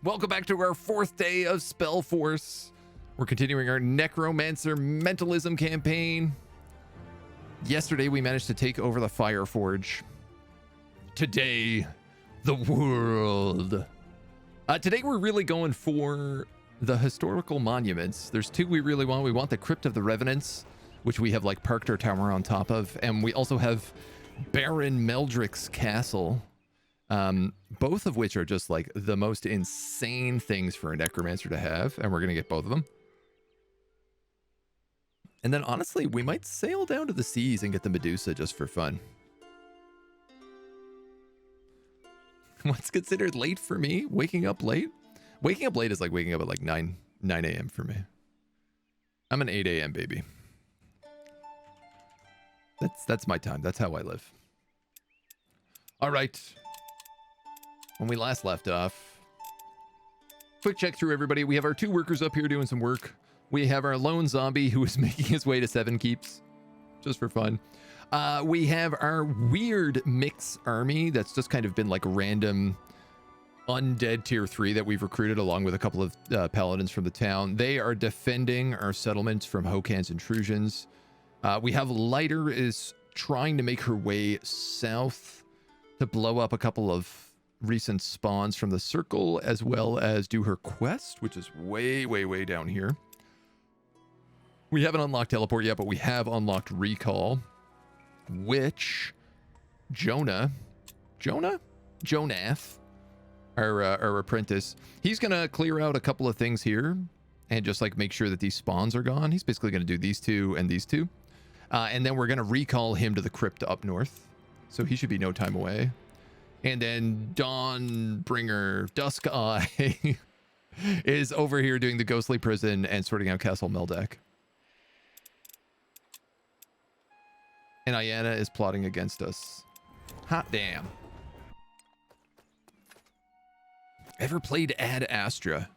Welcome back to our 4th day of Spellforce. We're continuing our Necromancer Mentalism campaign. Yesterday, we managed to take over the Fire Forge. Today, the world. Today, we're really going for the historical monuments. There's 2 we really want. We want the Crypt of the Revenants, which we have like parked our tower on top of. And we also have Baron Meldrick's castle. Both of which are just like the most insane things for a necromancer to have, and we're gonna get both of them. And then honestly, we might sail down to the seas and get the Medusa just for fun. What's considered late for me? Waking up late? Waking up late is like waking up at like 9 a.m. for me. I'm an 8 a.m. baby. That's my time. That's how I live. All right. When we last left off, quick check through everybody. We have our 2 workers up here doing some work. We have our lone zombie who is making his way to 7 keeps, just for fun. We have our weird mix army that's just kind of been like random undead tier 3 that we've recruited along with a couple of paladins from the town. They are defending our settlements from Hokan's intrusions. We have Lighter is trying to make her way south to blow up a couple of recent spawns from the circle, as well as do her quest, which is way down here. We haven't unlocked teleport yet, but we have unlocked recall, which Jonath, our apprentice, he's gonna clear out a couple of things here and just like make sure that these spawns are gone. He's basically gonna do these 2 and these 2, and then we're gonna recall him to the crypt up north, so he should be no time away. And then Dawnbringer Dusk Eye is over here doing the ghostly prison and sorting out Castle Meldrick. And Ayana is plotting against us. Hot damn. Ever played Ad Astra?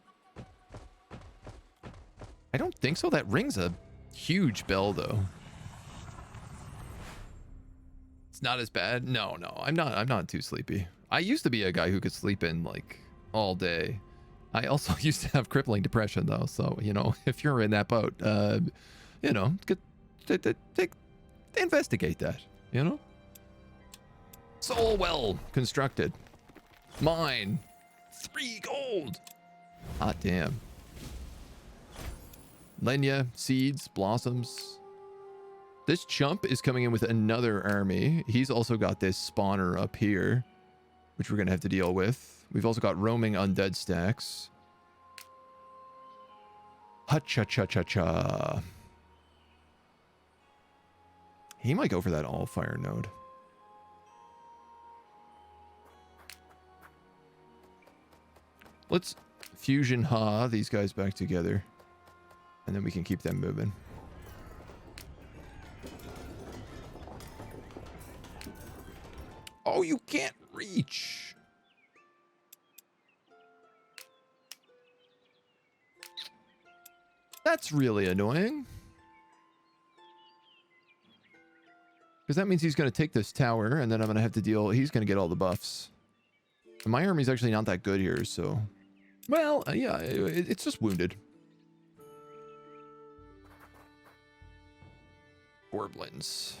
I don't think so. That rings a huge bell though. Not as bad. No, I'm not too sleepy. I used to be a guy who could sleep in like all day. I also used to have crippling depression though, so you know, if you're in that boat, you know, investigate that, you know. So well constructed. Mine 3 gold. Hot damn. Lenya, seeds, blossoms. This chump is coming in with another army. He's also got this spawner up here, which we're going to have to deal with. We've also got roaming undead stacks. Ha-cha-cha-cha-cha. He might go for that Allfire node. Let's fusion these guys back together, and then we can keep them moving. Oh, you can't reach. That's really annoying. Because that means he's going to take this tower, and then I'm going to have to deal... He's going to get all the buffs. And my army's actually not that good here, so... Well, yeah, it's just wounded. Orblins.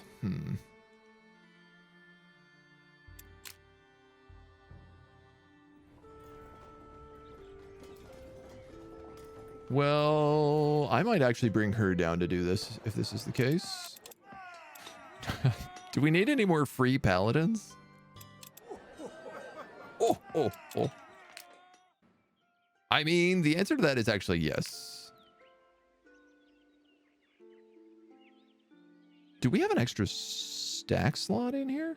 Well, I might actually bring her down to do this, if this is the case. Do we need any more free paladins? Oh. I mean, the answer to that is actually yes. Do we have an extra stack slot in here?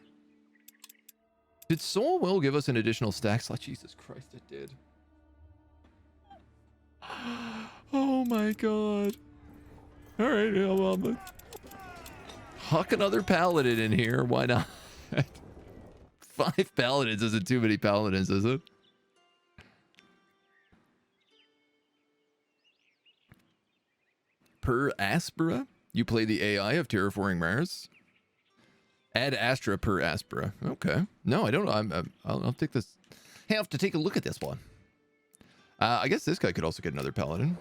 Did Soul Will give us an additional stack slot? Jesus Christ, it did. Oh my god. All right, yeah, well, huck another paladin in here. Why not? 5 paladins isn't too many paladins, is it? Per Aspera? You play the AI of Terraforming Mars? Ad Astra per Aspera. Okay. No, I don't know. I'll take this. Have to take a look at this one. I guess this guy could also get another paladin.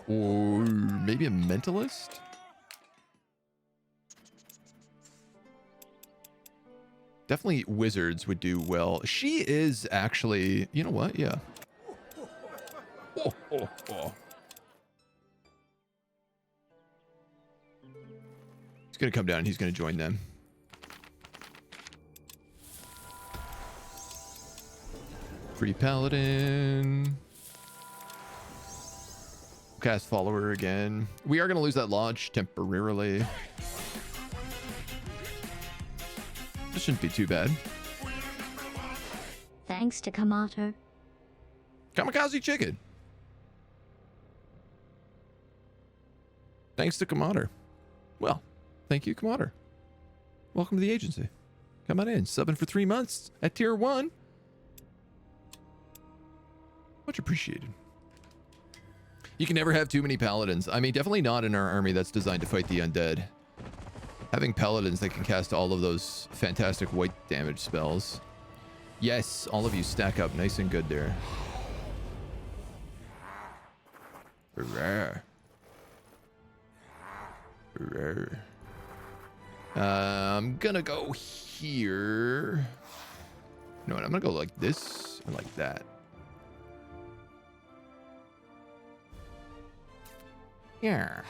Or maybe a mentalist? Definitely wizards would do well. She is actually, you know what? Yeah. Oh, oh, oh. He's going to come down and he's going to join them. Free paladin. Cast follower again. We are going to lose that lodge temporarily. This shouldn't be too bad. Thanks to Kamater. Kamikaze chicken. Thanks to Kamater. Well, thank you, Kamater. Welcome to the agency. Come on in. Subbing for 3 months at tier 1. Much appreciated. You can never have too many paladins. I mean, definitely not in our army that's designed to fight the undead. Having paladins that can cast all of those fantastic white damage spells. Yes, all of you stack up nice and good there. I'm gonna go here. You know what? I'm gonna go like this and like that. Yeah.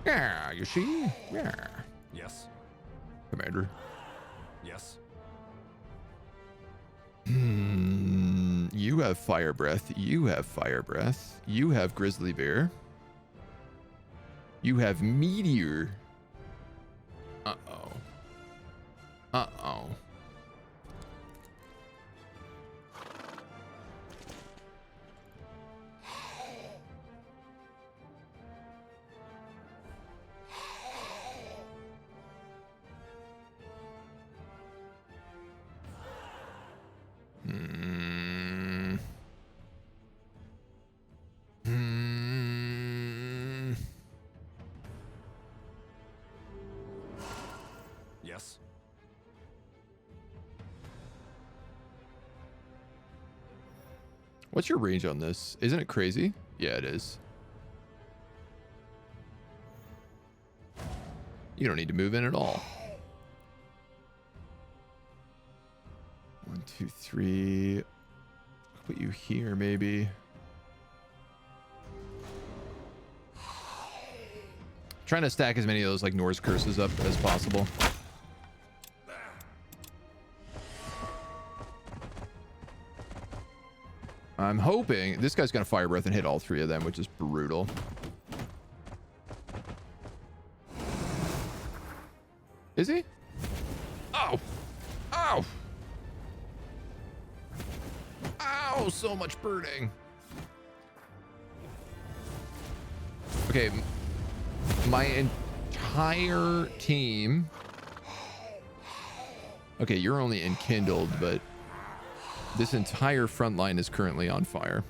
Yeah, you see? Yeah. Yes. Commander. Yes. You have fire breath. You have fire breath. You have grizzly bear. You have meteor. Uh-oh. Uh-oh. Yes. What's your range on this? Isn't it crazy? Yeah, it is. You don't need to move in at all. 1, 2, 3. I'll put you here, maybe. Trying to stack as many of those like Norse curses up as possible. I'm hoping this guy's gonna fire breath and hit all 3 of them, which is brutal. Is he? Oh! Oh! Ow! So much burning. Okay. My entire team. Okay, you're only enkindled, but this entire front line is currently on fire.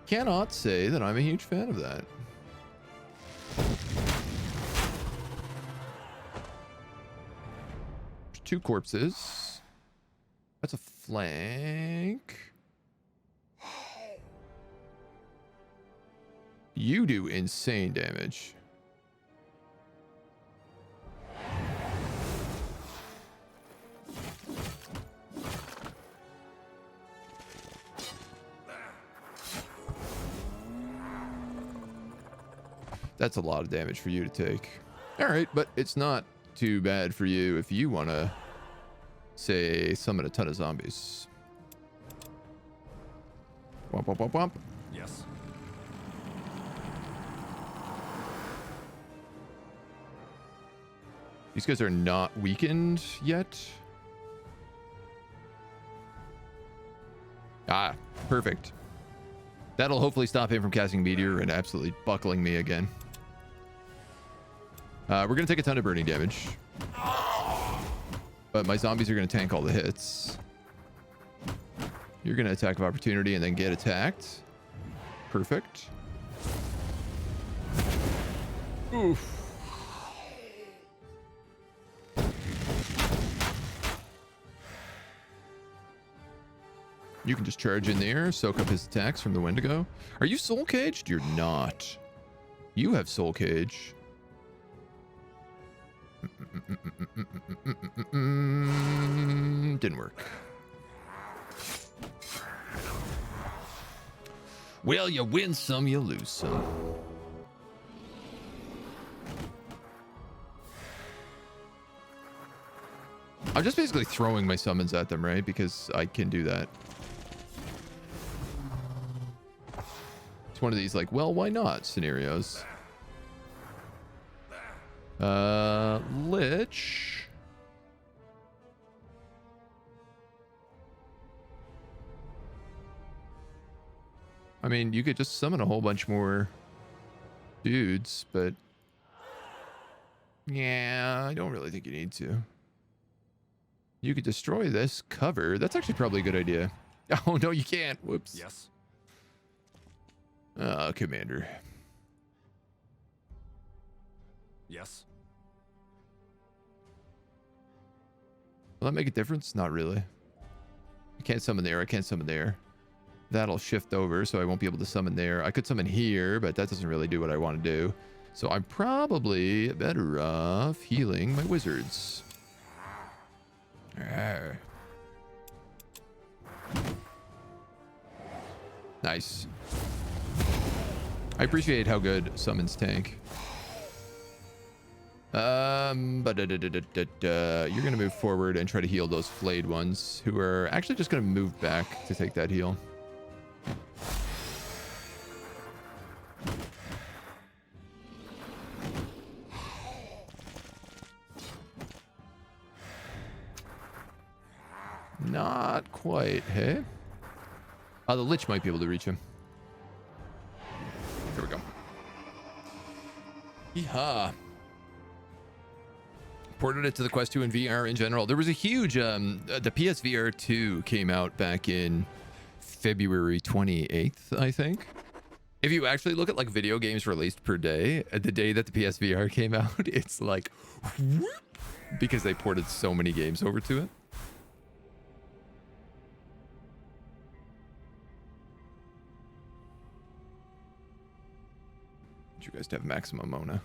Cannot say that I'm a huge fan of that. There's 2 corpses. That's a flank. You do insane damage. That's a lot of damage for you to take. All right, but it's not too bad for you if you want to, say, summon a ton of zombies. Womp, womp, womp, womp. Yes. These guys are not weakened yet. Ah, perfect. That'll hopefully stop him from casting Meteor and absolutely buckling me again. We're going to take a ton of burning damage. But my zombies are going to tank all the hits. You're going to attack of opportunity and then get attacked. Perfect. Oof. You can just charge in there, soak up his attacks from the Wendigo. Are you soul caged? You're not. You have soul cage. Didn't work. Well, you win some, you lose some. I'm just basically throwing my summons at them, right? Because I can do that. It's one of these like, well, why not scenarios. Lich. I mean, you could just summon a whole bunch more dudes, but yeah, I don't really think you need to. You could destroy this cover. That's actually probably a good idea. Oh, no, you can't. Whoops. Yes. Commander. Yes. Will that make a difference? Not really. I can't summon there. I can't summon there. That'll shift over, so I won't be able to summon there. I could summon here, but that doesn't really do what I want to do. So I'm probably better off healing my wizards. Arr. Nice. I appreciate how good summons tank. But you're gonna move forward and try to heal those flayed ones who are actually just gonna move back to take that heal. Not quite, hey? The Lich might be able to reach him. There we go. Yeehaw. Ported it to the Quest 2 and VR in general. There was a huge, the PSVR 2 came out back in February 28th, I think. If you actually look at like video games released per day, the day that the PSVR came out, it's like, whoop, because they ported so many games over to it. You guys to have maximum Mona.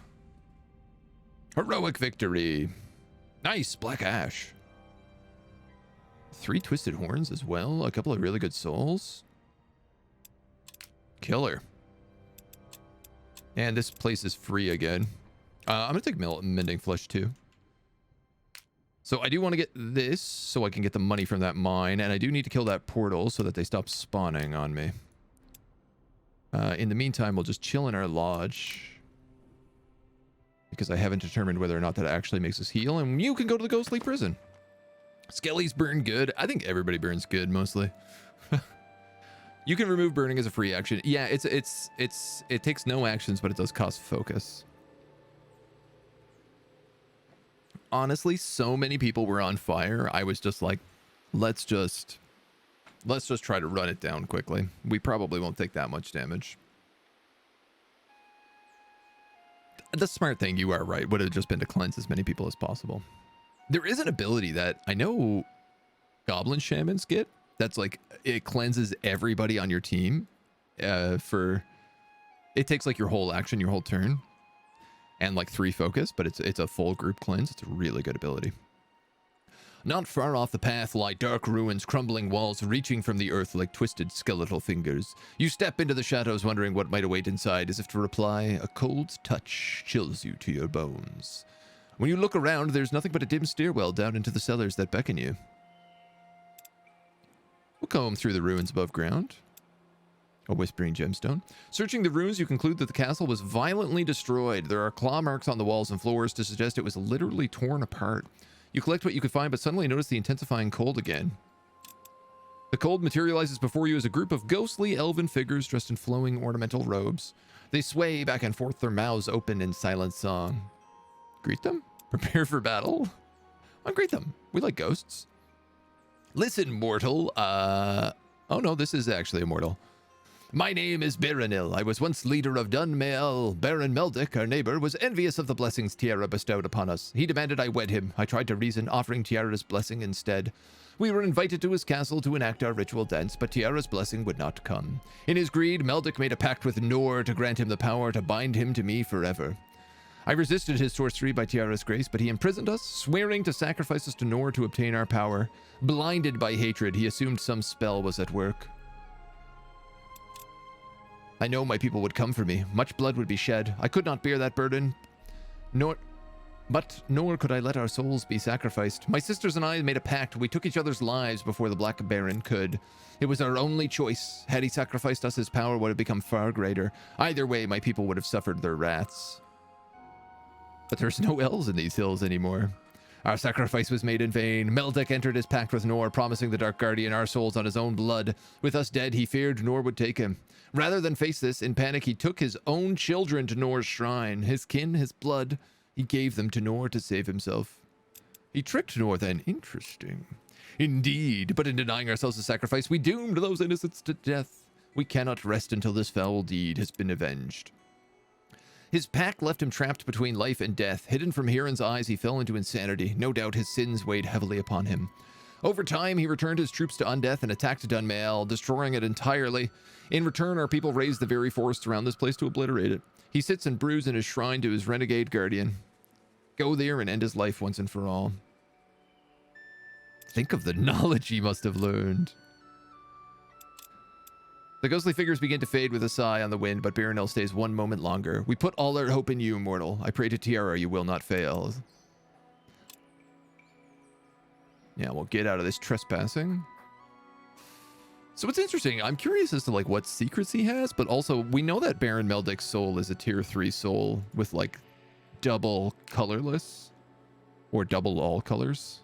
Heroic victory. Nice. Black Ash. 3 twisted horns as well. A couple of really good souls. Killer. And this place is free again. I'm going to take Mending Flesh too. So I do want to get this so I can get the money from that mine. And I do need to kill that portal so that they stop spawning on me. In the meantime, we'll just chill in our lodge. Because I haven't determined whether or not that actually makes us heal. And you can go to the ghostly prison. Skellies burn good. I think everybody burns good, mostly. You can remove burning as a free action. Yeah, it takes no actions, but it does cost focus. Honestly, so many people were on fire. I was just like, let's just try to run it down quickly. We probably won't take that much damage. The smart thing, you are right, would have just been to cleanse as many people as possible. There is an ability that I know goblin shamans get. That's like, it cleanses everybody on your team. It takes like your whole action, your whole turn. And like 3 focus, but it's a full group cleanse. It's a really good ability. Not far off the path lie dark ruins, crumbling walls reaching from the earth like twisted skeletal fingers. You step into the shadows wondering what might await inside, as if to reply, a cold touch chills you to your bones. When you look around, there's nothing but a dim stairwell down into the cellars that beckon you. We'll comb through the ruins above ground. A whispering gemstone. Searching the ruins, you conclude that the castle was violently destroyed. There are claw marks on the walls and floors to suggest it was literally torn apart. You collect what you could find, but suddenly notice the intensifying cold again. The cold materializes before you as a group of ghostly elven figures dressed in flowing ornamental robes. They sway back and forth, their mouths open in silent song. Greet them? Prepare for battle? Greet them. We like ghosts. Listen, mortal. Oh no, this is actually immortal. My name is Baronil. I was once leader of Dunmail. Baron Meldrick, our neighbor, was envious of the blessings Tiara bestowed upon us. He demanded I wed him. I tried to reason, offering Tiara's blessing instead. We were invited to his castle to enact our ritual dance, but Tiara's blessing would not come. In his greed, Meldrick made a pact with Nor to grant him the power to bind him to me forever. I resisted his sorcery by Tiara's grace, but he imprisoned us, swearing to sacrifice us to Nor to obtain our power. Blinded by hatred, he assumed some spell was at work. I know my people would come for me. Much blood would be shed. I could not bear that burden. Nor could I let our souls be sacrificed. My sisters and I made a pact. We took each other's lives before the Black Baron could. It was our only choice. Had he sacrificed us, his power would have become far greater. Either way, my people would have suffered their wraths. But there's no elves in these hills anymore. Our sacrifice was made in vain. Meldrick entered his pact with Nor, promising the Dark Guardian our souls on his own blood. With us dead, he feared Nor would take him. Rather than face this, in panic, he took his own children to Nor's shrine. His kin, his blood, he gave them to Nor to save himself. He tricked Nor then. Interesting. Indeed, but in denying ourselves the sacrifice, we doomed those innocents to death. We cannot rest until this foul deed has been avenged. His pact left him trapped between life and death. Hidden from Huron's eyes, he fell into insanity. No doubt his sins weighed heavily upon him. Over time, he returned his troops to Undeath and attacked Dunmail, destroying it entirely. In return, our people razed the very forests around this place to obliterate it. He sits and brews in his shrine to his renegade guardian. Go there and end his life once and for all. Think of the knowledge he must have learned. The ghostly figures begin to fade with a sigh on the wind, but Baronel stays one moment longer. We put all our hope in you, mortal. I pray to Tiara you will not fail. Yeah, we'll get out of this trespassing. So it's interesting. I'm curious as to like what secrets he has, but also we know that Baron Meldrick's soul is a tier 3 soul with like double colorless or double all colors.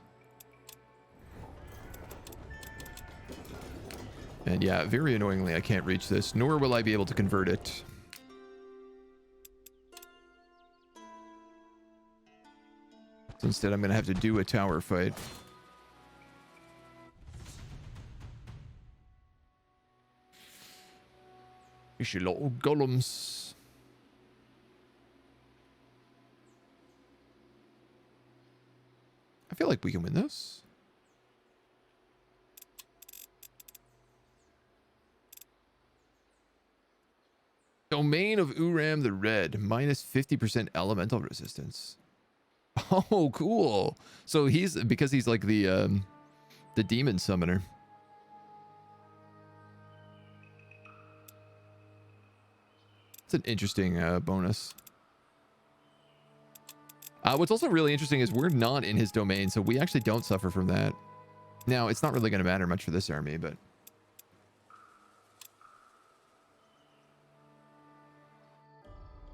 And yeah, very annoyingly, I can't reach this, nor will I be able to convert it. So instead, I'm going to have to do a tower fight. Fishy little golems. I feel like we can win this. Domain of Uram the Red, minus 50% elemental resistance. Oh, cool. So he's, because he's like the demon summoner. It's an interesting bonus. What's also really interesting is we're not in his domain, so we actually don't suffer from that. Now, it's not really going to matter much for this army, but...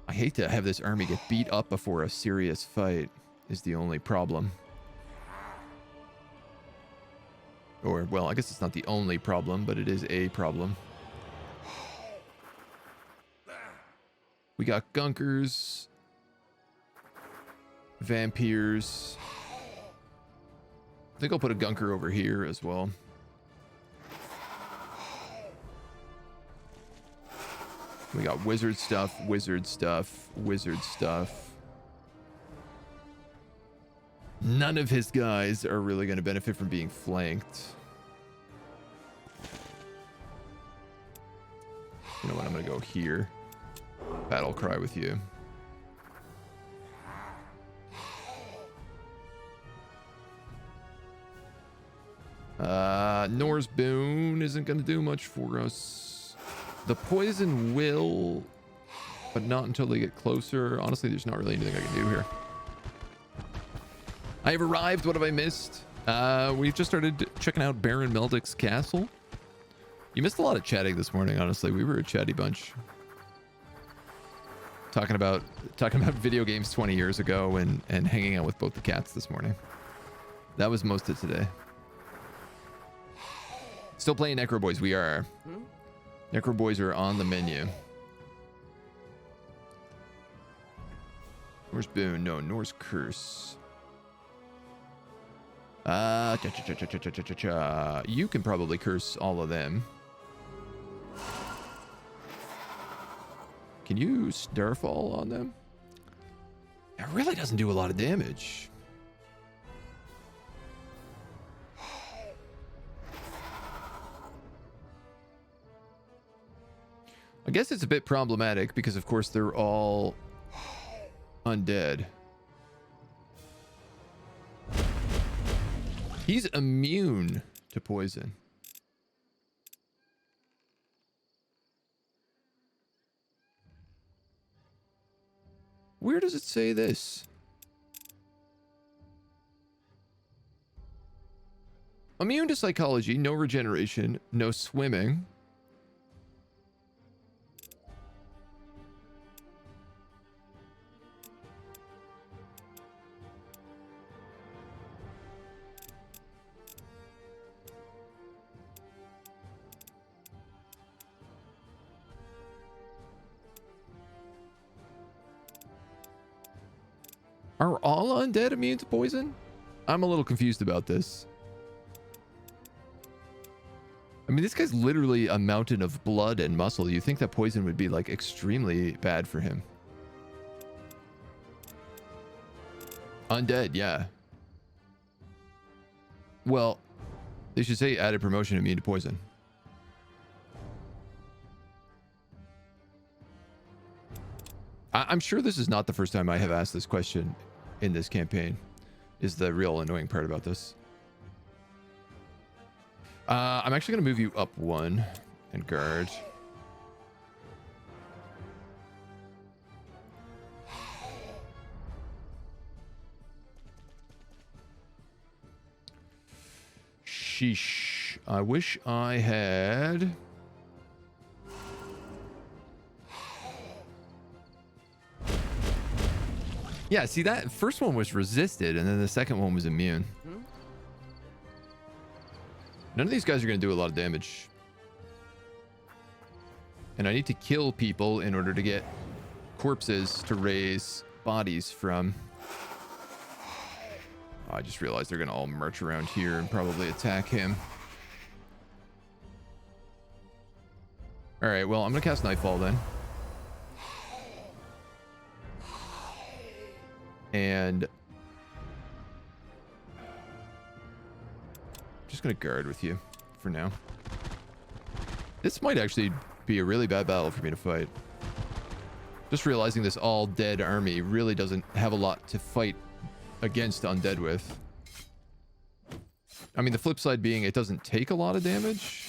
I hate to have this army get beat up before a serious fight is the only problem. Or, well, I guess it's not the only problem, but it is a problem. We got gunkers, vampires. I think I'll put a gunker over here as well. We got wizard stuff, wizard stuff, wizard stuff. None of his guys are really going to benefit from being flanked. You know what? I'm going to go here. Battle cry with you. Nor's Boon isn't going to do much for us. The poison will, but not until they get closer. Honestly, there's not really anything I can do here. I have arrived. What have I missed? We've just started checking out Baron Meldrick's castle. You missed a lot of chatting this morning, honestly. We were a chatty bunch. Talking about video games 20 years ago and hanging out with both the cats this morning. That was most of today. Still playing Necro Boys. We are. Necro Boys are on the menu. Nor's Boon. No, Nor's Curse. You can probably curse all of them. Can you Starfall on them? It really doesn't do a lot of damage. I guess it's a bit problematic because, of course, they're all undead. He's immune to poison. Where does it say this? Immune to psychology, no regeneration, no swimming. Are all undead immune to poison? I'm a little confused about this. I mean, this guy's literally a mountain of blood and muscle. You think that poison would be like extremely bad for him. Undead, yeah. Well, they should say added promotion immune to poison. I'm sure this is not the first time I have asked this question in this campaign, is the real annoying part about this. I'm actually going to move you up one and guard. Sheesh. I wish I had... Yeah, see, that first one was resisted, and then the second one was immune. None of these guys are going to do a lot of damage. And I need to kill people in order to get corpses to raise bodies from. Oh, I just realized they're going to all march around here and probably attack him. All right, well, I'm going to cast Nightfall then. And just gonna guard with you for now. This might actually be a really bad battle for me to fight. Just realizing this all dead army really doesn't have a lot to fight against undead with. I mean, the flip side being it doesn't take a lot of damage.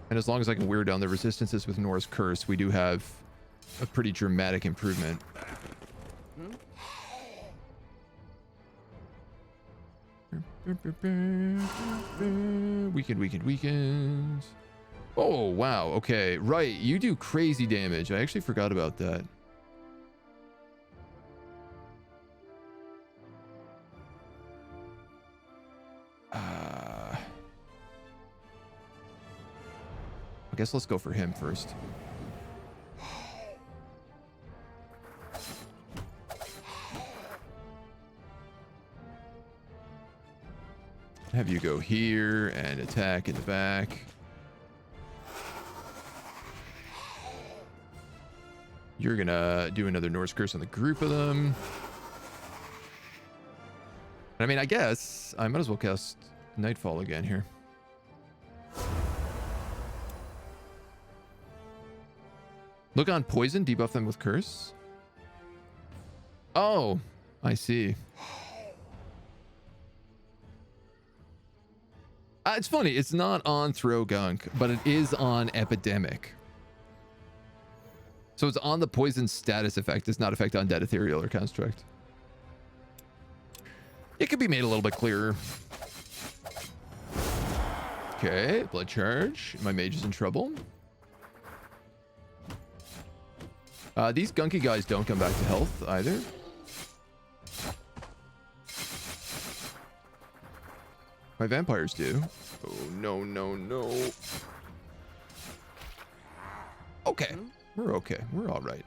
And as long as I can wear down the resistances with Nora's Curse, we do have a pretty dramatic improvement. Weakened. Oh, wow. Okay. Right. You do crazy damage. I actually forgot about that. I guess let's go for him first. Have you go here and attack in the back. You're gonna do another Norse Curse on the group of them. I mean, I guess I might as well cast Nightfall again here. Look on poison, debuff them with curse. Oh, I see. It's funny, it's not on Throw Gunk, but it is on Epidemic. So it's on the poison status effect, does not affect undead, ethereal, or construct. It could be made a little bit clearer. Okay, blood charge. My mage is in trouble. These gunky guys don't come back to health either. My vampires do. Oh, no, no, no. Okay. We're okay. We're all right.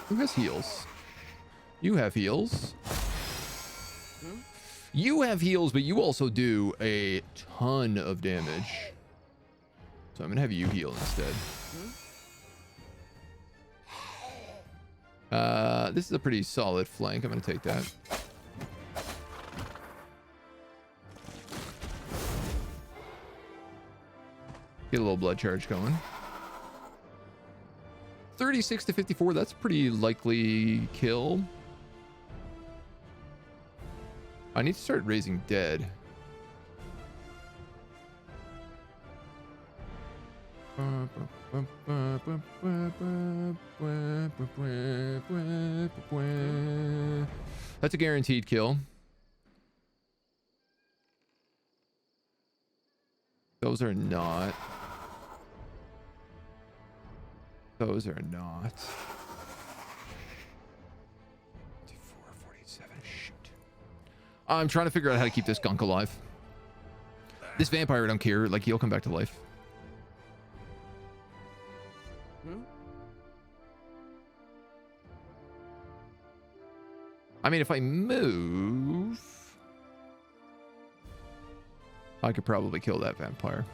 Who has heals? You have heals. You have heals, but you also do a ton of damage. So I'm going to have you heal instead. This is a pretty solid flank. I'm going to take that. Get a little blood charge going. 36 to 54. That's pretty likely kill. I need to start raising dead. That's a guaranteed kill. Those are not. Those are not. 54, 47, shoot. I'm trying to figure out how to keep this gunk alive. This vampire, I don't care. Like, he'll come back to life. I mean, if I move, I could probably kill that vampire.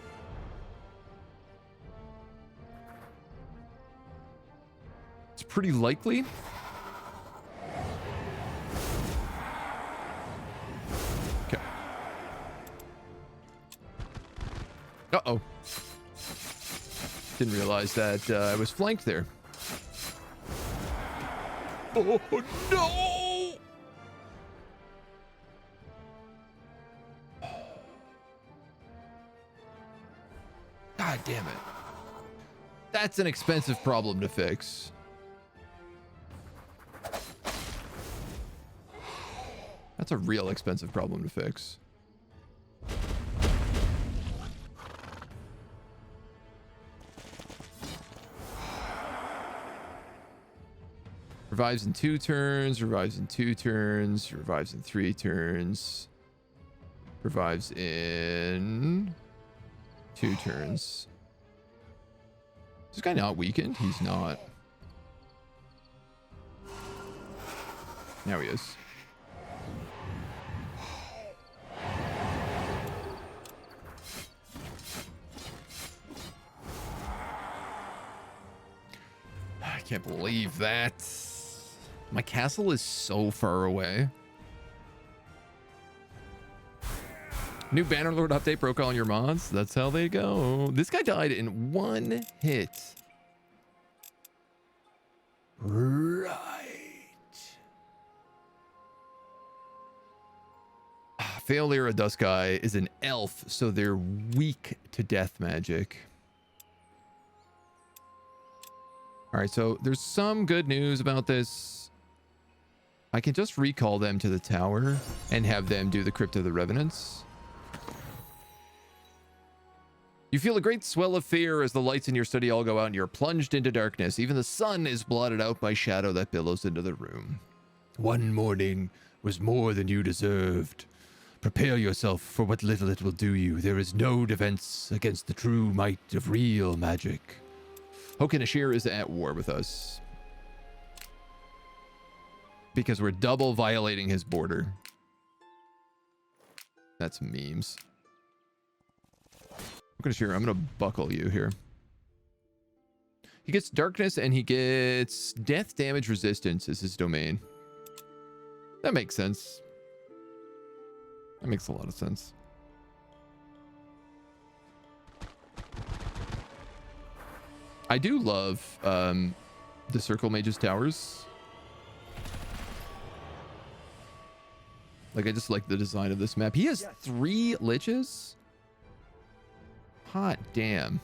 It's pretty likely. Okay. Uh-oh. Didn't realize that I was flanked there. Oh, no! God damn it. That's an expensive problem to fix. That's a real expensive problem to fix. Revives in 2 turns, revives in 2 turns, revives in 3 turns, revives in 2 turns. Is this guy not weakened? He's not. Now he is. I can't believe that. My castle is so far away. New Bannerlord update broke all your mods. That's how they go. This guy died in 1 hit. Right. Failed Era Dust guy is an elf, so they're weak to death magic. All right, so there's some good news about this. I can just recall them to the tower and have them do the Crypt of the Revenants. You feel a great swell of fear as the lights in your study all go out and you're plunged into darkness. Even the sun is blotted out by shadow that billows into the room. One morning was more than you deserved. Prepare yourself for what little it will do you. There is no defense against the true might of real magic. Hokanashir is at war with us. Because we're double violating his border. That's memes. I'm gonna buckle you here. He gets darkness and he gets death damage resistance as his domain. That makes sense. That makes a lot of sense. I do love the Circle Mage's towers. Like, I just like the design of this map. He has 3 liches. Hot damn.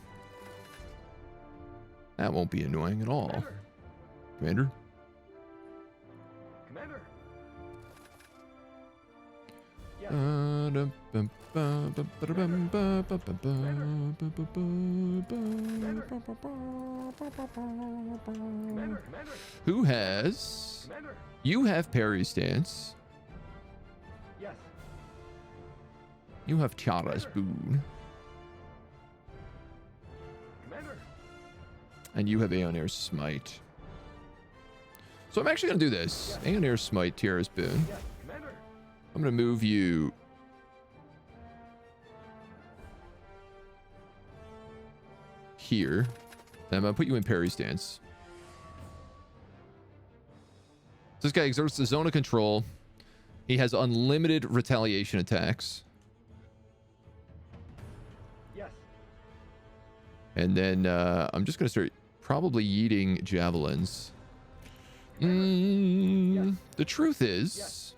That won't be annoying at all. Commander? Commander. Who has? Commander. You have parry stance. Yes. You have Tiara's boon. Commander. And you have Aeonair's smite. So I'm actually going to do this. Aeonair's smite, Tiara's boon. Yes, Commander. I'm going to move you here. And I'm going to put you in parry stance. So this guy exerts the zone of control. He has unlimited retaliation attacks. Yes. And then I'm just going to start probably yeeting javelins. The truth is, Yes.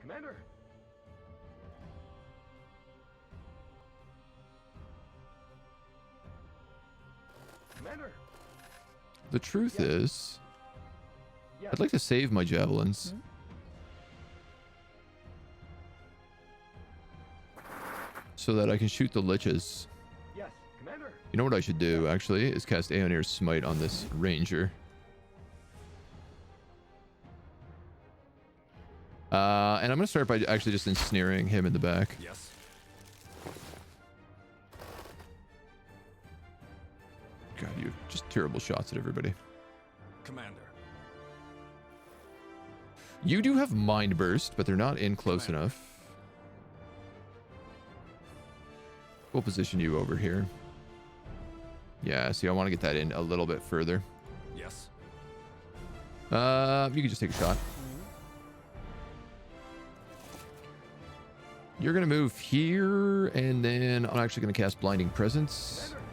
Commander. Commander. the truth Yes. is, Yes. I'd like to save my javelins. So that I can shoot the liches. Yes, Commander. You know what I should do, actually, is cast Aeonir's Smite on this ranger. And I'm going to start by actually just ensnaring him in the back. Yes. God, you have just terrible shots at everybody. Commander. You do have Mind Burst, but they're not in close Commander. enough. We'll position you over here. Yeah, see, I want to get that in a little bit further. Yes. You can just take a shot. You're going to move here, and then I'm actually going to cast Blinding Presence. Commander.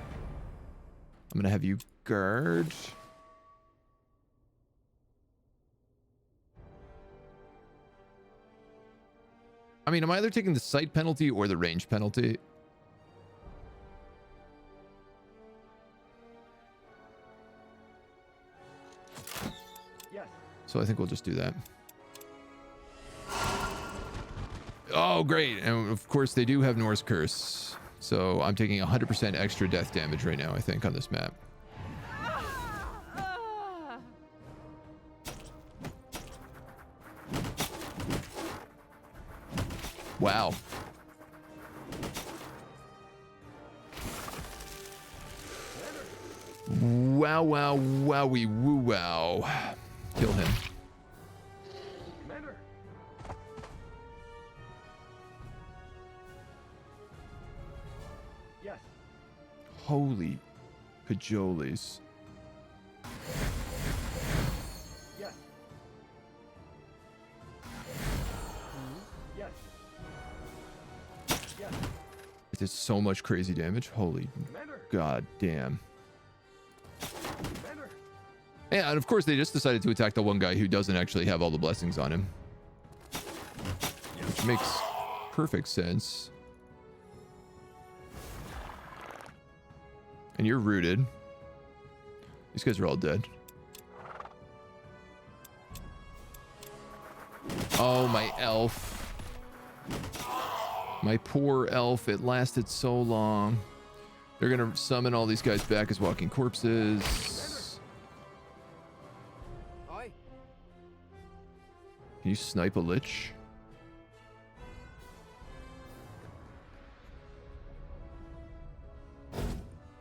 I'm going to have you guard. I mean, I'm either taking the sight penalty or the range penalty. Yes. So I think we'll just do that. Oh, great. And of course, they do have Norse Curse. So I'm taking 100% extra death damage right now, I think, on this map. Wow. Wow, wow, wowie, woo, wow. Kill him. Commander. Yes. Holy cajoles. Yes. Yes. Yes. It did so much crazy damage. Holy Commander. god damn. Commander. Yeah, and of course they just decided to attack the one guy who doesn't actually have all the blessings on him. Which makes perfect sense. And you're rooted. These guys are all dead. Oh, my elf. My poor elf. It lasted so long. They're going to summon all these guys back as walking corpses. Aye. Can you snipe a lich?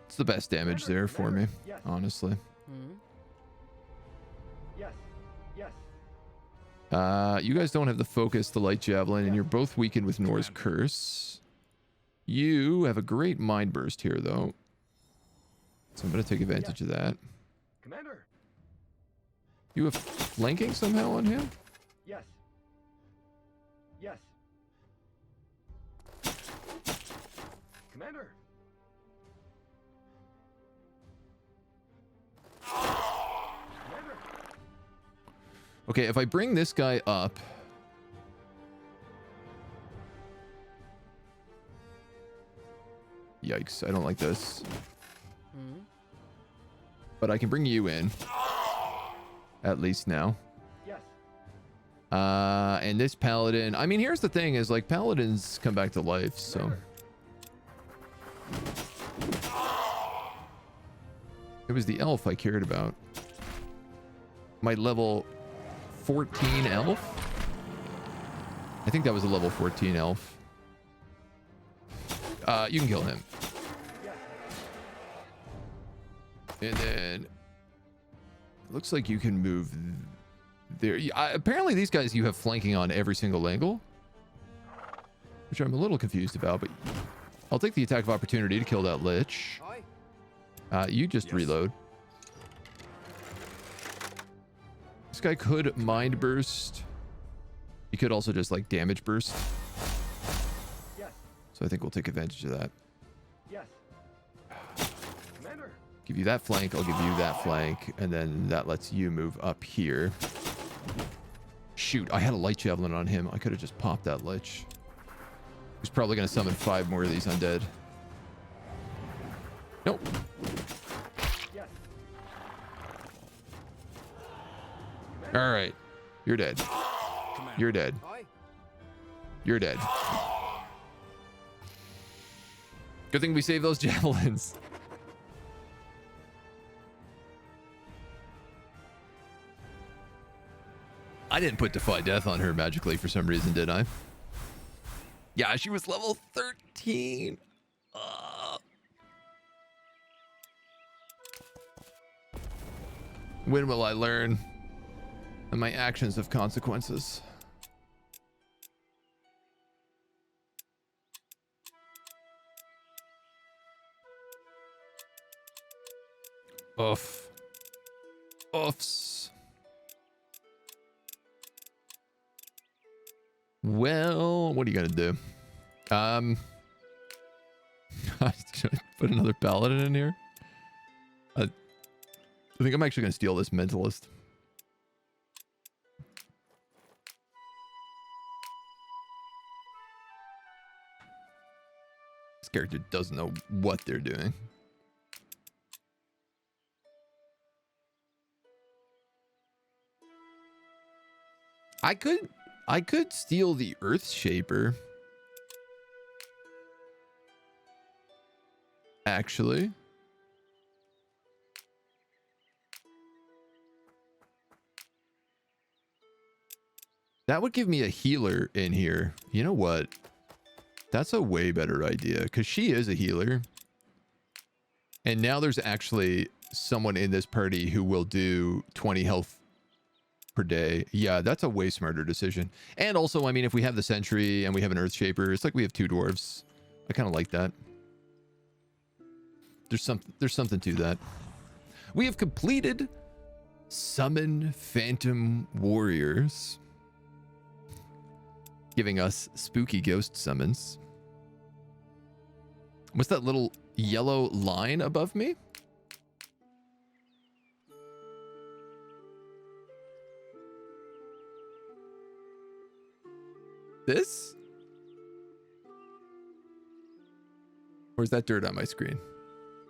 It's the best damage there for me, Yes. honestly. Yes. Yes. You guys don't have the focus, the light javelin, and you're both weakened with Nor's Curse. You have a great mind burst here, though. So I'm going to take advantage of that. Commander. You have flanking somehow on him? Yes. Yes. Commander. Commander. Okay, if I bring this guy up... Yikes, I don't like this. But I can bring you in. At least now. Yes. And this paladin... I mean, here's the thing, is like, paladins come back to life, so... Commander. It was the elf I cared about. My level 14 elf? I think that was a level 14 elf. You can kill him. Yes. And then... Looks like you can move there. Apparently these guys you have flanking on every single angle. Which I'm a little confused about, but... I'll take the attack of opportunity to kill that lich. Aye. You just Yes. reload. This guy could mind burst. He could also just like damage burst. Yes. So I think we'll take advantage of that. Yes. Commander. Give you that flank, I'll give you that flank, and then that lets you move up here. Shoot, I had a light javelin on him. I could have just popped that lich. He's probably going to summon 5 more of these undead. Nope. Yes. All right. You're dead. Commander. You're dead. Aye. You're dead. Good thing we saved those javelins. I didn't put Defy Death on her magically for some reason, did I? Yeah, she was level 13. When will I learn? And my actions have consequences. Oof. Oofs. Well, what are you gonna do? Should I put another paladin in here? I think I'm actually gonna steal this mentalist. This character doesn't know what they're doing. I could steal the Earth Shaper. Actually. That would give me a healer in here. You know what? That's a way better idea because she is a healer. And now there's actually someone in this party who will do 20 health per day. Yeah, that's a way smarter decision. And also, I mean, if we have the Sentry and we have an Earth Shaper, it's like we have 2 dwarves. I kind of like that. There's something to that. We have completed Summon Phantom Warriors, giving us spooky ghost summons. What's that little yellow line above me? This? Or is that dirt on my screen?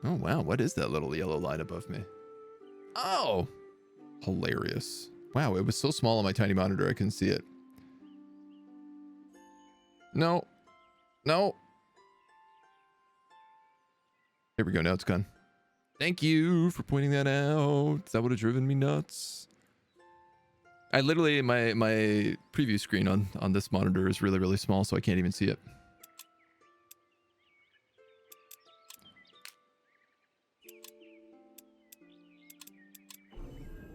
Oh, wow. What is that little yellow line above me? Oh, hilarious. Wow, it was so small on my tiny monitor, I couldn't see it. No. No. There we go. Now it's gone. Thank you for pointing that out. That would have driven me nuts. I literally, my preview screen on this monitor is really, really small, so I can't even see it.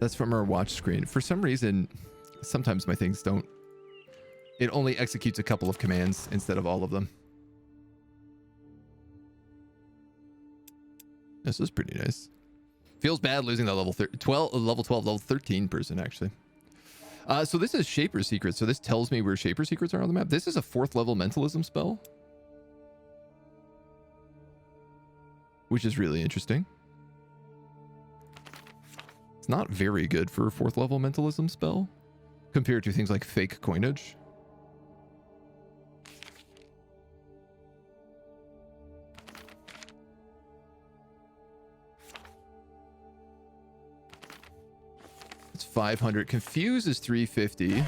That's from our watch screen. For some reason, sometimes my things don't. It only executes a couple of commands instead of all of them. This is pretty nice. Feels bad losing that level 12, level 13 person, actually. So this is Shaper Secrets. So this tells me where Shaper Secrets are on the map. This is a 4th level mentalism spell, which is really interesting. It's not very good for a 4th level mentalism spell compared to things like fake coinage. It's 500. Confuse is 350. I'm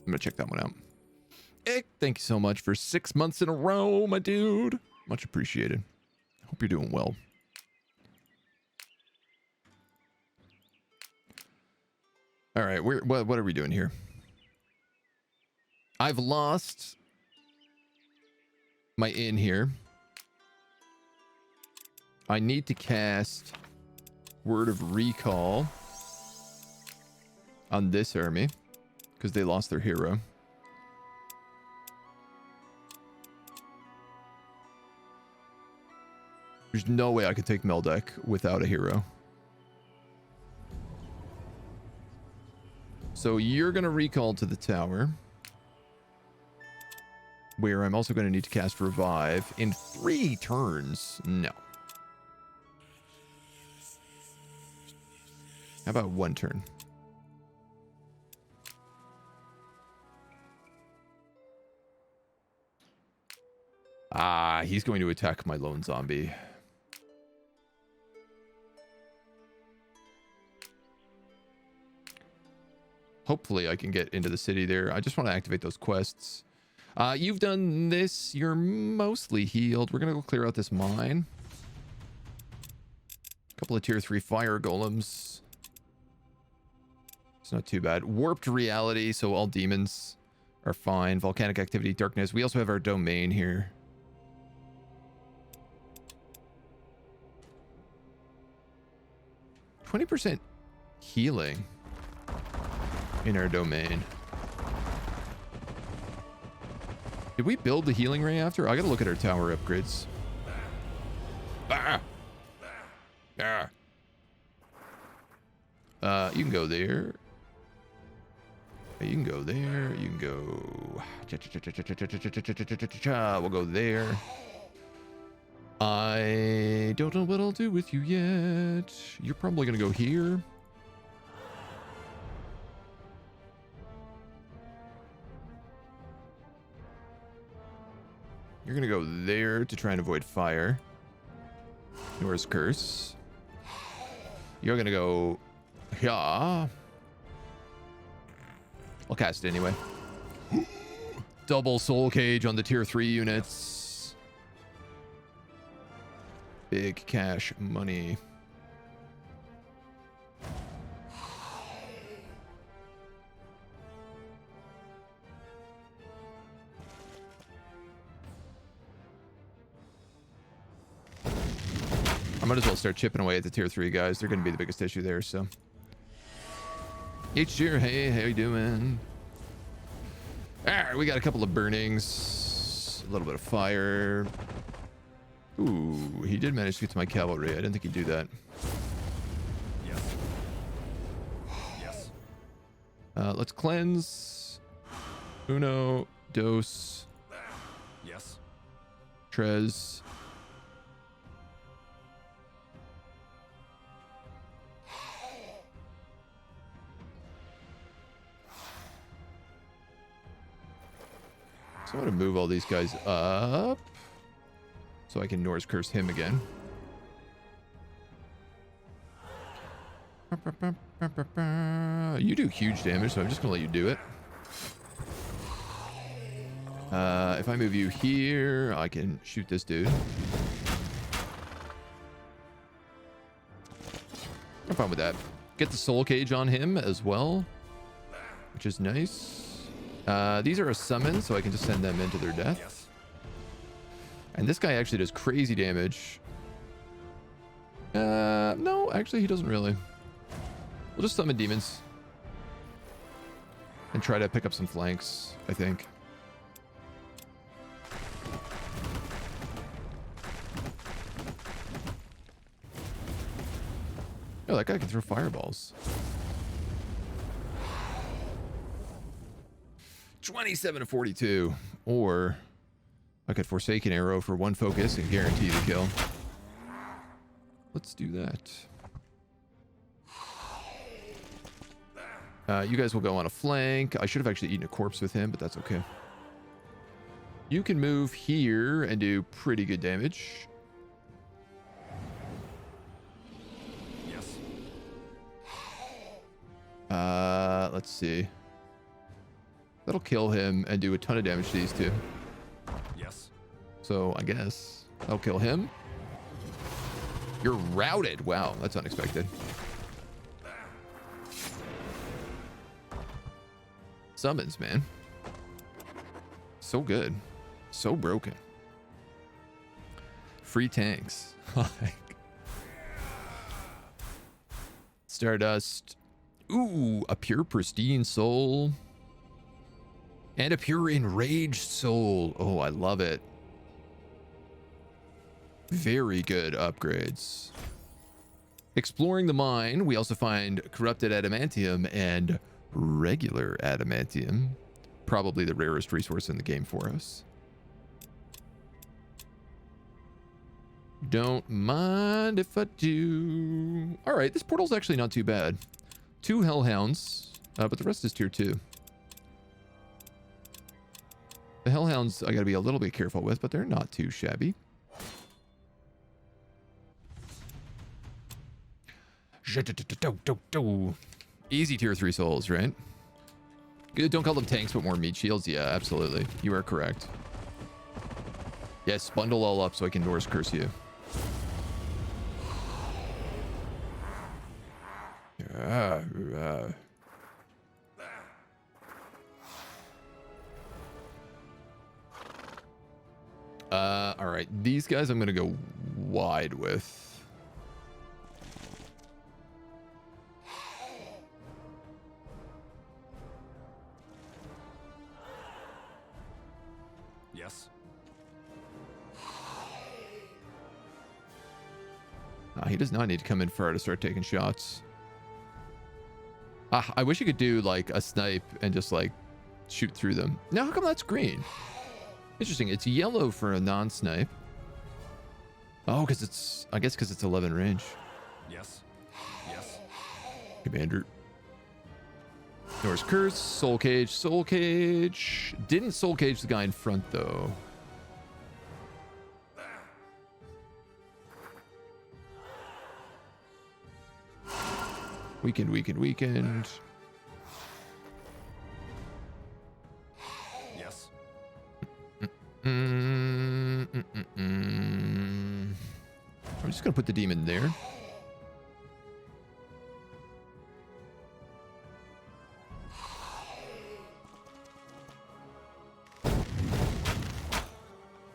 gonna check that one out. Ick, thank you so much for 6 months in a row, my dude. Much appreciated. Hope you're doing well. All right, what are we doing here? I've lost my inn here. I need to cast Word of Recall on this army because they lost their hero. There's no way I could take meldrick without a hero. So you're going to recall to the tower, where I'm also going to need to cast Revive in 3 turns. No. How about 1 turn? Ah, he's going to attack my lone zombie. Hopefully I can get into the city there. I just want to activate those quests. You've done this. You're mostly healed. We're going to go clear out this mine. A couple of tier 3 fire golems. It's not too bad. Warped reality, so all demons are fine. Volcanic activity, darkness. We also have our domain here. %20 healing in our domain. Did we build the healing ray after? I gotta look at our tower upgrades. Ah! Ah! You can go there. You can go there. You can go. We'll go there. I don't know what I'll do with you yet. You're probably gonna go here. You're gonna go there to try and avoid fire. Norse curse. You're gonna go here. I'll cast it anyway. Double soul cage on the tier 3 units. Big cash money. I might as well start chipping away at the tier 3 guys. They're going to be the biggest issue there, so. H-Tier, hey, how you doing? Alright, we got a couple of burnings. A little bit of fire. Ooh, he did manage to get to my cavalry. I didn't think he'd do that. Yes. Yes. Let's cleanse. Uno, dos, Yes. tres. So I'm going to move all these guys up so I can Norse curse him again. You do huge damage, so I'm just going to let you do it. If I move you here, I can shoot this dude. I'm fine with that. Get the soul cage on him as well, which is nice. These are a summon, so I can just send them into their death. Yes. And this guy actually does crazy damage. No, actually he doesn't really. We'll just summon demons. And try to pick up some flanks, I think. Oh, that guy can throw fireballs. 27-42. Or I could forsake an arrow for 1 focus and guarantee the kill. Let's do that. You guys will go on a flank. I should have actually eaten a corpse with him, but that's okay. You can move here and do pretty good damage. Yes. Let's see. That'll kill him and do a ton of damage to these two. Yes. So I guess I'll kill him. You're routed. Wow, that's unexpected. Summons, man. So good. So broken. Free tanks. Stardust. Ooh, a pure pristine soul. And a pure enraged soul. Oh, I love it. Very good upgrades. Exploring the mine, we also find corrupted adamantium and regular adamantium. Probably the rarest resource in the game for us. Don't mind if I do. All right, this portal's actually not too bad. 2 hellhounds, but the rest is tier 2. The hellhounds I gotta be a little bit careful with, but they're not too shabby. Easy tier 3 souls, right? Don't call them tanks, but more meat shields. Yeah, absolutely. You are correct. Yes, bundle all up so I can Norse curse you. All right, these guys I'm gonna go wide with. Yes. He does not need to come in far to start taking shots. I wish you could do like a snipe and just like shoot through them. Now, how come that's green? Interesting. It's yellow for a non-snipe. Oh, because it's, I guess because it's 11 range. Yes. Yes. Commander. Norse Curse, Soul Cage, Soul Cage. Didn't Soul Cage the guy in front, though. Weakened, weakened, weakened. Yes. I'm just going to put the demon there.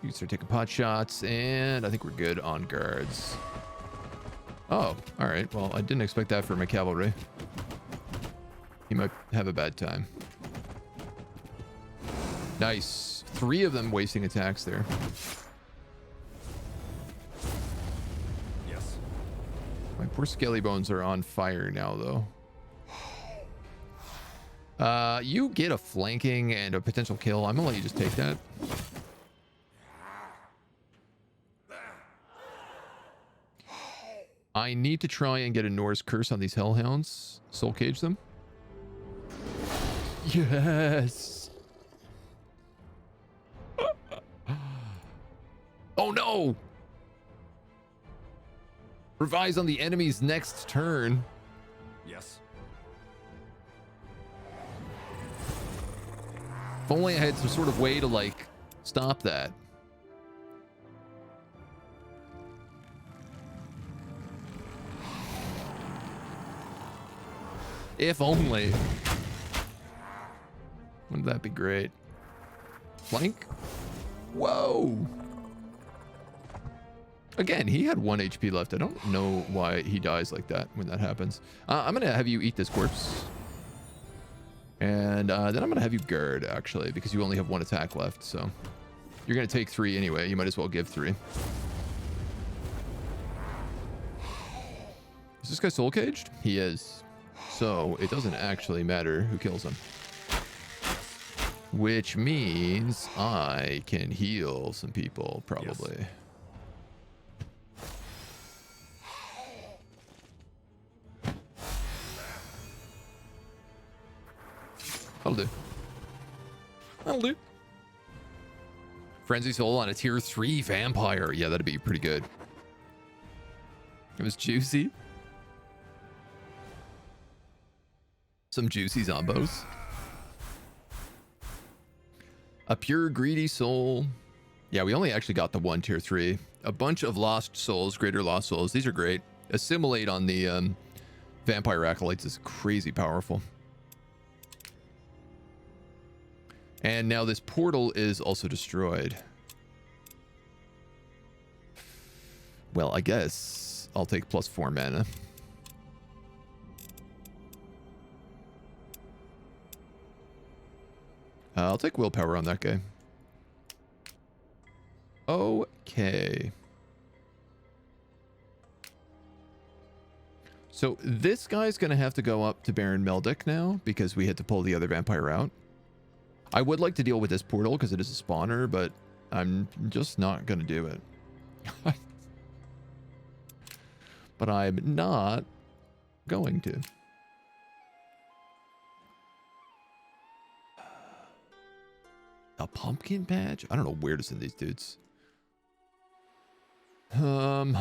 You can start taking pot shots, and I think we're good on guards. Oh, all right. Well, I didn't expect that for my cavalry. He might have a bad time. Nice. 3 of them wasting attacks there. Yes. My poor skelly bones are on fire now, though. You get a flanking and a potential kill. I'm gonna let you just take that. I need to try and get a Norse curse on these hellhounds. Soul cage them. Yes. Oh no. Revise on the enemy's next turn. Yes. If only I had some sort of way to like stop that. If only. Wouldn't that be great? Flank? Whoa. Again, he had 1 HP left. I don't know why he dies like that when that happens. I'm going to have you eat this corpse. And then I'm going to have you guard, actually, because you only have 1 attack left. So you're going to take 3 anyway. You might as well give 3. Is this guy soul caged? He is. So it doesn't actually matter who kills him. Which means I can heal some people, probably. Yes. That'll do. That'll do. Frenzy Soul on a tier 3 vampire. Yeah, that'd be pretty good. It was juicy. Some juicy zombos. A pure greedy soul. Yeah, we only actually got the 1 tier 3. A bunch of lost souls, greater lost souls. These are great. Assimilate on the vampire acolytes is crazy powerful. And now this portal is also destroyed. Well, I guess I'll take +4 mana. I'll take willpower on that guy. Okay. So this guy's going to have to go up to Baron Meldrick now because we had to pull the other vampire out. I would like to deal with this portal because it is a spawner, but I'm just not going to do it. But I'm not going to. A pumpkin patch? I don't know where to send these dudes. Hum.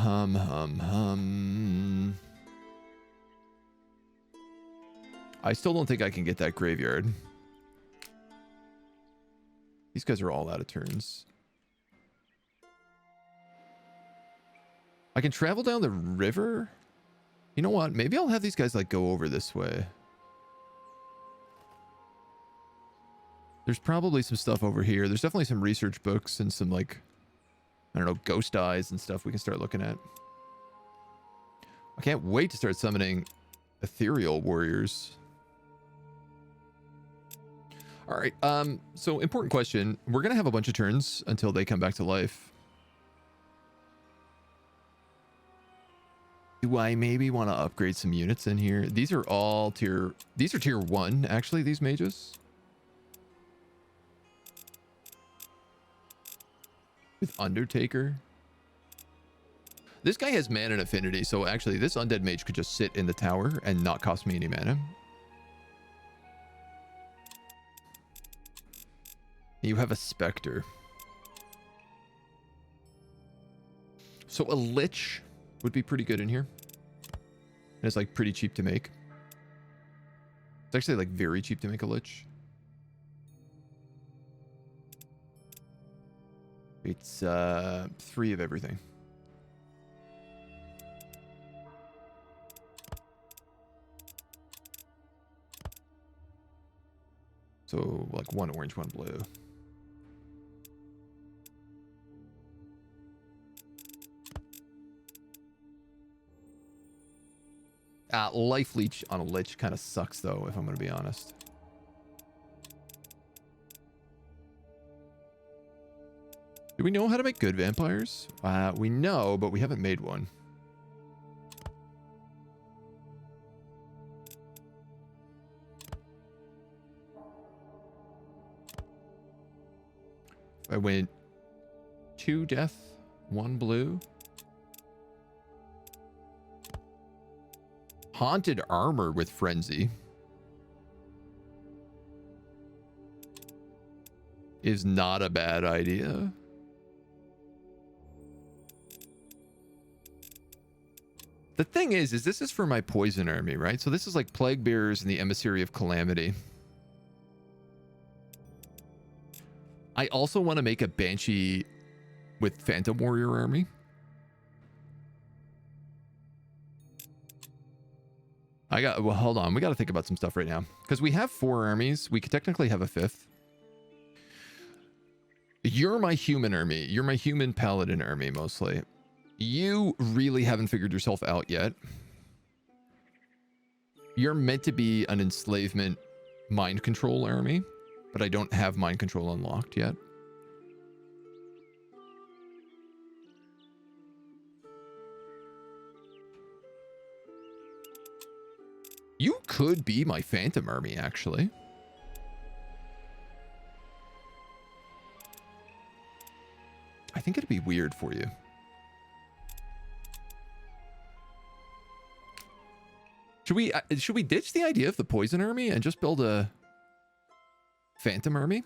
I still don't think I can get that graveyard. These guys are all out of turns. I can travel down the river. You know what? Maybe I'll have these guys like go over this way. There's probably some stuff over here. There's definitely some research books and some like, I don't know, ghost eyes and stuff we can start looking at. I can't wait to start summoning ethereal warriors. All right. So important question. We're going to have a bunch of turns until they come back to life. Do I maybe want to upgrade some units in here? These are all tier 1, actually, these mages. With Undertaker. This guy has mana and affinity, so actually this undead mage could just sit in the tower and not cost me any mana. You have a Spectre. So a Lich would be pretty good in here. And it's like pretty cheap to make. It's actually like very cheap to make a Lich. It's 3 of everything. So like 1 orange, 1 blue. Life leech on a Lich kind of sucks though, if I'm going to be honest. Do we know how to make good vampires? We know, but we haven't made one. I went 2 death, 1 blue. Haunted armor with frenzy is not a bad idea. The thing is this is for my poison army, right? So this is like plague bearers and the emissary of calamity. I also want to make a banshee with phantom warrior army. Well, hold on. We got to think about some stuff right now. Because we have 4 armies. We could technically have a 5th. You're my human army. You're my human paladin army, mostly. You really haven't figured yourself out yet. You're meant to be an enslavement mind control army. But I don't have mind control unlocked yet. You could be my phantom army, actually. I think it'd be weird for you. Should we ditch the idea of the poison army and just build a phantom army?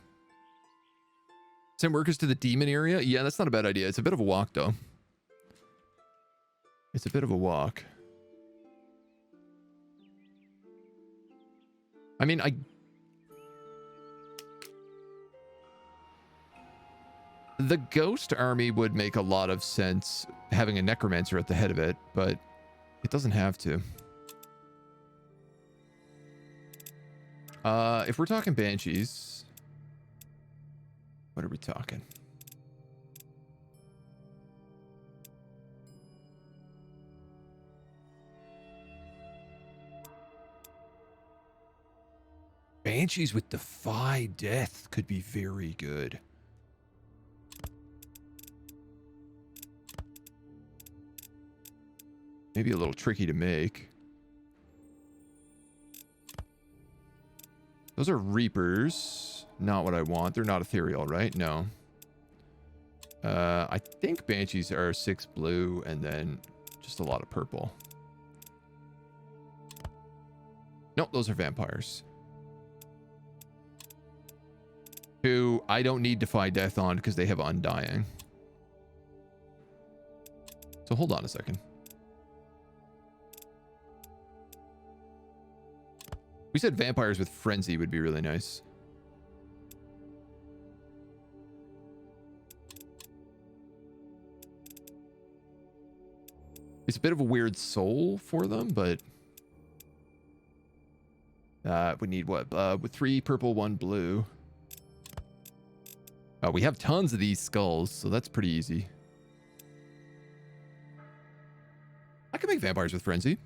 Send workers to the demon area? Yeah, that's not a bad idea. It's a bit of a walk, though. It's a bit of a walk. I mean, the ghost army would make a lot of sense having a necromancer at the head of it, but it doesn't have to. If we're talking banshees, what are we talking? Banshees with Defy Death could be very good. Maybe a little tricky to make. Those are Reapers. Not what I want. They're not ethereal, right? No. I think Banshees are 6 blue and then just a lot of purple. Nope, those are vampires. Who I don't need Defy Death on because they have Undying. So hold on a second. We said vampires with Frenzy would be really nice. It's a bit of a weird soul for them, but we need what? With 3 purple, 1 blue. We have tons of these skulls, so that's pretty easy. I can make vampires with Frenzy.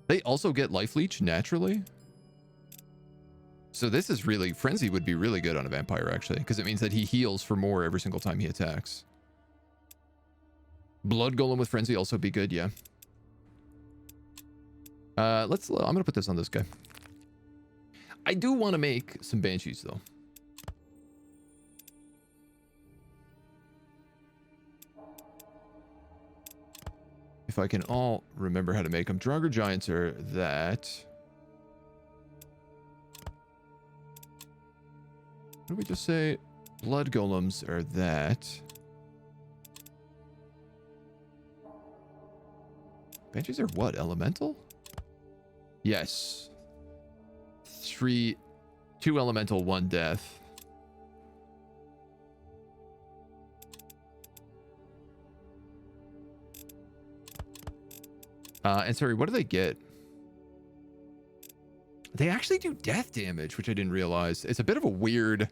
They also get Life Leech naturally. So this is really... Frenzy would be really good on a vampire, actually, because it means that he heals for more every single time he attacks. Blood Golem with Frenzy also be good, yeah. I'm gonna put this on this guy. I do want to make some Banshees, though. If I can all remember how to make them. Draugr Giants are that. What did we just say? Blood Golems are that. Banshees are what? Elemental? Yes. 2 elemental, 1 death. And sorry, what do they get? They actually do death damage, which I didn't realize. It's a bit of a weird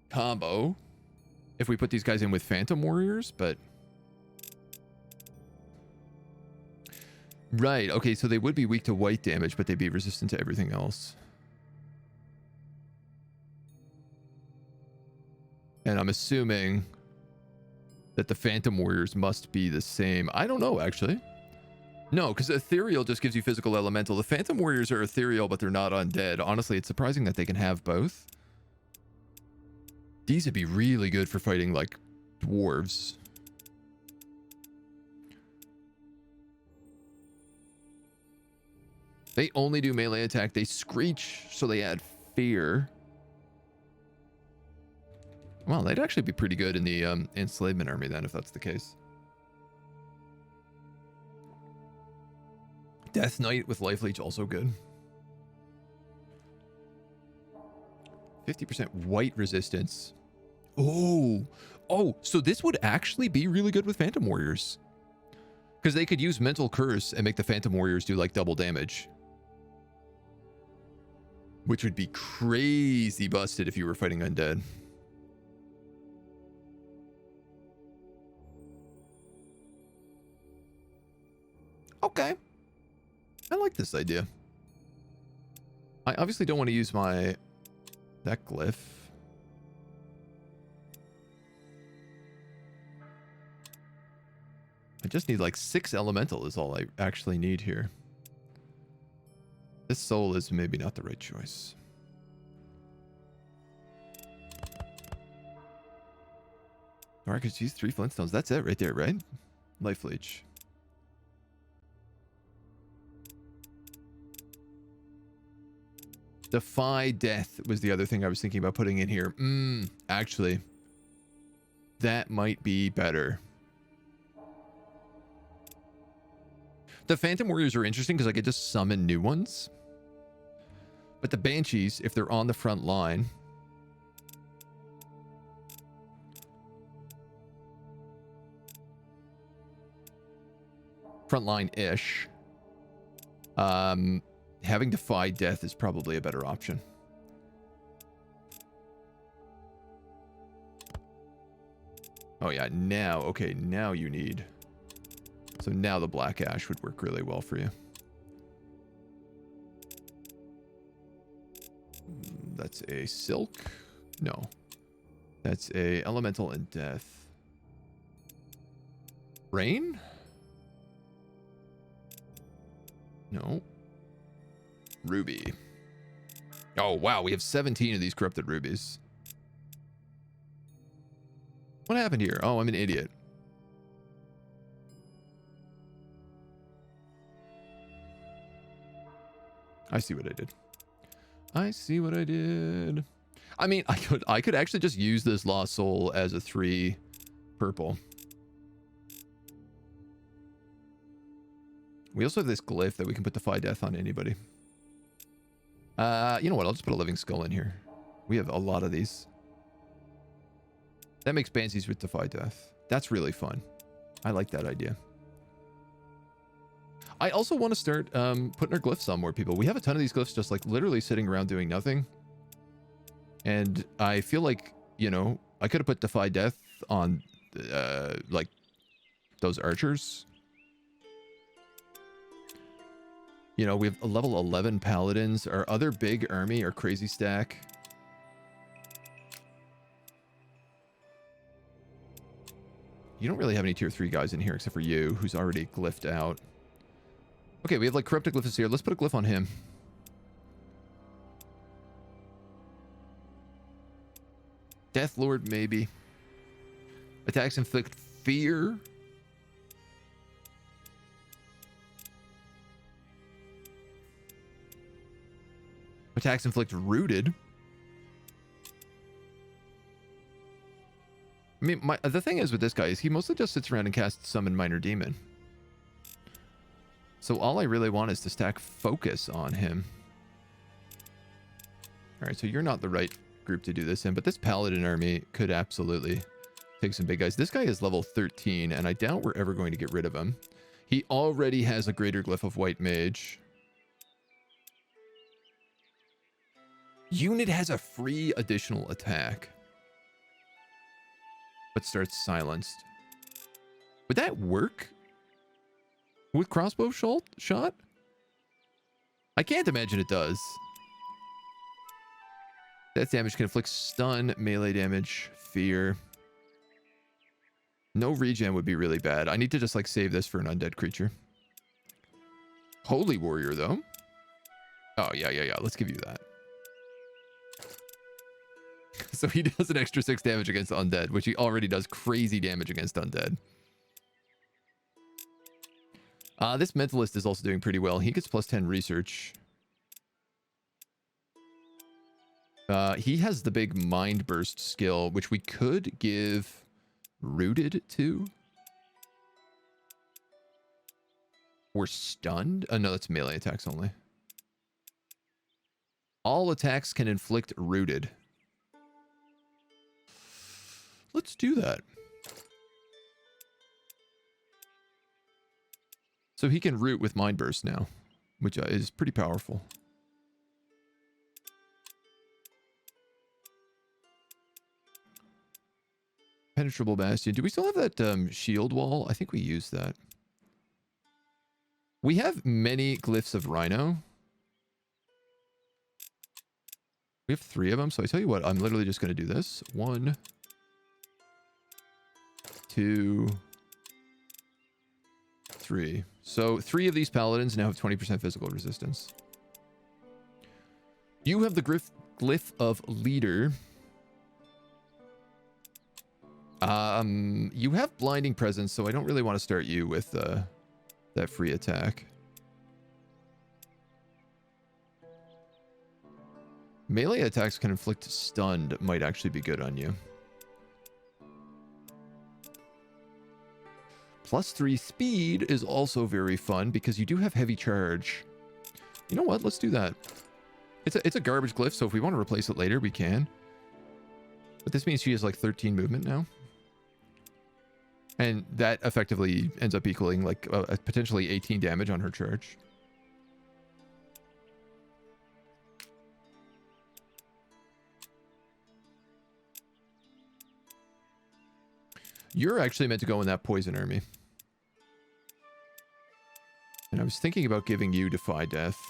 combo if we put these guys in with Phantom Warriors, but... Right, okay, so they would be weak to white damage, but they'd be resistant to everything else. And I'm assuming that the Phantom Warriors must be the same. I don't know, actually. No, because Ethereal just gives you physical elemental. The Phantom Warriors are ethereal, but they're not undead. Honestly, it's surprising that they can have both. These would be really good for fighting, like, dwarves. They only do melee attack. They screech, so they add fear. Well, they'd actually be pretty good in the enslavement army then, if that's the case. Death Knight with Life Leech also good. 50% white resistance. Oh, so this would actually be really good with Phantom Warriors. Because they could use Mental Curse and make the Phantom Warriors do like double damage. Which would be crazy busted if you were fighting undead. Okay. I like this idea. I obviously don't want to use that glyph. I just need like 6 elemental is all I actually need here. This soul is maybe not the right choice. Or I could use 3 flintstones. That's it right there, right? Life Leech. Defy Death was the other thing I was thinking about putting in here. Actually, that might be better. The Phantom Warriors are interesting because I could just summon new ones. But the Banshees, if they're on the front line... Front line-ish. Having Defy Death is probably a better option. Oh yeah, now, okay, now you need... So now the Black Ash would work really well for you. That's a Silk? No. That's a Elemental and Death. Rain? No. Ruby. Oh, wow. We have 17 of these corrupted rubies. What happened here? Oh, I'm an idiot. I see what I did. I see what I did. I mean, I could actually just use this lost soul as a 3 purple. We also have this glyph that we can put Defy Death on anybody. You know what? I'll just put a living skull in here. We have a lot of these. That makes Banshees with Defy Death. That's really fun. I like that idea. I also want to start putting our glyphs on more people. We have a ton of these glyphs just like literally sitting around doing nothing. And I feel like, you know, I could have put Defy Death on like those archers. You know, we have a level 11 paladins. Our other big army, our crazy stack. You don't really have any tier 3 guys in here except for you, who's already glyphed out. Okay, we have like corrupted glyphs here. Let's put a glyph on him. Death Lord, maybe. Attacks inflict fear. Attacks inflict rooted. I mean, the thing is with this guy is he mostly just sits around and casts Summon Minor Demon. So all I really want is to stack focus on him. All right, so you're not the right group to do this in, but this paladin army could absolutely take some big guys. This guy is level 13, and I doubt we're ever going to get rid of him. He already has a greater glyph of white mage. Unit has a free additional attack, but starts silenced. Would that work with crossbow shot? I can't imagine it does. Death damage can inflict stun, melee damage, fear. No regen would be really bad. I need to just like save this for an undead creature. Holy warrior though. Oh yeah. Let's give you that. So he does an extra 6 damage against undead, which he already does crazy damage against undead. This mentalist is also doing pretty well. He gets plus 10 research. He has the big mind burst skill, which we could give rooted to. Or stunned. Oh no, that's melee attacks only. All attacks can inflict rooted. Let's do that. So he can root with Mind Burst now, which is pretty powerful. Penetrable Bastion. Do we still have that shield wall? I think we used that. We have many glyphs of Rhino. We have 3 of them, so I tell you what, I'm literally just going to do this. 1, 2, 3. So 3 of these paladins now have 20% physical resistance. You have the glyph of leader. You have blinding presence, so I don't really want to start you with that free attack. Melee attacks can inflict stunned, might actually be good on you. Plus 3 speed is also very fun because you do have heavy charge. You know what? Let's do that. It's a garbage glyph, so if we want to replace it later, we can. But this means she has like 13 movement now. And that effectively ends up equaling like potentially 18 damage on her charge. You're actually meant to go in that poison army. And I was thinking about giving you Defy Death.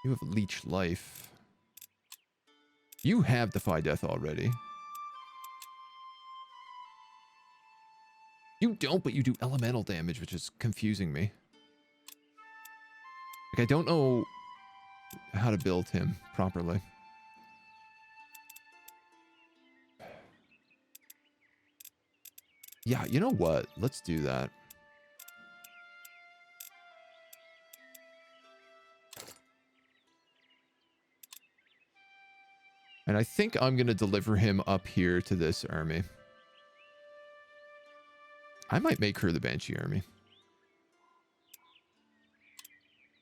You have Leech Life. You have Defy Death already. You don't, but you do elemental damage, which is confusing me. Like, I don't know how to build him properly. Yeah, you know what? Let's do that. And I think I'm going to deliver him up here to this army. I might make her the Banshee army.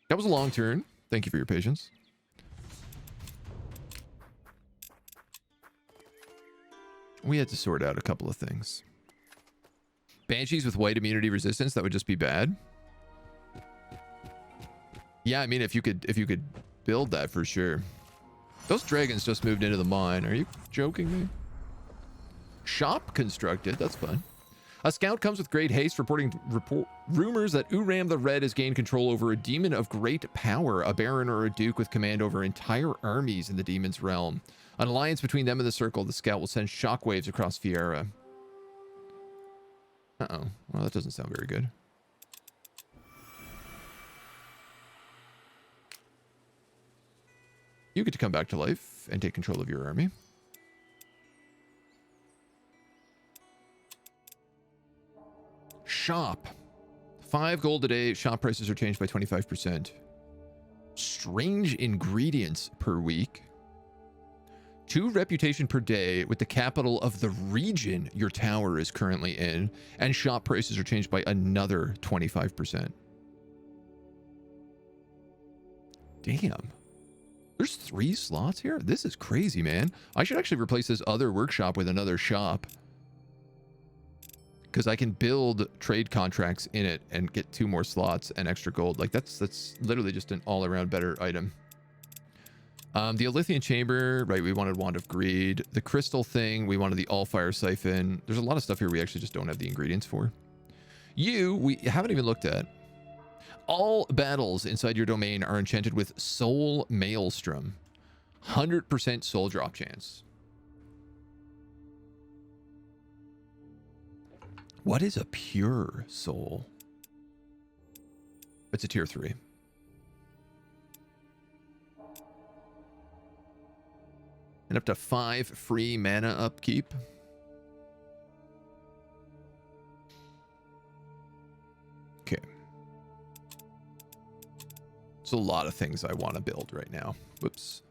That was a long turn. Thank you for your patience. We had to sort out a couple of things. Banshees with white immunity resistance, that would just be bad. Yeah, I mean, if you could build that for sure. Those dragons just moved into the mine. Are you joking me? Shop constructed. That's fun. A scout comes with great haste, reporting rumors that Uram the Red has gained control over a demon of great power, a baron or a duke with command over entire armies in the demon's realm. An alliance between them and the circle, the scout will send shockwaves across Fiera. Uh-oh. Well, that doesn't sound very good. You get to come back to life and take control of your army. Shop. 5 gold a day. Shop prices are changed by 25%. Strange ingredients per week. 2 reputation per day with the capital of the region your tower is currently in. And shop prices are changed by another 25%. Damn. There's 3 slots here? This is crazy, man. I should actually replace this other workshop with another shop. Because I can build trade contracts in it and get 2 more slots and extra gold. Like, that's literally just an all-around better item. The Olithian Chamber, right, we wanted Wand of Greed. The Crystal thing, we wanted the Allfire Siphon. There's a lot of stuff here we actually just don't have the ingredients for. We haven't even looked at. All battles inside your domain are enchanted with Soul Maelstrom. 100% soul drop chance. What is a pure soul? It's a tier 3. And up to 5 free mana upkeep. Okay. There's a lot of things I want to build right now. Whoops.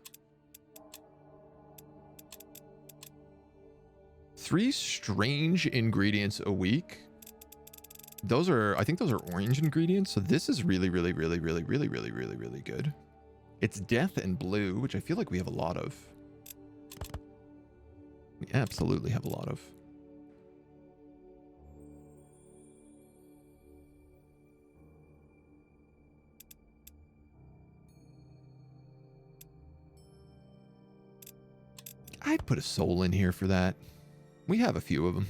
3 strange ingredients a week. Those are, I think those are orange ingredients. So this is really good. It's death and blue, which I feel like we have a lot of. We absolutely have a lot of. I'd put a soul in here for that. We have a few of them.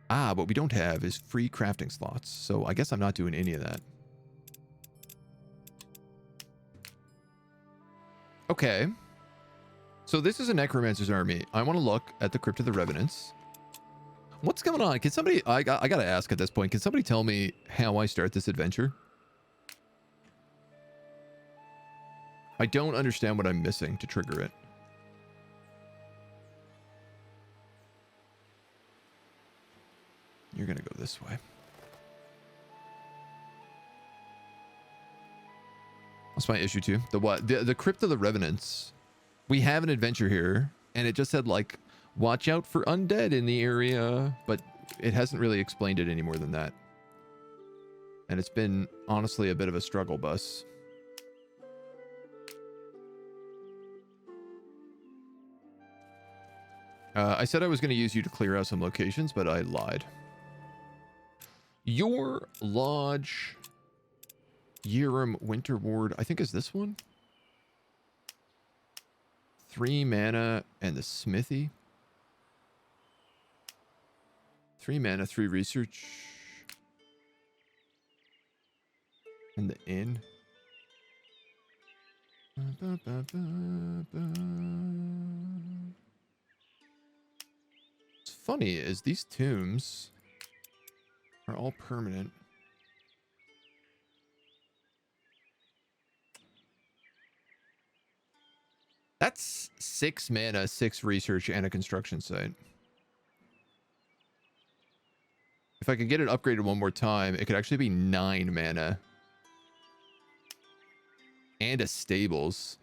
Ah, what we don't have is free crafting slots. So I guess I'm not doing any of that. Okay. So this is a Necromancer's army. I want to look at the Crypt of the Revenants. What's going on? Can somebody... I gotta ask at this point. Can somebody tell me how I start this adventure? I don't understand what I'm missing to trigger it. You're gonna go this way. That's my issue too. The what? The Crypt of the Revenants. We have an adventure here, and it just said like, watch out for undead in the area, but it hasn't really explained it any more than that. And it's been honestly a bit of a struggle bus. I said I was going to use you to clear out some locations, but I lied. Your Lodge, Yirem Winter Ward, I think is this one? 3 mana and the Smithy. 3 mana, 3 research. And the inn. What's funny is these tombs are all permanent. That's 6 mana, 6 research, and a construction site. If I could get it upgraded one more time, it could actually be 9 mana. And a stables.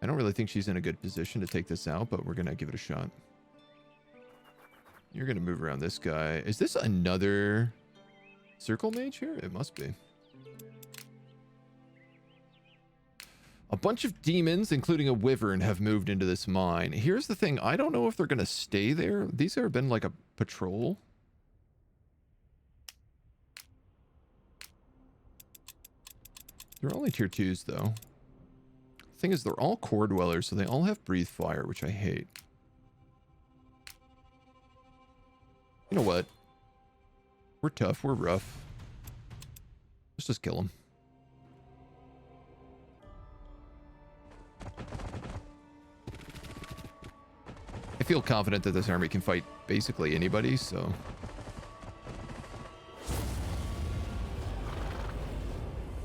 I don't really think she's in a good position to take this out, but we're going to give it a shot. You're going to move around this guy. Is this another circle mage here? It must be. A bunch of demons, including a wyvern, have moved into this mine. Here's the thing. I don't know if they're going to stay there. These have been like a patrol. They're only tier 2s, though. Thing is, they're all core dwellers, so they all have breathe fire, which I hate. You know what? We're tough. We're rough. Let's just kill them. I feel confident that this army can fight basically anybody, so...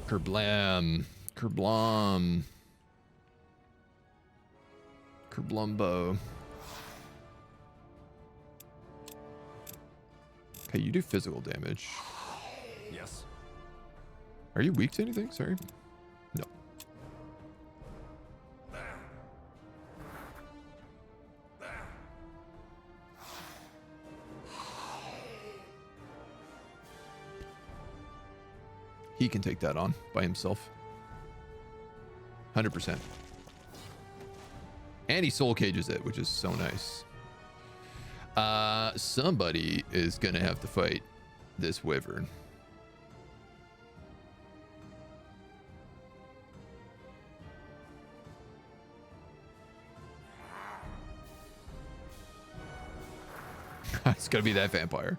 Kerblam. Kerblom. Kerblumbo. Okay, you do physical damage. Yes. Are you weak to anything? Sorry. No. He can take that on by himself. 100%. And he soul cages it, which is so nice. Somebody is gonna have to fight this wyvern. It's gonna be that vampire.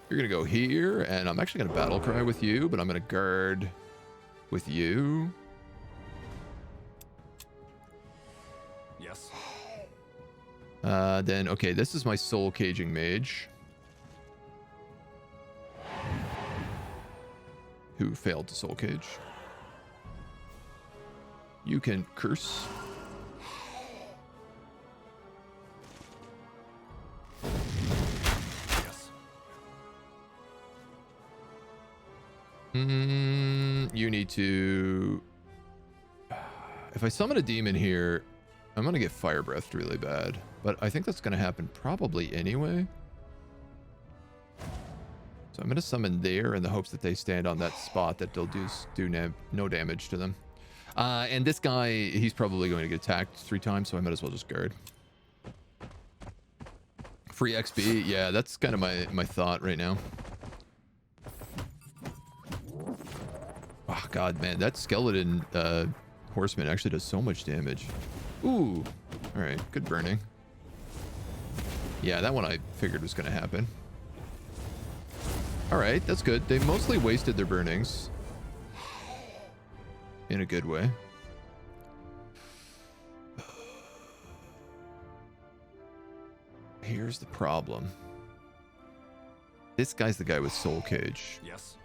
You're gonna go here, and I'm actually gonna battle cry with you, but I'm gonna guard with you. Yes. Then, okay, this is my soul caging mage. Who failed to soul cage. You can curse. Yes. You need to... If I summon a demon here, I'm going to get fire breathed really bad. But I think that's going to happen probably anyway. So I'm going to summon there in the hopes that they stand on that spot that they'll do no damage to them. And this guy, he's probably going to get attacked 3 times, so I might as well just guard. Free XP? Yeah, that's kind of my thought right now. Oh, God, man, that skeleton horseman actually does so much damage. Ooh. All right, good burning. Yeah, that one I figured was going to happen. All right, that's good. They mostly wasted their burnings. In a good way. Here's the problem. This guy's the guy with soul cage. Yes.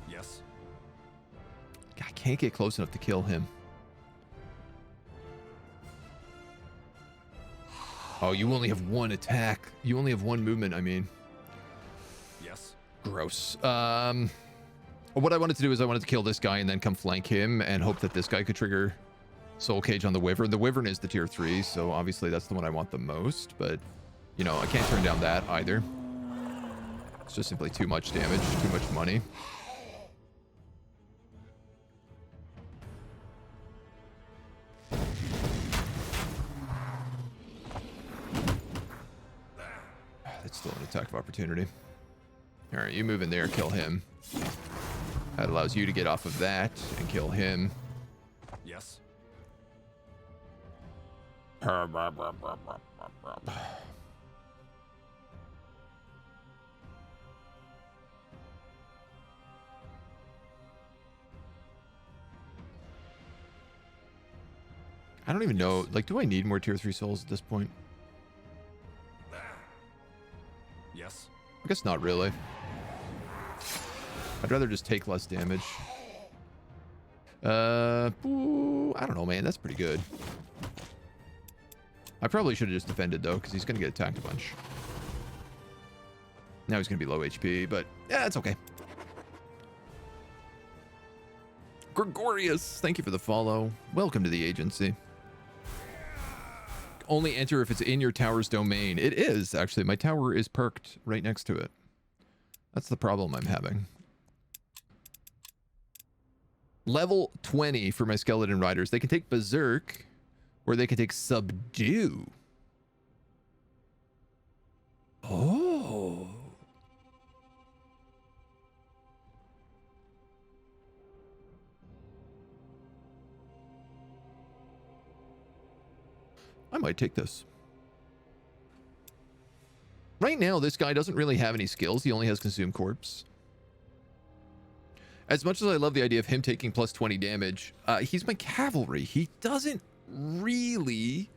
Yes. I can't get close enough to kill him. Oh, you only have 1 attack. You only have 1 movement, I mean. Yes. Gross. What I wanted to do is I wanted to kill this guy and then come flank him and hope that this guy could trigger soul cage on the wyvern. The wyvern is the tier 3, so obviously that's the one I want the most, but you know, I can't turn down that either. It's just simply too much damage, too much money. That's still an attack of opportunity. All right, you move in there, kill him. That allows you to get off of that and kill him. Yes. I don't even know. Like, do I need more tier 3 souls at this point? Yes. I guess not really. I'd rather just take less damage. Ooh, I don't know, man. That's pretty good. I probably should have just defended, though, because he's going to get attacked a bunch. Now he's going to be low HP, but yeah, it's okay. Gregorius, thank you for the follow. Welcome to the agency. Only enter if it's in your tower's domain. It is, actually. My tower is perked right next to it. That's the problem I'm having. Level 20 for my skeleton riders. They can take berserk, or they can take subdue. Oh. I might take this. Right now, this guy doesn't really have any skills. He only has Consume Corpse. As much as I love the idea of him taking plus 20 damage, he's my cavalry. He doesn't really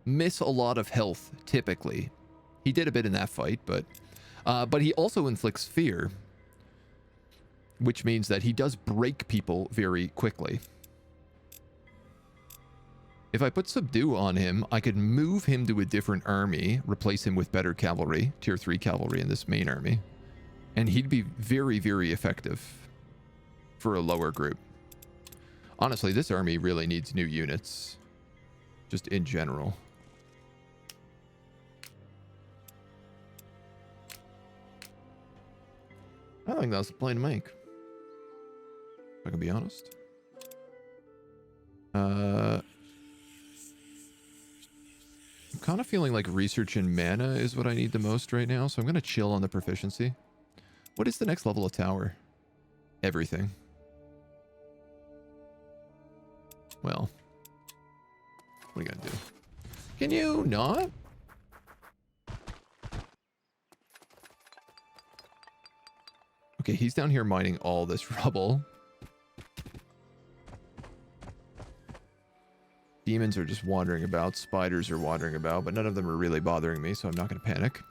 miss a lot of health, typically. He did a bit in that fight, but he also inflicts fear, which means that he does break people very quickly. If I put Subdue on him, I could move him to a different army, replace him with better cavalry, tier 3 cavalry in this main army, and he'd be very, very effective for a lower group. Honestly, this army really needs new units, just in general. I think that's the play to make, if I can be honest. I'm kind of feeling like research and mana is what I need the most right now, so I'm going to chill on the proficiency. What is the next level of tower? Everything. Well, what are you going to do? Can you not? Okay, he's down here mining all this rubble. Demons are just wandering about. Spiders are wandering about, but none of them are really bothering me, so I'm not going to panic.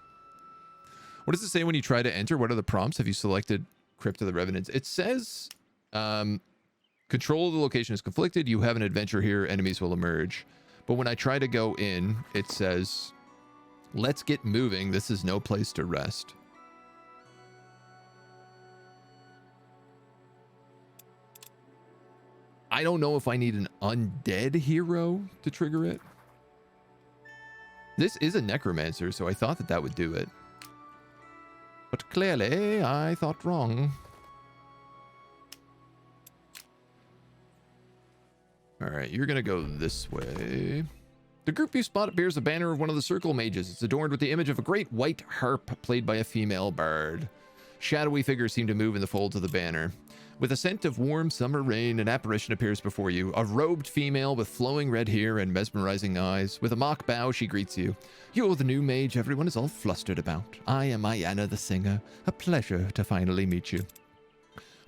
What does it say when you try to enter? What are the prompts? Have you selected Crypt of the Revenants? It says, control of the location is conflicted. You have an adventure here. Enemies will emerge. But when I try to go in, it says, let's get moving. This is no place to rest. I don't know if I need an undead hero to trigger it. This is a necromancer, so I thought that that would do it. But clearly, I thought wrong. Alright, you're gonna go this way. The group you spot bears a banner of one of the circle mages. It's adorned with the image of a great white harp played by a female bard. Shadowy figures seem to move in the folds of the banner. With a scent of warm summer rain, an apparition appears before you, a robed female with flowing red hair and mesmerizing eyes. With a mock bow, she greets you. You're the new mage everyone is all flustered about. I am Ayanna the singer. A pleasure to finally meet you.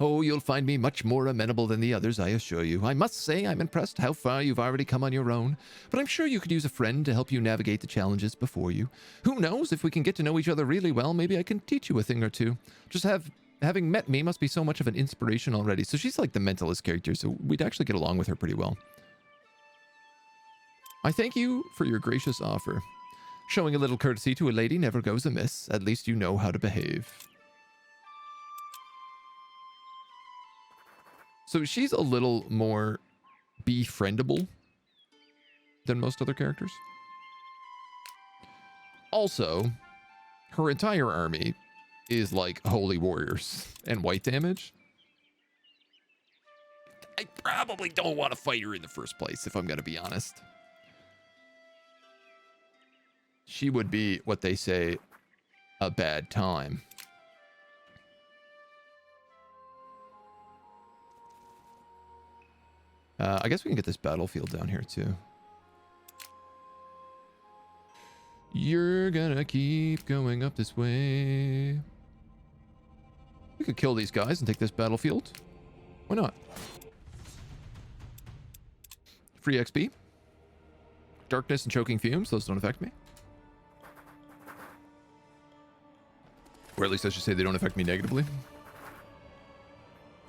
Oh, you'll find me much more amenable than the others, I assure you. I must say I'm impressed how far you've already come on your own, but I'm sure you could use a friend to help you navigate the challenges before you. Who knows, if we can get to know each other really well, maybe I can teach you a thing or two. Having met me must be so much of an inspiration already. So she's like the mentalist character, so we'd actually get along with her pretty well. I thank you for your gracious offer. Showing a little courtesy to a lady never goes amiss. At least you know how to behave. So she's a little more befriendable than most other characters. Also, her entire army is like holy warriors and white damage. I probably don't want to fight her in the first place, if I'm going to be honest. She would be, what they say, a bad time. I guess we can get this battlefield down here too. You're gonna keep going up this way. We could kill these guys and take this battlefield. Why not? Free XP. Darkness and choking fumes. Those don't affect me. Or at least I should say they don't affect me negatively.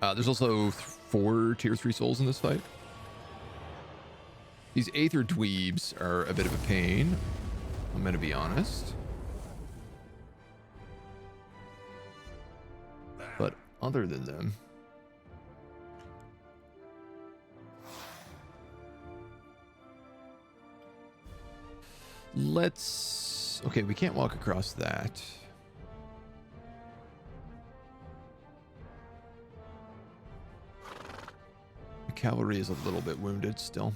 There's also 4 tier 3 souls in this fight. These Aether dweebs are a bit of a pain. I'm going to be honest. But other than them... Let's... Okay, we can't walk across that. The cavalry is a little bit wounded still.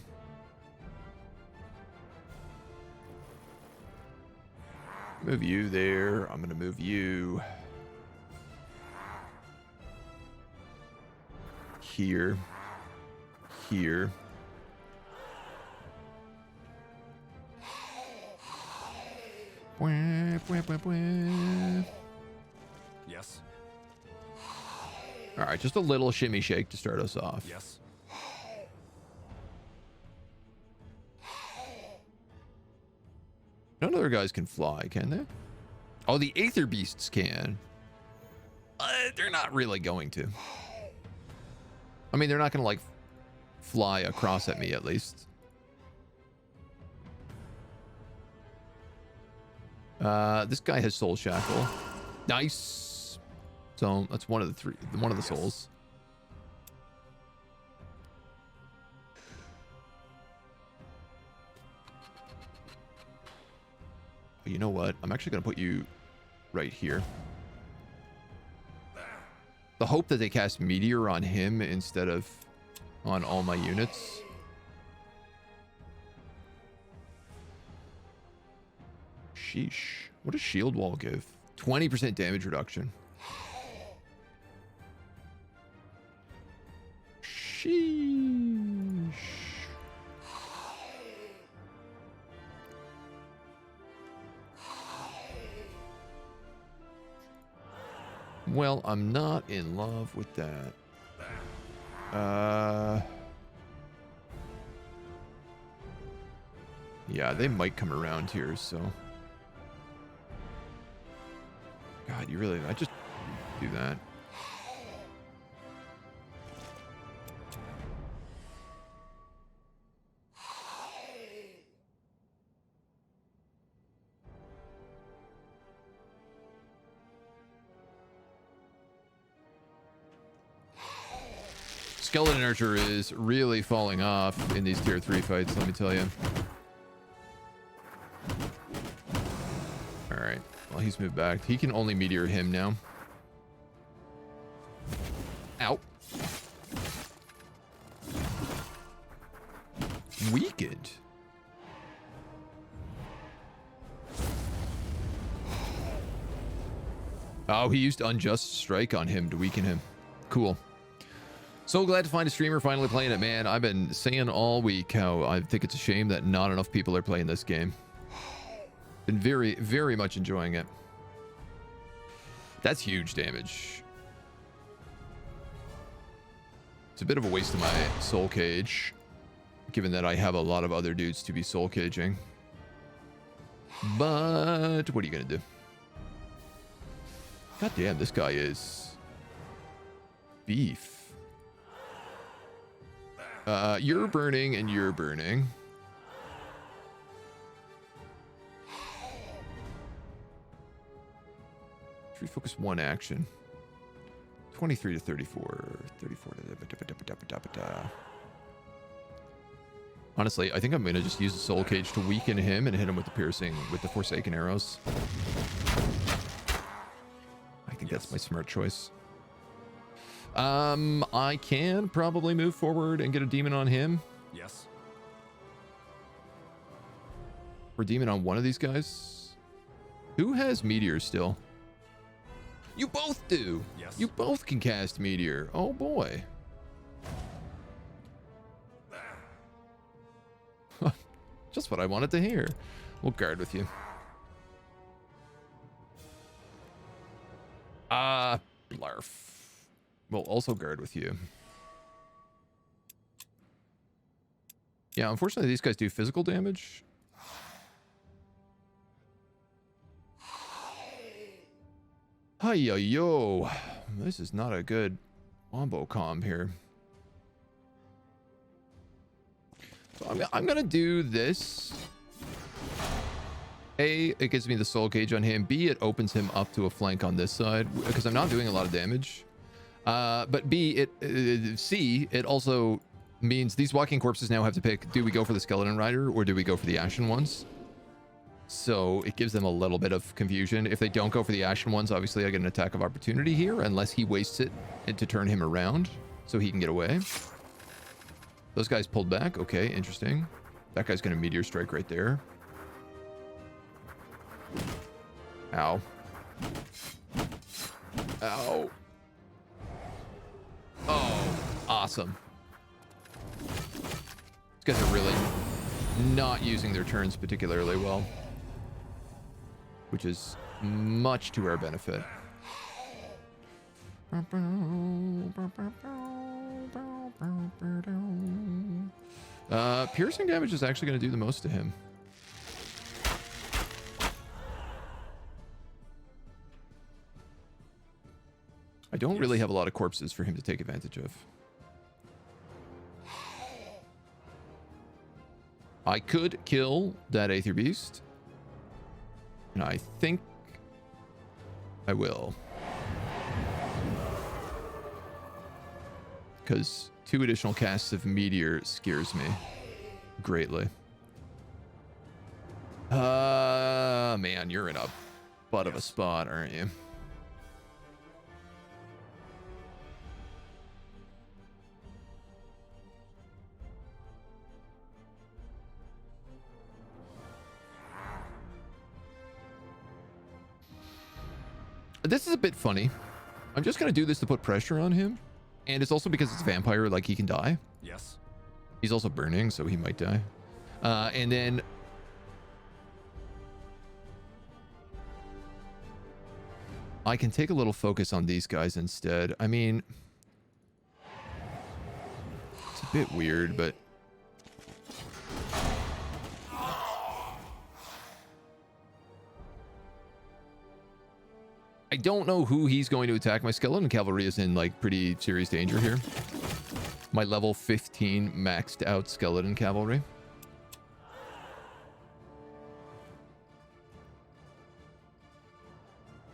Move you there. I'm going to move you here. Here. Yes. All right, just a little shimmy shake to start us off. Yes. None other guys can fly, can they? Oh, the Aether Beasts can. They're not really going to. I mean, they're not going to, like, fly across at me, at least. This guy has Soul Shackle. Nice. So, that's one of the souls. You know what? I'm actually going to put you right here. The hope that they cast Meteor on him instead of on all my units. Sheesh. What does Shield Wall give? 20% damage reduction. Sheesh. Well, I'm not in love with that. Yeah, they might come around here, so. God, you really, I just do that. Skeleton Archer is really falling off in these tier 3 fights, let me tell you. Alright, well, he's moved back. He can only meteor him now. Ow. Weakened. Oh, he used Unjust Strike on him to weaken him. Cool. So glad to find a streamer finally playing it, man. I've been saying all week how I think it's a shame that not enough people are playing this game. Been very, very much enjoying it. That's huge damage. It's a bit of a waste of my soul cage, given that I have a lot of other dudes to be soul caging. But what are you gonna do? God damn, this guy is beef. You're burning and you're burning. Should we focus one action? 23 to 34. 34 to... Honestly, I think I'm going to just use the soul cage to weaken him and hit him with the piercing, with the Forsaken arrows. I think that's my smart choice. I can probably move forward and get a demon on him. Yes. Or demon on one of these guys. Who has meteors still? You both do. Yes. You both can cast meteor. Oh boy. Just what I wanted to hear. We'll guard with you. Blarf. We'll also guard with you. Yeah, unfortunately, these guys do physical damage. Hi-yo. This is not a good wombo comb here. So I'm gonna do this. A, it gives me the soul cage on him. B, it opens him up to a flank on this side because I'm not doing a lot of damage. But B, C, it also means these walking corpses now have to pick, do we go for the skeleton rider or do we go for the ashen ones? So it gives them a little bit of confusion. If they don't go for the ashen ones, obviously I get an attack of opportunity here unless he wastes it to turn him around so he can get away. Those guys pulled back. Okay, interesting. That guy's going to meteor strike right there. Ow. Ow. Oh, awesome. These guys are really not using their turns particularly well, which is much to our benefit. Piercing damage is actually going to do the most to him. I don't really have a lot of corpses for him to take advantage of. I could kill that Aether Beast. And I think I will. Because 2 additional casts of Meteor scares me greatly. Man, you're in a butt of a spot, aren't you? This is a bit funny. I'm just going to do this to put pressure on him. And it's also because it's a vampire, like he can die. Yes. He's also burning, so he might die. And then... I can take a little focus on these guys instead. I mean... It's a bit weird, but... I don't know who he's going to attack. My skeleton cavalry is in like pretty serious danger here. My level 15 maxed out skeleton cavalry.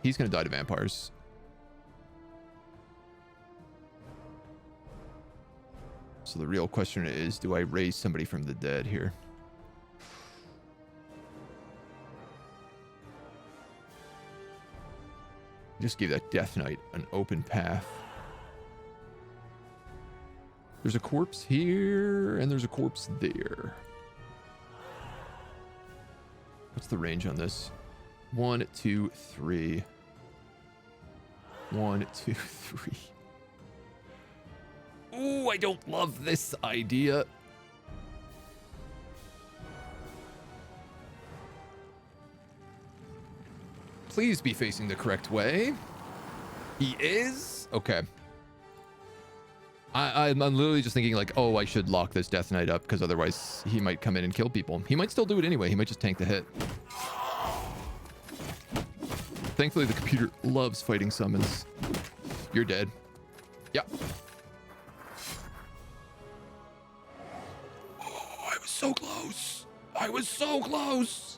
He's going to die to vampires. So the real question is, do I raise somebody from the dead here? Just give that Death Knight an open path. There's a corpse here, and there's a corpse there. What's the range on this? 1, 2, 3. 1, 2, 3. Ooh, I don't love this idea. Please be facing the correct way. He is? Okay. I'm literally just thinking like, oh, I should lock this Death Knight up because otherwise he might come in and kill people. He might still do it anyway. He might just tank the hit. Thankfully, the computer loves fighting summons. You're dead. Yep. Oh, I was so close. I was so close.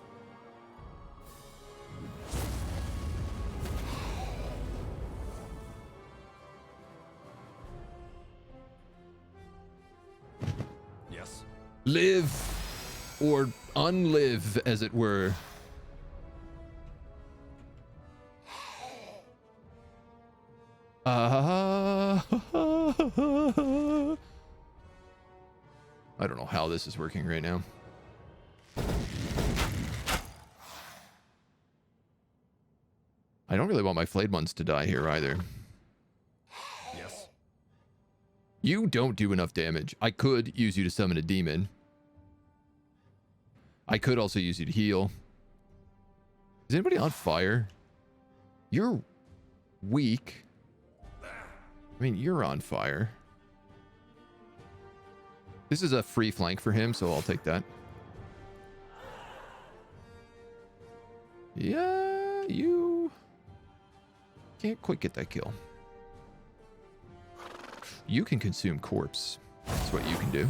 Live or unlive, as it were. I don't know how this is working right now. I don't really want my flayed ones to die here either. Yes. You don't do enough damage. I could use you to summon a demon. I could also use you to heal. Is anybody on fire? You're weak. I mean, you're on fire. This is a free flank for him, so I'll take that. Yeah, Can't quite get that kill. You can consume corpse. That's what you can do.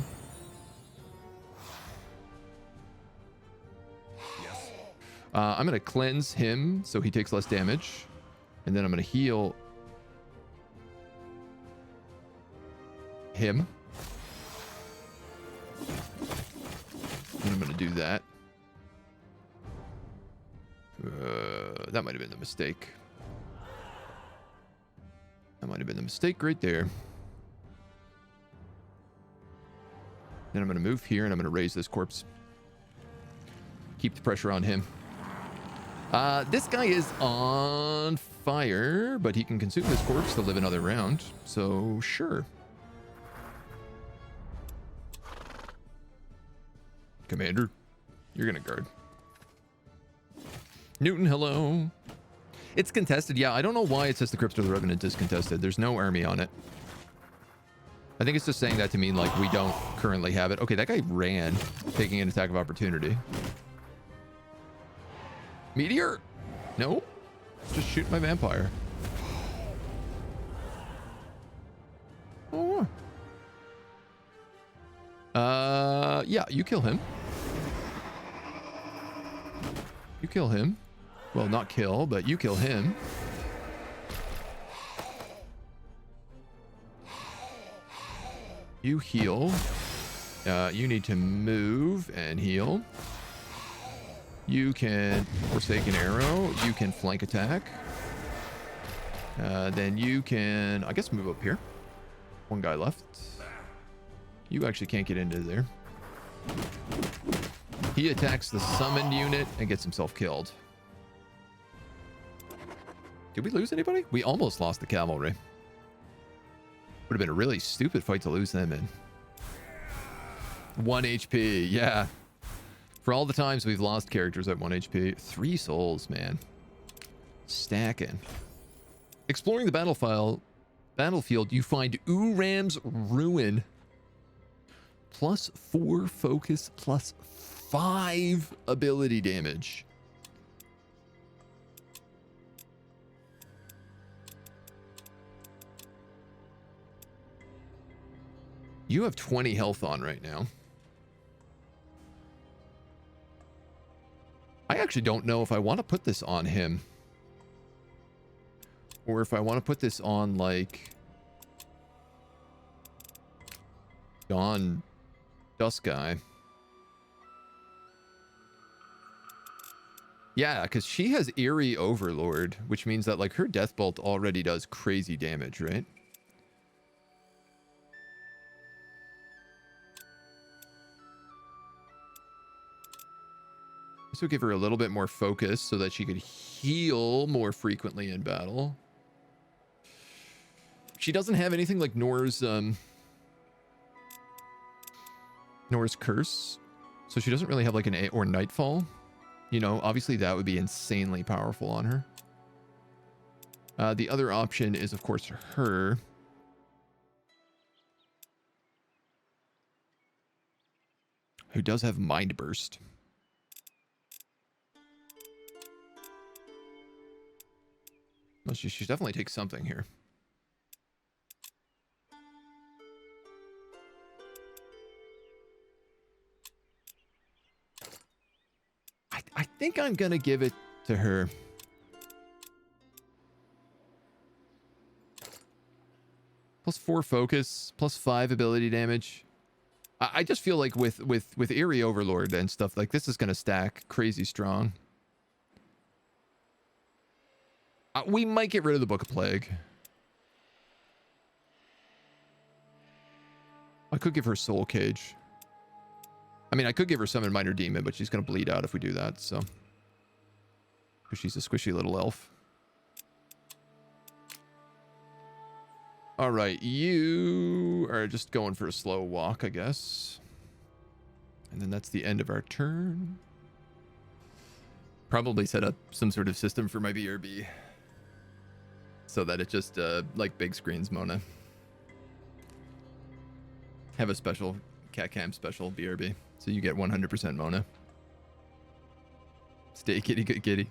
Yes. I'm going to cleanse him so he takes less damage. And then I'm going to heal him. And I'm going to do that. That might have been the mistake. That might have been the mistake right there. Then I'm going to move here and I'm going to raise this corpse. Keep the pressure on him. This guy is on fire, but he can consume his corpse to live another round. So, sure. Commander, you're going to guard. Newton, hello. It's contested. Yeah, I don't know why it says the Crypt or the Revenant is contested. There's no army on it. I think it's just saying that to mean like we don't currently have it. Okay, that guy ran, taking an attack of opportunity. Meteor? No. Just shoot my vampire. Oh. Yeah, you kill him. You kill him. Well, not kill, but you kill him. You heal. You need to move and heal. You can Forsaken Arrow. You can flank attack. Then you can, I guess, move up here. One guy left. You actually can't get into there. He attacks the summoned unit and gets himself killed. Did we lose anybody? We almost lost the cavalry. Would have been a really stupid fight to lose them in. 1 HP, yeah. For all the times we've lost characters at 1 HP. 3 souls, man. Stacking. Exploring the battlefield, you find Uram's Ruin. +4 focus, +5 ability damage. You have 20 health on right now. I actually don't know if I want to put this on him. Or if I want to put this on, like, Dawn Dusk guy. Yeah, because she has Eerie Overlord, which means that, like, her Death Bolt already does crazy damage, right? This will give her a little bit more focus so that she could heal more frequently in battle. She doesn't have anything like Nor's Curse, so she doesn't really have like an A or Nightfall. You know, obviously that would be insanely powerful on her. The other option is, of course, her. Who does have Mind Burst. Well, she definitely takes something here. I think I'm going to give it to her. +4 focus, +5 ability damage. I just feel like with Eerie Overlord and stuff, like this is going to stack crazy strong. We might get rid of the Book of Plague. I could give her Soul Cage. I mean, I could give her Summon Minor Demon, but she's going to bleed out if we do that, so. Because she's a squishy little elf. All right, you are just going for a slow walk, I guess. And then that's the end of our turn. Probably set up some sort of system for my BRB. So that it just, like, big screens Mona. Have a special cat cam special BRB. So you get 100% Mona. Stay kitty, good kitty.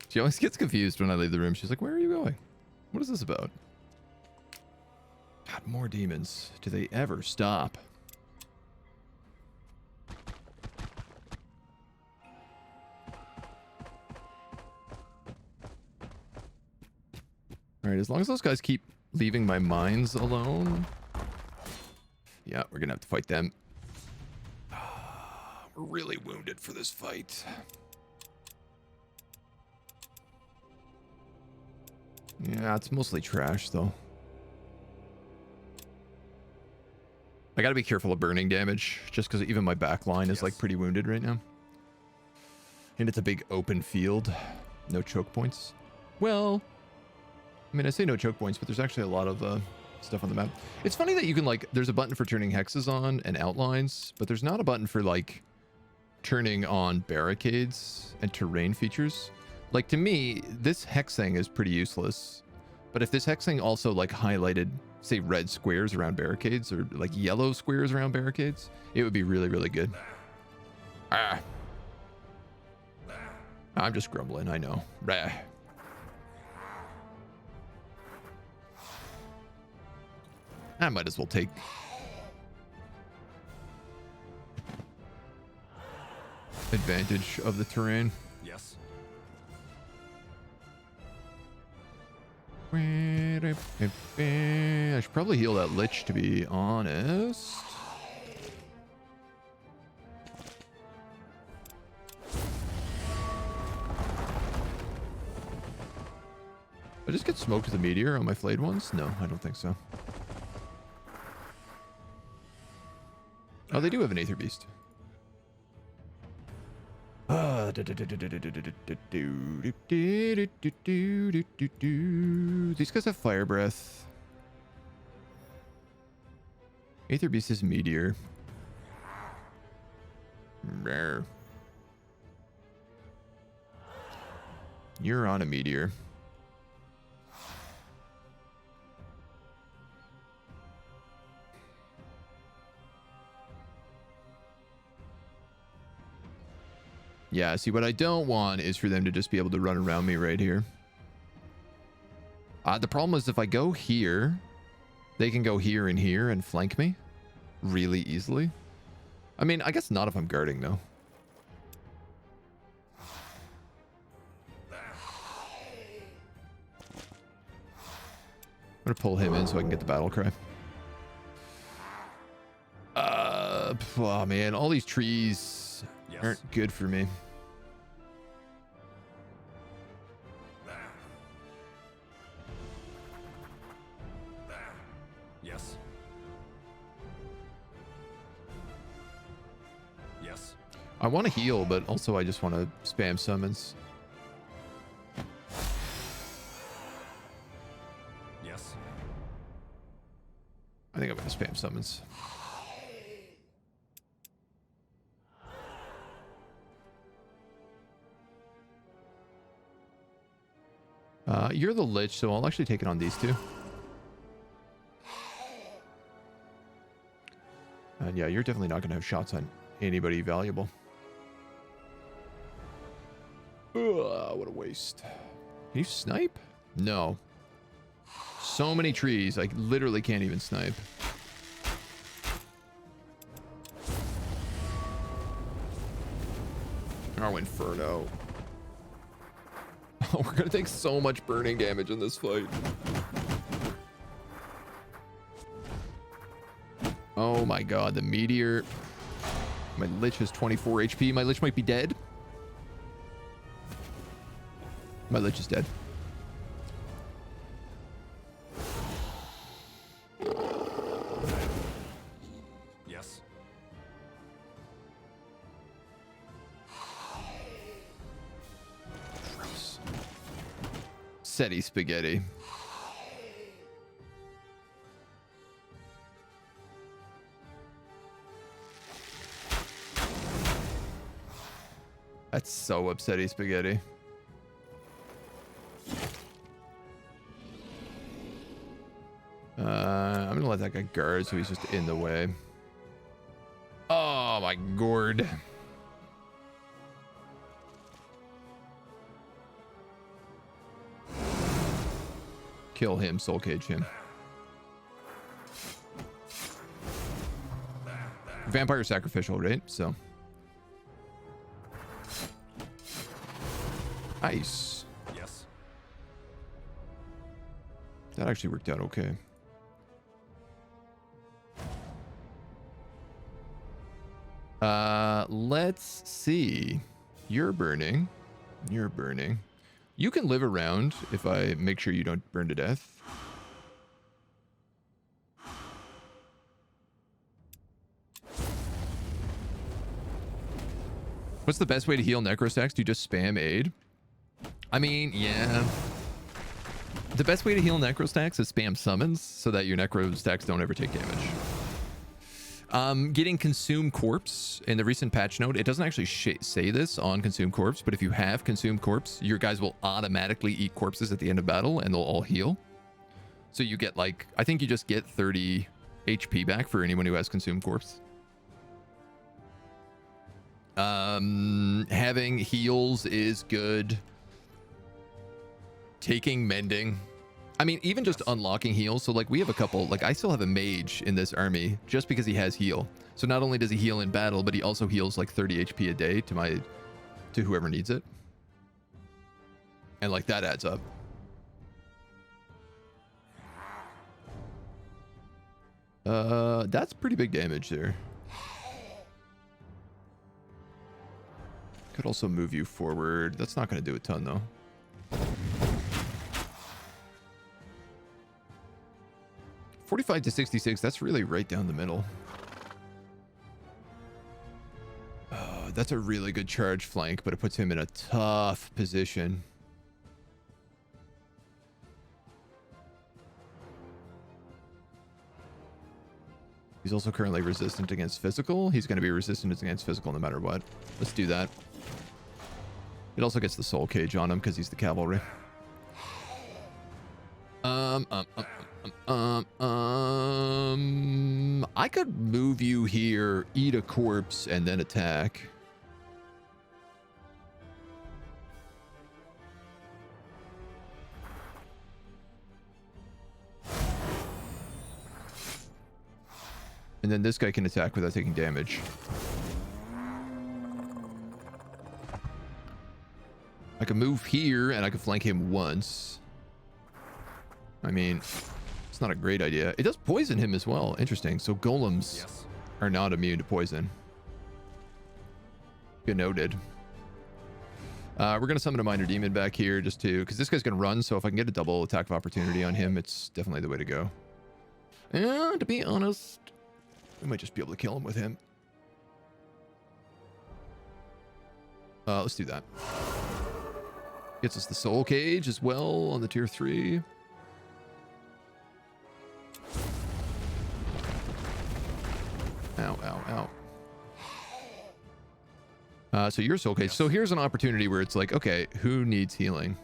She always gets confused when I leave the room. She's like, where are you going? What is this about? God, more demons. Do they ever stop? Alright, as long as those guys keep leaving my mines alone. Yeah, we're gonna have to fight them. We're really wounded for this fight. Yeah, it's mostly trash, though. I gotta be careful of burning damage, just because even my back line is, like, pretty wounded right now. And it's a big open field. No choke points. Well, I mean, I say no choke points, but there's actually a lot of stuff on the map. It's funny that you can, like, there's a button for turning hexes on and outlines, but there's not a button for, like, turning on barricades and terrain features. Like, to me, this hexing is pretty useless. But if this hexing also, like, highlighted, say, red squares around barricades or, like, yellow squares around barricades, it would be really, really good. Ah. I'm just grumbling, I know. Rah. I might as well take... advantage of the terrain. Yes. I should probably heal that lich, to be honest. I just get smoked with a meteor on my flayed ones? No, I don't think so. Oh, they do have an Aether Beast. These guys have fire breath. Aether Beast is meteor. Rare. You're on a meteor. Yeah, see, what I don't want is for them to just be able to run around me right here. The problem is if I go here, they can go here and flank me really easily. I mean, I guess not if I'm guarding, though. I'm going to pull him in so I can get the battle cry. Oh, man, all these trees aren't good for me. Yes. Yes. I want to heal, but also I just want to spam summons. Yes. I think I'm going to spam summons. You're the lich, so I'll actually take it on these two. And yeah, you're definitely not going to have shots on anybody valuable. Ugh, what a waste. Can you snipe? No. So many trees, I literally can't even snipe. Oh, Inferno. Oh, we're gonna take so much burning damage in this fight. Oh my god, the meteor. My lich has 24 HP. My lich might be dead. My lich is dead. Yes. Gross. Seti spaghetti. That's so upsetty spaghetti. I'm gonna let that guy guard so he's just in the way. Oh my gourd. kill him, soul cage him. Vampire sacrificial, right? So nice. Yes. That actually worked out okay. Let's see. You're burning. You're burning. You can live around if I make sure you don't burn to death. What's the best way to heal necro stacks? Do you just spam aid? I mean, yeah. The best way to heal necro stacks is spam summons so that your necro stacks don't ever take damage. Getting Consume Corpse in the recent patch note, it doesn't actually say this on Consume Corpse, but if you have Consume Corpse, your guys will automatically eat corpses at the end of battle and they'll all heal. So you get like, I think you just get 30 HP back for anyone who has Consume Corpse. Having heals is good. Taking mending. I mean, even just unlocking heals. So like we have a couple, like I still have a mage in this army just because he has heal. So not only does he heal in battle, but he also heals like 30 HP a day to whoever needs it. And like that adds up. That's pretty big damage there. Could also move you forward. That's not going to do a ton though. $45 to $66, that's really right down the middle. That's a really good charge flank, but it puts him in a tough position. He's also currently resistant against physical. He's going to be resistant against physical no matter what. Let's do that. It also gets the soul cage on him because he's the cavalry. I could move you here, eat a corpse, and then attack. And then this guy can attack without taking damage. I can move here and I can flank him once. I mean, it's not a great idea. It does poison him as well. Interesting. So golems are not immune to poison. Good noted. We're going to summon a minor demon back here just to, because this guy's going to run. So if I can get a double attack of opportunity on him, it's definitely the way to go. And to be honest, we might just be able to kill him with him. Let's do that. Gets us the soul cage as well on the tier 3. Ow, ow, ow. So your soul cage. So here's an opportunity where it's like, okay, who needs healing?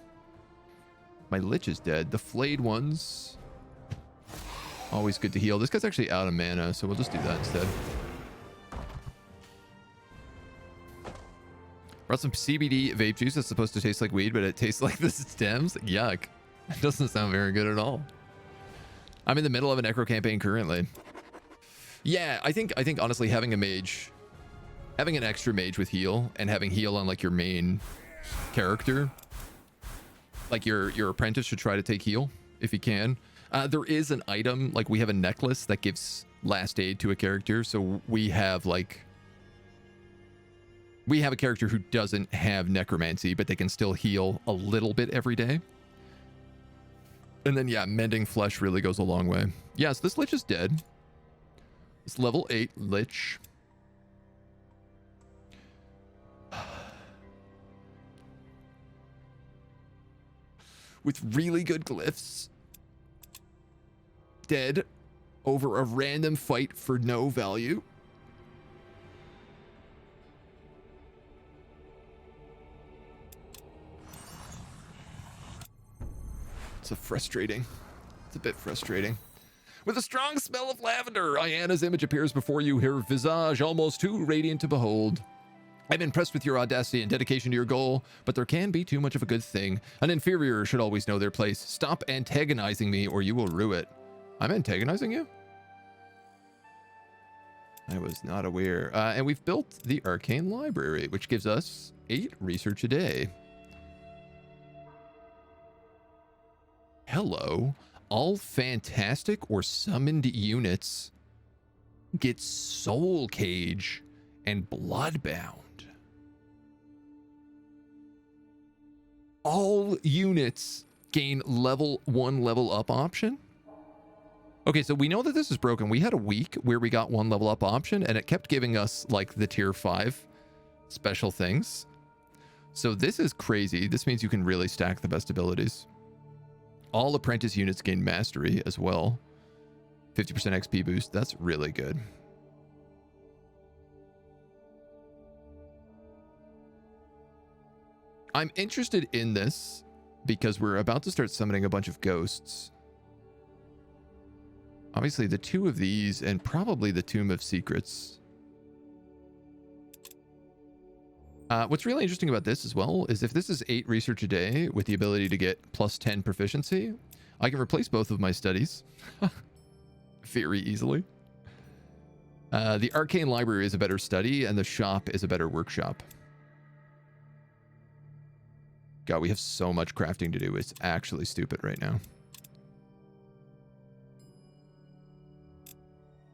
My lich is dead. The flayed ones. Always good to heal. This guy's actually out of mana, so we'll just do that instead. Brought some CBD vape juice that's supposed to taste like weed, but it tastes like the stems. Yuck. It doesn't sound very good at all. I'm in the middle of a necro campaign currently. Yeah, I think honestly having a mage, having an extra mage with heal and having heal on like your main character, like your apprentice should try to take heal if he can. There is an item, like we have a necklace that gives last aid to a character. So we have a character who doesn't have necromancy, but they can still heal a little bit every day. And then, yeah, mending flesh really goes a long way. Yes, this lich is dead. It's level 8 lich. With really good glyphs. Dead over a random fight for no value. It's a bit frustrating. With a strong smell of lavender, Iana's image appears before you, her visage almost too radiant to behold. I'm impressed with your audacity and dedication to your goal, but there can be too much of a good thing. An inferior should always know their place. Stop antagonizing me or you will rue it. I'm antagonizing you? I was not aware. And we've built the Arcane Library, which gives us 8 research a day. Hello. All fantastic or summoned units get Soul Cage and Bloodbound. All units gain level 1 level up option. Okay, so we know that this is broken. We had a week where we got 1 level up option and it kept giving us like the tier 5 special things. So this is crazy. This means you can really stack the best abilities. All apprentice units gain mastery as well. 50% XP boost. That's really good. I'm interested in this because we're about to start summoning a bunch of ghosts. Obviously, the 2 of these and probably the Tomb of Secrets. What's really interesting about this as well is if this is 8 research a day with the ability to get plus 10 proficiency, I can replace both of my studies very easily. The Arcane Library is a better study and the shop is a better workshop. God, we have so much crafting to do. It's actually stupid right now.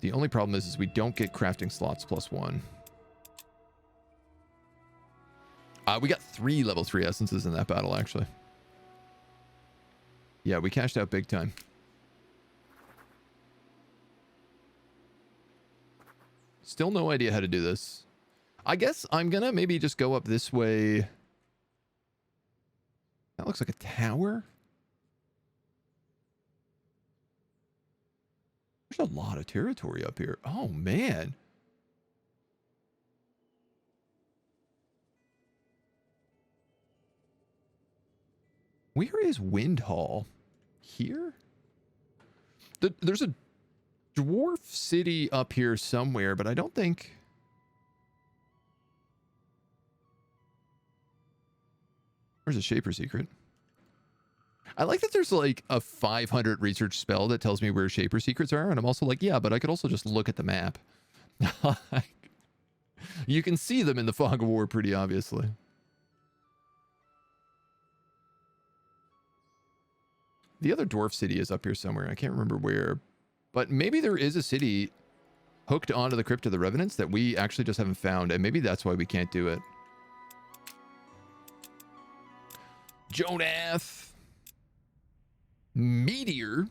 The only problem is we don't get crafting slots plus 1. We got 3 level 3 essences in that battle, actually. Yeah, we cashed out big time. Still no idea how to do this. I guess I'm gonna maybe just go up this way. That looks like a tower. There's a lot of territory up here. Oh, man. Where is Windhall? Here? There's a dwarf city up here somewhere, but I don't think... Where's a Shaper Secret? I like that there's like a 500 research spell that tells me where Shaper Secrets are, and I'm also like, yeah, but I could also just look at the map. You can see them in the Fog of War pretty obviously. The other dwarf city is up here somewhere. I can't remember where, but maybe there is a city hooked onto the Crypt of the Revenants that we actually just haven't found, and maybe that's why we can't do it. Jonath. Meteor.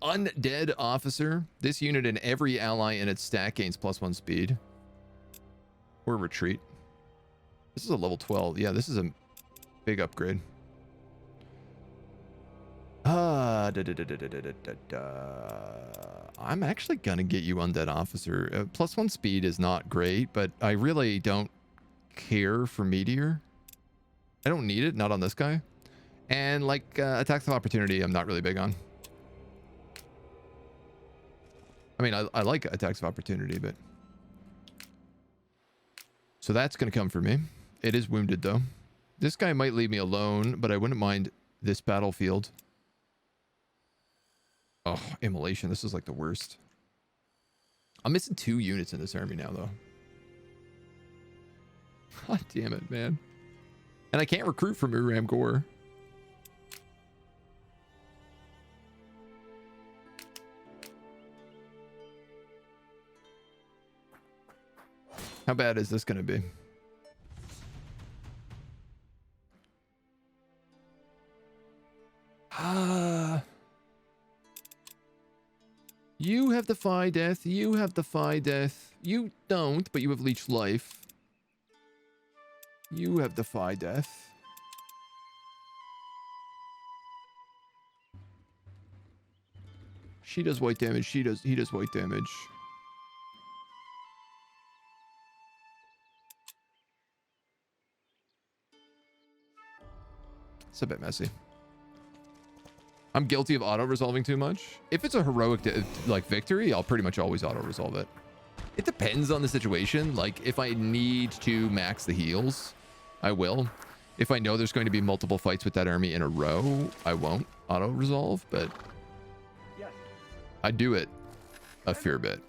Undead Officer. This unit and every ally in its stack gains +1 speed. Or retreat. This is a level 12. Yeah, this is a big upgrade. I'm actually gonna get you Undead Officer. +1 speed is not great, but I really don't care for Meteor. I don't need it, not on this guy. And like attacks of opportunity, I'm not really big on. I mean, I like attacks of opportunity, but... So that's going to come for me. It is wounded, though. This guy might leave me alone, but I wouldn't mind this battlefield. Oh, Immolation. This is like the worst. I'm missing 2 units in this army now, though. God damn it, man. And I can't recruit from Uram Gore. How bad is this going to be? You have Defy Death. You have Defy Death. You don't, but you have Leech Life. You have Defy Death. She does white damage. He does white damage. It's a bit messy. I'm guilty of auto-resolving too much. If it's a heroic like victory, I'll pretty much always auto-resolve it. It depends on the situation. Like, if I need to max the heals, I will. If I know there's going to be multiple fights with that army in a row, I won't auto-resolve, but Yes. I do it a fair bit.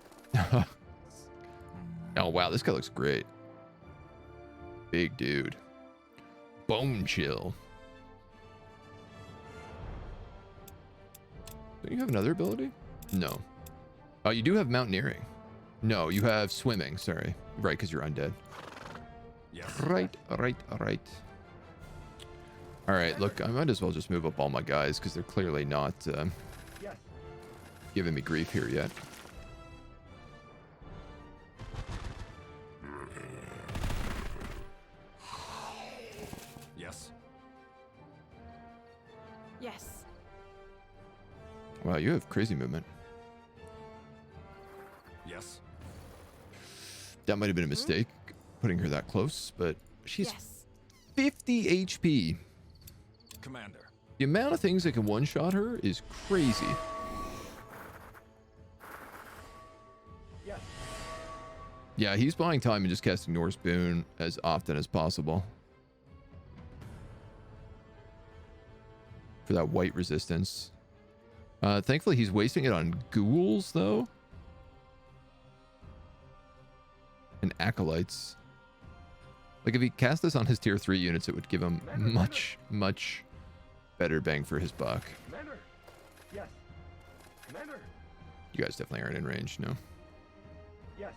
Oh, wow, this guy looks great. Big dude. Bone chill. Don't you have another ability? No. Oh, you do have mountaineering. No, you have swimming. Sorry. Right, because you're undead. Yes. Right. All right, look, I might as well just move up all my guys because they're clearly not Yes. giving me grief here yet. Yes. Yes. Wow, you have crazy movement. Yes. That might have been a mistake, putting her that close, but she's Yes. 50 HP. Commander. The amount of things that can one-shot her is crazy. Yes. Yeah, he's buying time and just casting Norse Boon as often as possible. For that white resistance. Thankfully, he's wasting it on ghouls, though. And acolytes. Like, if he cast this on his tier 3 units, it would give him much, much better bang for his buck. Commander. Yes. Commander. You guys definitely aren't in range, no? Yes.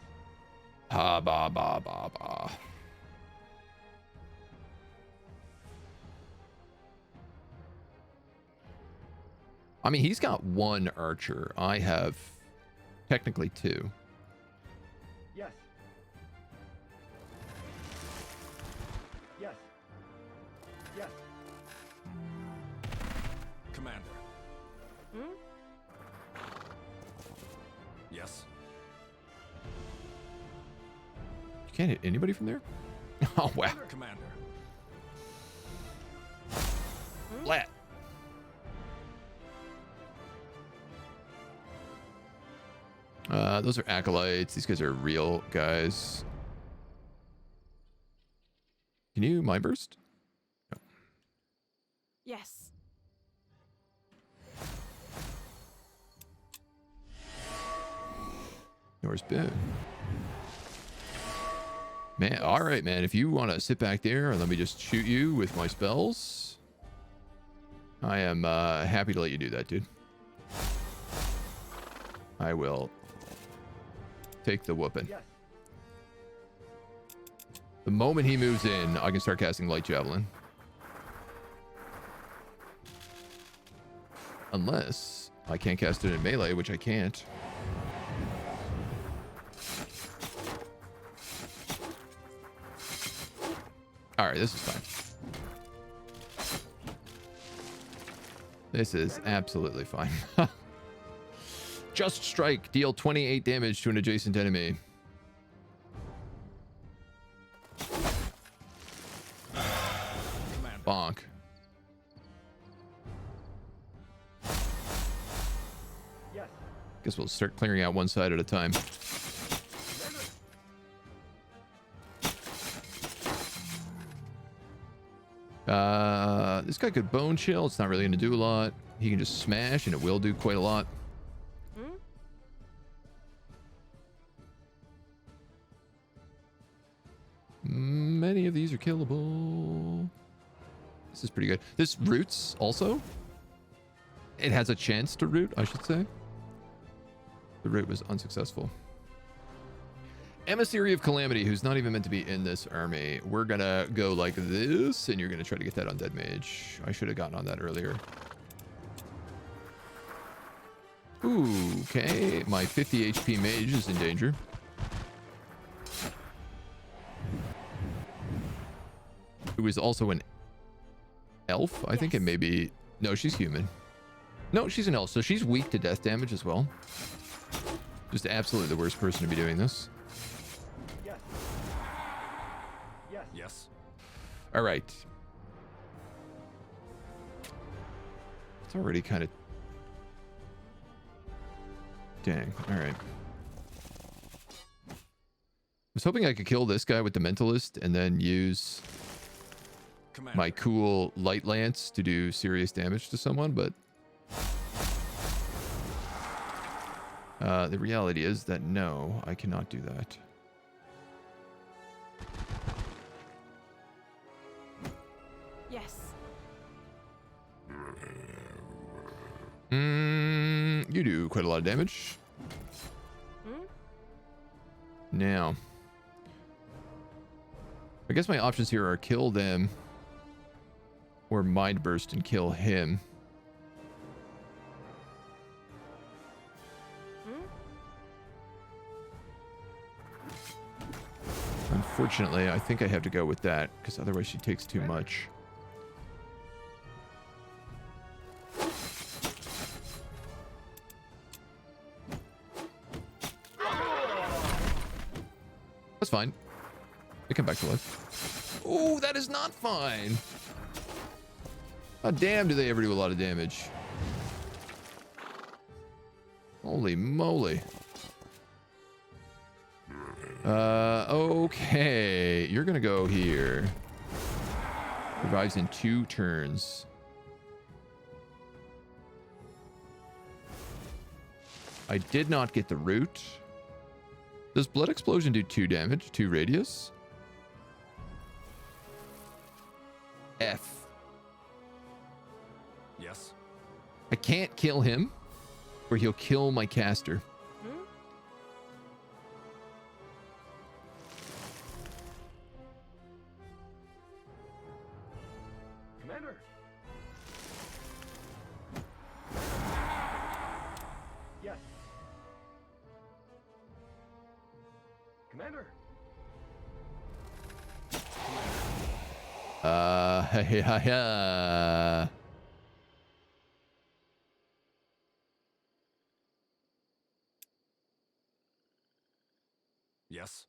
Ha ba ba ba ba. I mean, he's got one archer. I have technically two. Yes. Yes. Yes. Commander. Hmm? Yes. You can't hit anybody from there? Oh, wow. Commander. Flat. Those are acolytes. These guys are real guys. Can you mind burst? No. Yes. Norse Boon. Man, all right, man. If you want to sit back there and let me just shoot you with my spells, I am happy to let you do that, dude. I will take the whooping. Yes. The moment he moves in, I can start casting Light Javelin. Unless I can't cast it in melee, which I can't. All right, this is fine. This is absolutely fine. Just strike. Deal 28 damage to an adjacent enemy. Commander. Bonk. Yes. Guess we'll start clearing out one side at a time. This guy could bone chill. It's not really going to do a lot. He can just smash, and it will do quite a lot. Hmm? Many of these are killable. This is pretty good. This roots also. It has a chance to root, I should say. The root was unsuccessful. Emissary of Calamity, who's not even meant to be in this army. We're gonna go like this, and you're gonna try to get that undead mage. I should have gotten on that earlier. Ooh, okay. My 50 HP mage is in danger. Who is also an elf, I think it may be. No, she's human. No, she's an elf, so she's weak to death damage as well. Just absolutely the worst person to be doing this. Yes. Yes. Yes. All right. It's already kind of... Dang. All right. was hoping I could kill this guy with the mentalist and then use Commander. my cool light lance to do serious damage to someone, but the reality is that no, I cannot do that. Yes. You do quite a lot of damage. Hmm? Now, I guess my options here are kill them or mind burst and kill him. Hmm? Unfortunately, I think I have to go with that because otherwise she takes too much. That's fine. They come back to life. Oh, that is not fine. God damn, do they ever do a lot of damage. Holy moly. Okay. You're gonna go here. Revives in 2 turns. I did not get the root. Does Blood Explosion do 2 damage? 2 radius? F. Yes. I can't kill him, or he'll kill my caster. Hmm? Commander. Yes. Commander. Yes.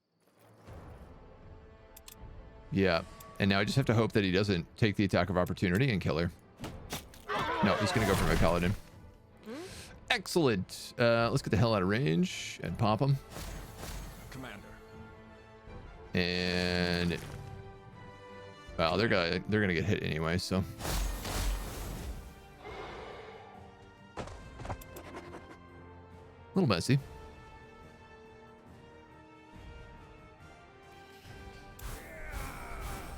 Yeah. And now I just have to hope that he doesn't take the attack of opportunity and kill her. No, he's going to go for my paladin. Excellent. Let's get the hell out of range and pop him. Commander. And well, they're gonna get hit anyway, so a little messy.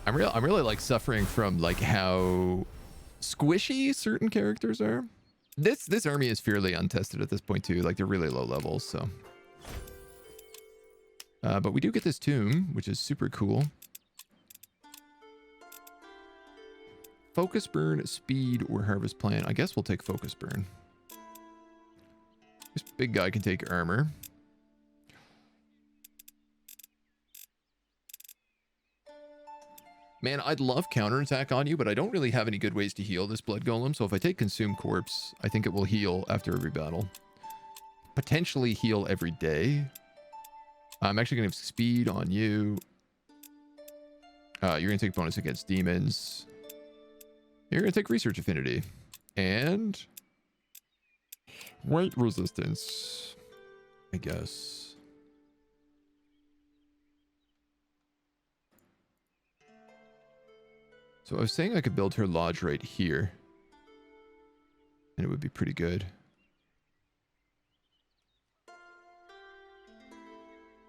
I'm really like suffering from like how squishy certain characters are. This army is fairly untested at this point too. Like they're really low levels, so. But we do get this tomb, which is super cool. Focus burn, speed, or harvest plant. I guess we'll take focus burn. This big guy can take armor. Man, I'd love counterattack on you, but I don't really have any good ways to heal this blood golem. So if I take consume corpse, I think it will heal after every battle. Potentially heal every day. I'm actually going to have speed on you. You're going to take bonus against demons. You're going to take research affinity. And weight resistance, I guess. So I was saying I could build her lodge right here. And it would be pretty good.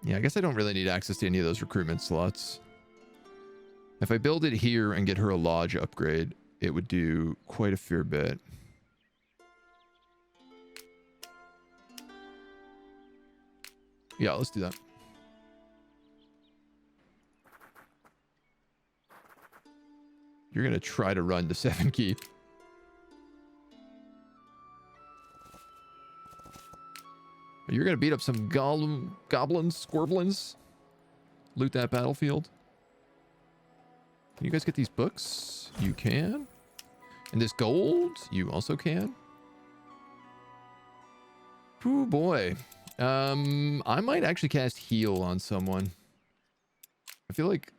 Yeah, I guess I don't really need access to any of those recruitment slots. If I build it here and get her a lodge upgrade, it would do quite a fair bit. Yeah, let's do that. You're going to try to run the 7 keep. You're going to beat up some goblins, squirblins. Loot that battlefield. Can you guys get these books? You can. And this gold? You also can. Oh boy. I might actually cast heal on someone. I feel like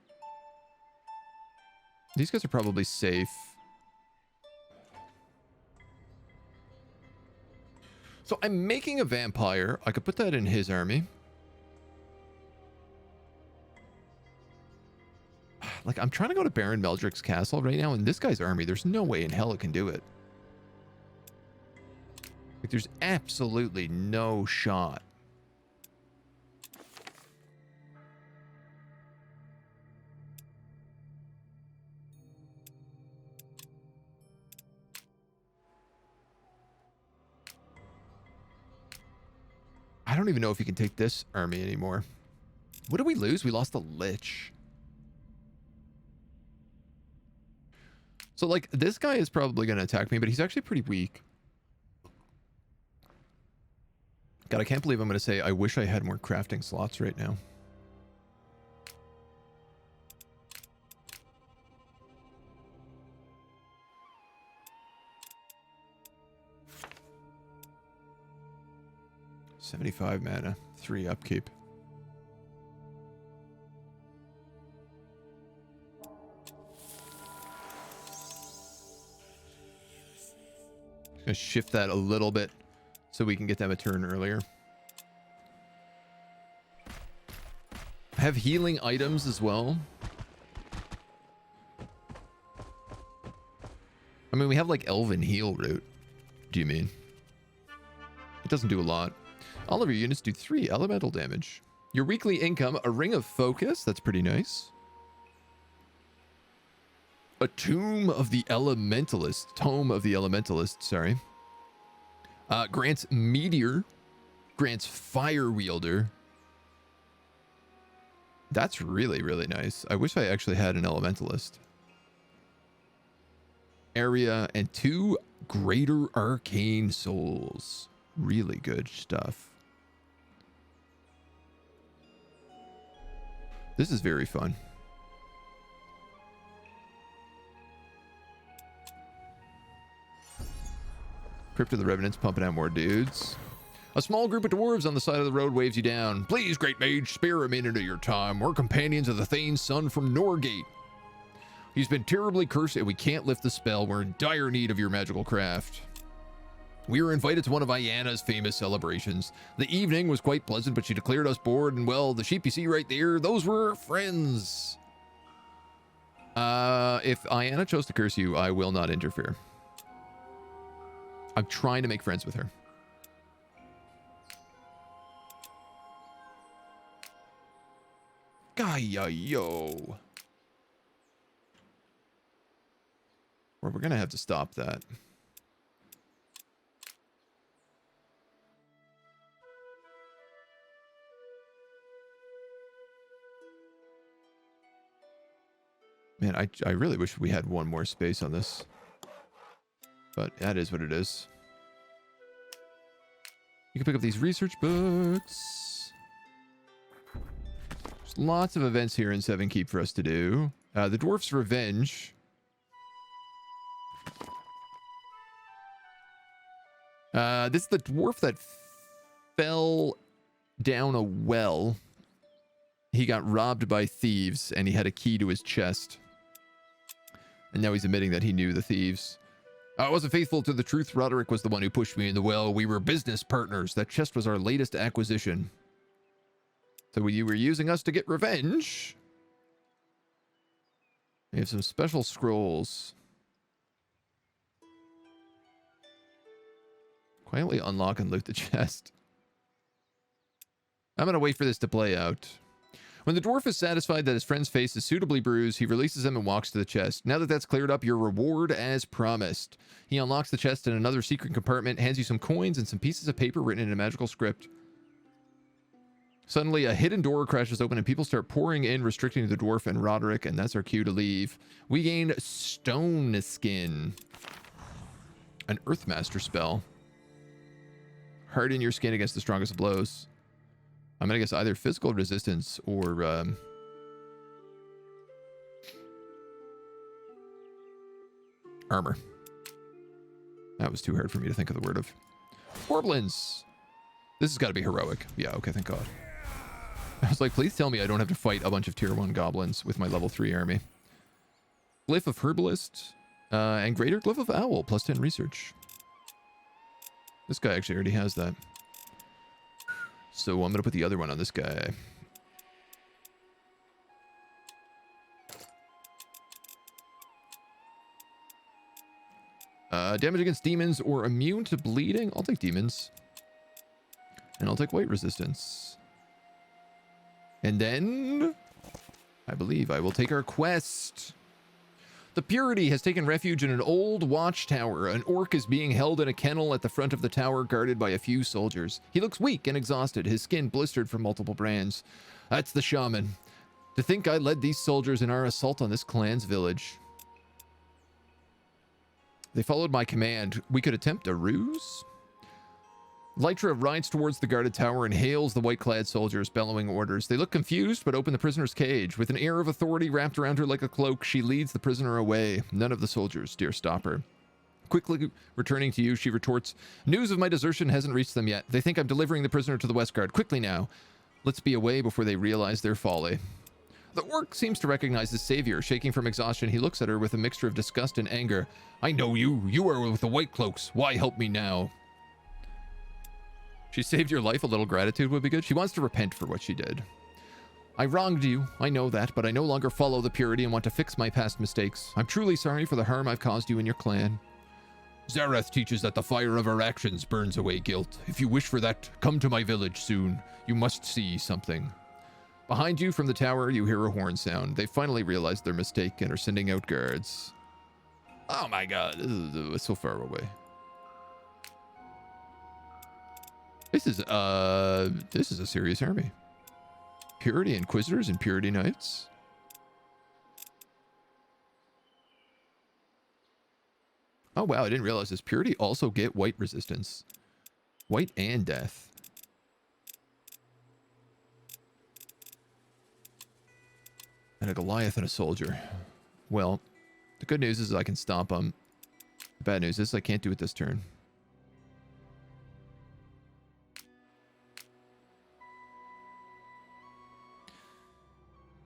these guys are probably safe. So I'm making a vampire. I could put that in his army. Like, I'm trying to go to Baron Meldrick's castle right now, and this guy's army, there's no way in hell it can do it. Like, there's absolutely no shot. I don't even know if he can take this army anymore. What did we lose? We lost the Lich. So, like, this guy is probably going to attack me, but he's actually pretty weak. God, I can't believe I'm going to say I wish I had more crafting slots right now. $75 mana, 3 upkeep. Gonna shift that a little bit so we can get them a turn earlier. I have healing items as well. I mean, we have like Elven Heal Root. Do you mean? It doesn't do a lot. All of your units do 3 elemental damage. Your weekly income, a Ring of Focus. That's pretty nice. A Tome of the Elementalist, sorry. Grants Meteor. Grants Fire Wielder. That's really, really nice. I wish I actually had an Elementalist. Area and 2 Greater Arcane Souls. Really good stuff. This is very fun. Crypt of the Revenants pumping out more dudes. A small group of dwarves on the side of the road waves you down. Please, great mage, spare a minute of your time. We're companions of the Thane's son from Norgate. He's been terribly cursed and we can't lift the spell. We're in dire need of your magical craft. We were invited to one of Iana's famous celebrations. The evening was quite pleasant, but she declared us bored, and well, the sheep you see right there, those were her friends. If Iana chose to curse you, I will not interfere. I'm trying to make friends with her. Gaia, yo. Or we're gonna have to stop that. Man, I really wish we had one more space on this. But that is what it is. You can pick up these research books. There's lots of events here in Seven Keep for us to do. The Dwarf's Revenge. This is the dwarf that fell down a well. He got robbed by thieves, and he had a key to his chest. And now he's admitting that he knew the thieves. I wasn't faithful to the truth. Roderick was the one who pushed me in the well. We were business partners. That chest was our latest acquisition. So you were using us to get revenge? We have some special scrolls. Quietly unlock and loot the chest. I'm going to wait for this to play out. When the dwarf is satisfied that his friend's face is suitably bruised, he releases him and walks to the chest. Now that that's cleared up, your reward as promised. He unlocks the chest in another secret compartment, hands you some coins and some pieces of paper written in a magical script. Suddenly, a hidden door crashes open and people start pouring in, restricting the dwarf and Roderick, and that's our cue to leave. We gain Stone Skin. An Earthmaster spell. Harden your skin against the strongest blows. I'm going to guess either physical resistance or armor. That was too hard for me to think of the word of. Warblins! This has got to be heroic. Yeah, okay, thank God. I was like, please tell me I don't have to fight a bunch of tier 1 goblins with my level 3 army. Glyph of Herbalist and Greater Glyph of Owl, plus 10 research. This guy actually already has that. So I'm going to put the other one on this guy. Damage against demons or immune to bleeding. I'll take demons. And I'll take white resistance. And then I believe I will take our quest. The Purity has taken refuge in an old watchtower. An orc is being held in a kennel at the front of the tower, guarded by a few soldiers. He looks weak and exhausted, his skin blistered from multiple brands. That's the shaman. To think I led these soldiers in our assault on this clan's village. They followed my command. We could attempt a ruse? Lytra rides towards the guarded tower and hails the white-clad soldiers, bellowing orders. They look confused, but open the prisoner's cage. With an air of authority wrapped around her like a cloak, she leads the prisoner away. None of the soldiers dare stop her. Quickly returning to you, she retorts, news of my desertion hasn't reached them yet. They think I'm delivering the prisoner to the West Guard. Quickly now. Let's be away before they realize their folly. The orc seems to recognize his savior. Shaking from exhaustion, he looks at her with a mixture of disgust and anger. I know you. You are with the white cloaks. Why help me now? She saved your life. A little gratitude would be good. She wants to repent for what she did. I wronged you. I know that, but I no longer follow the Purity and want to fix my past mistakes. I'm truly sorry for the harm I've caused you and your clan. Zareth teaches that the fire of our actions burns away guilt. If you wish for that, come to my village soon. You must see something. Behind you from the tower, you hear a horn sound. They finally realized their mistake and are sending out guards. Oh my god, it's so far away. This is a serious army. Purity Inquisitors and Purity Knights. Oh wow, I didn't realize this. Purity also get white resistance. White and death. And a Goliath and a soldier. Well, the good news is I can stomp them. The bad news is I can't do it this turn.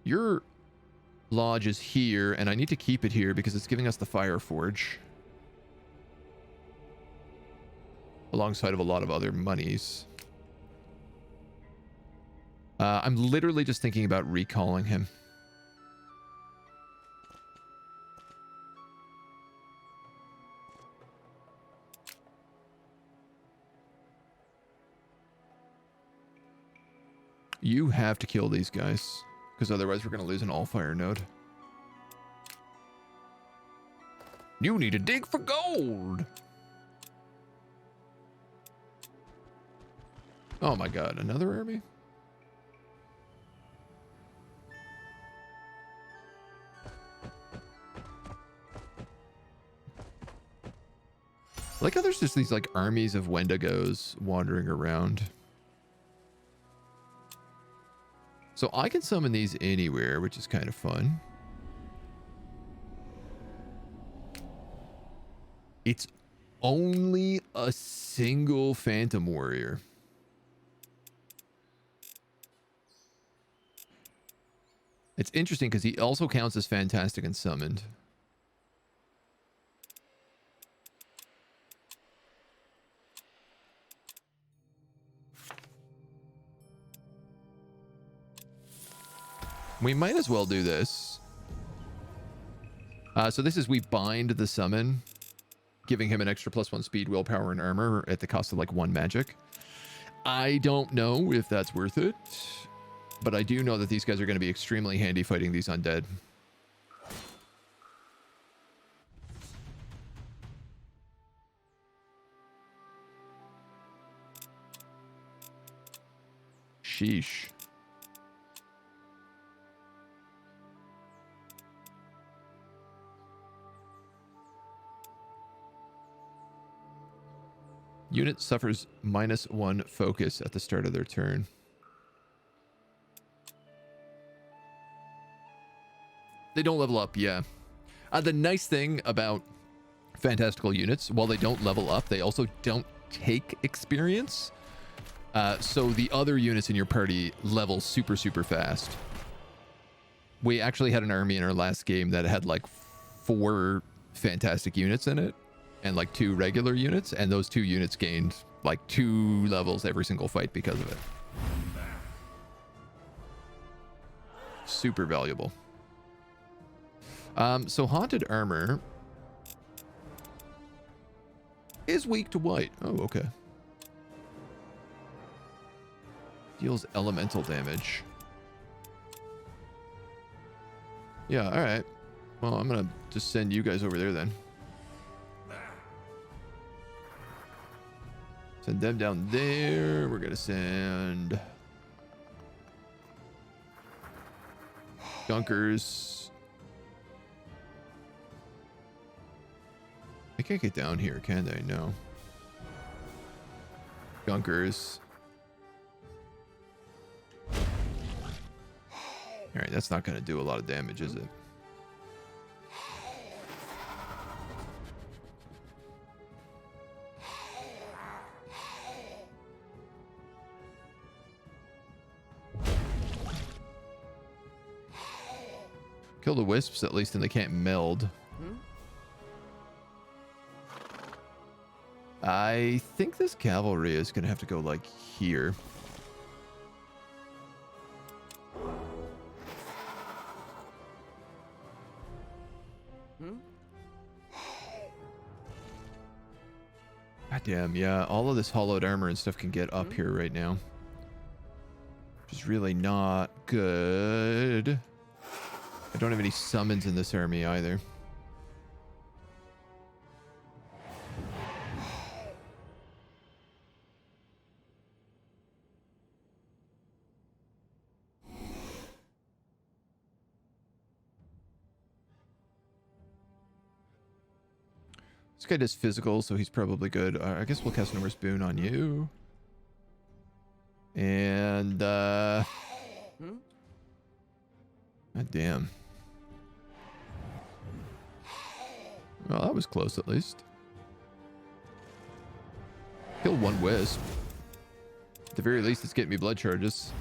Your lodge is here, and I need to keep it here because it's giving us the Fire Forge. Alongside of a lot of other monies. I'm literally just thinking about recalling him. You have to kill these guys, because otherwise we're going to lose an Allfire node. You need to dig for gold! Oh my god, another army? I like how there's just these like armies of Wendigos wandering around. So I can summon these anywhere, which is kind of fun. It's only a single Phantom Warrior. It's interesting because he also counts as fantastic and summoned. We might as well do this. So this is we bind the summon, giving him an extra +1 speed, willpower, and armor at the cost of like 1 magic. I don't know if that's worth it, but I do know that these guys are going to be extremely handy fighting these undead. Sheesh. Unit suffers -1 focus at the start of their turn. They don't level up, yeah. The nice thing about fantastical units, while they don't level up, they also don't take experience. So the other units in your party level super, super fast. We actually had an army in our last game that had like 4 fantastic units in it and like 2 regular units, and those 2 units gained like 2 levels every single fight because of it. Super valuable. So Haunted Armor. Is weak to white. Oh, okay. Deals elemental damage. Yeah, all right. Well, I'm gonna just send you guys over there then. Send them down there. We're gonna send Gunkers. They can't get down here, can they? No. Gunkers. All right, that's not going to do a lot of damage, is it? Kill the wisps at least, and they can't meld. I think this cavalry is going to have to go like here. God damn, yeah. All of this hollowed armor and stuff can get up here right now. Which is really not good. I don't have any summons in this army either. This guy does physical, so he's probably good. I guess we'll cast Numerous Boon on you. And, God damn. Well, that was close at least. Kill one wisp. At the very least, it's getting me blood charges.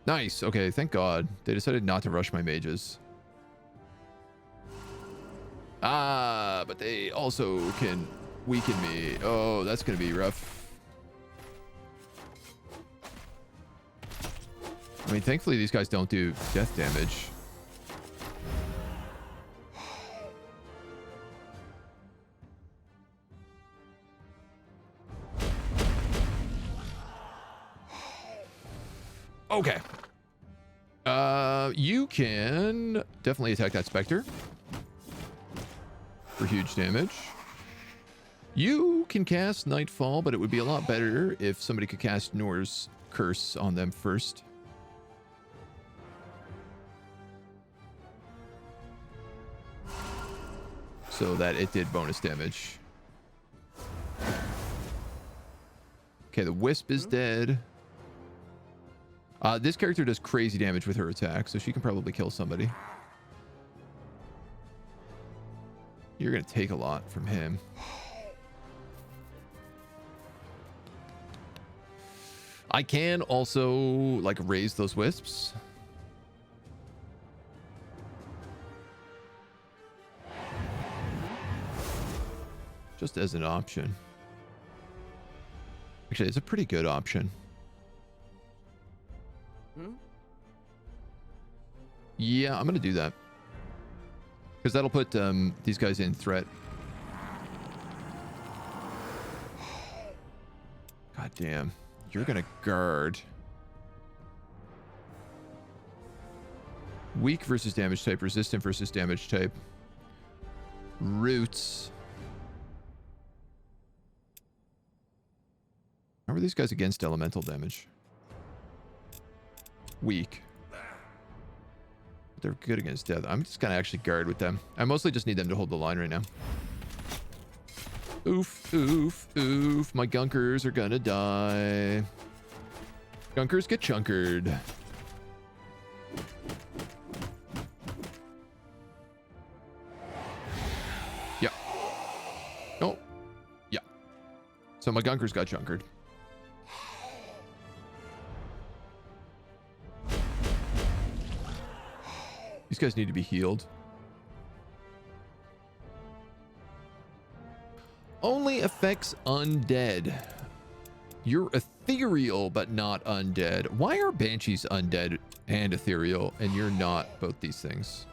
Nice. Okay, thank God. They decided not to rush my mages. Ah, but they also can weaken me. Oh, that's going to be rough. I mean, thankfully, these guys don't do death damage. Okay. You can definitely attack that Spectre for huge damage. You can cast Nightfall, but it would be a lot better if somebody could cast Nor's Curse on them first. So that it did bonus damage. Okay, the Wisp is dead. This character does crazy damage with her attack, so she can probably kill somebody. You're going to take a lot from him. I can also, like, raise those wisps. Just as an option. Actually, it's a pretty good option. Yeah, I'm going to do that. Because that'll put these guys in threat. God damn. You're going to guard. Weak versus damage type. Resistant versus damage type. Roots. How are these guys against elemental damage? Weak. They're good against death. I'm just gonna actually guard with them. I mostly just need them to hold the line right now. Oof, oof, oof. My gunkers are gonna die. Gunkers get chunkered. Yeah. Oh. Yeah. So my gunkers got chunkered. These guys need to be healed. Only affects undead. You're ethereal, but not undead. Why are banshees undead and ethereal, and you're not both these things?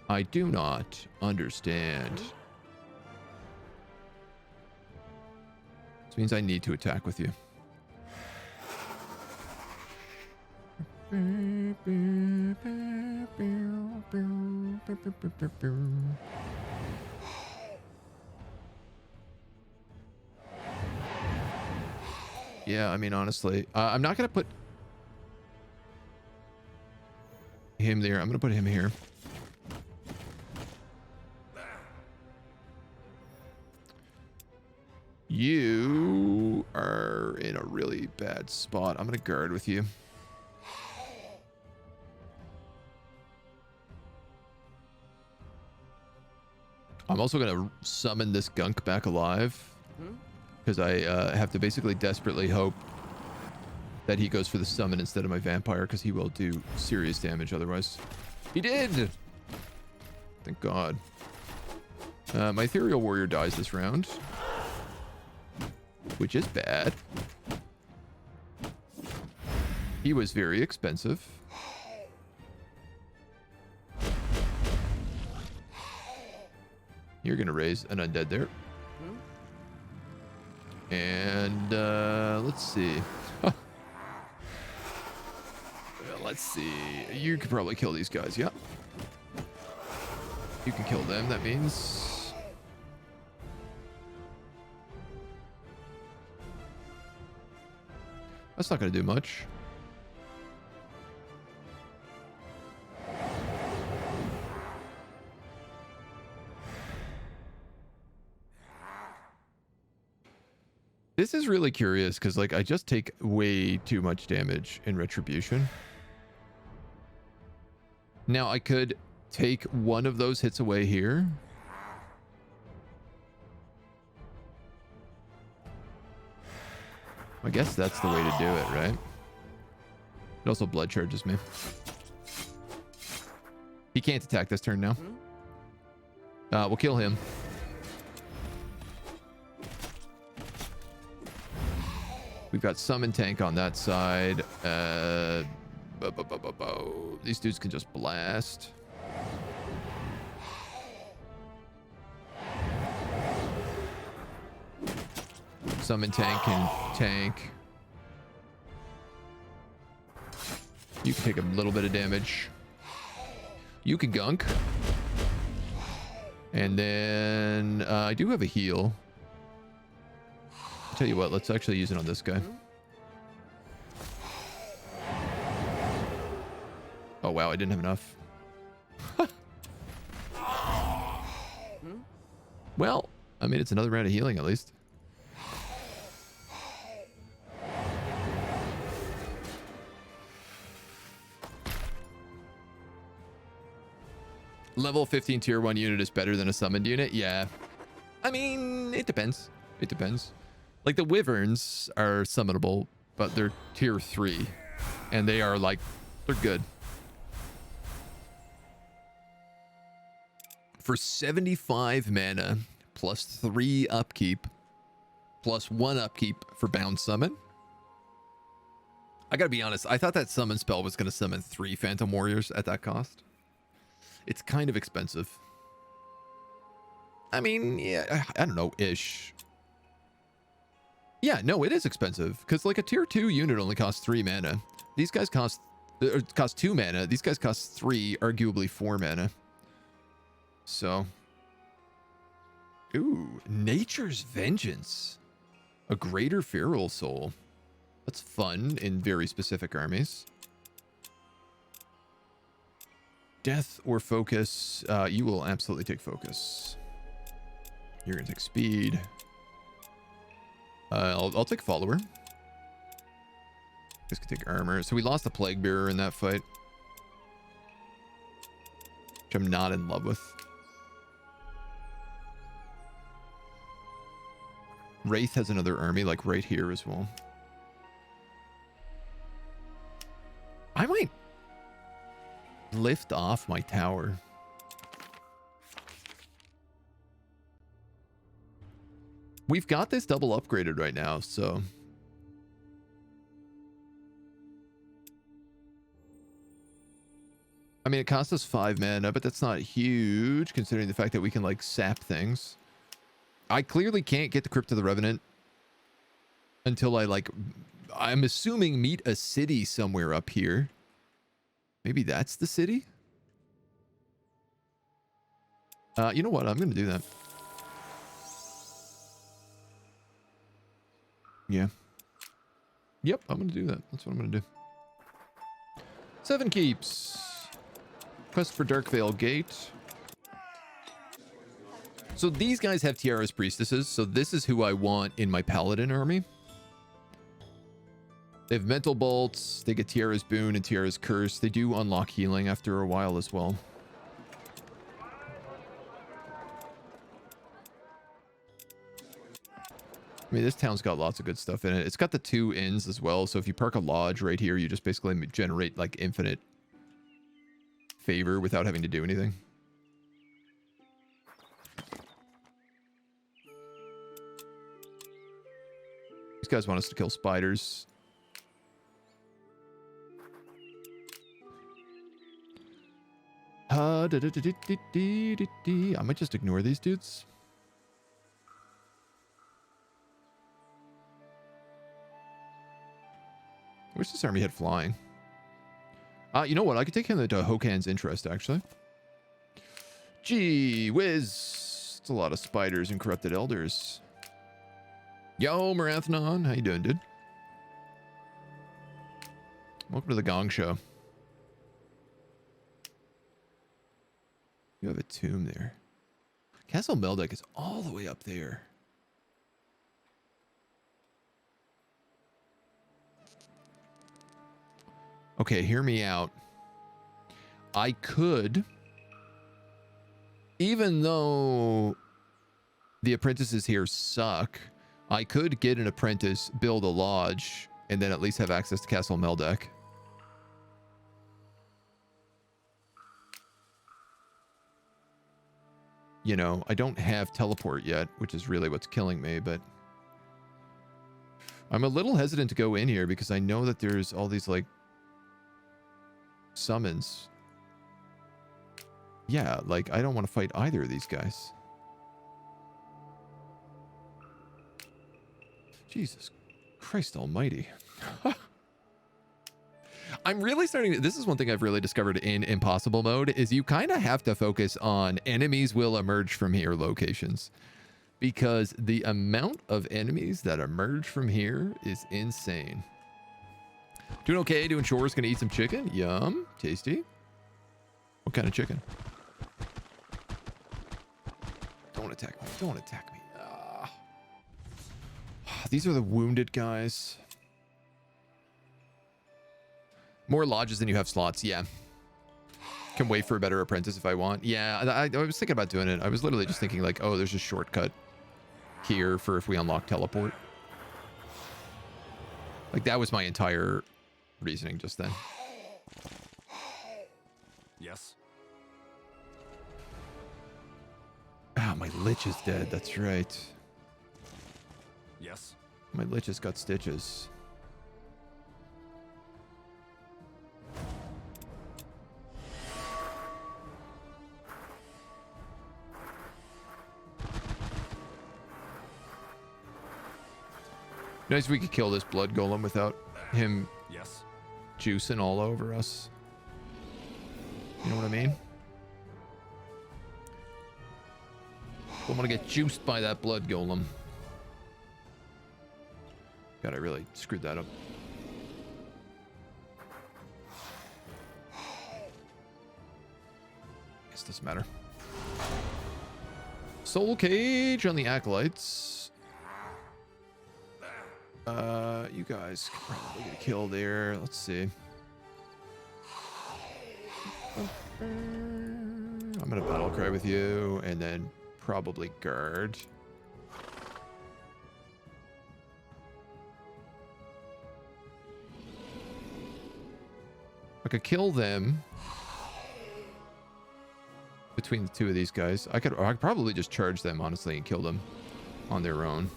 I do not understand. This means I need to attack with you. Yeah, I mean, honestly, I'm not going to put him there. I'm going to put him here. You are in a really bad spot. I'm going to guard with you. I'm also going to summon this gunk back alive. Because I have to basically desperately hope that he goes for the summon instead of my vampire, because he will do serious damage otherwise. He did! Thank God. My ethereal warrior dies this round, which is bad. He was very expensive. You're going to raise an undead there. And let's see. Let's see. You could probably kill these guys, yeah. You can kill them, that means. That's not going to do much. This is really curious because, like, I just take way too much damage in retribution. Now, I could take one of those hits away here. I guess that's the way to do it, right? It also blood charges me. He can't attack this turn now. We'll kill him. We've got summon tank on that side. These dudes can just blast. Summon tank can tank. You can take a little bit of damage. You can gunk. And then I do have a heal. I'll tell you what, let's actually use it on this guy. Oh wow, I didn't have enough. Well, I mean, it's another round of healing at least. Level 15 tier 1 unit is better than a summoned unit? Yeah. I mean, it depends. It depends. Like, the wyverns are summonable, but they're tier 3. And they are, like, they're good. For 75 mana, plus 3 upkeep, plus 1 upkeep for bound summon. I gotta be honest, I thought that summon spell was gonna summon 3 phantom warriors at that cost. It's kind of expensive. I mean, yeah, I don't know, ish. Yeah, no, it is expensive because like a tier 2 unit only costs 3 mana. These guys cost 2 mana. These guys cost 3, arguably 4 mana. So, ooh, Nature's Vengeance, a greater feral soul. That's fun in very specific armies. Death or focus? You will absolutely take focus. You're gonna take speed. I'll take follower. This could take armor. So we lost the plague bearer in that fight, which I'm not in love with. Wraith has another army like right here as well. I might lift off my tower. We've got this double upgraded right now, so I mean, it costs us 5 mana, but that's not huge considering the fact that we can like sap things. I clearly can't get the Crypt of the Revenant until I like, I'm assuming meet a city somewhere up here. Maybe that's the city? You know what? I'm going to do that. Yeah. Yep, I'm going to do that. That's what I'm going to do. 7 keeps. Quest for Darkvale Gate. So these guys have Tiara's priestesses, so this is who I want in my paladin army. They have mental bolts, they get Tiara's boon and Tiara's curse. They do unlock healing after a while as well. I mean, this town's got lots of good stuff in it. It's got the 2 inns as well, so if you park a lodge right here, you just basically generate like infinite favor without having to do anything. These guys want us to kill spiders. I might just ignore these dudes. I wish this army had flying. You know what? I could take him into Hokan's interest, actually. Gee whiz. It's a lot of spiders and corrupted elders. Yo, Marathon. How you doing, dude? Welcome to the Gong Show. You have a tomb there. Castle Meldrick is all the way up there. Okay, hear me out. I could, even though the apprentices here suck, I could get an apprentice, build a lodge, and then at least have access to Castle Meldrick. You know, I don't have teleport yet, which is really what's killing me, but I'm a little hesitant to go in here because I know that there's all these, like, summons. Yeah, like, I don't want to fight either of these guys. Jesus Christ almighty. I'm really starting to, this is one thing I've really discovered in impossible mode, is you kind of have to focus on enemies will emerge from here locations, because the amount of enemies that emerge from here is insane. Doing okay, doing chores, gonna eat some chicken. Yum, tasty. What kind of chicken? Don't attack me, don't attack me. These are the wounded guys. More lodges than you have slots, yeah. Can wait for a better apprentice if I want. Yeah, I was thinking about doing it. I was literally just thinking like, oh, there's a shortcut here for if we unlock teleport. Like, that was my entire reasoning just then. Yes. Ah, my lich is dead. That's right. Yes. My lich has got stitches. Nice if we could kill this blood golem without him Yes. juicing all over us. You know what I mean? Don't want to get juiced by that blood golem. God, I really screwed that up. Guess it doesn't matter. Soul cage on the acolytes. You guys can probably get a kill there. Let's see. I'm gonna battle cry with you and then probably guard. I could kill them between the two of these guys. I could probably just charge them, honestly, and kill them on their own.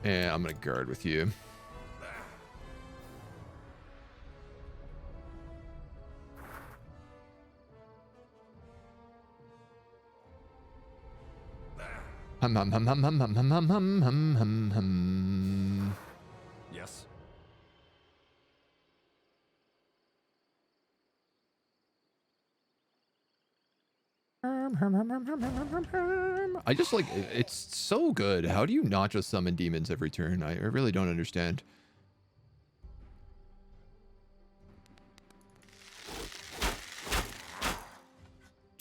Yeah, I'm gonna guard with you. Hum, hum, hum, hum, hum, hum, hum, hum, hum, hum, hum, hum. Yes. I just like it's so good. How do you not just summon demons every turn? I really don't understand.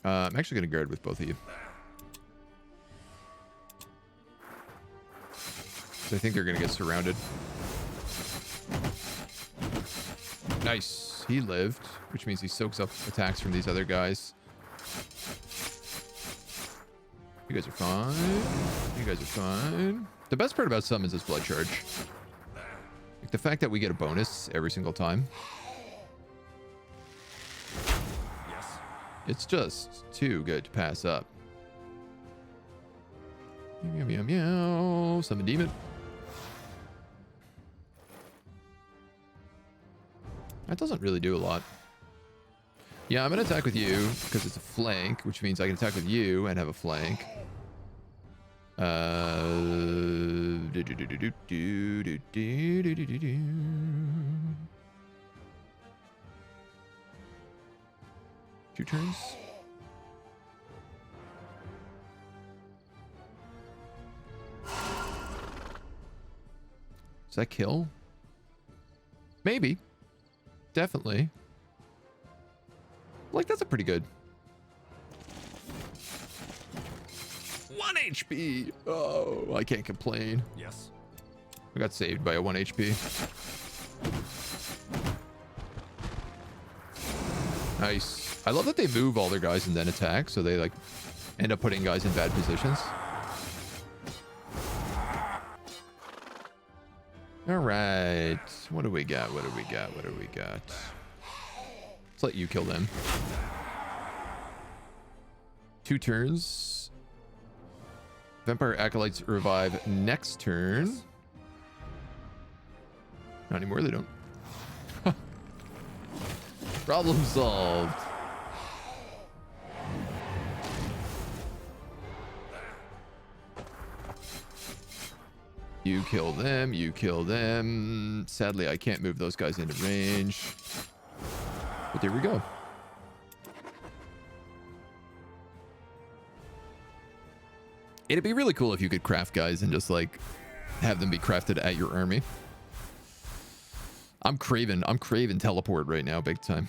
I'm actually going to guard with both of you. So I think they're going to get surrounded. Nice. He lived, which means he soaks up attacks from these other guys. You guys are fine. You guys are fine. The best part about summons is blood charge. Like the fact that we get a bonus every single time. Yes. It's just too good to pass up. Meow, meow, meow. Summon demon. That doesn't really do a lot. Yeah, I'm going to attack with you because it's a flank, which means I can attack with you and have a flank. Two turns. Does that kill? Maybe. Definitely. Like, that's a pretty good. 1 HP. Oh, I can't complain. Yes. I got saved by a 1 HP. Nice. I love that they move all their guys and then attack, so they like end up putting guys in bad positions. All right. What do we got? What do we got? What do we got? Let's let you kill them. 2 turns. Vampire Acolytes revive next turn. Not anymore, they don't. Problem solved. You kill them, you kill them. Sadly, I can't move those guys into range. But there we go. It'd be really cool if you could craft guys and just like have them be crafted at your army. I'm craving teleport right now, big time.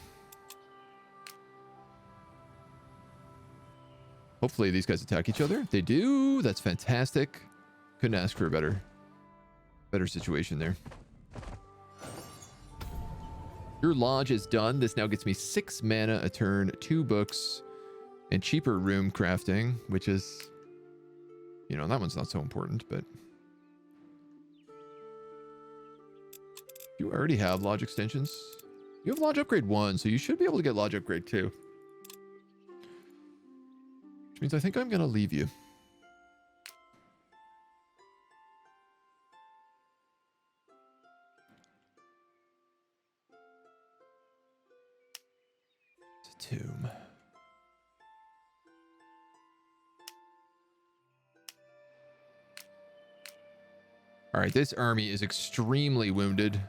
Hopefully these guys attack each other. They do. That's fantastic. Couldn't ask for a better situation there. Your lodge is done. This now gets me 6 mana a turn, 2 books, and cheaper room crafting, which is, you know, that one's not so important, but you already have lodge extensions. You have lodge upgrade 1, so you should be able to get lodge upgrade 2. Which means I think I'm going to leave you. It's a tomb. All right, this army is extremely wounded.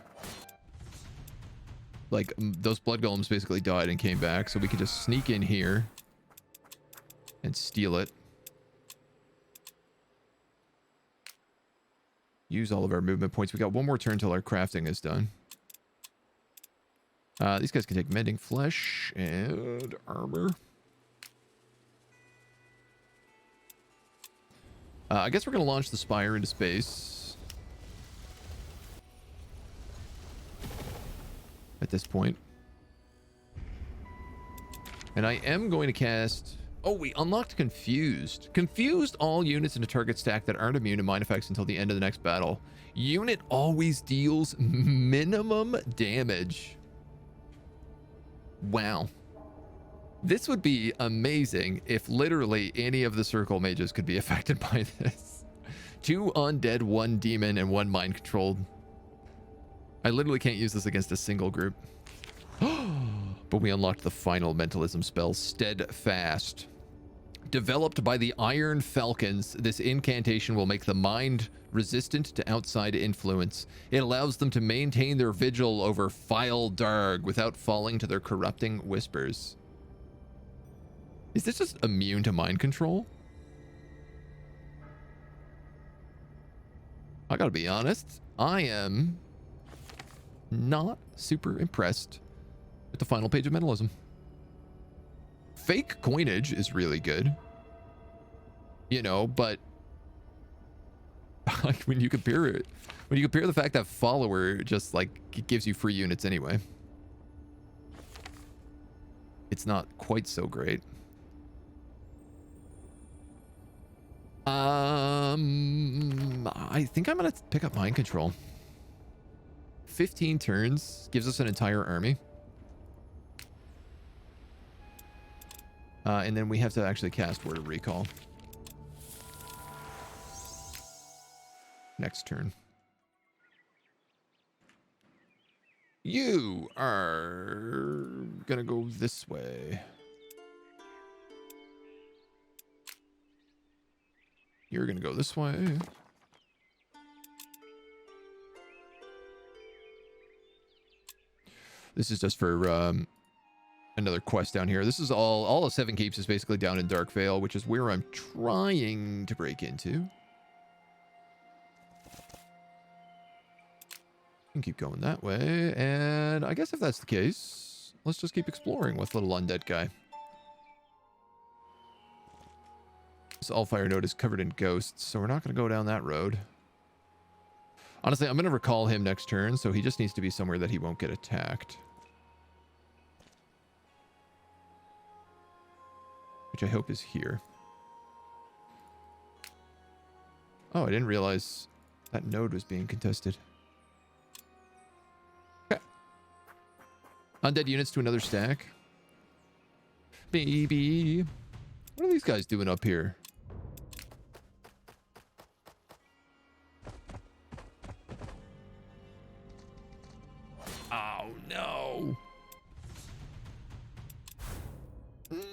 Like, those blood golems basically died and came back, so we can just sneak in here and steal it. Use all of our movement points. We got 1 more turn till our crafting is done. These guys can take mending flesh and armor. I guess we're going to launch the spire into space at this point. And I am going to cast... Oh, we unlocked Confused. Confused all units in a target stack that aren't immune to mind effects until the end of the next battle. Unit always deals minimum damage. Wow. This would be amazing if literally any of the circle mages could be affected by this. 2 undead, 1 demon, and 1 mind controlled. I literally can't use this against a single group. But we unlocked the final mentalism spell, Steadfast. Developed by the Iron Falcons, this incantation will make the mind resistant to outside influence. It allows them to maintain their vigil over File Darg without falling to their corrupting whispers. Is this just immune to mind control? I gotta be honest, I am not super impressed with the final page of mentalism. Fake coinage is really good, you know, but like when you compare the fact that follower just like it gives you free units anyway, it's not quite so great. I think I'm gonna pick up mind control. 15 turns gives us an entire army. And then we have to actually cast Word of Recall. Next turn. You are gonna go this way. You're gonna go this way. This is just for another quest down here. This is all of Seven Keeps is basically down in Dark Vale, which is where I'm trying to break into. You can keep going that way, and I guess if that's the case, let's just keep exploring with little undead guy. This Allfire node is covered in ghosts, so we're not going to go down that road. Honestly, I'm going to recall him next turn, so he just needs to be somewhere that he won't get attacked. Which I hope is here. Oh, I didn't realize that node was being contested. Okay. Undead units to another stack. Baby. What are these guys doing up here? Oh, no. No!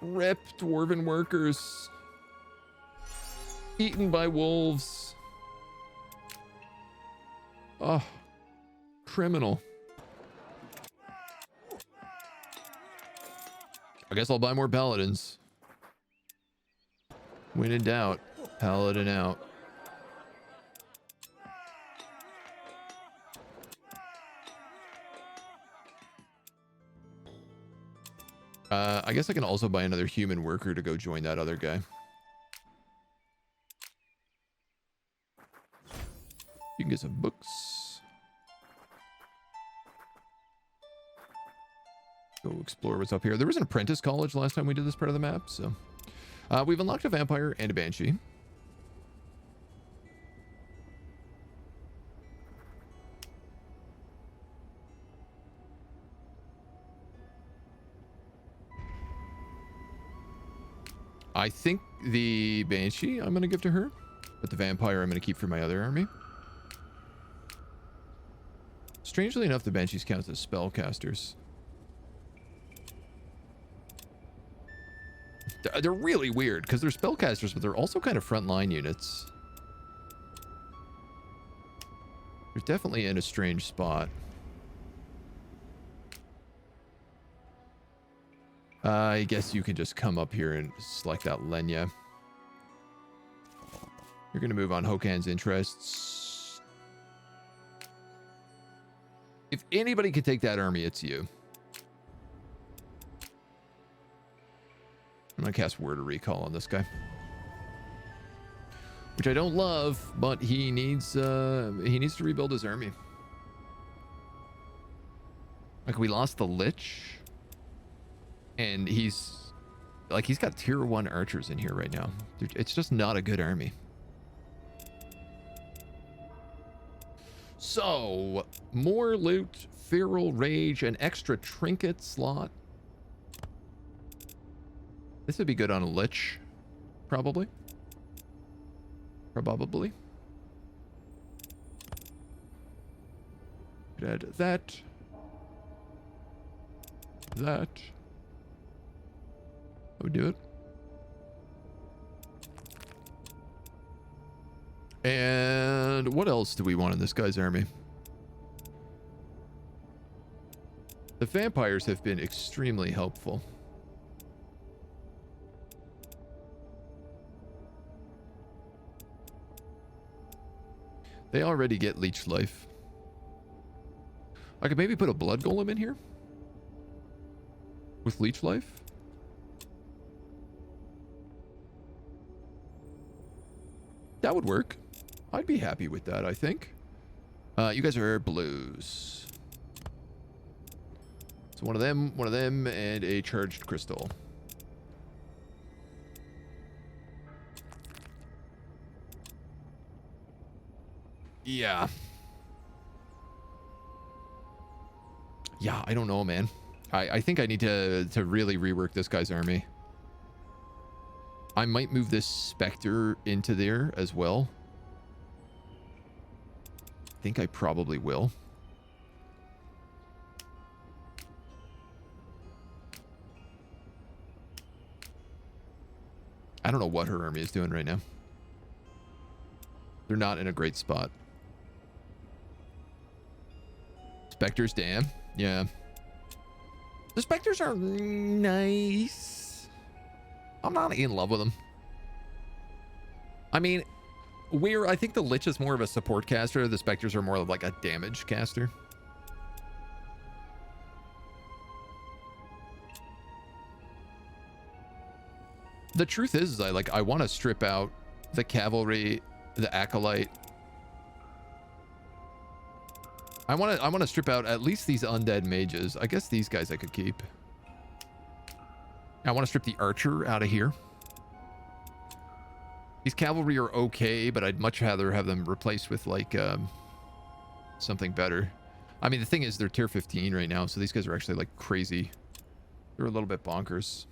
Rip dwarven workers. Eaten by wolves. Oh. Criminal. I guess I'll buy more paladins. When in doubt, paladin out. I guess I can also buy another human worker to go join that other guy. You can get some books. Go explore what's up here. There was an apprentice college last time we did this part of the map, so we've unlocked a vampire and a banshee. I think the banshee I'm going to give to her, but the vampire I'm going to keep for my other army. Strangely enough, the banshees count as spellcasters. They're really weird because they're spellcasters, but they're also kind of frontline units. They're definitely in a strange spot. I guess you can just come up here and select that Lenya. You're going to move on Hokan's interests. If anybody can take that army, it's you. I'm going to cast Word of Recall on this guy. Which I don't love, but he needs to rebuild his army. Like, we lost the Lich. And he's got tier 1 archers in here right now. It's just not a good army. So, more loot, feral rage, an extra trinket slot. This would be good on a Lich, probably. Probably. Could add that. that. I would do it. And what else do we want in this guy's army? The vampires have been extremely helpful. They already get leech life. I could maybe put a blood golem in here with leech life. That would work. I'd be happy with that, I think. You guys are blues. So one of them, and a charged crystal. Yeah. Yeah, I don't know, man. I think I need to really rework this guy's army. I might move this Spectre into there as well. I think I probably will. I don't know what her army is doing right now. They're not in a great spot. Spectres, damn. Yeah. The Spectres are nice. I'm not in love with them. I mean, I think the Lich is more of a support caster. The Spectres are more of like a damage caster. The truth is I want to strip out the cavalry, the acolyte. I want to strip out at least these undead mages. I guess these guys I could keep. I want to strip the archer out of here. These cavalry are okay, but I'd much rather have them replaced with like something better. I mean, the thing is they're tier 15 right now, so these guys are actually like crazy. They're a little bit bonkers.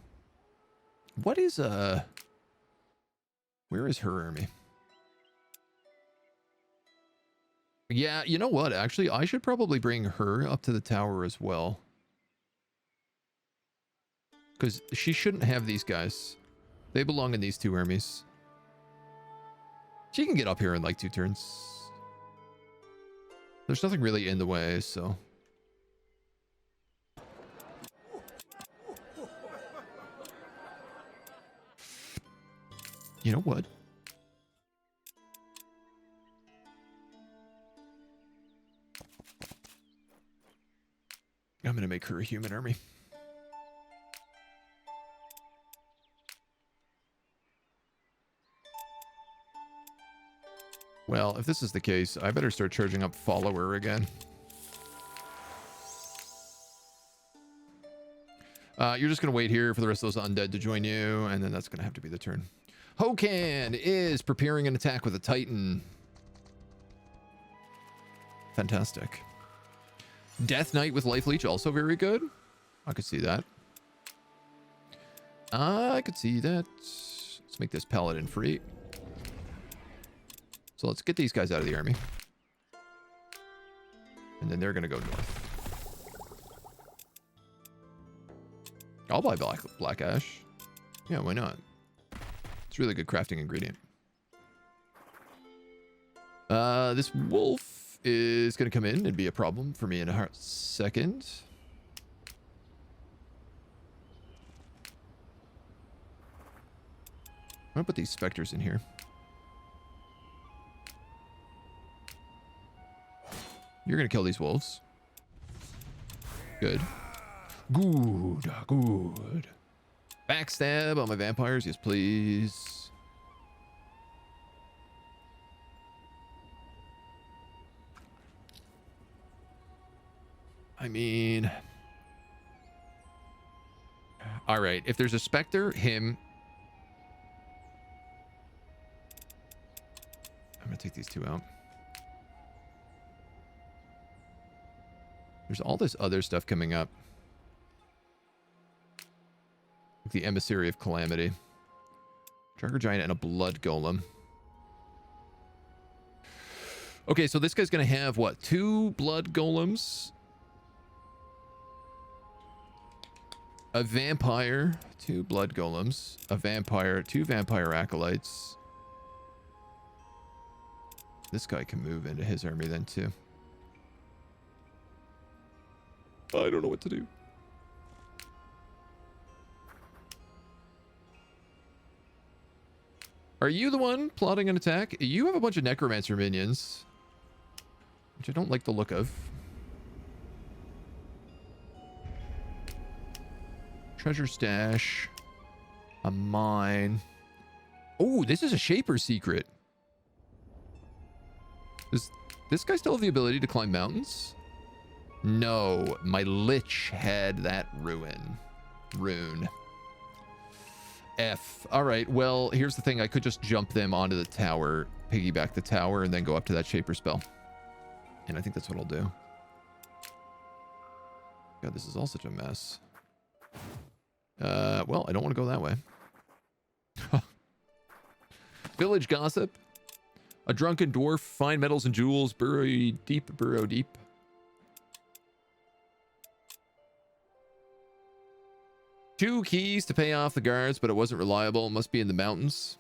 What is where is her army? Yeah, you know what? Actually, I should probably bring her up to the tower as well. Because she shouldn't have these guys. They belong in these two armies. She can get up here in like 2 turns. There's nothing really in the way, so. You know what? I'm going to make her a human army. Well, if this is the case, I better start charging up follower again. You're just going to wait here for the rest of those undead to join you, and then that's going to have to be the turn. Hokan is preparing an attack with a Titan. Fantastic. Death Knight with Life Leech, also very good. I could see that. I could see that. Let's make this Paladin free. So let's get these guys out of the army. And then they're going to go north. I'll buy Black Ash. Yeah, why not? It's a really good crafting ingredient. This wolf is going to come in and be a problem for me in a second. I'm going to put these specters in here. You're going to kill these wolves. Good. Good. Good. Backstab on my vampires. Yes, please. I mean... All right. If there's a specter, him... I'm going to take these two out. There's all this other stuff coming up. Like the Emissary of Calamity. Tracker Giant and a Blood Golem. Okay, so this guy's going to have, what, 2 Blood Golems? A vampire, 2 blood golems, a vampire, 2 vampire acolytes. This guy can move into his army then too. I don't know what to do. Are you the one plotting an attack? You have a bunch of necromancer minions, which I don't like the look of. Treasure stash. A mine. Oh, this is a shaper secret. Does this guy still have the ability to climb mountains? No, my lich had that rune. F. All right, well, here's the thing. I could just jump them onto the tower, piggyback the tower, and then go up to that shaper spell. And I think that's what I'll do. God, this is all such a mess. Well, I don't want to go that way. Village gossip. A drunken dwarf, find metals and jewels, burrow deep. Two keys to pay off the guards, but it wasn't reliable. It must be in the mountains.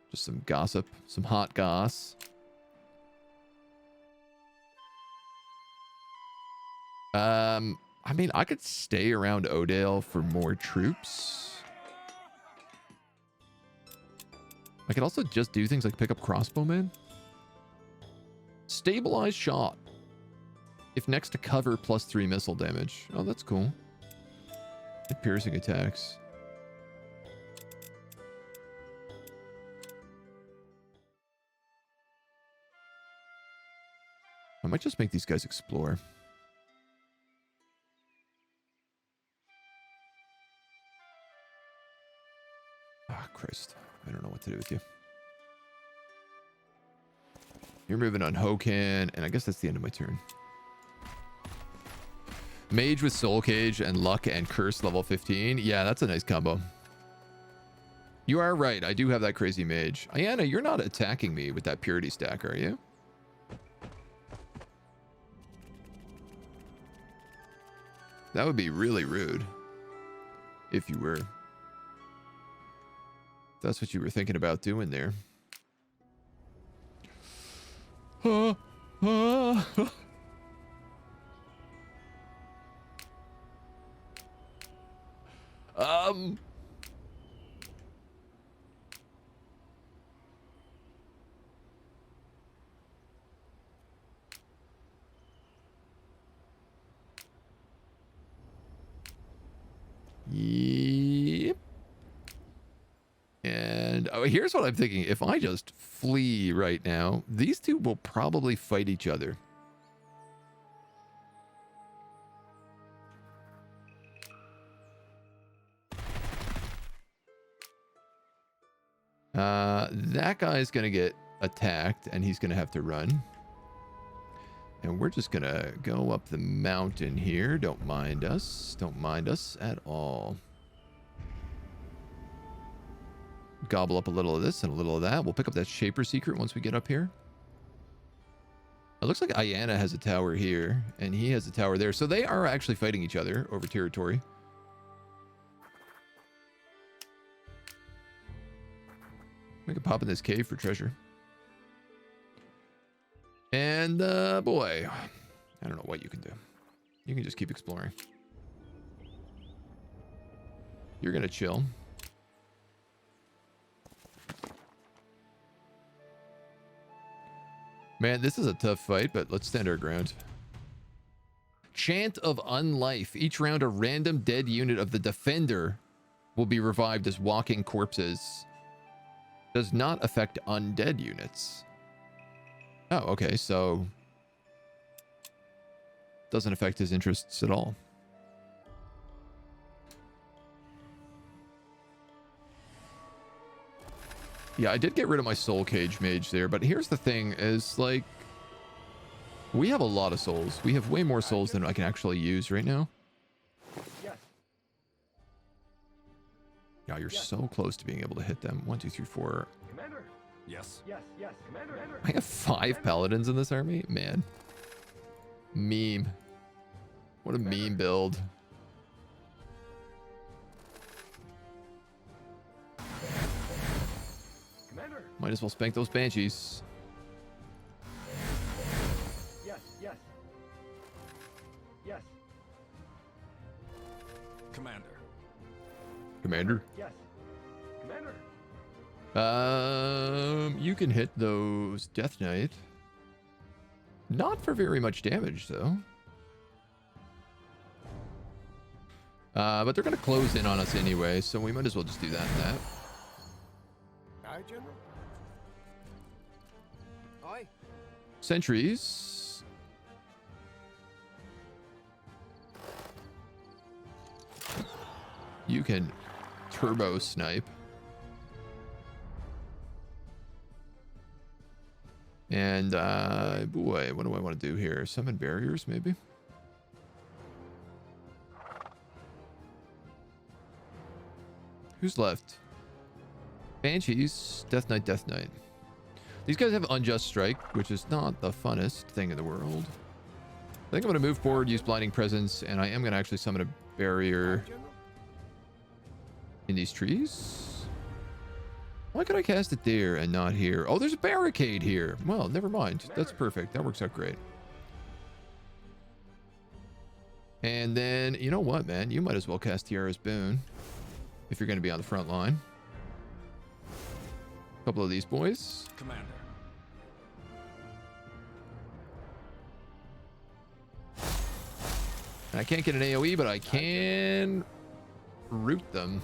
Just some gossip, some hot goss. I mean, I could stay around Odale for more troops. I could also just do things like pick up crossbowmen. Stabilized shot. If next to cover, +3 missile damage. Oh, that's cool. And piercing attacks. I might just make these guys explore. Ah, Christ. I don't know what to do with you. You're moving on Hokan, and I guess that's the end of my turn. Mage with Soul Cage and Luck and Curse level 15. Yeah, that's a nice combo. You are right. I do have that crazy mage. Ayana, you're not attacking me with that purity stack, are you? That would be really rude. If you were. That's what you were thinking about doing there. Yep. And oh, here's what I'm thinking. If I just flee right now, these two will probably fight each other. That guy's gonna get attacked and he's gonna have to run. And we're just gonna go up the mountain here. Don't mind us. Don't mind us at all. Gobble up a little of this and a little of that. We'll pick up that Shaper secret once we get up here. It looks like Ayana has a tower here and he has a tower there. So they are actually fighting each other over territory. We can pop in this cave for treasure. And, boy, I don't know what you can do. You can just keep exploring. You're going to chill. Man, this is a tough fight, but let's stand our ground. Chant of Unlife. Each round, a random dead unit of the defender will be revived as walking corpses. Does not affect undead units. Oh, okay, so doesn't affect his interests at all. Yeah, I did get rid of my Soul Cage mage there, but here's the thing is, like, we have a lot of souls. We have way more souls than I can actually use right now. Yes. Yeah, you're so close to being able to hit them. 1, 2, 3, 4. Commander. Yes. Yes. Yes. Commander. I have 5 paladins in this army? Man. Meme. What a meme build. Commander. Might as well spank those banshees. Yes, yes. Yes, Commander. Commander. yes. Commander. You can hit those Death Knight. Not for very much damage, though. But they're going to close in on us anyway, so we might as well just do that and that. Aye, General. Aye. Sentries. You can turbo snipe. And, boy, what do I want to do here? Summon barriers, maybe? Who's left? Banshees, Death Knight, Death Knight. These guys have Unjust Strike, which is not the funnest thing in the world. I think I'm going to move forward, use Blinding Presence, and I am going to actually summon a barrier General. in these trees. Why could I cast it there and not here? Oh, there's a barricade here. Well, never mind. That's perfect. That works out great. And then, you know what, man? You might as well cast Tiara's Boon if you're going to be on the front line. A couple of these boys. Commander. I can't get an AoE, but I can root them.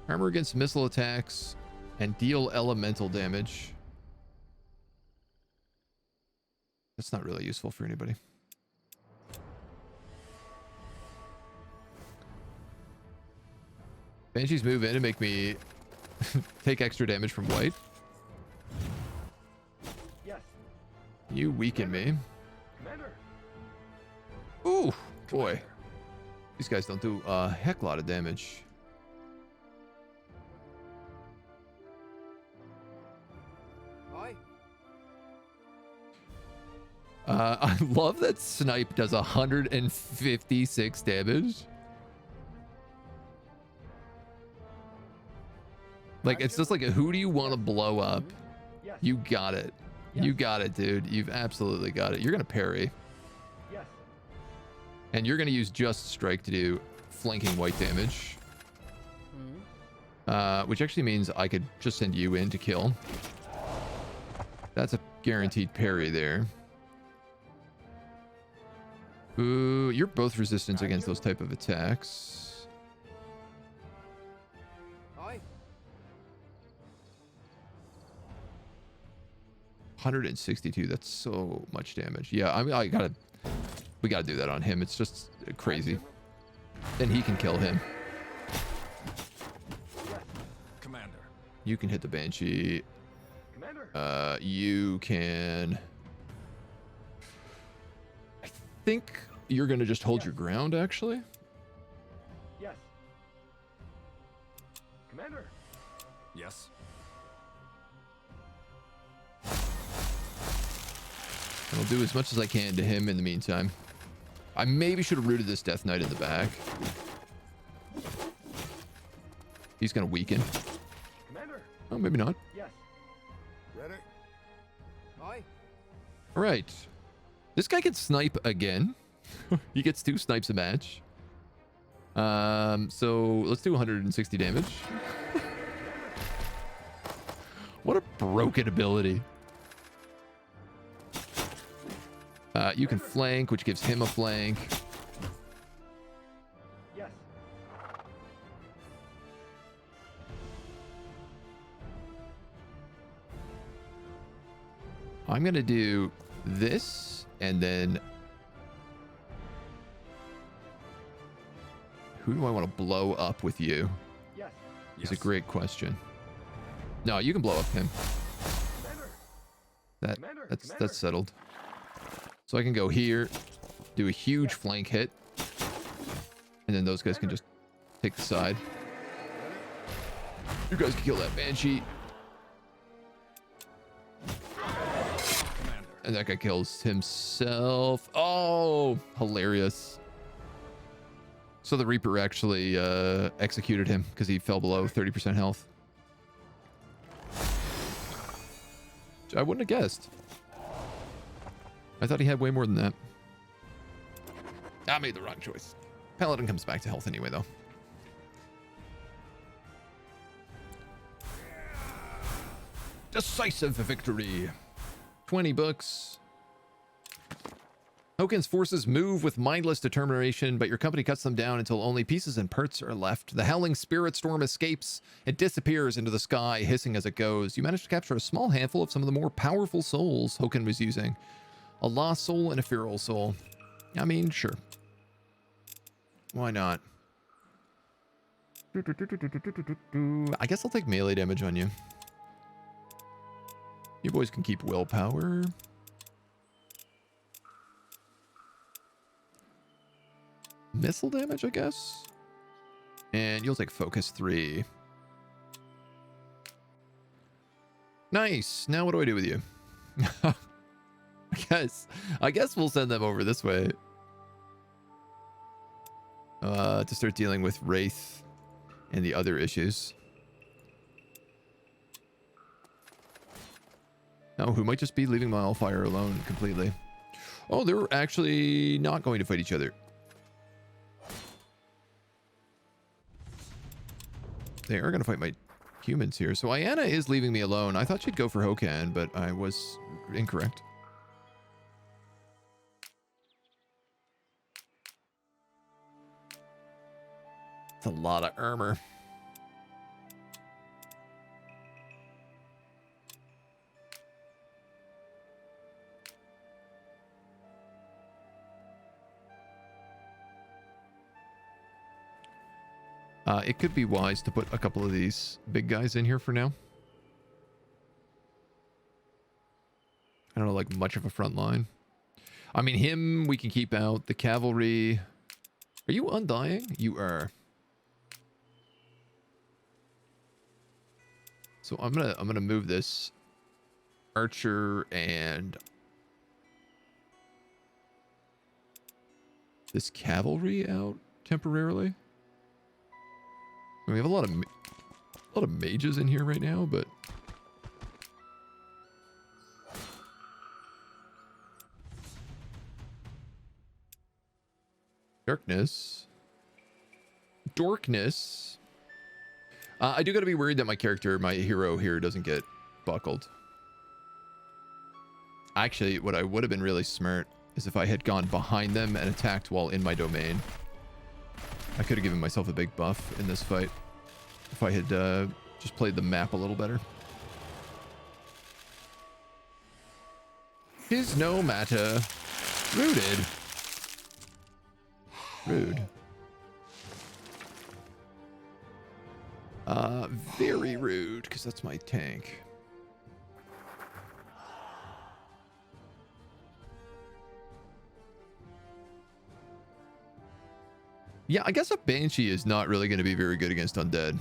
Armor against missile attacks and deal elemental damage. That's not really useful for anybody. Banshees move in and make me take extra damage from white. Yes, You weaken me. Commander. Ooh, boy. These guys don't do a heck lot of damage. Aye. I love that Snipe does 156 damage. Like, it's just like, who do you want to blow up? Yes, You got it. You got it, dude. You've absolutely got it. You're going to parry. yes. And you're going to use Just Strike to do flanking white damage. Which actually means I could just send you in to kill. That's a guaranteed parry there. Ooh, you're both resistant against those type of attacks. Aye. 162, that's so much damage. Yeah, I mean, we gotta do that on him. It's just crazy. Then he can kill him. Commander. You can hit the Banshee. Commander. You can... I think you're gonna just hold your ground, actually. Yes. Commander. Yes. I'll do as much as I can to him in the meantime. I maybe should have rooted this Death Knight in the back. He's gonna weaken. Commander. Oh, maybe not. Yes. Ready? Aye. All right. This guy can snipe again. He gets 2 snipes a match. So let's do 160 damage. What a broken ability. You can flank, which gives him a flank. Yes. I'm going to do this, and then... Who do I want to blow up with you? Yes. Is a great question. No, you can blow up him. Commander. That's settled. So I can go here, do a huge flank hit, and then those guys can just take the side. You guys can kill that Banshee. And that guy kills himself. Oh, hilarious. So the Reaper actually executed him because he fell below 30% health. I wouldn't have guessed. I thought he had way more than that. I made the wrong choice. Paladin comes back to health anyway, though. Decisive victory. 20 books. Hoken's forces move with mindless determination, but your company cuts them down until only pieces and parts are left. The howling spirit storm escapes. It disappears into the sky, hissing as it goes. You manage to capture a small handful of some of the more powerful souls Hoken was using. A lost soul and a feral soul. I mean, sure. Why not? I guess I'll take melee damage on you. You boys can keep willpower. Missile damage, I guess. And you'll take focus 3. Nice. Now what do I do with you? I guess we'll send them over this way. To start dealing with Wraith and the other issues. Oh, who might just be leaving my Allfire alone completely. Oh, they're actually not going to fight each other. They are going to fight my humans here. So Ayanna is leaving me alone. I thought she'd go for Hokan, but I was incorrect. It's a lot of armor. It could be wise to put a couple of these big guys in here for now. I don't know, like much of a front line. I mean, him we can keep out. The cavalry. Are you undying? You are. So I'm gonna move this archer and this cavalry out temporarily. We have a lot of mages in here right now, but darkness. I do got to be worried that my character, my hero here, doesn't get buckled. Actually, what I would have been really smart is if I had gone behind them and attacked while in my domain. I could have given myself a big buff in this fight if I had just played the map a little better. 'Tis no matter. Rooted. Rude. Very rude, because that's my tank. Yeah, I guess a Banshee is not really going to be very good against undead.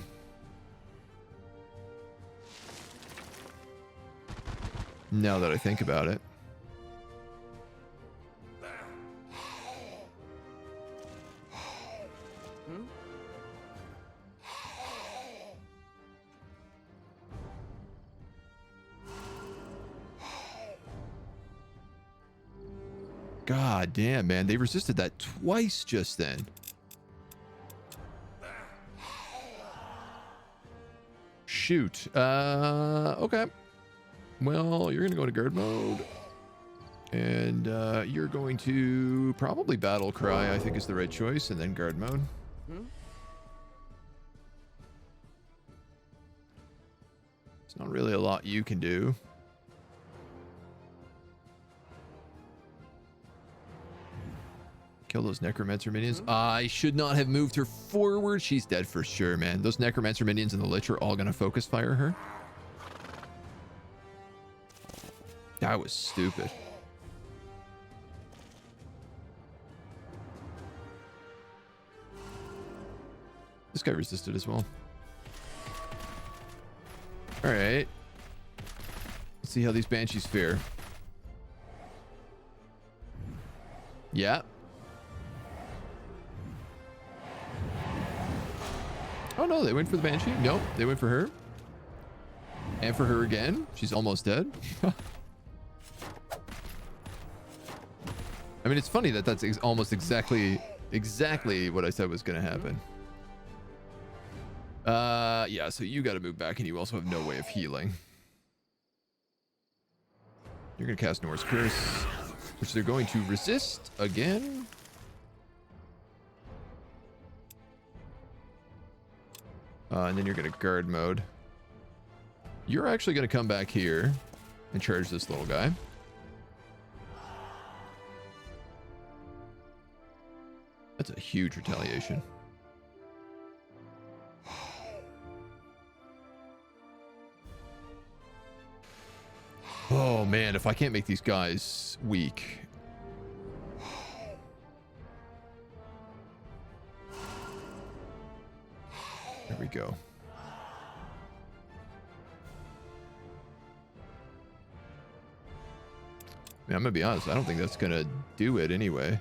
Now that I think about it. God damn, man. They resisted that twice just then. Shoot. Okay. Well, you're going to go into guard mode. And you're going to probably battle cry, I think is the right choice, and then guard mode. It's not really a lot you can do. Kill those Necromancer minions. I should not have moved her forward. She's dead for sure, man. Those Necromancer minions and the Lich are all going to focus fire her. That was stupid. This guy resisted as well. All right. Let's see how these Banshees fare. Yeah. Oh no, they went for the Banshee? Nope, they went for her. And for her again. She's almost dead. I mean, it's funny that that's almost exactly what I said was going to happen. Yeah, so you got to move back, and you also have no way of healing. You're going to cast Norse Curse, which they're going to resist again. And then you're going to guard mode. You're actually going to come back here and charge this little guy. That's a huge retaliation. Oh man, if I can't make these guys weak. There we go. I mean, I'm gonna be honest, I don't think that's gonna do it anyway.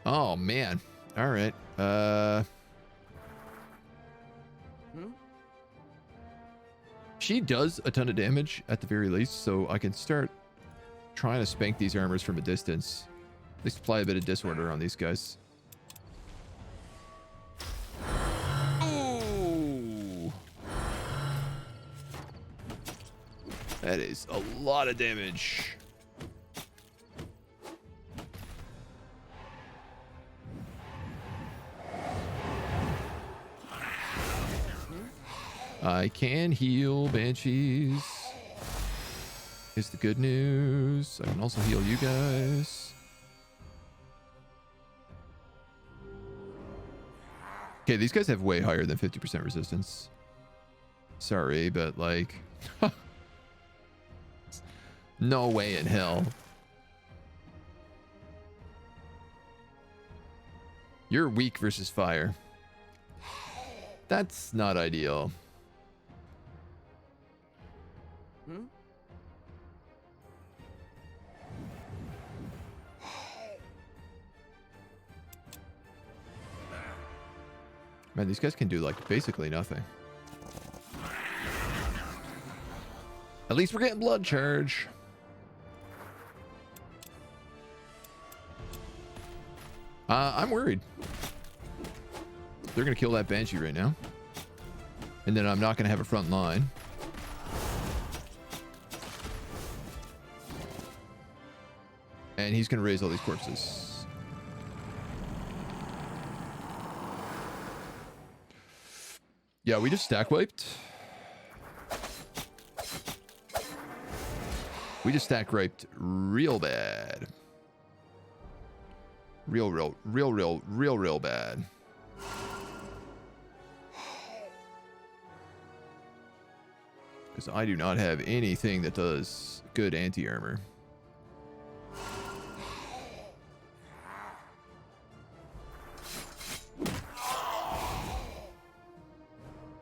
Oh man. All right. She does a ton of damage at the very least, so I can start trying to spank these armors from a distance. At least apply a bit of disorder on these guys. Ooh. That is a lot of damage. I can heal banshees. Here's the good news. I can also heal you guys. Okay, these guys have way higher than 50% resistance. Sorry, but like... no way in hell. You're weak versus fire. That's not ideal. Man, these guys can do like basically nothing. At least we're getting blood charge. I'm worried. They're gonna kill that banshee right now, and then I'm not gonna have a front line. And he's gonna raise all these corpses. Yeah, we just stack wiped. We just stack wiped real bad. Real bad. Because I do not have anything that does good anti-armor.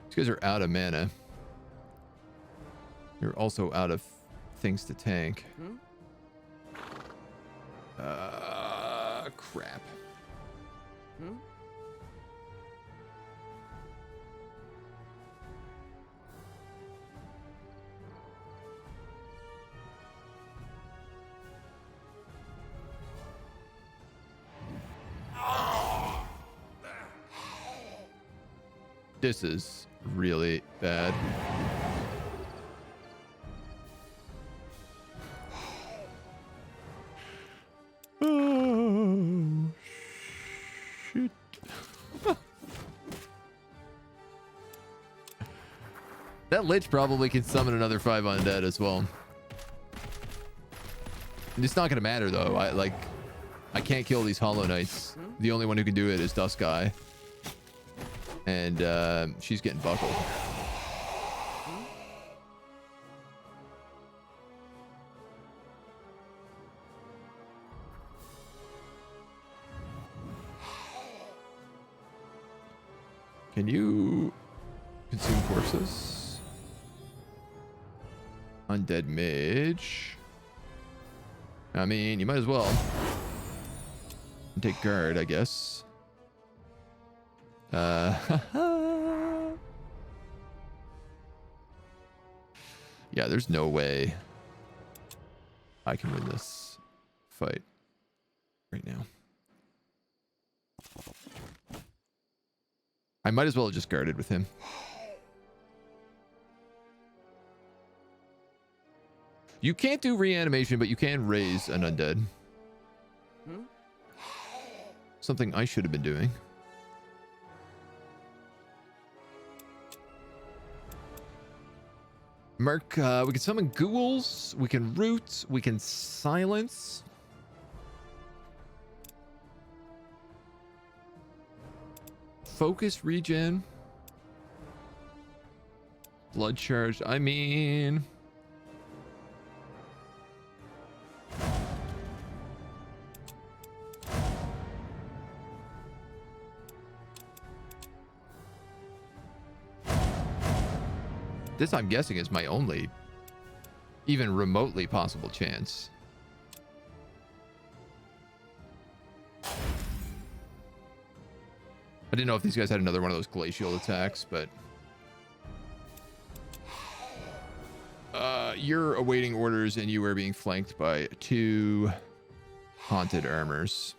These guys are out of mana. You're also out of things to tank. Crap. This is really bad. Oh, shit. That Lich probably can summon another 5 undead as well. It's not gonna matter though. I can't kill these Hollow Knights. The only one who can do it is Duskeye. And she's getting buckled. Can you consume corpses? Undead mage. I mean, you might as well. And take guard, I guess. Yeah, there's no way I can win this fight right now. I might as well have just guarded with him. You can't do reanimation, but you can raise an undead. Hmm? Something I should have been doing. Merc, we can summon ghouls, we can root, we can silence. Focus regen. Blood charge. I mean... This, I'm guessing, is my only even remotely possible chance. I didn't know if these guys had another one of those glacial attacks, but... you're awaiting orders and you are being flanked by 2 haunted armors.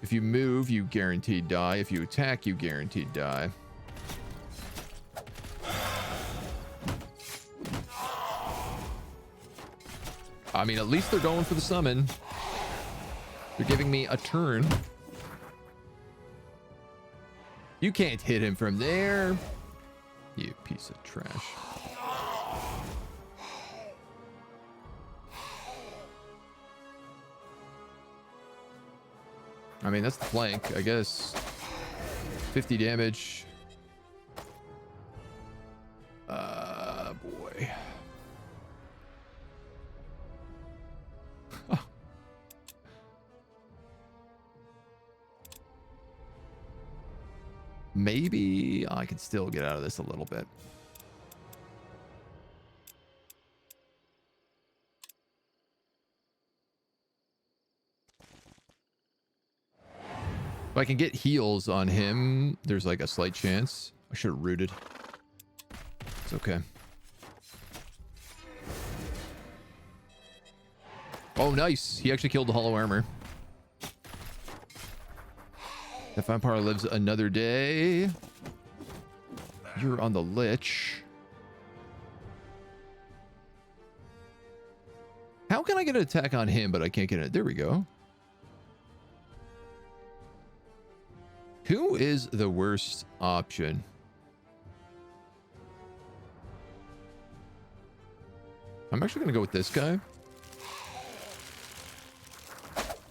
If you move, you guaranteed die. If you attack, you guaranteed die. I mean, at least they're going for the summon. They're giving me a turn. You can't hit him from there. You piece of trash. I mean, that's the flank, I guess. 50 damage. Boy. Maybe I can still get out of this a little bit. If I can get heals on him, there's like a slight chance. I should have rooted. It's okay. Oh, nice. He actually killed the hollow armor. The vampire lives another day. You're on the lich. How can I get an attack on him, but I can't get it? There we go. Who is the worst option? I'm actually going to go with this guy.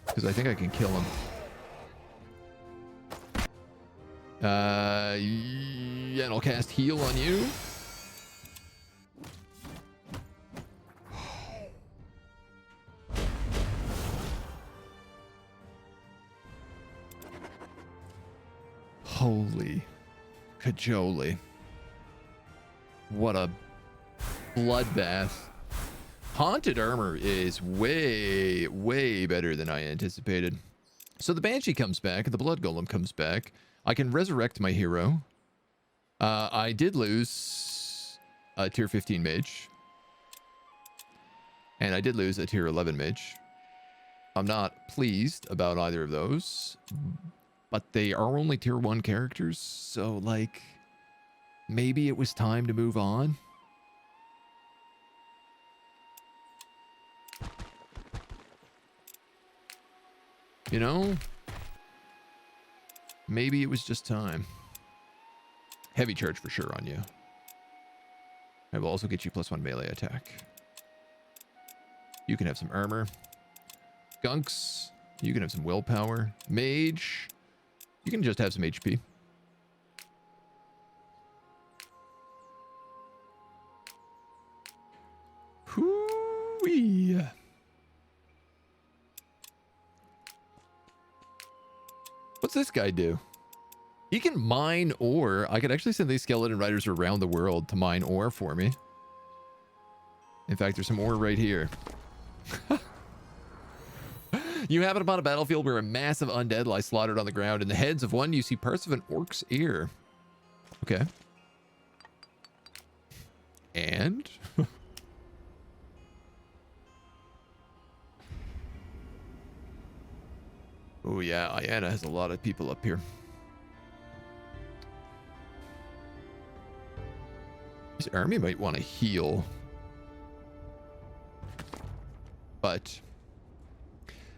Because I think I can kill him. Yeah, and I'll cast heal on you. Holy cajoli. What a bloodbath. Haunted armor is way, way better than I anticipated. So the Banshee comes back, the Blood Golem comes back. I can resurrect my hero. I did lose a tier 15 mage. And I did lose a tier 11 mage. I'm not pleased about either of those. But they are only tier 1 characters. So, like, maybe it was time to move on. You know? Maybe it was just time. Heavy charge for sure on you. I will also get you +1 melee attack. You can have some armor. Gunks, you can have some willpower. Mage, you can just have some HP. Hoo-wee. What's this guy do? He can mine ore. I could actually send these skeleton riders around the world to mine ore for me. In fact, there's some ore right here. You happen upon a battlefield where a massive undead lies slaughtered on the ground. In the heads of one, you see parts of an orc's ear. Okay. And? yeah, Iana has a lot of people up here. This army might want to heal. But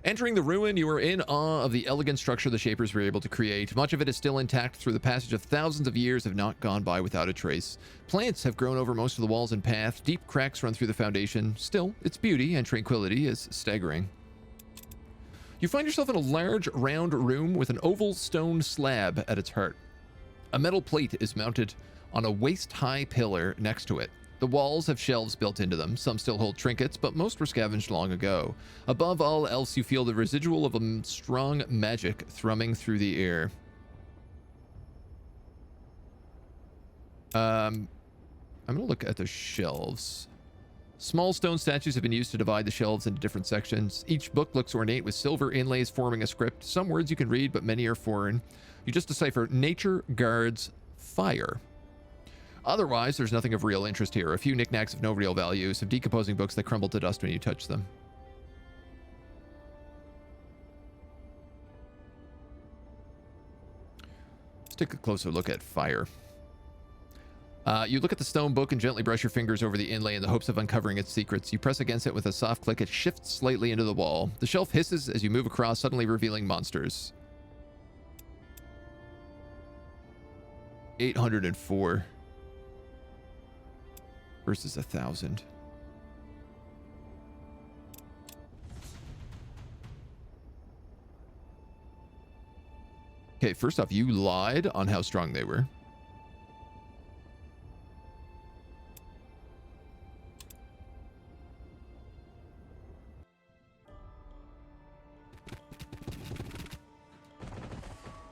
entering the ruin, you are in awe of the elegant structure the Shapers were able to create. Much of it is still intact through the passage of thousands of years have not gone by without a trace. Plants have grown over most of the walls and path. Deep cracks run through the foundation. Still, its beauty and tranquility is staggering. You find yourself in a large, round room with an oval stone slab at its heart. A metal plate is mounted on a waist-high pillar next to it. The walls have shelves built into them. Some still hold trinkets, but most were scavenged long ago. Above all else, you feel the residual of a strong magic thrumming through the air. I'm going to look at the shelves. Small stone statues have been used to divide the shelves into different sections. Each book looks ornate with silver inlays forming a script. Some words you can read, but many are foreign. You just decipher nature guards fire. Otherwise, there's nothing of real interest here. A few knickknacks of no real value, some decomposing books that crumble to dust when you touch them. Let's take a closer look at fire. You look at the stone book and gently brush your fingers over the inlay in the hopes of uncovering its secrets. You press against it with a soft click. It shifts slightly into the wall. The shelf hisses as you move across, suddenly revealing monsters. 804 versus 1,000. Okay, first off, you lied on how strong they were.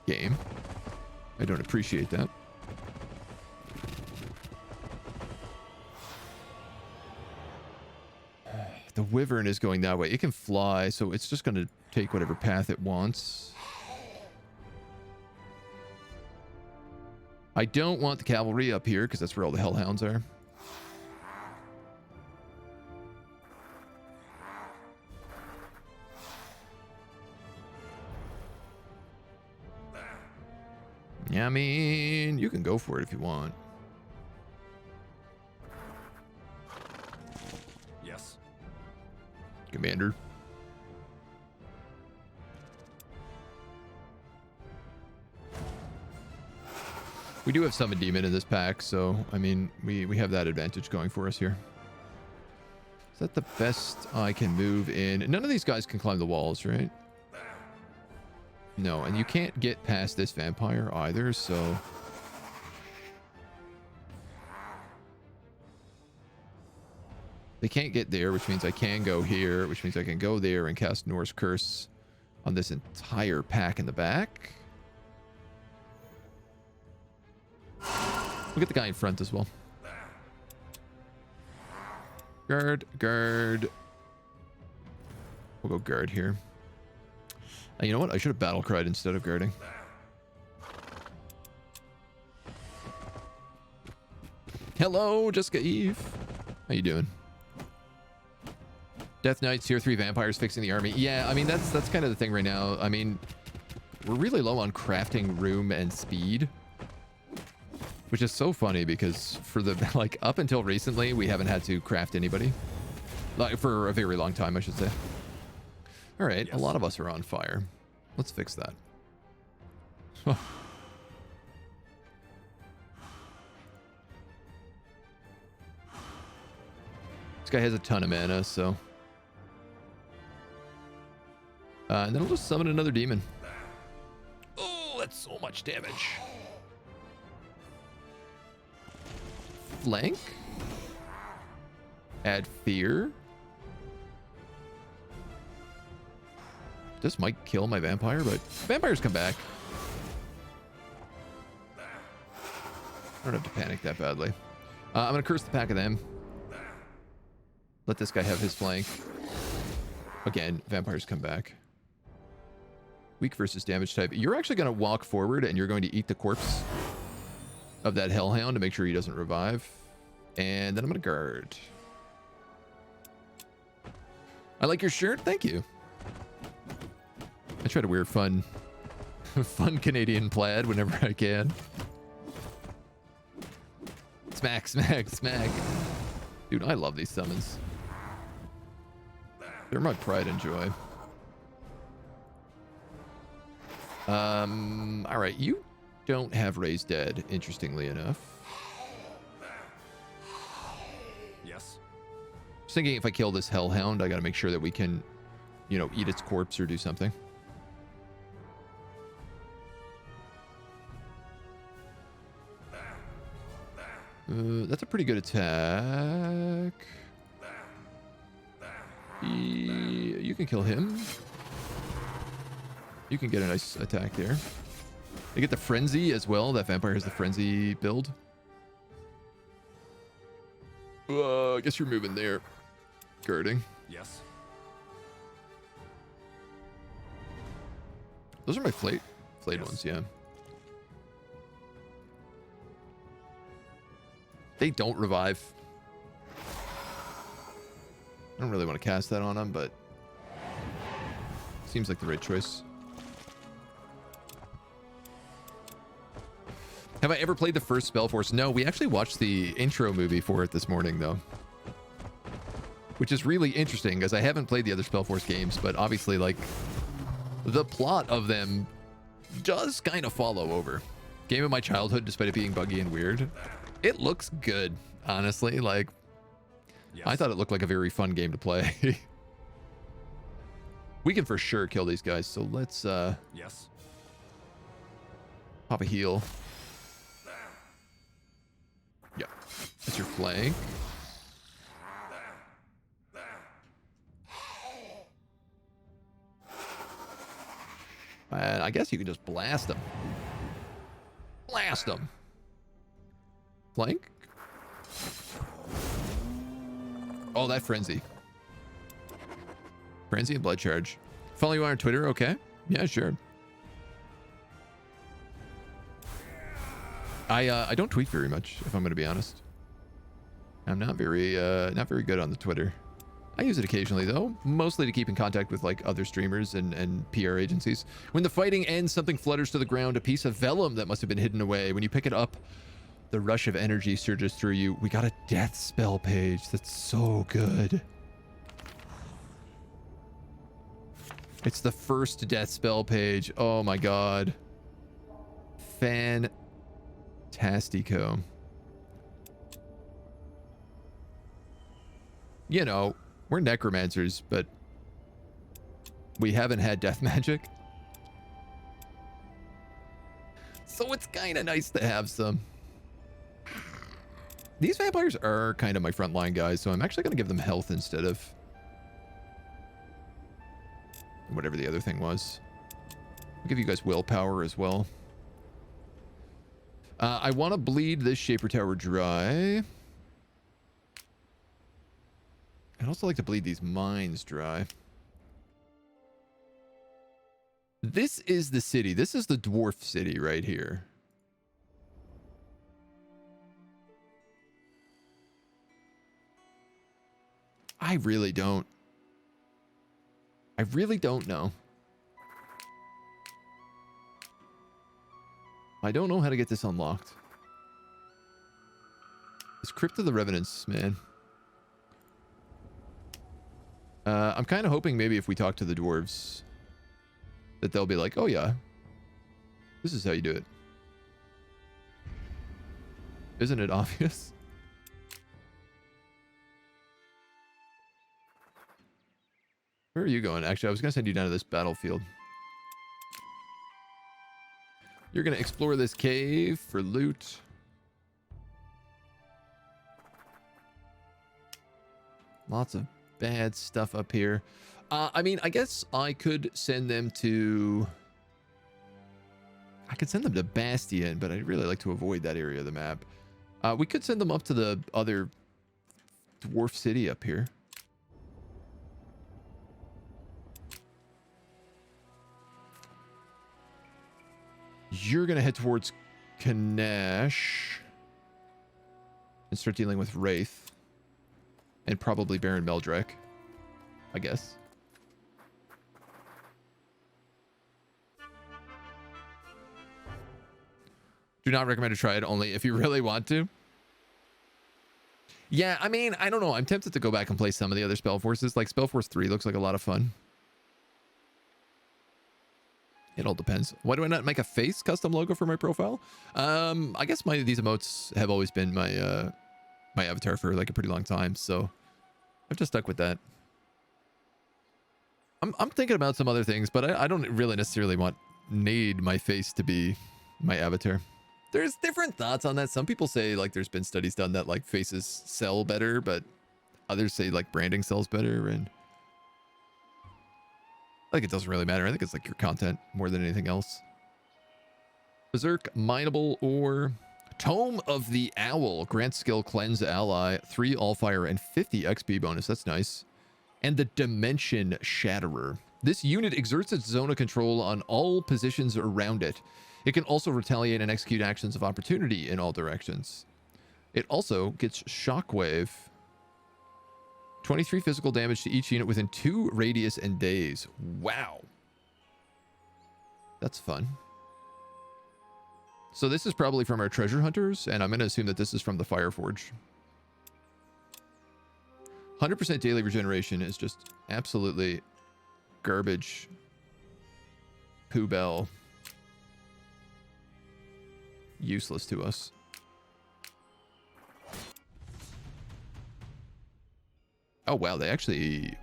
Game. I don't appreciate that. The wyvern is going that way. It can fly, so it's just going to take whatever path it wants. I don't want the cavalry up here, because that's where all the hellhounds are. Yeah, I mean, you can go for it if you want. Yes. Commander. We do have Summon Demon in this pack, so, I mean, we have that advantage going for us here. Is that the best I can move in? None of these guys can climb the walls, right? No, and you can't get past this vampire either, so... They can't get there, which means I can go here, which means I can go there and cast Norse Curse on this entire pack in the back. We'll get the guy in front as well. Guard, guard. We'll go guard here. You know what? I should have battle cried instead of guarding. Hello, Jessica Eve. How you doing? Death Knights, tier 3 vampires fixing the army. Yeah, I mean, that's kind of the thing right now. I mean, we're really low on crafting room and speed, which is so funny because for the, like, up until recently, we haven't had to craft anybody. Like, for a very long time, I should say. All right, yes. A lot of us are on fire. Let's fix that. This guy has a ton of mana, so... and then I'll just summon another demon. Oh, that's so much damage. Flank? Add fear? This might kill my vampire, but vampires come back. I don't have to panic that badly. I'm going to curse the pack of them. Let this guy have his flank. Again, vampires come back. Weak versus damage type. You're actually going to walk forward and you're going to eat the corpse of that hellhound to make sure he doesn't revive. And then I'm going to guard. I like your shirt. Thank you. try to wear fun Canadian plaid whenever I can. Smack, smack, smack. Dude, I love these summons. They're my pride and joy. All right, you don't have Raised Dead, interestingly enough. Yes. Just thinking if I kill this Hellhound, I gotta make sure that we can, you know, eat its corpse or do something. That's a pretty good attack. You can kill him. You can get a nice attack there. They get the Frenzy as well. That vampire has the Frenzy build. I guess you're moving there. Guarding. Yes. Those are my flayed Yes. ones, yeah. They don't revive. I don't really want to cast that on them, but seems like the right choice. Have I ever played the first Spellforce? No, we actually watched the intro movie for it this morning, though. Which is really interesting, because I haven't played the other Spellforce games, but obviously, like, the plot of them does kind of follow over. Game of my childhood, despite it being buggy and weird. It looks good, honestly. Like, Yes. I thought it looked like a very fun game to play. We can for sure kill these guys, so let's Yes. pop a heal. Yeah, that's your flank. And I guess you can just blast them. Blast them. Flank. Oh, that frenzy. Frenzy and blood charge. Follow you on Twitter, okay? Yeah, sure. I don't tweet very much, if I'm going to be honest. I'm not very good on the Twitter. I use it occasionally, though, mostly to keep in contact with like other streamers and PR agencies. When the fighting ends, something flutters to the ground, a piece of vellum that must have been hidden away. When you pick it up, the rush of energy surges through you. We got a death spell page. That's so good. It's the first death spell page. Oh my god. Fantastico. You know, we're necromancers, but we haven't had death magic. So it's kind of nice to have some. These vampires are kind of my frontline guys, so I'm actually going to give them health instead of whatever the other thing was. I'll give you guys willpower as well. I want to bleed this Shaper Tower dry. I'd also like to bleed these mines dry. This is the city. This is the dwarf city right here. I really don't know. I don't know how to get this unlocked. It's Crypt of the Revenants, man. I'm kind of hoping maybe if we talk to the dwarves that they'll be like, oh yeah, this is how you do it. Isn't it obvious? Where are you going? Actually, I was going to send you down to this battlefield. You're going to explore this cave for loot. Lots of bad stuff up here. I mean, I guess I could send them to... I could send them to Bastion, but I'd really like to avoid that area of the map. We could send them up to the other dwarf city up here. You're going to head towards Kanash and start dealing with Wraith and probably Baron Meldrick, I guess. Do not recommend to try it, only if you really want to. Yeah, I mean, I don't know. I'm tempted to go back and play some of the other Spellforces. Like Spellforce 3 looks like a lot of fun. It all depends. Why do I not make a face custom logo for my profile? I guess these emotes have always been my my avatar for like a pretty long time, so I've just stuck with that. I'm thinking about some other things, but I don't really necessarily need my face to be my avatar. There's different thoughts on that. Some people say like there's been studies done that like faces sell better, but others say like branding sells better, and I think it doesn't really matter. I think it's like your content more than anything else. Berserk, Mineable, or Tome of the Owl. Grant skill, cleanse ally, 3 Allfire, and 50 XP bonus. That's nice. And the Dimension Shatterer. This unit exerts its zone of control on all positions around it. It can also retaliate and execute actions of opportunity in all directions. It also gets Shockwave. 23 physical damage to each unit within 2 radius and days. Wow. That's fun. So this is probably from our treasure hunters, and I'm going to assume that this is from the Fireforge. 100% daily regeneration is just absolutely garbage. Poobell. Useless to us. Oh, wow. They actually...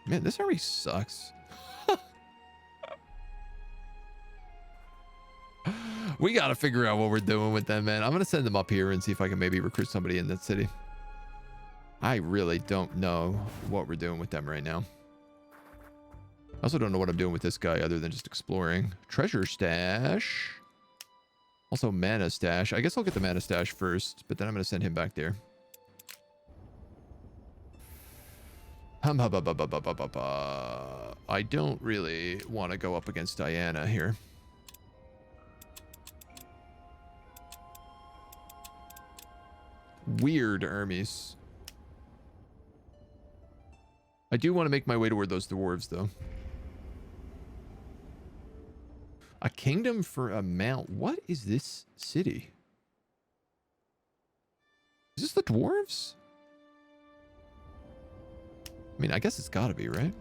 Man, this army sucks. We got to figure out what we're doing with them, man. I'm going to send them up here and see if I can maybe recruit somebody in that city. I really don't know what we're doing with them right now. I also don't know what I'm doing with this guy other than just exploring. Treasure stash. Also mana stash. I guess I'll get the mana stash first, but then I'm going to send him back there. I don't really want to go up against Diana here. Weird armies. I do want to make my way toward those dwarves, though. A kingdom for a mount. What is this city? Is this the dwarves? I mean, I guess it's got to be, right?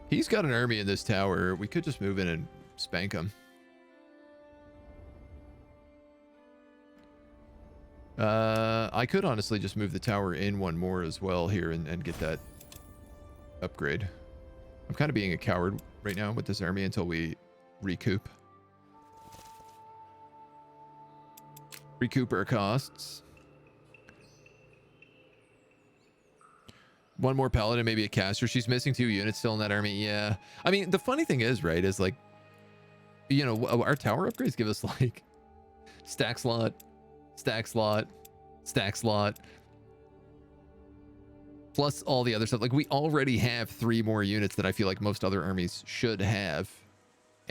He's got an army in this tower. We could just move in and spank him. I could honestly just move the tower in one more as well here and get that upgrade. I'm kind of being a coward right now with this army until we recoup. Recoup our costs. One more paladin, maybe a caster. She's missing 2 units still in that army. Yeah. I mean, the funny thing is, right, is like, you know, our tower upgrades give us like stack slot, stack slot, stack slot, plus all the other stuff. Like, we already have 3 more units that I feel like most other armies should have,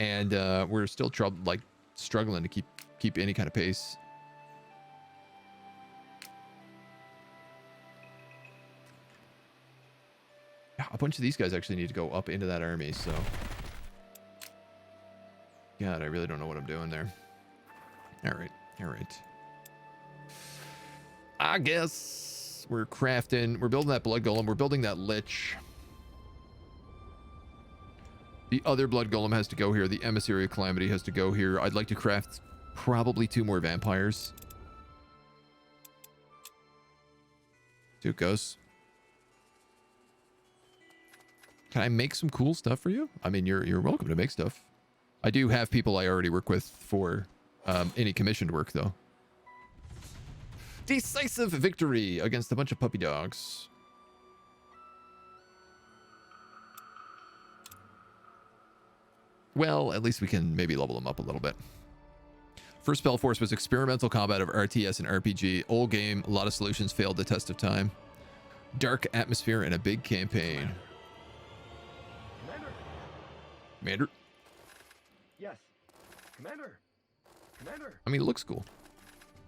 and we're still struggling to keep any kind of pace. A bunch of these guys actually need to go up into that army, so God, I really don't know what I'm doing there. All right. I guess we're crafting. We're building that blood golem. We're building that lich. The other blood golem has to go here. The emissary of calamity has to go here. I'd like to craft probably 2 more vampires. See how it goes. Can I make some cool stuff for you? I mean, you're welcome to make stuff. I do have people I already work with for any commissioned work, though. Decisive victory against a bunch of puppy dogs. Well, at least we can maybe level them up a little bit. First Spellforce was experimental combat of RTS and RPG. Old game, a lot of solutions failed the test of time. Dark atmosphere and a big campaign. Commander? Yes. Commander. Commander. I mean, it looks cool.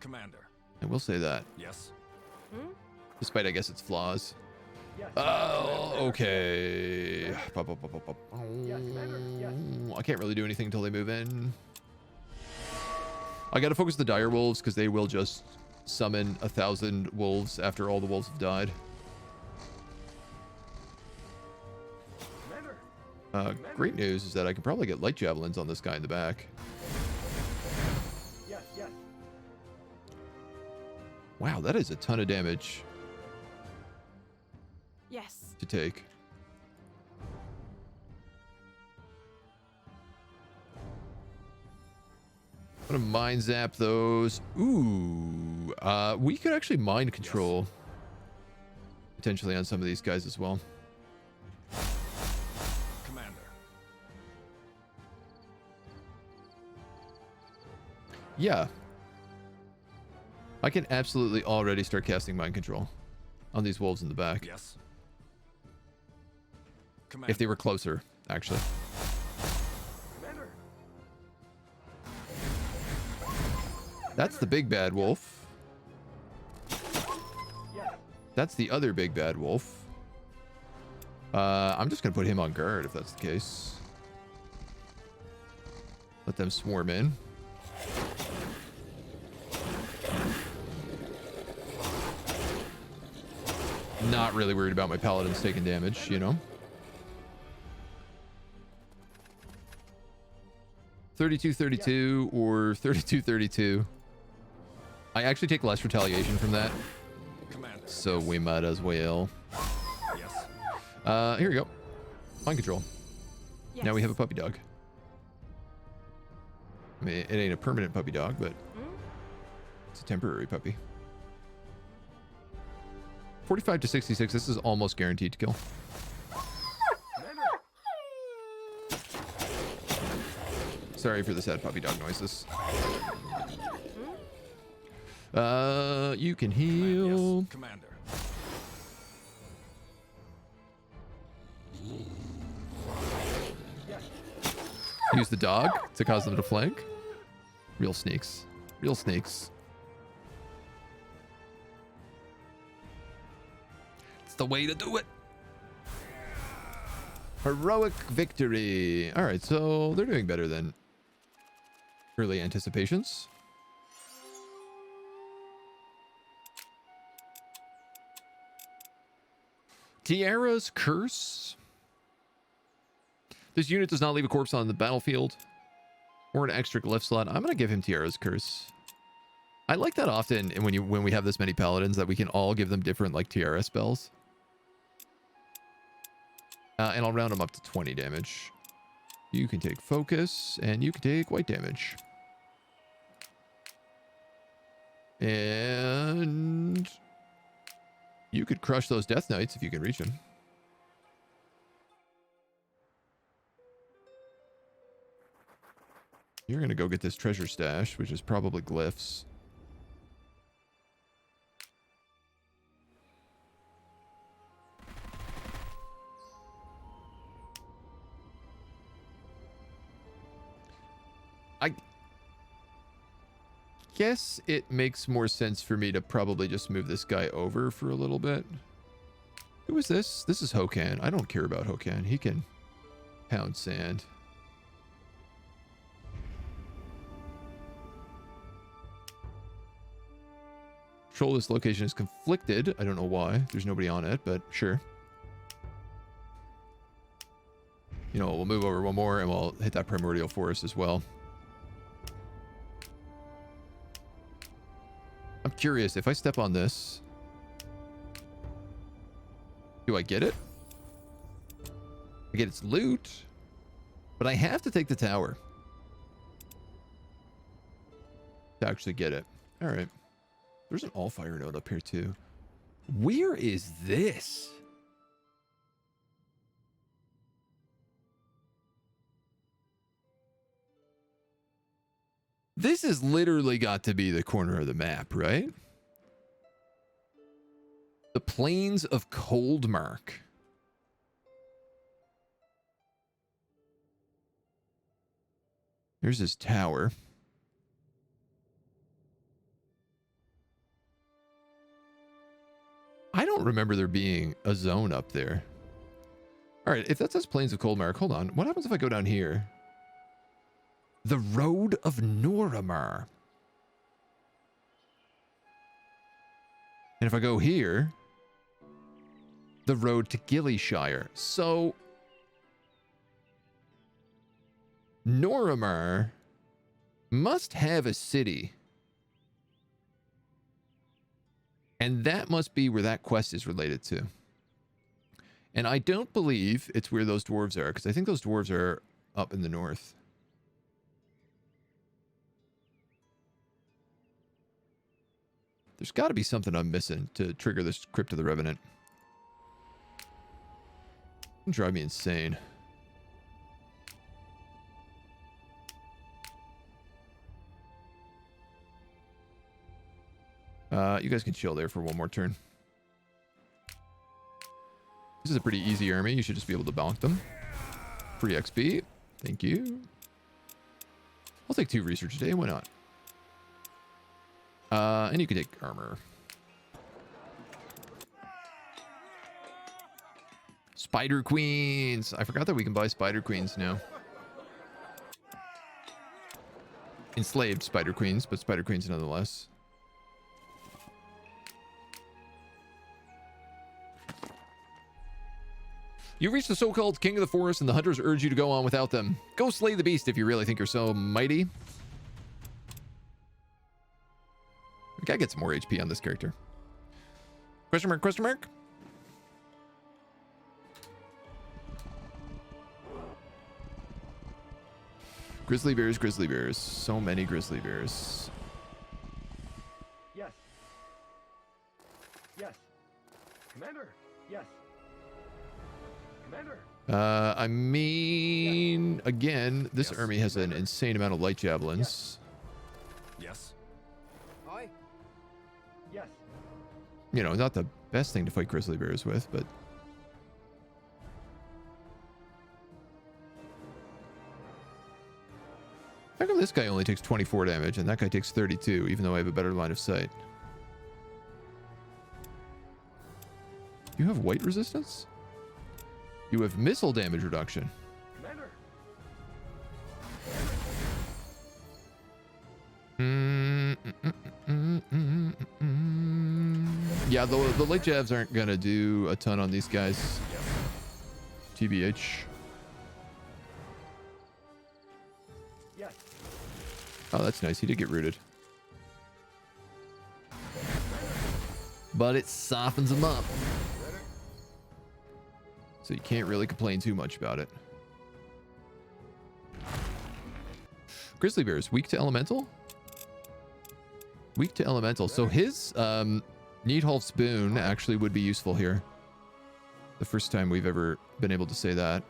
Commander. I will say that. Yes. Despite, I guess, its flaws. Yes. Oh, okay. Pop, pop, pop, pop, pop. Yes, Commander. Yes. I can't really do anything until they move in. I gotta focus the dire wolves because they will just summon 1,000 wolves after all the wolves have died. Commander. Great news is that I can probably get light javelins on this guy in the back. Yes, yes. Wow, that is a ton of damage Yes. to take. I'm gonna mind zap those. Ooh, we could actually mind control potentially on some of these guys as well. Commander. Yeah, I can absolutely already start casting mind control on these wolves in the back Yes. Commander. if they were closer, actually. Commander. That's the big bad wolf. Yes. That's the other big bad wolf. I'm just gonna put him on guard if that's the case. Let them swarm in. Not really worried about my paladins taking damage, you know. 32-32 or 32-32. I actually take less retaliation from that, Commander. so we might as well. Yes. Here we go. Mind control. Yes. Now we have a puppy dog. I mean, it ain't a permanent puppy dog, but it's a temporary puppy. 45 to 66. This is almost guaranteed to kill. Commander. Sorry for the sad puppy dog noises. You can heal. Yes. Commander. Use the dog to cause them to flank. Real sneaks. Real sneaks. It's the way to do it. Heroic victory. All right, so they're doing better than early anticipations. Tiara's Curse. This unit does not leave a corpse on the battlefield or an extra glyph slot. I'm going to give him Tiara's Curse. I like that often when we have this many paladins that we can all give them different like Tiara spells. And I'll round them up to 20 damage. You can take focus and you can take white damage. And you could crush those Death Knights if you can reach them. You're going to go get this treasure stash, which is probably glyphs. I guess it makes more sense for me to probably just move this guy over for a little bit. Who is this? This is Hokan. I don't care about Hokan. He can pound sand. Control this location is conflicted. I don't know why. There's nobody on it, but sure. You know, we'll move over one more and we'll hit that primordial forest as well. I'm curious, if I step on this, do I get it? I get its loot, but I have to take the tower to actually get it. All right. There's an Allfire node up here too. Where is this? This has literally got to be the corner of the map, right? The Plains of Coldmark. There's his tower. I don't remember there being a zone up there. All right, if that says Plains of Coldmark, hold on. What happens if I go down here? The Road of Noramar. And if I go here, the road to Gillyshire. So Noramar must have a city. And that must be where that quest is related to. And I don't believe it's where those dwarves are, because I think those dwarves are up in the north. There's got to be something I'm missing to trigger this Crypt of the Revenant. It'll drive me insane. You guys can chill there for one more turn. This is a pretty easy army. You should just be able to bonk them. Free XP. Thank you. I'll take 2 research a day. Why not? And you can take armor. Spider Queens. I forgot that we can buy Spider Queens now. Enslaved Spider Queens, but Spider Queens nonetheless. You reach the so-called king of the forest, and the hunters urge you to go on without them. Go slay the beast if you really think you're so mighty. We gotta get some more HP on this character. Question mark, question mark? Grizzly bears, grizzly bears. So many grizzly bears. Yes. Yes. Commander. Yes. Commander. I mean, again, this Yes. army has an insane amount of light javelins. Yes. Aye. Yes. You know, not the best thing to fight grizzly bears with, but... How come this guy only takes 24 damage and that guy takes 32, even though I have a better line of sight? You have white resistance? You have missile damage reduction. Commander. Yeah, the light jabs aren't gonna do a ton on these guys. TBH. Yes. Oh, that's nice. He did get rooted. But it softens him up. So you can't really complain too much about it. Grizzly bears, weak to elemental? Weak to elemental. So his Needhalf Spoon actually would be useful here. The first time we've ever been able to say that.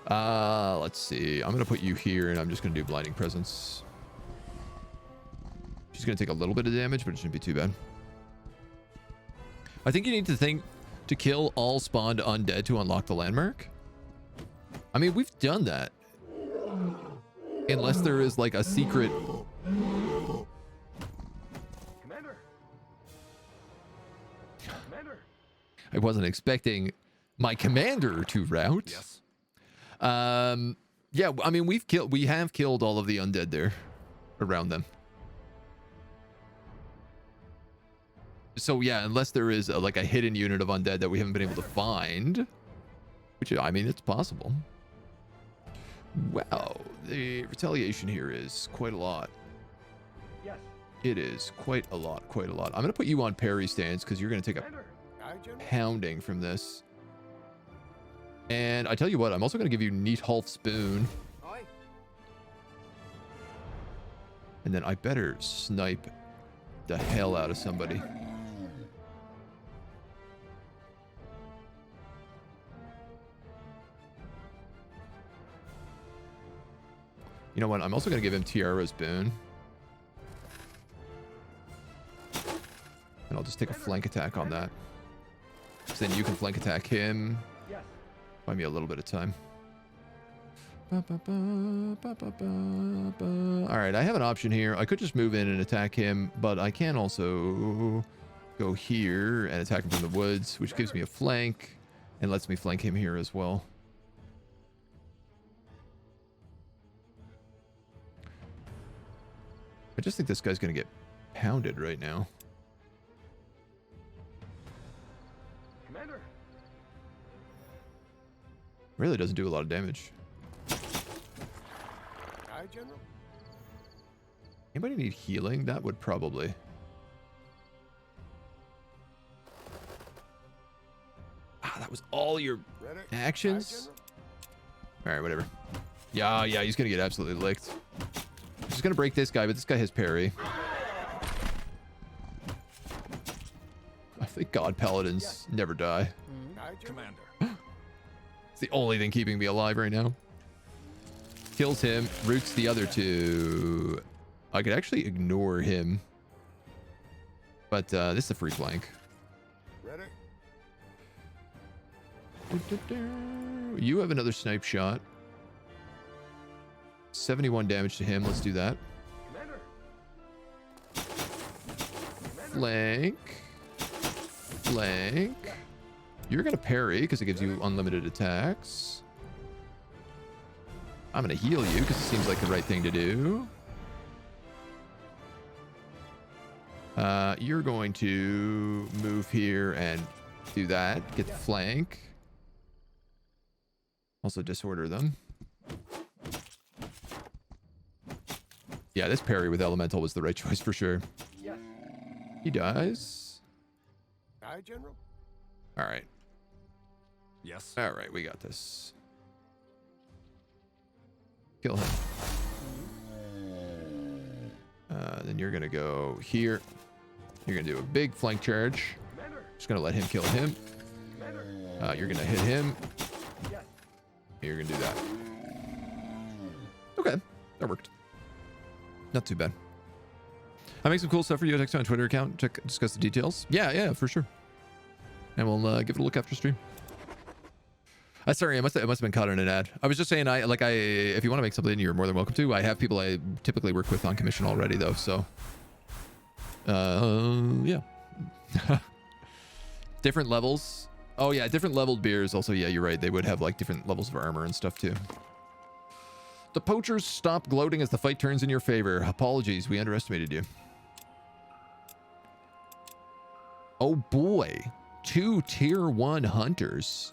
Let's see. I'm going to put you here, and I'm just going to do Blinding Presence. She's going to take a little bit of damage, but it shouldn't be too bad. I think you need to think to kill all spawned undead to unlock the landmark. I mean, we've done that. Unless there is like a secret... Commander. Commander. I wasn't expecting my commander to rout. Yes. Yeah, I mean, we have killed all of the undead there around them. So yeah, unless there is like a hidden unit of undead that we haven't been able to find, which, I mean, it's possible. Wow, the retaliation here is quite a lot. Yes. It is quite a lot, quite a lot. I'm going to put you on parry stance because you're going to take a Commander. pounding from this. And I tell you what, I'm also going to give you Needhalf Spoon. Aye. And then I better snipe the hell out of somebody. You know what? I'm also going to give him Tiara's Boon. And I'll just take a flank attack on that. So then you can flank attack him. Yes. Buy me a little bit of time. All right, I have an option here. I could just move in and attack him, but I can also go here and attack him from the woods, which gives me a flank and lets me flank him here as well. I just think this guy's going to get pounded right now. Commander. Really doesn't do a lot of damage. Aye, General. Anybody need healing? That would probably. Ah, that was all your Ready? actions? Aye, All right, whatever. Yeah, he's going to get absolutely licked. He's going to break this guy, but this guy has parry. I think God Paladins never die. General. Aye, General. Commander. It's the only thing keeping me alive right now. Kills him, roots the other two. I could actually ignore him. But this is a free flank. Ready? You have another snipe shot. 71 damage to him. Let's do that. Commander. Flank. Flank. You're going to parry because it gives you unlimited attacks. I'm going to heal you because it seems like the right thing to do. You're going to move here and do that. Get the flank. Also disorder them. Yeah, this parry with elemental was the right choice for sure. Yes. He dies. Aye, General. All right. Yes. All right, we got this. Kill him. Then you're going to go here. You're going to do a big flank charge. Commander. Just going to let him kill him. Commander. You're going to hit him. Yes. You're going to do that. Okay, that worked. Not too bad. I make some cool stuff for you. Text my Twitter account. Discuss the details. Yeah, for sure. And we'll give it a look after stream. Sorry, it must have been caught in an ad. I was just saying, if you want to make something, you're more than welcome to. I have people I typically work with on commission already, though. So, yeah. Different levels. Oh yeah, different leveled beers. Also, yeah, you're right. They would have like different levels of armor and stuff too. The poachers stop gloating as the fight turns in your favor. Apologies, we underestimated you. Oh boy, 2 tier 1 hunters.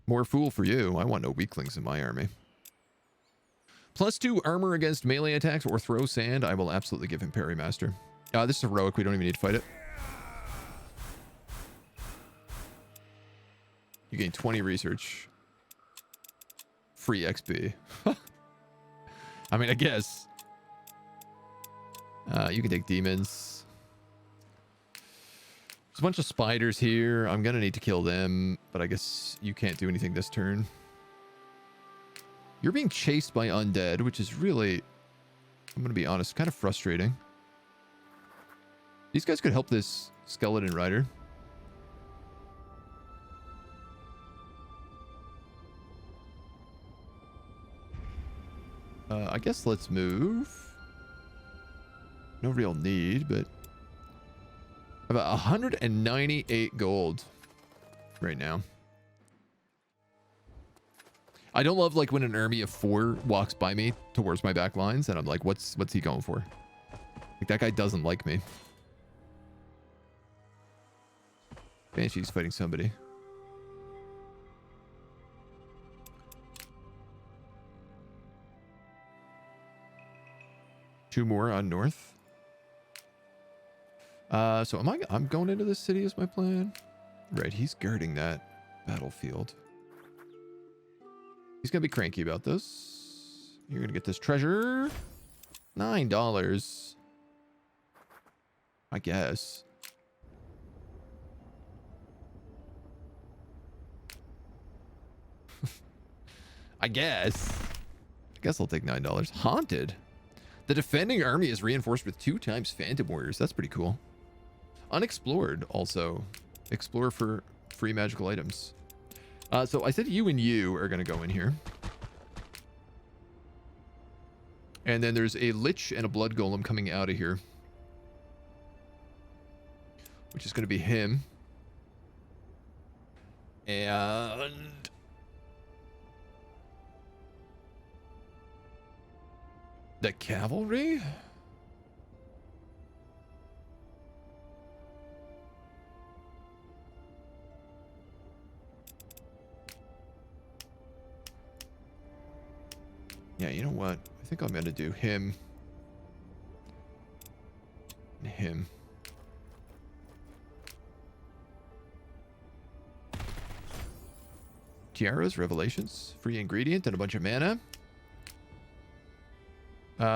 More fool for you. I want no weaklings in my army. +2 armor against melee attacks or throw sand. I will absolutely give him parry master. This is heroic. We don't even need to fight it. You gain 20 research. Free XP. I mean, I guess. You can take demons. There's a bunch of spiders here. I'm going to need to kill them, but I guess you can't do anything this turn. You're being chased by undead, which is really, I'm going to be honest, kind of frustrating. These guys could help this skeleton rider. I guess let's move. No real need, but about 198 gold right now. I don't love like when an army of 4 walks by me towards my back lines and I'm like, what's he going for? Like that guy doesn't like me. Banshee's fighting somebody. Two more on north. So I'm going into this city as my plan. Right, he's guarding that battlefield. He's gonna be cranky about this. You're gonna get this treasure. $9. I guess. I guess I'll take $9. Haunted. The defending army is reinforced with 2 times phantom warriors. That's pretty cool. Unexplored also. Explore for free magical items. So I said you and you are going to go in here. And then there's a lich and a blood golem coming out of here, which is going to be him. And the cavalry? Yeah, you know what? I think I'm going to do him and him. Tiaras, revelations, free ingredient, and a bunch of mana.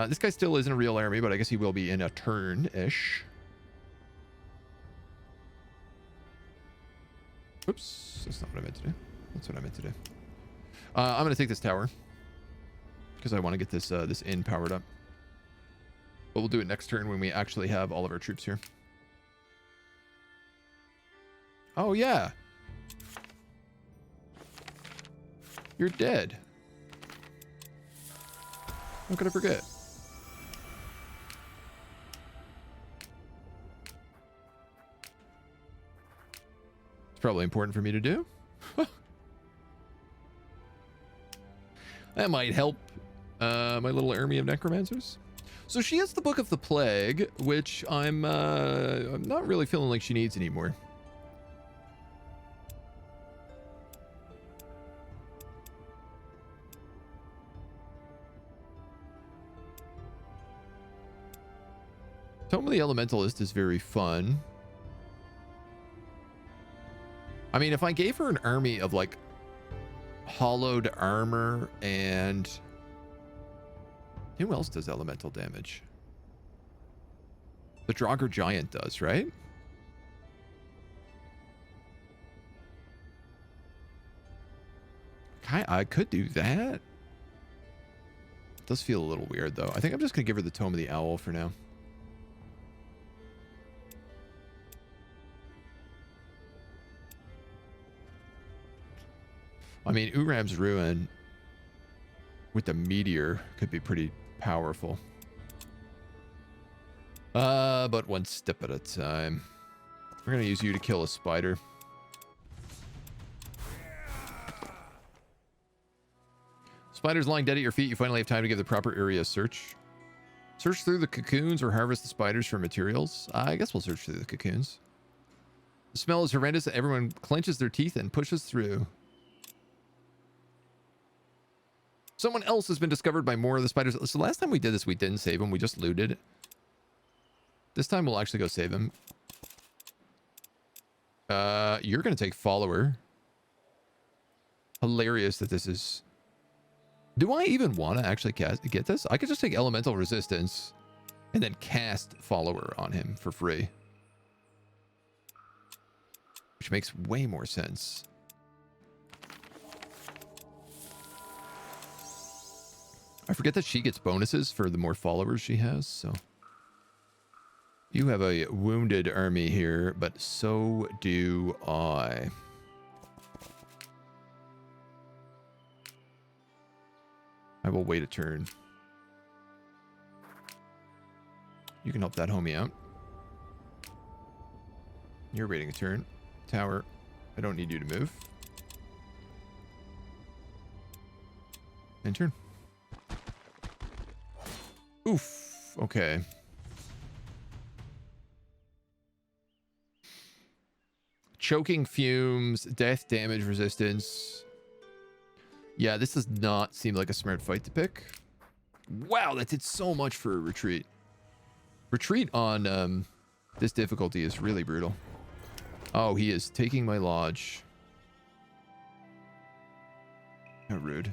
This guy still isn't a real army, but I guess he will be in a turn-ish. Oops, that's not what I meant to do. That's what I meant to do. I'm going to take this tower because I want to get this this inn powered up. But we'll do it next turn when we actually have all of our troops here. Oh, yeah. You're dead. How could I forget? It's probably important for me to do. That might help my little army of necromancers. So she has the Book of the Plague, which I'm not really feeling like she needs anymore. Tome of the Elementalist is very fun. I mean, if I gave her an army of like hollowed armor and who else does elemental damage? The Draugr Giant does, right? I could do that. It does feel a little weird though. I think I'm just gonna give her the Tome of the Owl for now. I mean, Uram's Ruin with the meteor could be pretty powerful. But one step at a time. We're gonna use you to kill a spider. Spider's lying dead at your feet. You finally have time to give the proper area a search. Search through the cocoons or harvest the spiders for materials. I guess we'll search through the cocoons. The smell is horrendous. Everyone clenches their teeth and pushes through. Someone else has been discovered by more of the spiders. So last time we did this, we didn't save him. We just looted. This time we'll actually go save him. You're going to take follower. Hilarious that this is... Do I even want to actually get this? I could just take elemental resistance and then cast follower on him for free. Which makes way more sense. I forget that she gets bonuses for the more followers she has, so... You have a wounded army here, but so do I. I will wait a turn. You can help that homie out. You're waiting a turn. Tower, I don't need you to move. And turn. Oof. Okay. Choking fumes, death damage resistance. Yeah, this does not seem like a smart fight to pick. Wow, that did so much for a retreat. Retreat on this difficulty is really brutal. Oh, he is taking my lodge. How rude.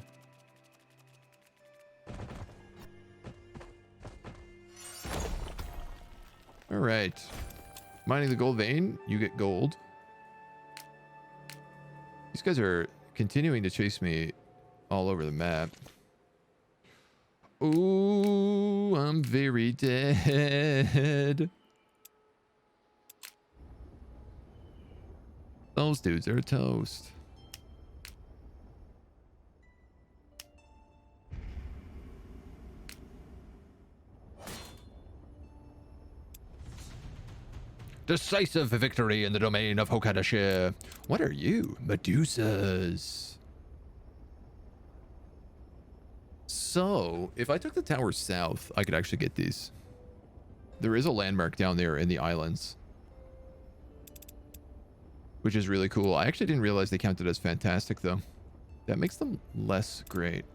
All right. Mining the gold vein, you get gold. These guys are continuing to chase me all over the map. Ooh, I'm very dead. Those dudes are toast. Decisive victory in the domain of Hokadashir. What are you? Medusas. So, if I took the tower south, I could actually get these. There is a landmark down there in the islands, which is really cool. I actually didn't realize they counted as fantastic, though. That makes them less great.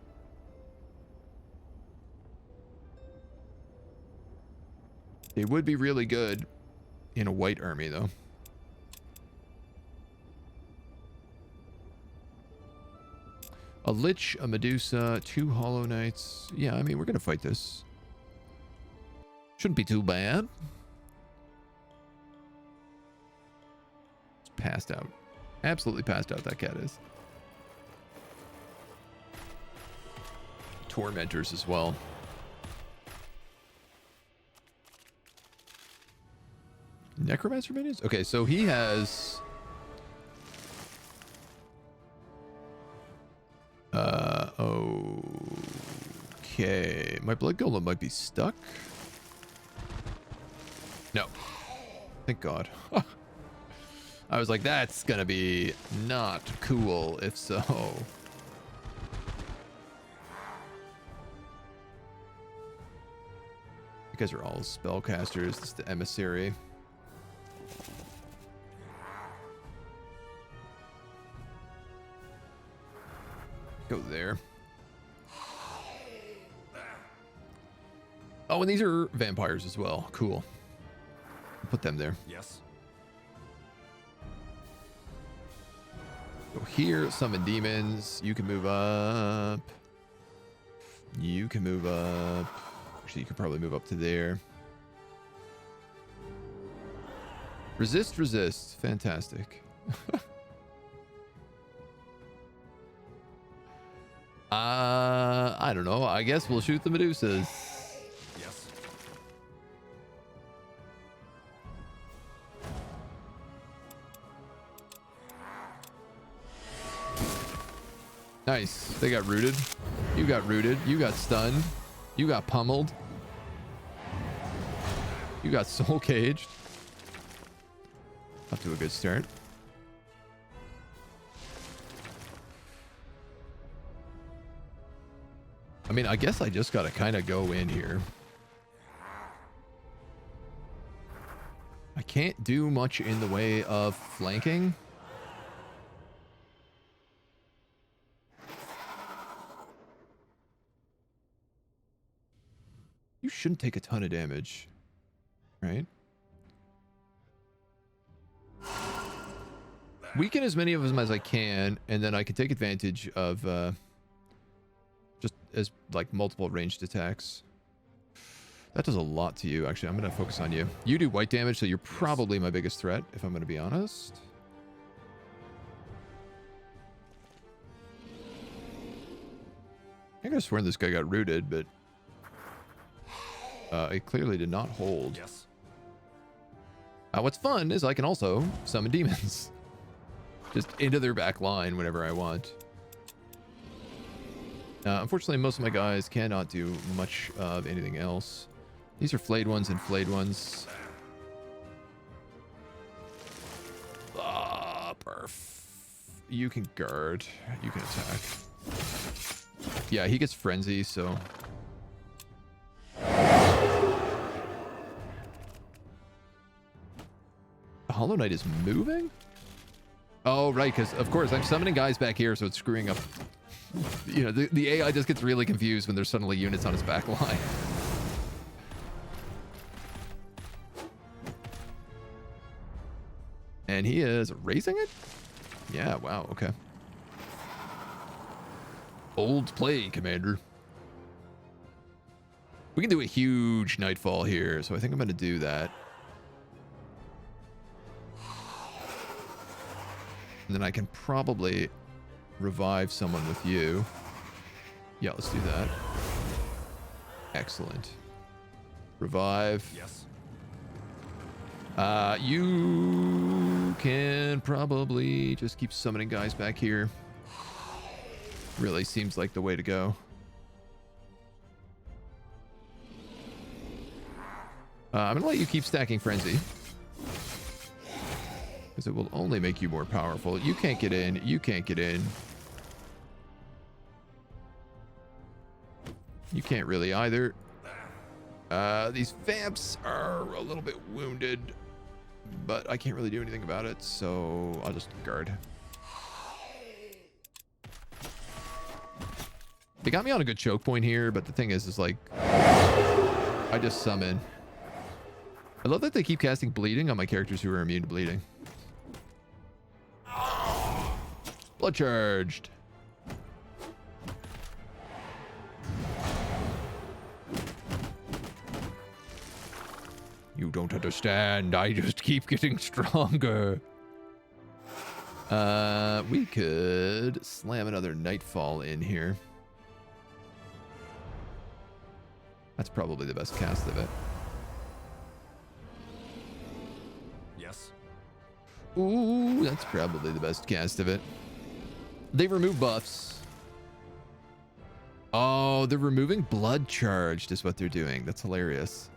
They would be really good in a white army, though. A Lich, a Medusa, 2 Hollow Knights. Yeah, I mean, we're going to fight this. Shouldn't be too bad. It's passed out. Absolutely passed out, that cat is. Tormentors as well. Necromancer minions? Okay, so he has... Okay. My blood golem might be stuck. No. Thank God. I was like, that's gonna be not cool if so. You guys are all spellcasters. This is the emissary. Go there. Oh, and these are vampires as well. Cool. Put them there. Yes. Go here, summon demons. You can move up. You can move up. Actually, you could probably move up to there. Resist, resist. Fantastic. I don't know. I guess we'll shoot the Medusas. Yes. Nice. They got rooted. You got rooted. You got stunned. You got pummeled. You got soul caged. Up to a good start. I mean, I guess I just gotta kind of go in here. I can't do much in the way of flanking. You shouldn't take a ton of damage, right? Weaken as many of them as I can, and then I can take advantage of just as like multiple ranged attacks. That does a lot to you. Actually, I'm gonna focus on you. You do white damage, so you're probably my biggest threat, if I'm gonna be honest. I could have sworn this guy got rooted, but it clearly did not hold. Yes. What's fun is I can also summon demons just into their back line whenever I want. Unfortunately, most of my guys cannot do much of anything else. These are flayed ones and flayed ones. Ah, perf. You can guard. You can attack. Yeah, he gets frenzy, so... The Hollow Knight is moving? Oh, right, because, of course, I'm summoning guys back here, so it's screwing up. You know, the AI just gets really confused when there's suddenly units on his back line. And he is raising it? Yeah, wow, okay. Bold play, Commander. We can do a huge nightfall here, so I think I'm going to do that. And then I can probably revive someone with you. Yeah, let's do that. Excellent. Revive. Yes. You can probably just keep summoning guys back here. Really seems like the way to go. I'm going to let you keep stacking Frenzy. Because it will only make you more powerful. You can't get in. You can't get in. You can't really either. These vamps are a little bit wounded. But I can't really do anything about it. So I'll just guard. They got me on a good choke point here. But the thing is like... I just summon. I love that they keep casting bleeding on my characters who are immune to bleeding. Blood charged. You don't understand. I just keep getting stronger. We could slam another Nightfall in here. That's probably the best cast of it. Yes. Ooh, that's probably the best cast of it. They remove buffs. Oh, they're removing blood charged is what they're doing. That's hilarious.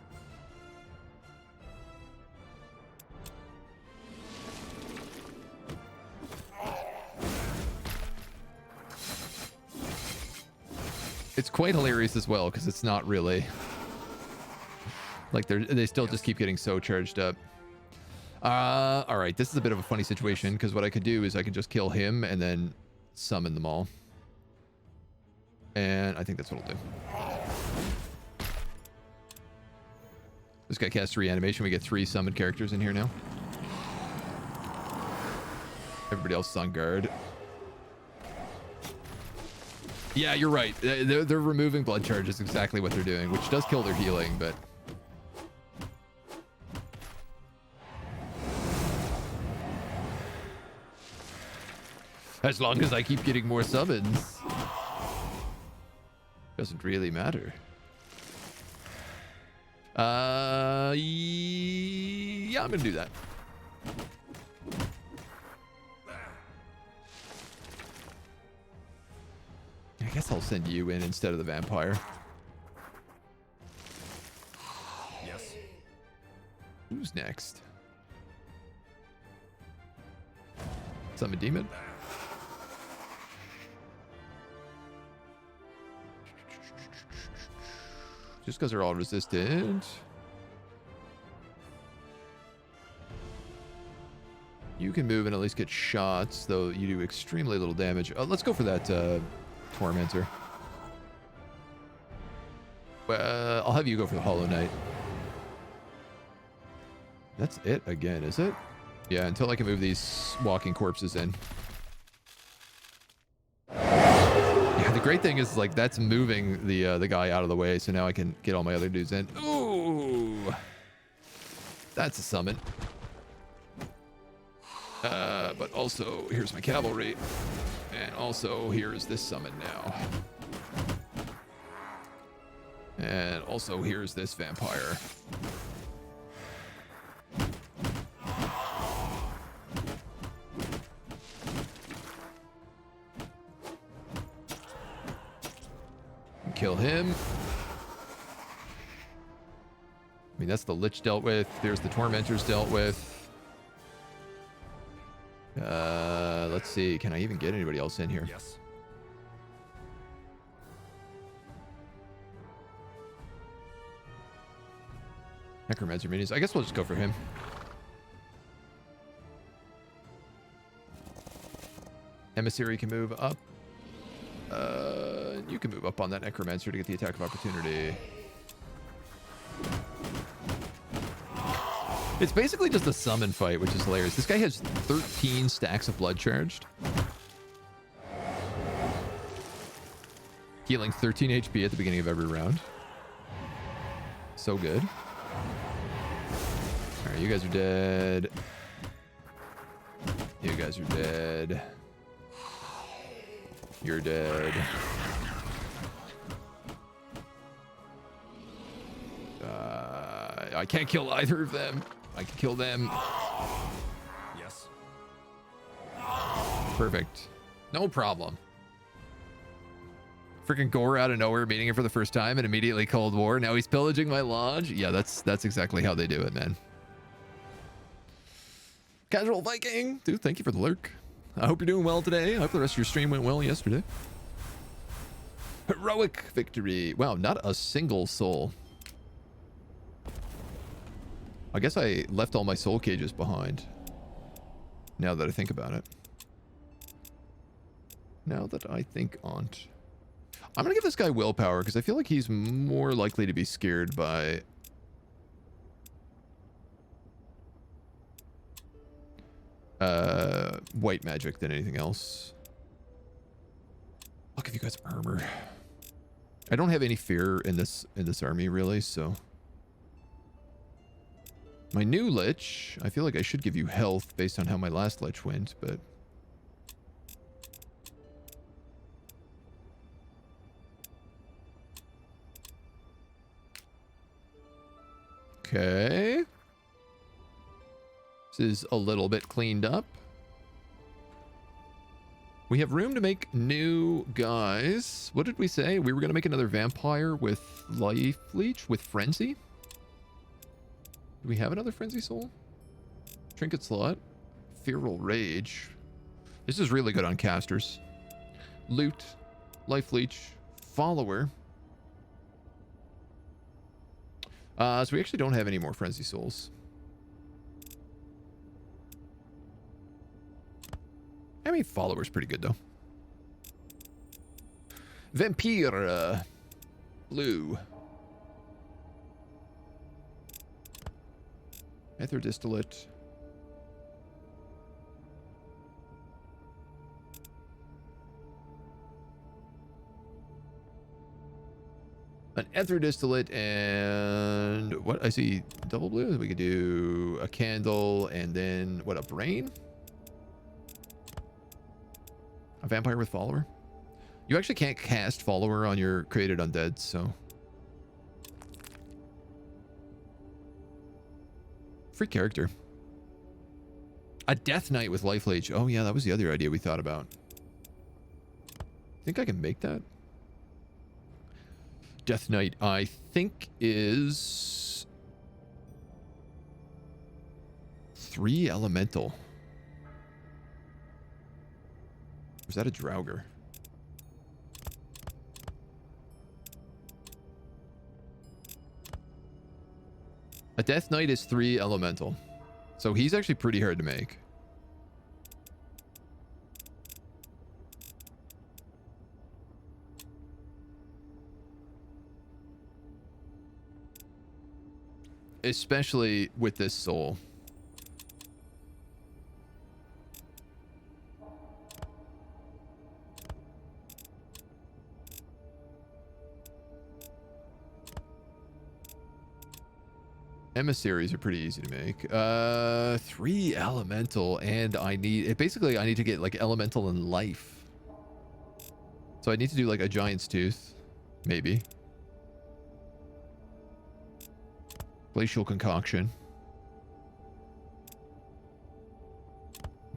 It's quite hilarious as well because it's not really like they still just keep getting so charged up. All right, this is a bit of a funny situation because what I could do is I can just kill him and then summon them all. And I think that's what I'll do. This guy casts reanimation. We get 3 summoned characters in here now. Everybody else is on guard. Yeah, you're right. They're removing blood charges, exactly what they're doing, which does kill their healing, but... As long as I keep getting more summons. Doesn't really matter. Yeah, I'm gonna do that. I guess I'll send you in instead of the vampire. Yes. Who's next? Summon demon. Just because they're all resistant. You can move and at least get shots, though you do extremely little damage. Let's go for that Tormentor. Well, I'll have you go for the Hollow Knight. That's it again, is it? Yeah, until I can move these walking corpses in. Yeah, the great thing is like that's moving the guy out of the way, so now I can get all my other dudes in. Ooh, that's a summon. But also here's my cavalry, and also here's this summon now, and also here's this vampire. Kill him. I mean, that's the Lich dealt with. There's the Tormentors dealt with. Let's see. Can I even get anybody else in here? Yes. Necromancer minions. I guess we'll just go for him. Emissary can move up. You can move up on that Necromancer to get the attack of opportunity. It's basically just a summon fight, which is hilarious. This guy has 13 stacks of blood charged. Healing 13 HP at the beginning of every round. So good. Alright, you guys are dead. You guys are dead. You're dead. I can't kill either of them. I can kill them. Yes. Perfect. No problem. Freaking Gore out of nowhere, meeting him for the first time and immediately Cold War. Now he's pillaging my lodge. Yeah, that's exactly how they do it, man. Casual Viking. Dude, thank you for the lurk. I hope you're doing well today. I hope the rest of your stream went well yesterday. Heroic victory. Wow, not a single soul. I guess I left all my soul cages behind. Now that I think about it. Now that I think on't. I'm going to give this guy willpower because I feel like he's more likely to be scared by... white magic than anything else. I'll give you guys armor. I don't have any fear in this army really, so... My new Lich, I feel like I should give you health based on how my last Lich went, but... Okay. This is a little bit cleaned up. We have room to make new guys. What did we say? We were going to make another vampire with life leech, with frenzy. Do we have another frenzy soul? Trinket slot. Feral rage. This is really good on casters. Loot. Life leech. Follower. So we actually don't have any more frenzy souls. I mean, follower's pretty good though. Vampire. Blue. Ether distillate. An ether distillate and what I see double blue. We could do a candle and then what, a brain? A vampire with follower. You actually can't cast follower on your created undead, so free character. A death knight with life leech. Oh yeah, that was the other idea we thought about. Think I can make that? Death Knight, I think, is 3 elemental. Or is that a Draugr? A Death Knight is 3 elemental. So he's actually pretty hard to make. Especially with this soul. Emissaries are pretty easy to make. 3 elemental, and I need to get like elemental and life. So I need to do like a giant's tooth, maybe. Glacial concoction.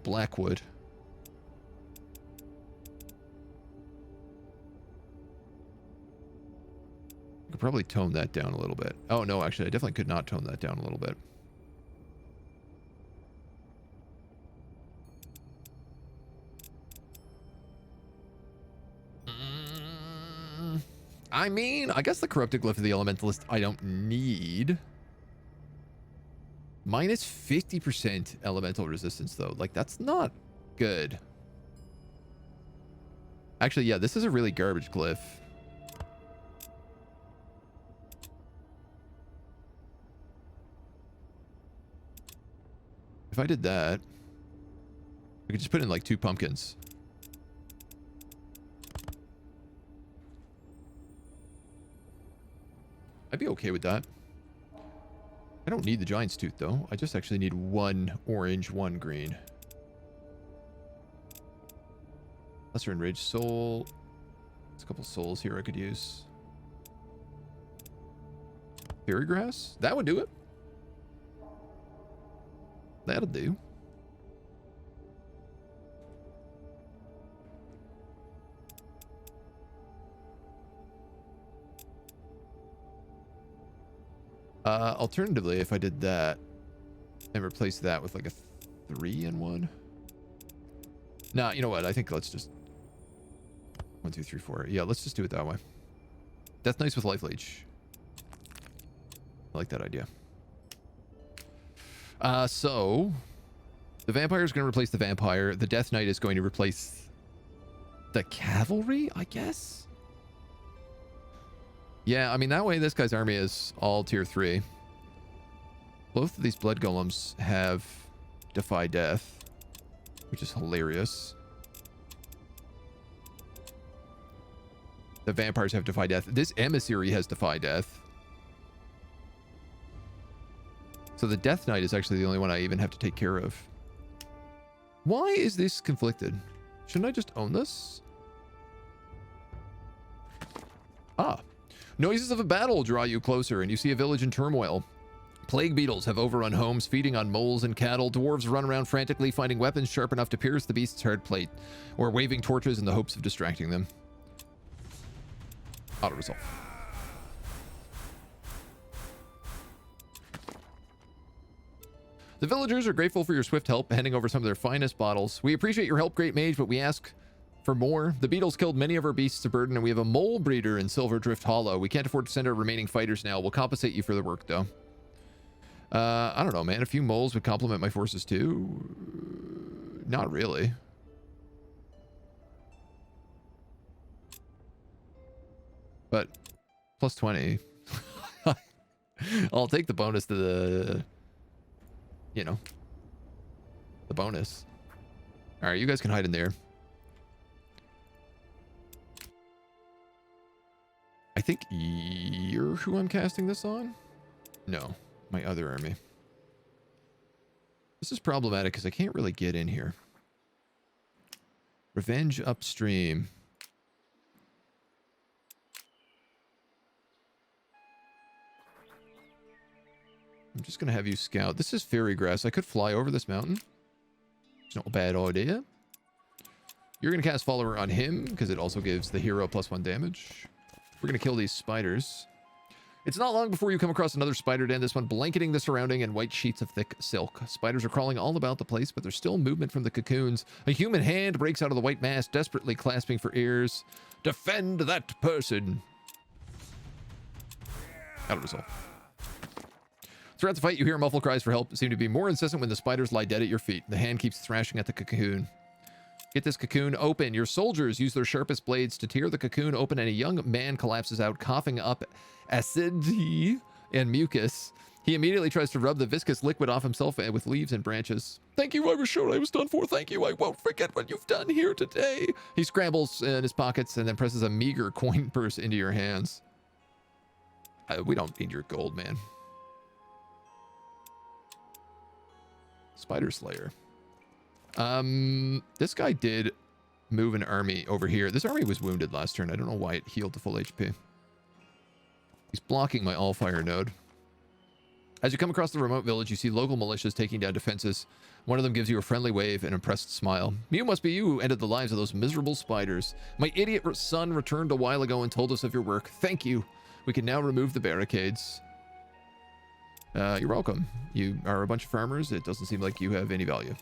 Blackwood. I could probably tone that down a little bit. Oh no, actually I definitely could not tone that down a little bit. I mean, I guess the corrupted glyph of the elementalist I don't need. Minus 50% elemental resistance though. Like that's not good. Actually, yeah, this is a really garbage glyph. If I did that, I could just put in like 2 pumpkins. I'd be okay with that. I don't need the giant's tooth though. I just actually need 1 orange, 1 green. Lesser enraged soul. There's a couple souls here I could use. Fairy grass? That would do it. That'll do. Alternatively, if I did that and replace that with like a 3-in-1. Nah, you know what? I think let's just 1, 2, 3, 4. Yeah, let's just do it that way. Death Knights with Life Leech. I like that idea. So the vampire is going to replace the vampire. The Death Knight is going to replace the cavalry, I guess. Yeah, I mean, that way this guy's army is all tier 3. Both of these blood golems have defy death, which is hilarious. The vampires have defy death. This emissary has defy death. So the Death Knight is actually the only one I even have to take care of. Why is this conflicted? Shouldn't I just own this? Ah. Noises of a battle draw you closer, and you see a village in turmoil. Plague beetles have overrun homes, feeding on moles and cattle. Dwarves run around frantically, finding weapons sharp enough to pierce the beast's hard plate, or waving torches in the hopes of distracting them. Auto-resolve. The villagers are grateful for your swift help, handing over some of their finest bottles. We appreciate your help, great mage, but we ask for more. The beetles killed many of our beasts of burden, and we have a mole breeder in Silver Drift Hollow. We can't afford to send our remaining fighters now. We'll compensate you for the work, though. I don't know, man. A few moles would complement my forces, too. Not really. But plus 20. I'll take the bonus to the... You know. The bonus. Alright, you guys can hide in there. I think you're who I'm casting this on? No, my other army. This is problematic because I can't really get in here. Revenge upstream. I'm just going to have you scout. This is fairy grass. I could fly over this mountain. It's not a bad idea. You're going to cast follower on him because it also gives the hero +1 damage. We're going to kill these spiders. It's not long before you come across another spider den, this one blanketing the surrounding in white sheets of thick silk. Spiders are crawling all about the place, but there's still movement from the cocoons. A human hand breaks out of the white mass, desperately clasping for ears. Defend that person. Out of resolve. Throughout the fight, you hear muffled cries for help that seem to be more incessant when the spiders lie dead at your feet. The hand keeps thrashing at the cocoon. Get this cocoon open. Your soldiers use their sharpest blades to tear the cocoon open, and a young man collapses out, coughing up acid and mucus. He immediately tries to rub the viscous liquid off himself with leaves and branches. Thank you, I was sure I was done for. Thank you, I won't forget what you've done here today. He scrambles in his pockets and then presses a meager coin purse into your hands. We don't need your gold, man. Spider Slayer. This guy did move an army over here. This army was wounded last turn. I don't know why it healed to full HP. He's blocking my Allfire node. As you come across the remote village, you see local militias taking down defenses. One of them gives you a friendly wave and impressed smile. You must be you who ended the lives of those miserable spiders. My idiot son returned a while ago and told us of your work. Thank you. We can now remove the barricades. You're welcome. You are a bunch of farmers. It doesn't seem like you have any value.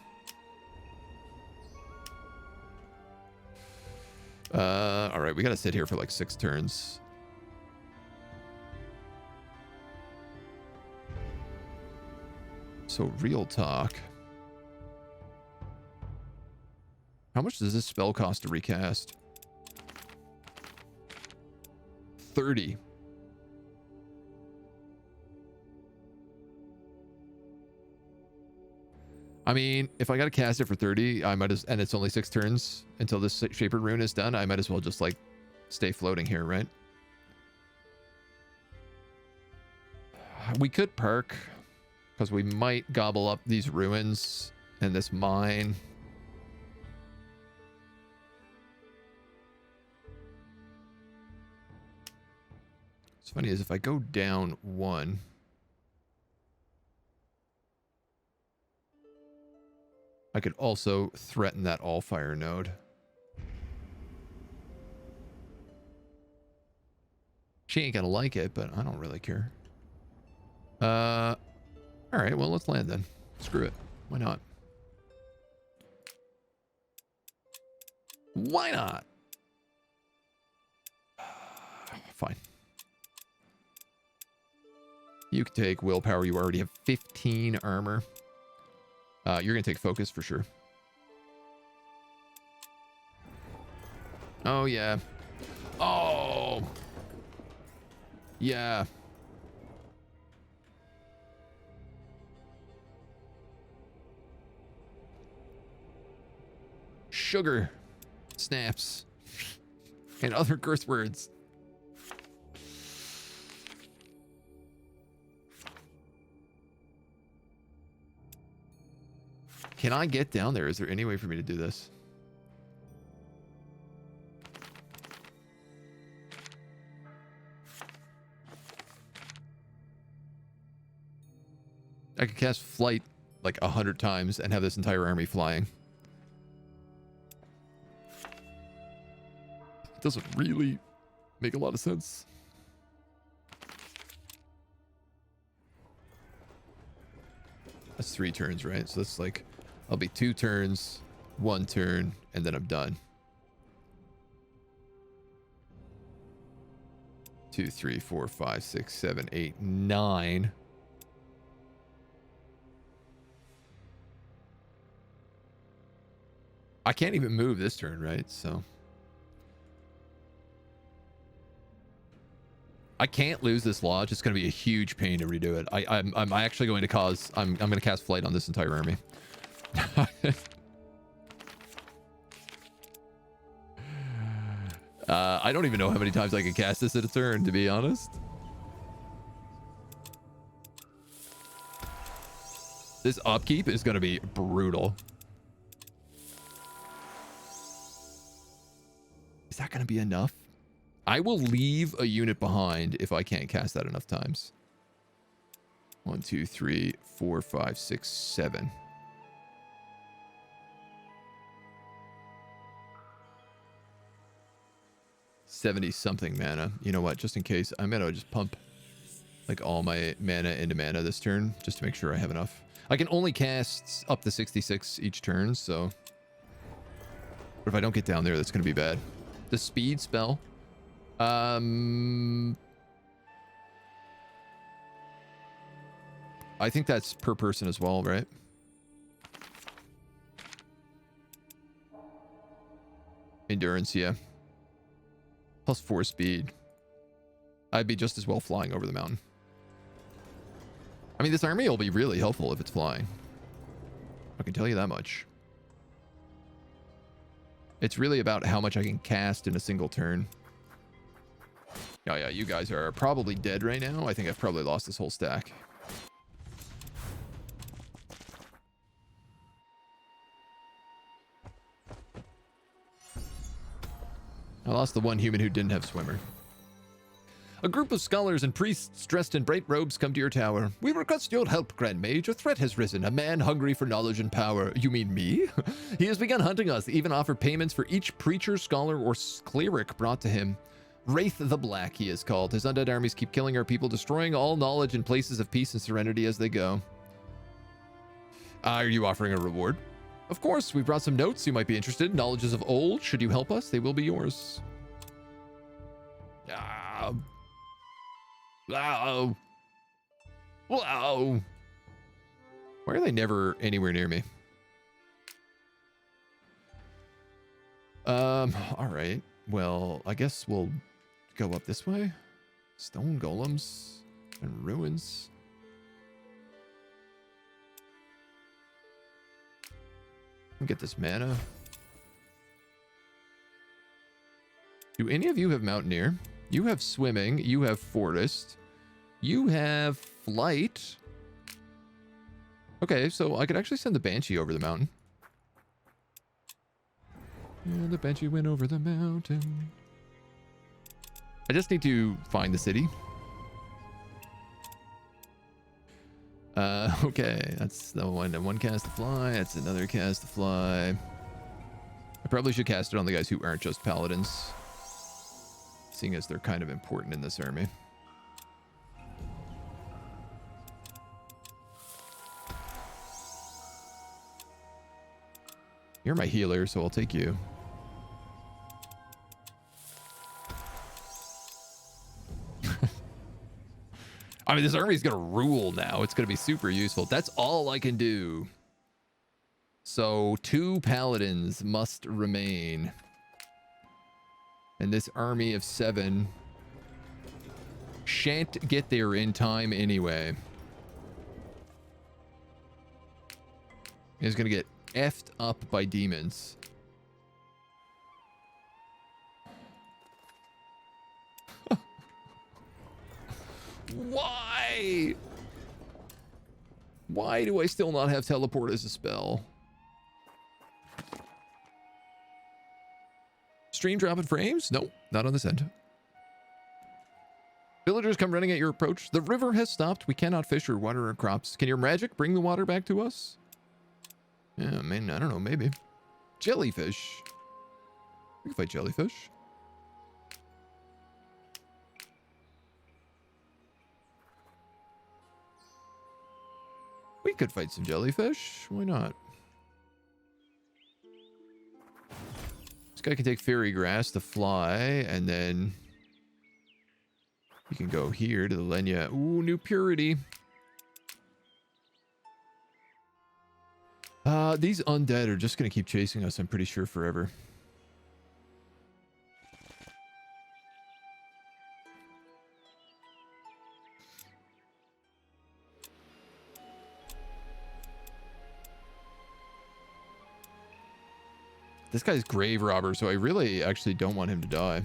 All right, we gotta sit here for like 6 turns. So real talk. How much does this spell cost to recast? 30. I mean, if I gotta cast it for 30, I might as, and it's only 6 turns until this Shaper Rune is done, I might as well just like stay floating here, right? We could perk, because we might gobble up these ruins and this mine. What's funny is if I go down 1... I could also threaten that Allfire node. She ain't gonna like it, but I don't really care. All right, well, let's land then. Screw it. Why not? Why not? Fine. You can take willpower. You already have 15 armor. You're going to take focus for sure. Oh, yeah. Oh. Yeah. Sugar. Snaps. And other curse words. Can I get down there? Is there any way for me to do this? I could cast flight like 100 times and have this entire army flying. It doesn't really make a lot of sense. That's 3 turns, right? So that's like, I'll be 2 turns, 1 turn, and then I'm done. 2, 3, 4, 5, 6, 7, 8, 9. I can't even move this turn, right? So I can't lose this lodge. It's going to be a huge pain to redo it. I'm actually going to cause. I'm going to cast flight on this entire army. I don't even know how many times I can cast this at a turn, to be honest. This upkeep is going to be brutal. Is that going to be enough? I will leave a unit behind if I can't cast that enough times. 1, 2, 3, 4, 5, 6, 7. $70-something mana. You know what? Just in case, I'm going to just pump like all my mana into mana this turn, just to make sure I have enough. I can only cast up to 66 each turn, so... But if I don't get down there, that's going to be bad. The speed spell. I think that's per person as well, right? Endurance, yeah. +4 speed. I'd be just as well flying over the mountain. I mean, this army will be really helpful if it's flying. I can tell you that much. It's really about how much I can cast in a single turn. Oh yeah, you guys are probably dead right now. I think I've probably lost this whole stack. I lost the one human who didn't have swimmer. A group of scholars and priests dressed in bright robes come to your tower. We request your help, Grand Mage. A threat has risen. A man hungry for knowledge and power. You mean me? He has begun hunting us, even offered payments for each preacher, scholar, or cleric brought to him. Wraith the Black, he is called. His undead armies keep killing our people, destroying all knowledge in places of peace and serenity as they go. Are you offering a reward? Of course, we've brought some notes you might be interested. Knowledges of old. Should you help us, they will be yours. Wow. Wow. Why are they never anywhere near me? All right. Well, I guess we'll go up this way. Stone golems and ruins. Get this mana. Do any of you have Mountaineer? You have Swimming. You have Forest. You have Flight. Okay, so I could actually send the Banshee over the mountain. And the Banshee went over the mountain. I just need to find the city. Okay, that's the one cast to fly. That's another cast to fly. I probably should cast it on the guys who aren't just paladins, seeing as they're kind of important in this army. You're my healer, so I'll take you. I mean, this army is going to rule now. It's going to be super useful. That's all I can do. So 2 paladins must remain. And this army of 7 shan't get there in time anyway. He's going to get effed up by demons. Why? Why do I still not have teleport as a spell? Stream dropping frames? No, not on this end. Villagers come running at your approach. The river has stopped. We cannot fish or water our crops. Can your magic bring the water back to us? Yeah, I mean, I don't know, maybe. Jellyfish. We can fight jellyfish. We could fight some jellyfish. Why not? This guy can take fairy grass to fly, and then he can go here to the Lenya. Ooh, new purity. These undead are just going to keep chasing us, I'm pretty sure, forever. This guy's grave robber, so I really actually don't want him to die.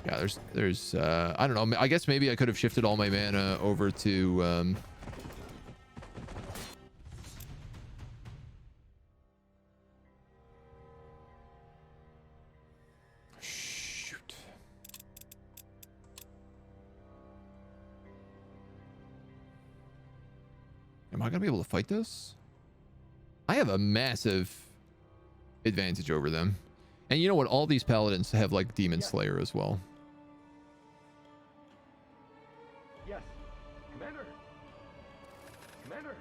Yeah, there's I don't know. I guess maybe I could have shifted all my mana over to shoot. Am I gonna be able to fight this? I have a massive advantage over them. And you know what? All these paladins have like Demon Slayer as well. Yes. Commander. Commander.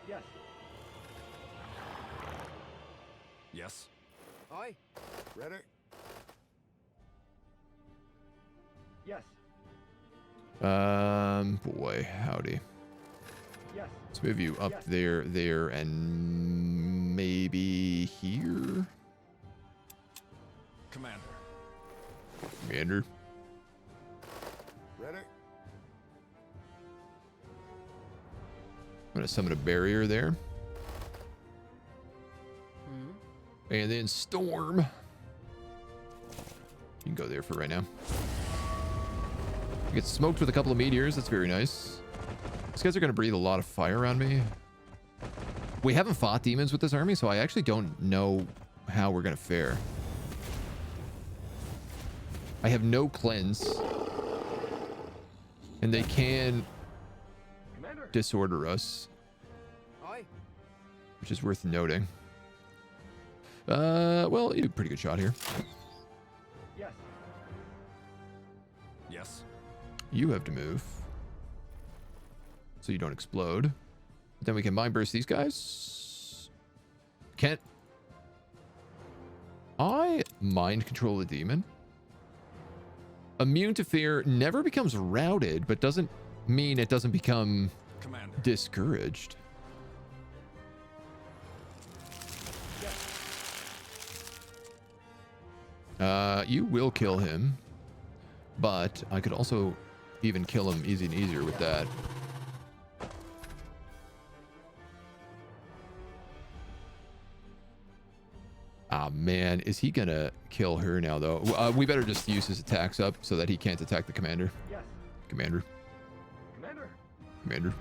Yes. Yes. Aye. Ready? Yes. Boy, howdy. Yes. Let's move you up there, and maybe here. Commander. Commander. Ready? I'm gonna summon a barrier there. And then storm. You can go there for right now. You get smoked with a couple of meteors. That's very nice. These guys are going to breathe a lot of fire on me. We haven't fought demons with this army, so I actually don't know how we're going to fare. I have no cleanse. And they can disorder us. Aye. Which is worth noting. Well, you do a pretty good shot here. Yes. Yes. You have to move. So you don't explode. Then we can mind burst these guys. Can't I mind control a demon? Immune to fear never becomes routed, but doesn't mean it doesn't become Commander. discouraged. You will kill him, but I could also even kill him easy and easier with that. Ah, man, is he gonna kill her now, though? We better just use his attacks up so that he can't attack the commander. Yes. Commander. Commander. Commander.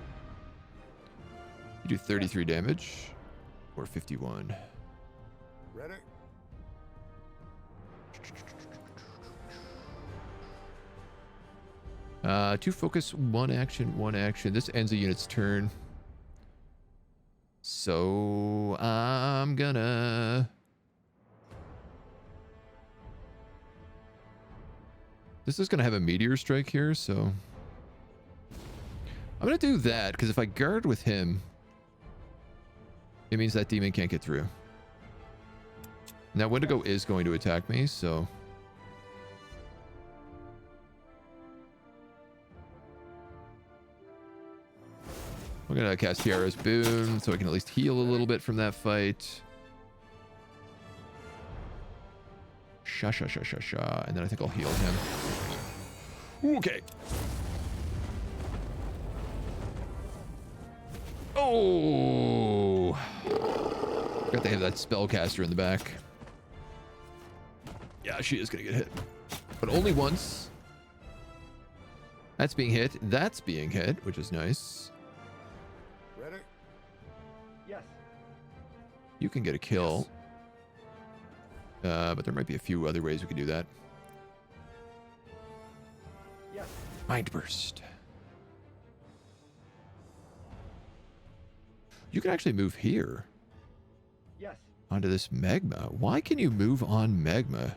You do 33 damage. Or 51. Ready? Two focus, one action, one action. This ends a unit's turn. So I'm gonna... This is gonna have a meteor strike here, so... I'm gonna do that, because if I guard with him, it means that demon can't get through. Now Wendigo is going to attack me, so... We're gonna cast Tiara's Boon, so I can at least heal a little bit from that fight. Sha. And then I think I'll heal him. Okay. Oh! Forgot they have that spellcaster in the back. Yeah, she is gonna get hit. But only once. That's being hit. That's being hit, which is nice. Ready? Yes. You can get a kill. But there might be a few other ways we could do that. Yes. Mind Burst. You can actually move here Yes. onto this magma. Why can you move on magma?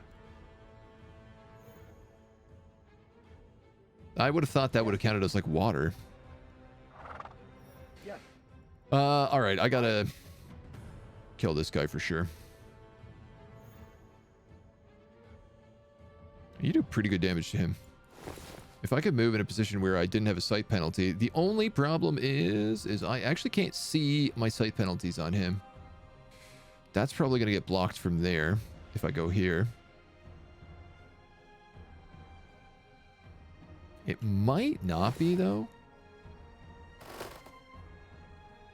I would have thought that would have counted as like water. Yes. All right, I gotta kill this guy for sure. You do pretty good damage to him. If I could move in a position where I didn't have a sight penalty, the only problem is I actually can't see my sight penalties on him. That's probably gonna get blocked from there if I go here. It might not be though.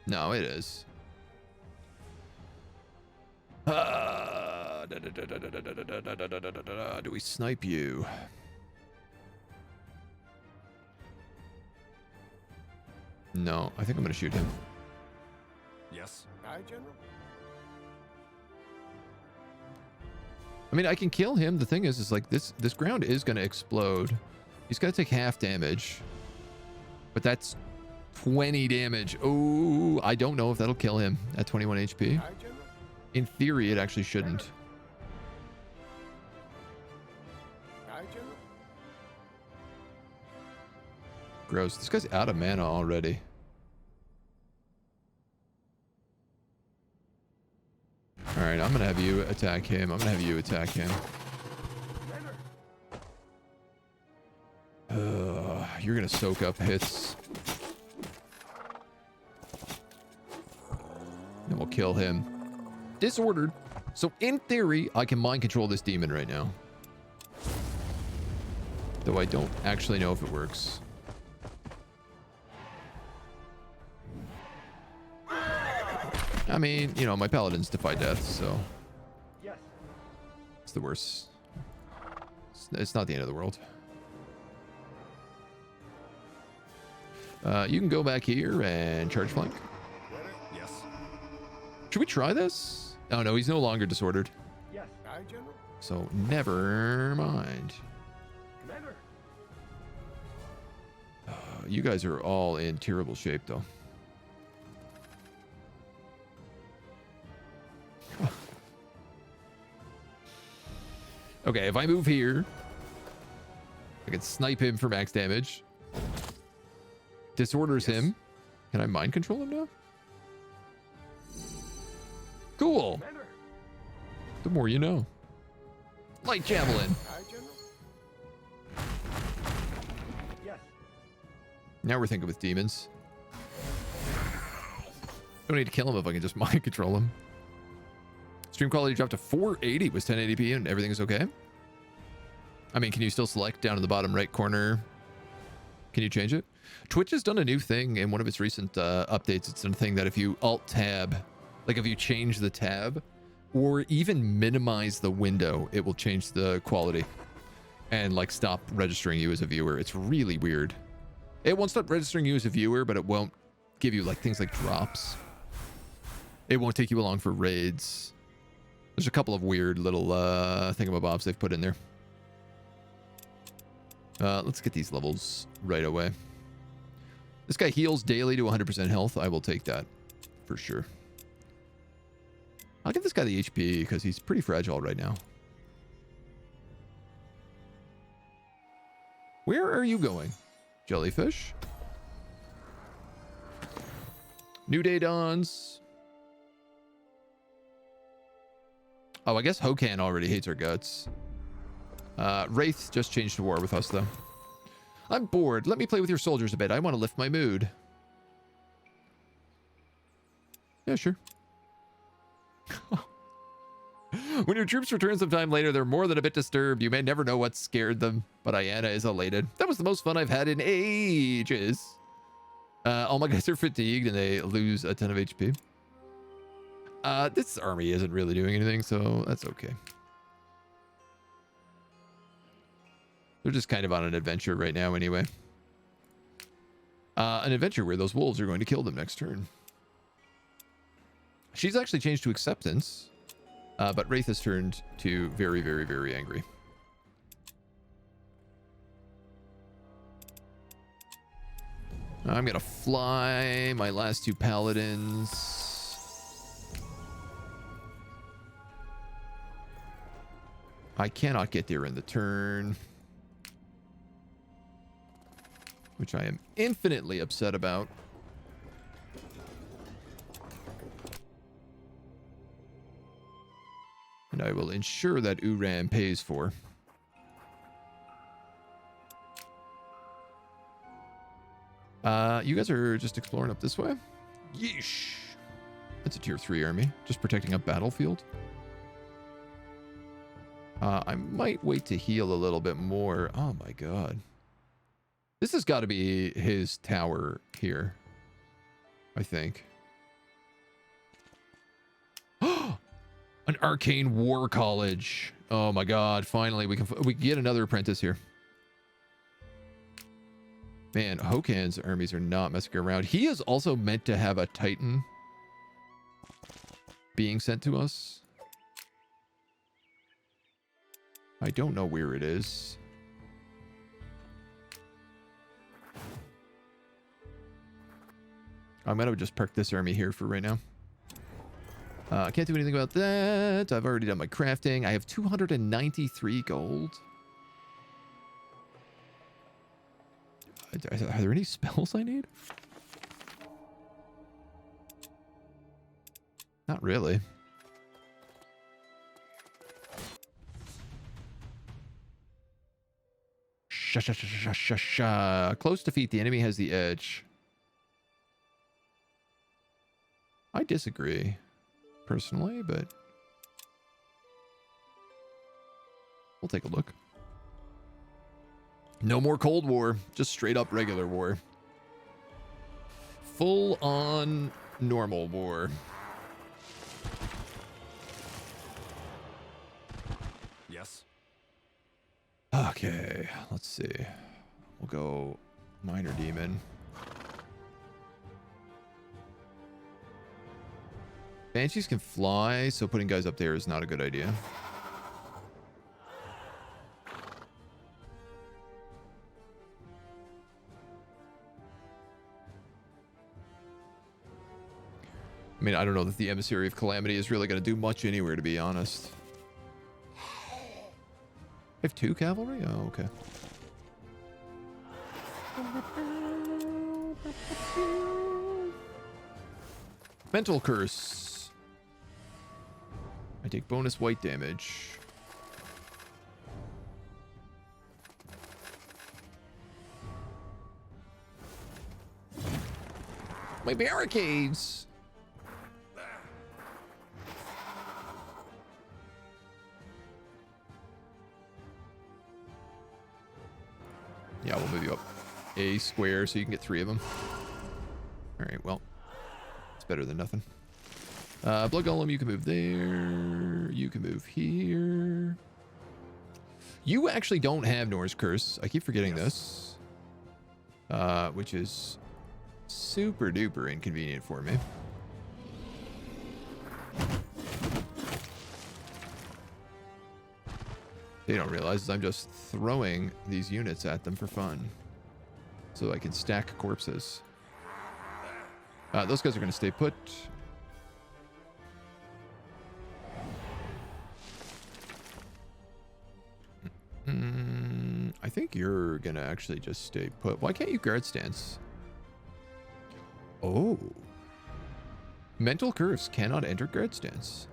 No, it is. Do we snipe you? No, I think I'm gonna shoot him. Yes. Aye, General. I mean, I can kill him. The thing is like this ground is gonna explode. He's gonna take half damage, but that's 20 damage. Oh, I don't know if that'll kill him at 21 HP. Aye, General. In theory, it actually shouldn't. Aye, General. Gross. This guy's out of mana already. All right, I'm gonna have you attack him. I'm gonna have you attack him. You're gonna soak up hits. And we'll kill him. Disordered. So in theory, I can mind control this demon right now. Though I don't actually know if it works. I mean, you know, my paladins defy death, so Yes. it's the worst. It's not the end of the world. You can go back here and charge flank. Ready? Yes. Should we try this? Oh no, he's no longer disordered. Yes. Aye, General. So never mind. Commander. You guys are all in terrible shape though. Okay, if I move here, I can snipe him for max damage. Disorders him. Can I mind control him now? Cool. Commander. The more you know. Light javelin. Aye, General. Yes. Now we're thinking with demons. Don't need to kill him if I can just mind control him. Stream quality dropped to 480 with 1080p and everything is okay. I mean, can you still select down in the bottom right corner? Can you change it? Twitch has done a new thing in one of its recent updates. It's a thing that if you alt tab, like if you change the tab or even minimize the window, it will change the quality and like stop registering you as a viewer. It's really weird. It won't stop registering you as a viewer, but it won't give you like things like drops. It won't take you along for raids. There's a couple of weird little thingamabobs they've put in there. Let's get these levels right away. This guy heals daily to 100% health. I will take that for sure. I'll give this guy the HP because he's pretty fragile right now. Where are you going, jellyfish? New day dawns. Oh, I guess Hokan already hates our guts. Wraith just changed to war with us, though. I'm bored. Let me play with your soldiers a bit. I want to lift my mood. Yeah, sure. When your troops return sometime later, they're more than a bit disturbed. You may never know what scared them, but Ayana is elated. That was the most fun I've had in ages. All my guys are fatigued and they lose a ton of HP. This army isn't really doing anything, so that's okay. They're just kind of on an adventure right now anyway. An adventure where those wolves are going to kill them next turn. She's actually changed to acceptance, but Wraith has turned to very, very, very angry. I'm going to fly my last two paladins. I cannot get there in the turn, which I am infinitely upset about. And I will ensure that Uram pays for. You guys are just exploring up this way? Yeesh. That's a tier 3 army. Just protecting a battlefield. I might wait to heal a little bit more. Oh my god. This has got to be his tower here, I think. An arcane war college. Oh my god, finally we can get another apprentice here. Man, Hokan's armies are not messing around. He is also meant to have a Titan being sent to us. I don't know where it is. I'm gonna just park this army here for right now. I can't do anything about that. I've already done my crafting. I have 293 gold. Are there any spells I need? Not really. Close defeat. The enemy has the edge. I disagree, personally, but we'll take a look. No more Cold War, just straight up regular war. Full on normal war. Yes. Okay, let's see. We'll go Minor Demon. Banshees can fly, so putting guys up there is not a good idea. I mean, I don't know that the Emissary of Calamity is really going to do much anywhere, to be honest. I have 2 cavalry? Oh, okay. Mental Curse. I take bonus white damage. My barricades! Yeah, we'll move you up a square so you can get 3 of them. Alright, well. It's better than nothing. Blood Golem, you can move there. You can move here. You actually don't have Norse Curse. I keep forgetting this. Which is super duper inconvenient for me. They don't realize is I'm just throwing these units at them for fun. So I can stack corpses. Those guys are going to stay put. I think you're going to actually just stay put. Why can't you guard stance? Oh. Mental curse cannot enter guard stance.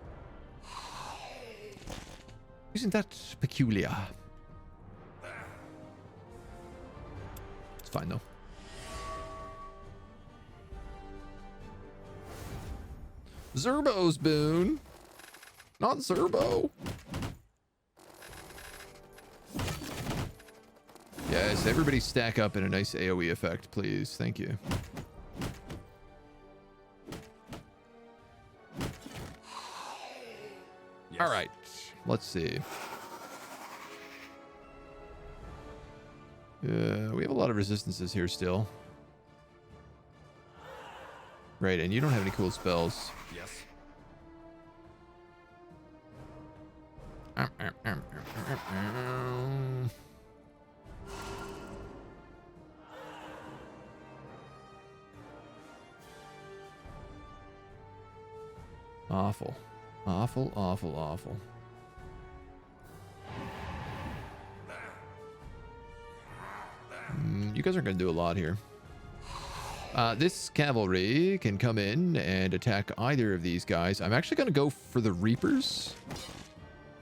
Isn't that peculiar? It's fine though. Zerbo's boon. Not Zerbo. Yes, everybody stack up in a nice AoE effect, please. Thank you. Yes. All right. Let's see. We have a lot of resistances here still. Right, and you don't have any cool spells. Yes. Awful. Awful, awful, awful. You guys aren't going to do a lot here. This cavalry can come in and attack either of these guys. I'm actually going to go for the Reapers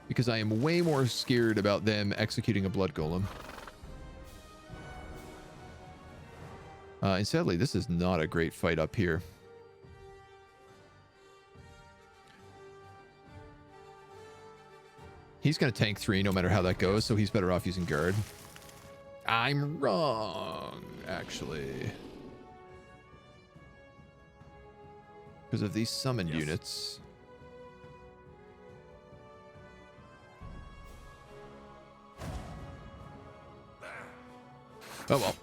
because I am way more scared about them executing a blood golem. And sadly, this is not a great fight up here. He's going to tank 3 no matter how that goes, so he's better off using guard. I'm wrong, actually. Because of these summoned units. Oh well.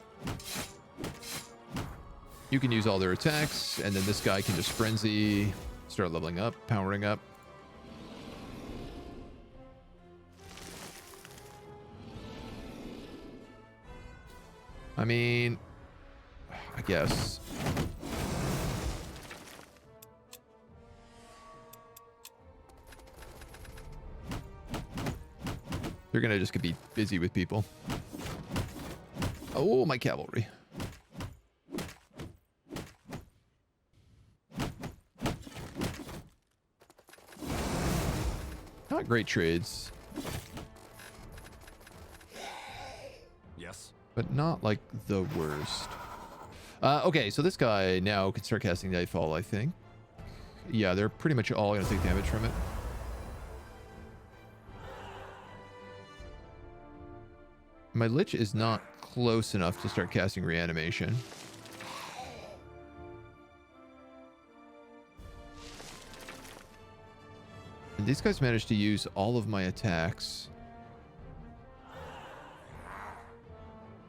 You can use all their attacks, and then this guy can just frenzy, start leveling up, powering up. I mean, I guess. They're gonna just be busy with people. Oh, my cavalry. Not great trades. Yes. But not like the worst. Okay, so this guy now can start casting Nightfall, I think. Yeah, they're pretty much all going to take damage from it. My Lich is not close enough to start casting Reanimation. And these guys managed to use all of my attacks.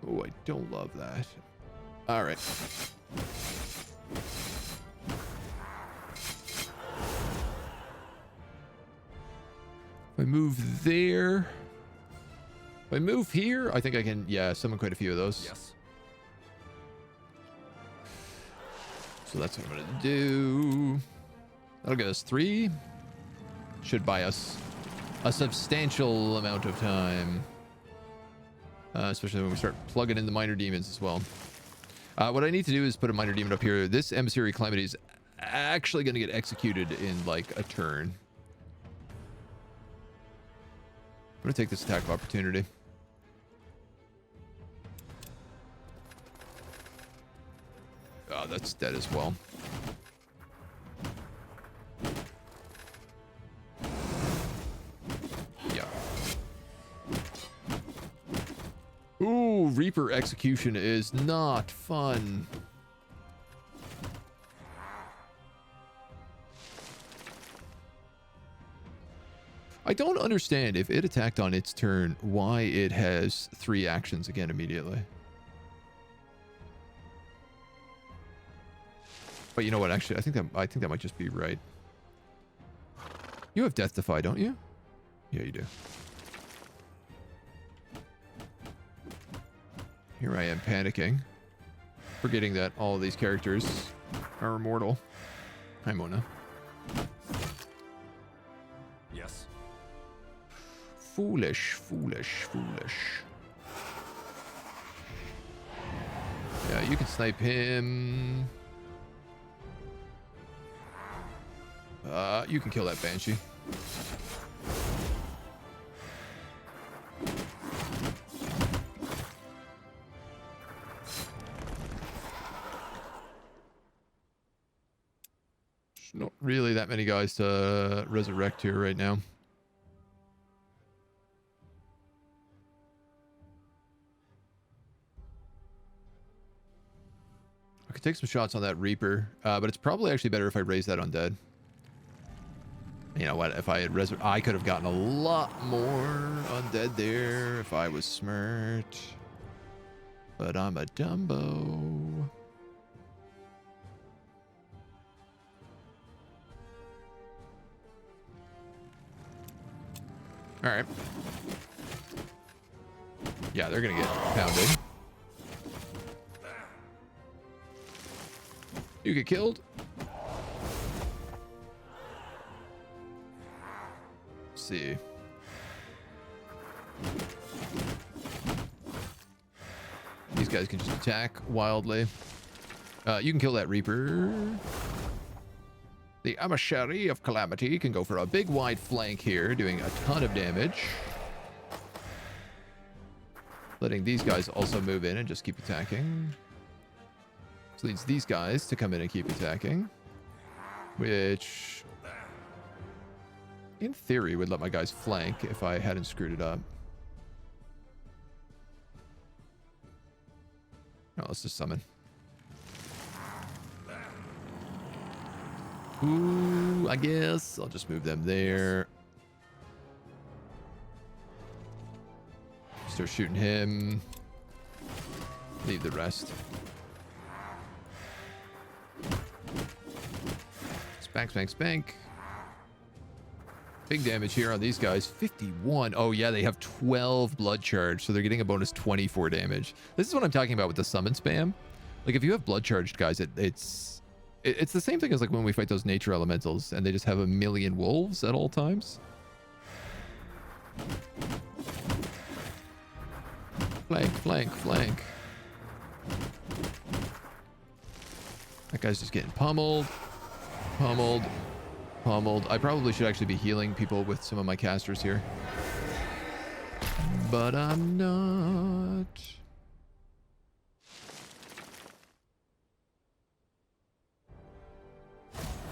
Oh, I don't love that. All right. If I move there... If I move here, I think I can, yeah, summon quite a few of those. Yes. So that's what I'm going to do. That'll get us 3. Should buy us a substantial amount of time. Especially when we start plugging in the minor demons as well. What I need to do is put a minor demon up here. This emissary calamity is actually going to get executed in like a turn. I'm going to take this attack of opportunity. Oh, that's dead as well. Yeah. Ooh, Reaper execution is not fun. I don't understand if it attacked on its turn, why it has 3 actions again immediately. But you know what? Actually, I think that might just be right. You have Death Defy, don't you? Yeah, you do. here I am panicking, forgetting that all of these characters are immortal. Hi, Mona. Yes. Foolish, foolish, foolish. Yeah, you can snipe him. You can kill that Banshee. There's not really that many guys to resurrect here right now. I could take some shots on that Reaper, but it's probably actually better if I raise that undead. You know what? If I had I could have gotten a lot more undead there if I was smart. But I'm a Dumbo. All right. Yeah, they're gonna get pounded. You get killed. Let's see. These guys can just attack wildly. You can kill that Reaper. The Emissary of Calamity can go for a big wide flank here, doing a ton of damage. Letting these guys also move in and just keep attacking. This leads these guys to come in and keep attacking. Which, in theory, would let my guys flank if I hadn't screwed it up. No, let's just summon. Ooh, I guess I'll just move them there. Start shooting him. Leave the rest. Spank, spank, spank. Big damage here on these guys. 51. Oh, yeah, they have 12 blood charge, so they're getting a bonus 24 damage. This is what I'm talking about with the summon spam. Like, if you have blood charged guys, it's the same thing as like when we fight those nature elementals and they just have a million wolves at all times. Flank, flank, flank. That guy's just getting pummeled. Pummeled. Pummeled. I probably should actually be healing people with some of my casters here. But I'm not.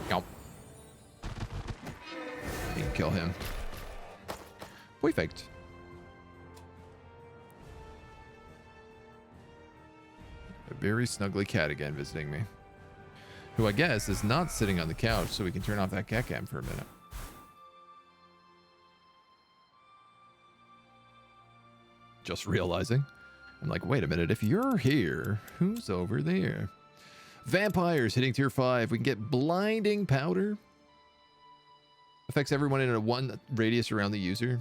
Nope. You can kill him. Perfect. A very snuggly cat again visiting me. Who I guess is not sitting on the couch, so we can turn off that cat cam for a minute. Just realizing. I'm like, wait a minute, if you're here, who's over there? Vampires hitting tier 5. We can get blinding powder. Affects everyone in a 1 radius around the user.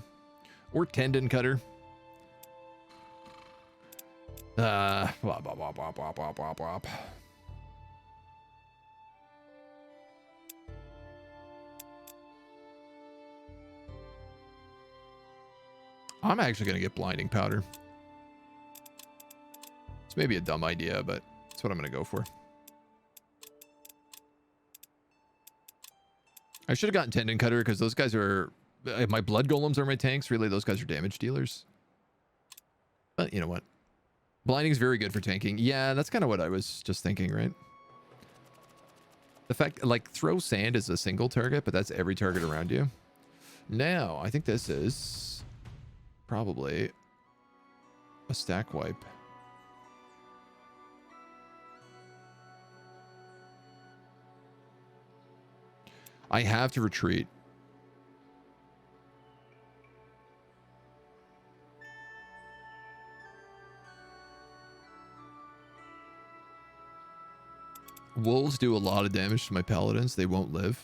Or tendon cutter. Blah, blah, blah, blah, blah, blah, blah, blah. I'm actually going to get blinding powder. It's maybe a dumb idea, but it's what I'm going to go for. I should have gotten tendon cutter because those guys are... my blood golems are my tanks. Really, those guys are damage dealers. But you know what? Blinding is very good for tanking. Yeah, that's kind of what I was just thinking, right? The fact, like, throw sand is a single target, but that's every target around you. Now, I think this is... probably a stack wipe. I have to retreat. Wolves do a lot of damage to my paladins. They won't live.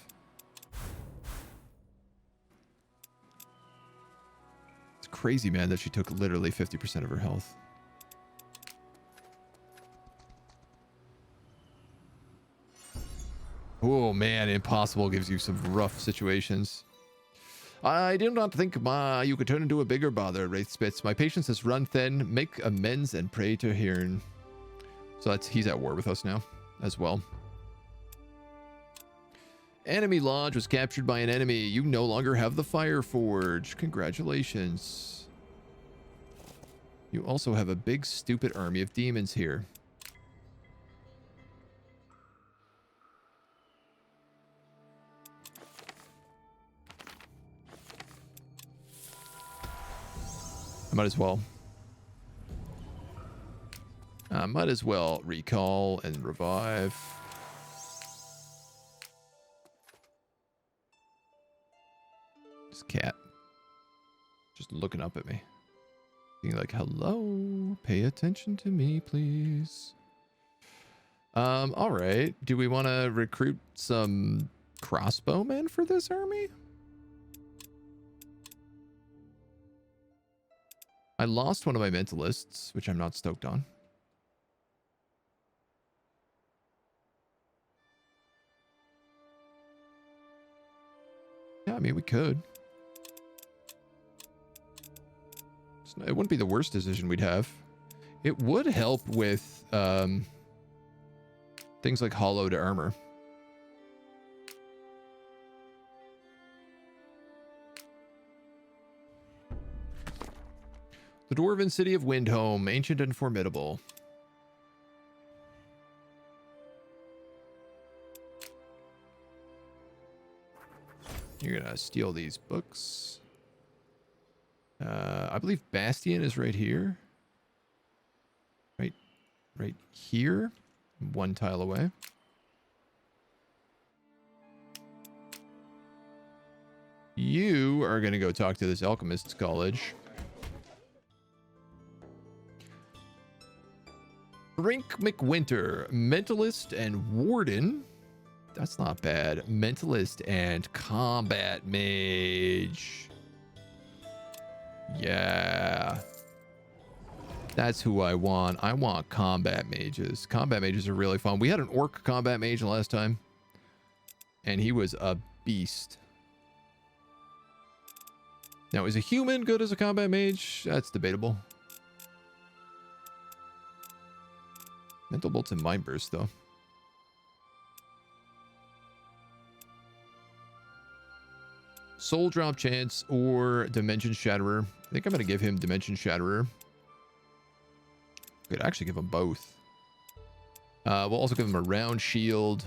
Crazy, man, that she took literally 50% of her health. Oh man, impossible gives you some rough situations. I do not think you could turn into a bigger bother, Wraith Spits. My patience has run thin. Make amends and pray to Hearn. So he's at war with us now as well. Enemy lodge was captured by an enemy. You no longer have the Fire Forge. Congratulations. You also have a big stupid army of demons here. I might as well. I might as well recall and revive. This cat. Just looking up at me. Being like, hello, pay attention to me, please. All right. Do we want to recruit some crossbowmen for this army? I lost one of my mentalists, which I'm not stoked on. Yeah, I mean, we could. It wouldn't be the worst decision we'd have. It would help with things like hollowed armor. The Dwarven City of Windhome, ancient and formidable. You're gonna steal these books. I believe Bastion is right here. Right here. One tile away. You are gonna go talk to this Alchemist's College. Brink McWinter, Mentalist and Warden. That's not bad. Mentalist and Combat Mage. Yeah. That's who I want. I want Combat Mages. Combat Mages are really fun. We had an Orc Combat Mage last time, and he was a beast. Now, is a human good as a Combat Mage? That's debatable. Mental Bolts and Mind Burst, though. Soul Drop Chance or Dimension Shatterer. I think I'm going to give him Dimension Shatterer. Could actually give him both. We'll also give him a round shield,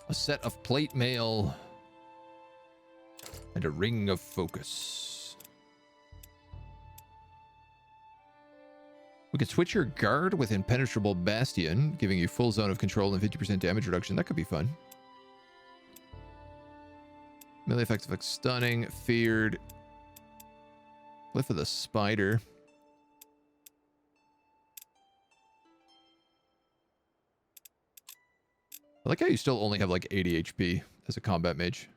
a set of plate mail, and a ring of focus. We could switch your guard with Impenetrable Bastion, giving you full zone of control and 50% damage reduction. That could be fun. Melee effects like stunning, feared. Cliff of the Spider. I like how you still only have like 80 HP as a combat mage.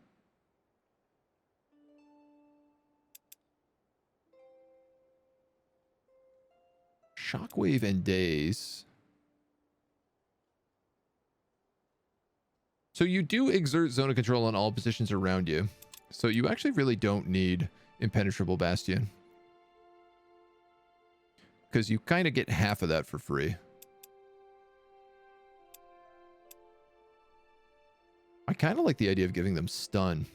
Shockwave and Daze. So you do exert zone of control on all positions around you. So you actually really don't need Impenetrable Bastion. Because you kind of get half of that for free. I kind of like the idea of giving them stun.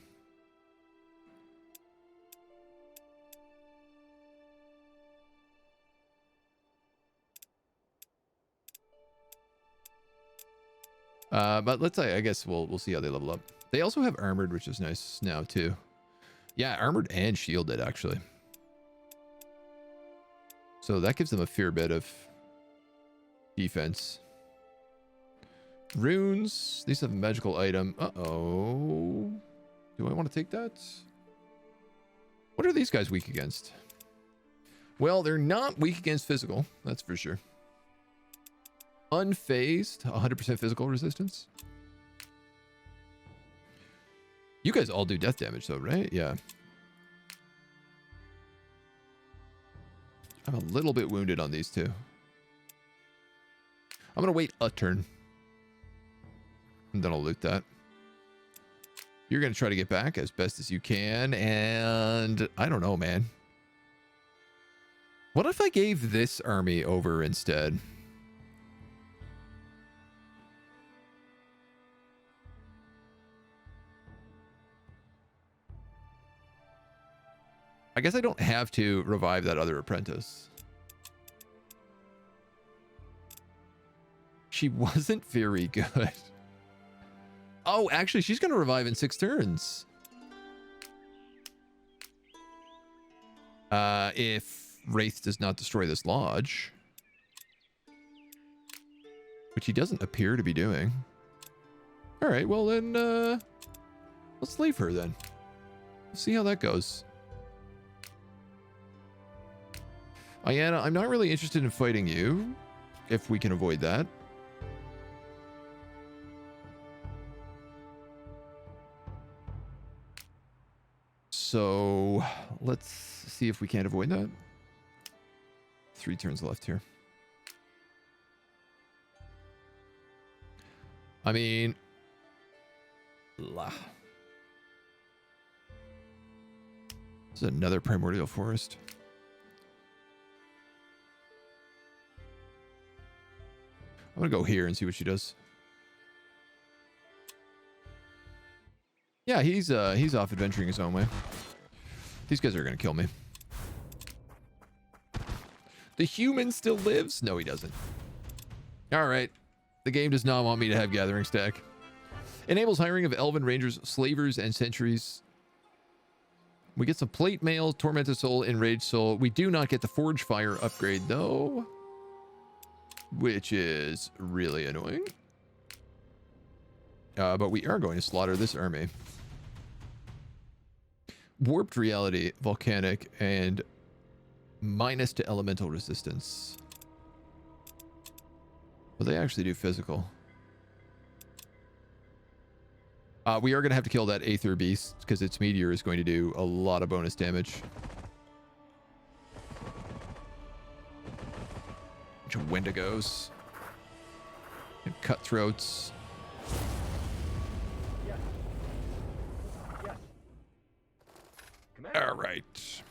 But let's say, I guess we'll see how they level up. They also have armored, which is nice now too. Yeah, armored and shielded actually. So that gives them a fair bit of defense. Runes. These have a magical item. Uh-oh. Do I want to take that? What are these guys weak against? Well, they're not weak against physical. That's for sure. Unfazed. 100% physical resistance. You guys all do death damage though, right? Yeah. I'm a little bit wounded on these two. I'm going to wait a turn. And then I'll loot that. You're going to try to get back as best as you can. And I don't know, man. What if I gave this army over instead? I guess I don't have to revive that other apprentice. She wasn't very good. Oh, actually, she's going to revive in 6 turns. If Wraith does not destroy this lodge. Which he doesn't appear to be doing. All right, well then, let's leave her then. We'll see how that goes. Ayanna, I'm not really interested in fighting you, if we can avoid that. So let's see if we can't avoid that. 3 turns left here. I mean, this is another primordial forest. I'm gonna go here and see what she does. Yeah, he's off adventuring his own way. These guys are gonna kill me. The human still lives? No, he doesn't. All right. The game does not want me to have gathering stack. Enables hiring of elven rangers, slavers, and sentries. We get some plate mail, tormented soul, enraged soul. We do not get the forge fire upgrade though, which is really annoying. But we are going to slaughter this army. Warped reality, volcanic, and minus to elemental resistance. Well, they actually do physical. We are going to have to kill that Aether Beast because its meteor is going to do a lot of bonus damage. Bunch of Wendigos. And Cutthroats. Yes. Yes. Commander. All right.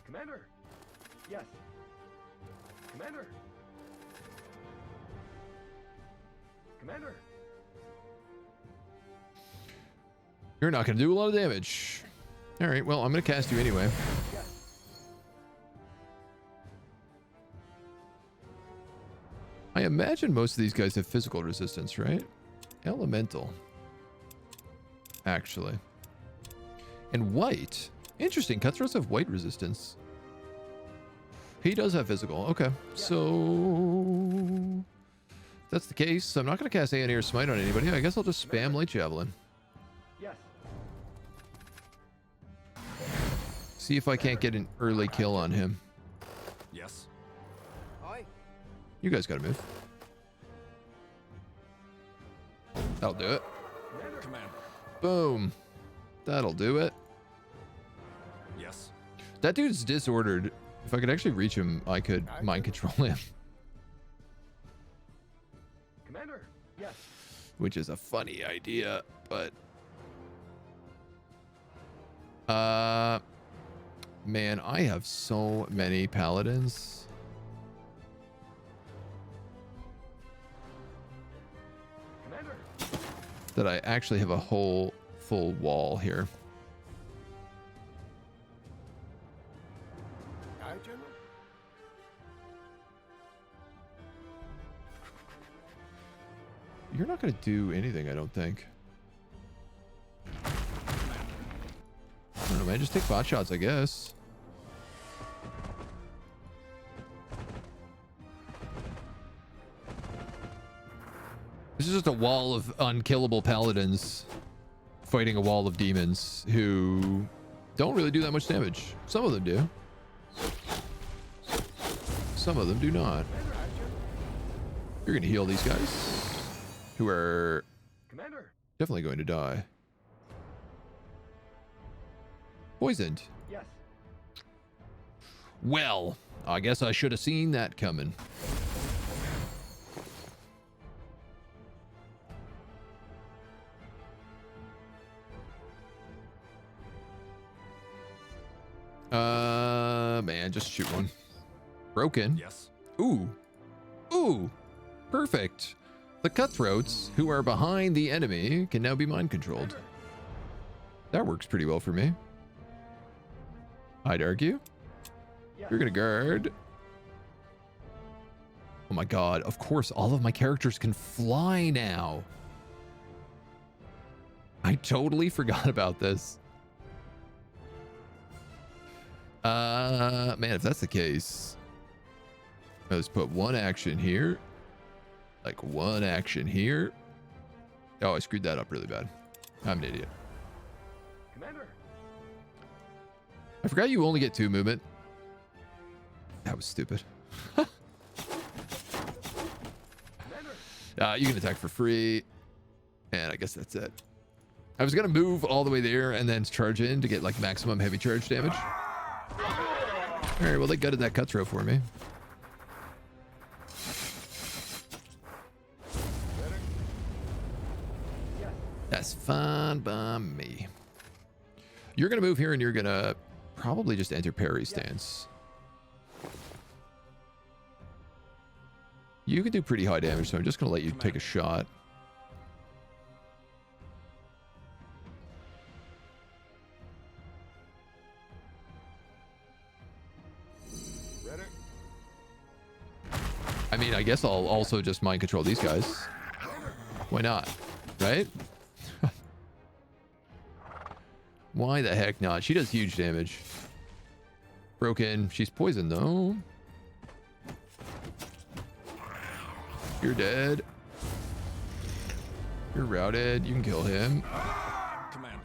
Commander. Yes. Commander. Commander. You're not going to do a lot of damage. All right, well, I'm going to cast you anyway. Yes. I imagine most of these guys have physical resistance, right? Elemental. Actually. And white. Interesting. Cutthroats have white resistance. He does have physical. Okay. So... if that's the case, I'm not going to cast Aeonir Smite on anybody. I guess I'll just spam Light Javelin. Yes. See if I can't get an early kill on him. Yes. Aye. You guys got to move. That'll do it. Commander. Command. Boom. That'll do it. Yes. That dude's disordered. If I could actually reach him, I could mind control him. Commander. Yes. Which is a funny idea, but... man, I have so many paladins. Commander. That I actually have a whole full wall here. Aye, General. You're not going to do anything, I don't think. I don't know, man. Just take bot shots, I guess. This is just a wall of unkillable paladins fighting a wall of demons who don't really do that much damage. Some of them do. Some of them do not. You're going to heal these guys who are Commander. definitely going to die. Poisoned. Yes. Well, I guess I should have seen that coming. Man, just shoot one. Broken. Yes. Ooh. Ooh. Perfect. The cutthroats who are behind the enemy can now be mind controlled. That works pretty well for me. I'd argue. Yes. You're gonna guard. Oh my god, of course all of my characters can fly now. I totally forgot about this. Man, if that's the case, let's put one action here. Like one action here. Oh, I screwed that up really bad. I'm an idiot. Commander. I forgot you only get 2 movement. That was stupid. Commander. You can attack for free. And I guess that's it. I was going to move all the way there and then charge in to get like maximum heavy charge damage. All right, well, they gutted that cutthroat for me. Yes. That's fine by me. You're going to move here and you're going to probably just enter parry stance. You can do pretty high damage, so I'm just going to let you take a shot. Ready? I mean, I guess I'll also just mind control these guys. Why not? Right? Why the heck not? She does huge damage. Broken. She's poisoned though. You're dead. You're routed. You can kill him. Commander.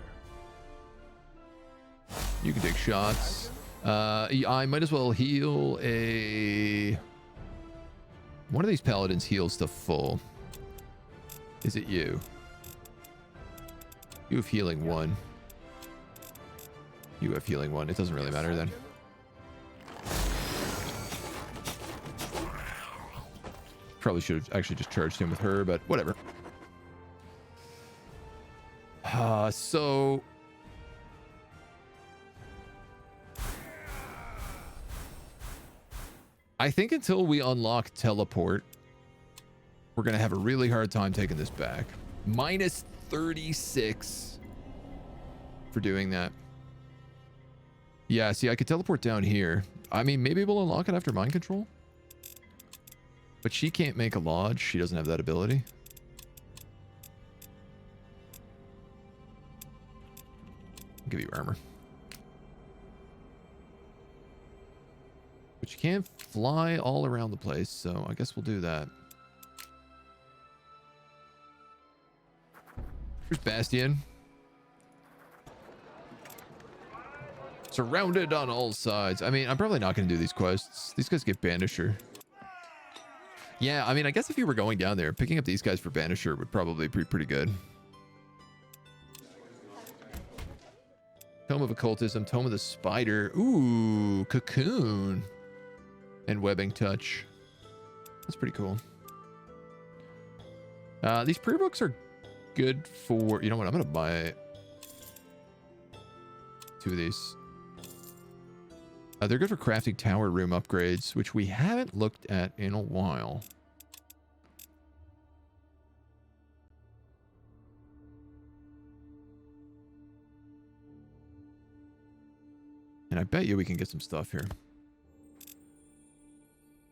You can take shots. I might as well heal a... One of these paladins heals to full. Is it you? You have healing 1. You have healing 1. It doesn't really matter then. Probably should have actually just charged him with her, but whatever. So... I think until we unlock teleport, we're going to have a really hard time taking this back. Minus 36 for doing that. Yeah, see, I could teleport down here. I mean, maybe we'll unlock it after mind control. But she can't make a lodge. She doesn't have that ability. I'll give you armor. But you can't fly all around the place, so I guess we'll do that. Here's Bastion. Surrounded on all sides. I mean, I'm probably not going to do these quests. These guys get Banisher. Yeah, I mean, I guess if you were going down there, picking up these guys for Banisher would probably be pretty good. Tome of Occultism, Tome of the Spider. Ooh, Cocoon. And Webbing Touch. That's pretty cool. These prayer books are good for... You know what? I'm going to buy 2 of these. They're good for crafting tower room upgrades, which we haven't looked at in a while. And I bet you we can get some stuff here.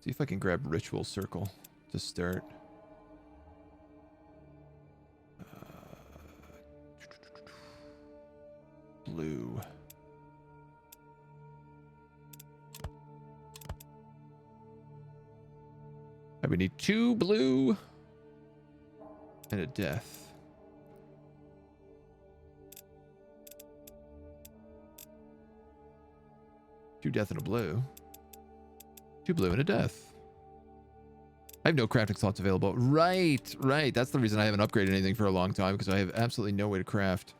See if I can grab Ritual Circle to start. Blue. We need 2 blue and a death. Two death and a blue. 2 blue and a death. I have no crafting slots available. Right, right. That's the reason I haven't upgraded anything for a long time, because I have absolutely no way to craft.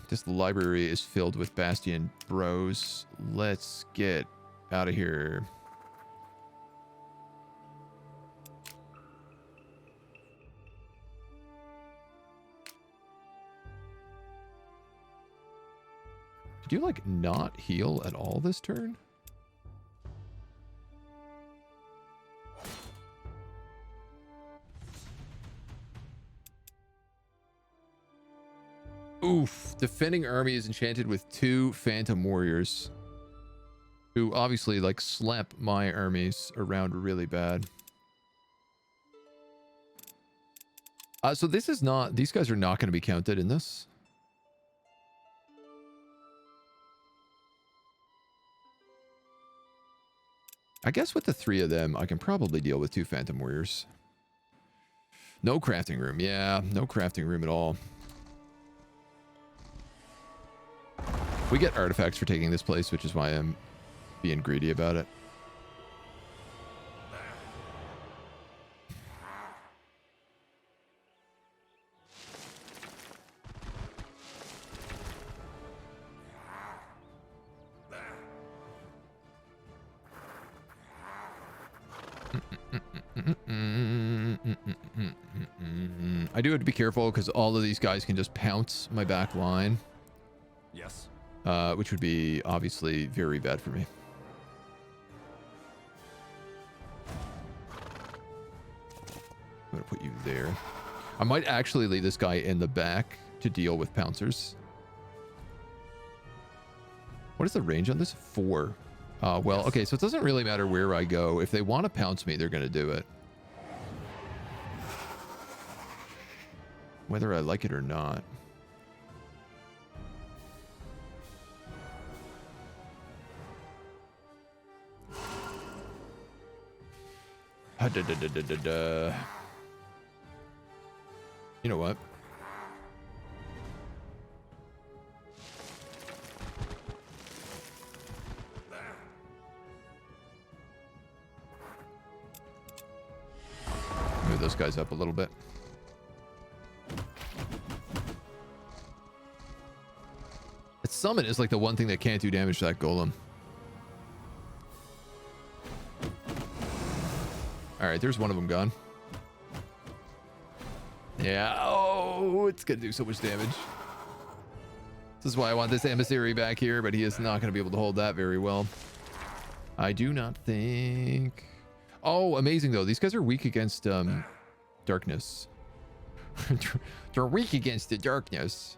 This library is filled with Bastion bros. Let's get out of here. Did you, like, not heal at all this turn? Oof. Defending army is enchanted with 2 phantom warriors, who obviously, like, slap my armies around really bad. So this is not... These guys are not going to be counted in this. I guess with the 3 of them, I can probably deal with 2 phantom warriors. No crafting room. Yeah, no crafting room at all. We get artifacts for taking this place, which is why I'm being greedy about it. I do have to be careful because all of these guys can just pounce my back line. Yes. Which would be obviously very bad for me. I'm going to put you there. I might actually leave this guy in the back to deal with pouncers. What is the range on this? 4. Well, okay, so it doesn't really matter where I go. If they want to pounce me, they're going to do it. Whether I like it or not. You know what? Move those guys up a little bit. Its summon is like the one thing that can't do damage to that golem. Alright, there's one of them gone. Yeah, oh, it's gonna do so much damage. This is why I want this emissary back here, but he is not gonna be able to hold that very well. I do not think... Oh, amazing though. These guys are weak against darkness. They're weak against the darkness.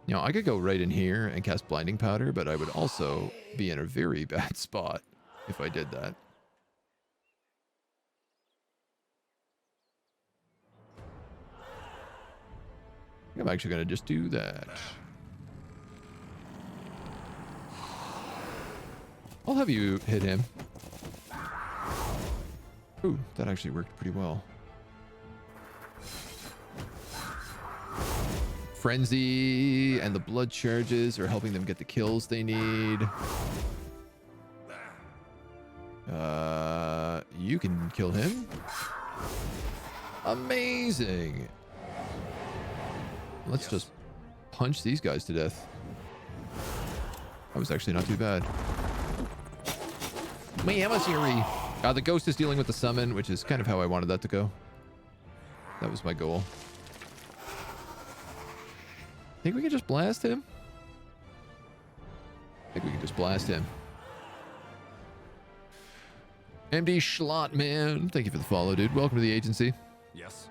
You know, I could go right in here and cast blinding powder, but I would also be in a very bad spot if I did that. I'm actually going to just do that. I'll have you hit him. Ooh, that actually worked pretty well. Frenzy and the blood charges are helping them get the kills they need. You can kill him. Amazing. Let's just punch these guys to death. That was actually not too bad. My emissary. The ghost is dealing with the summon, which is kind of how I wanted that to go. That was my goal. Think we can just blast him? I think we can just blast him. MD Schlott, man. Thank you for the follow, dude. Welcome to the agency. Yes.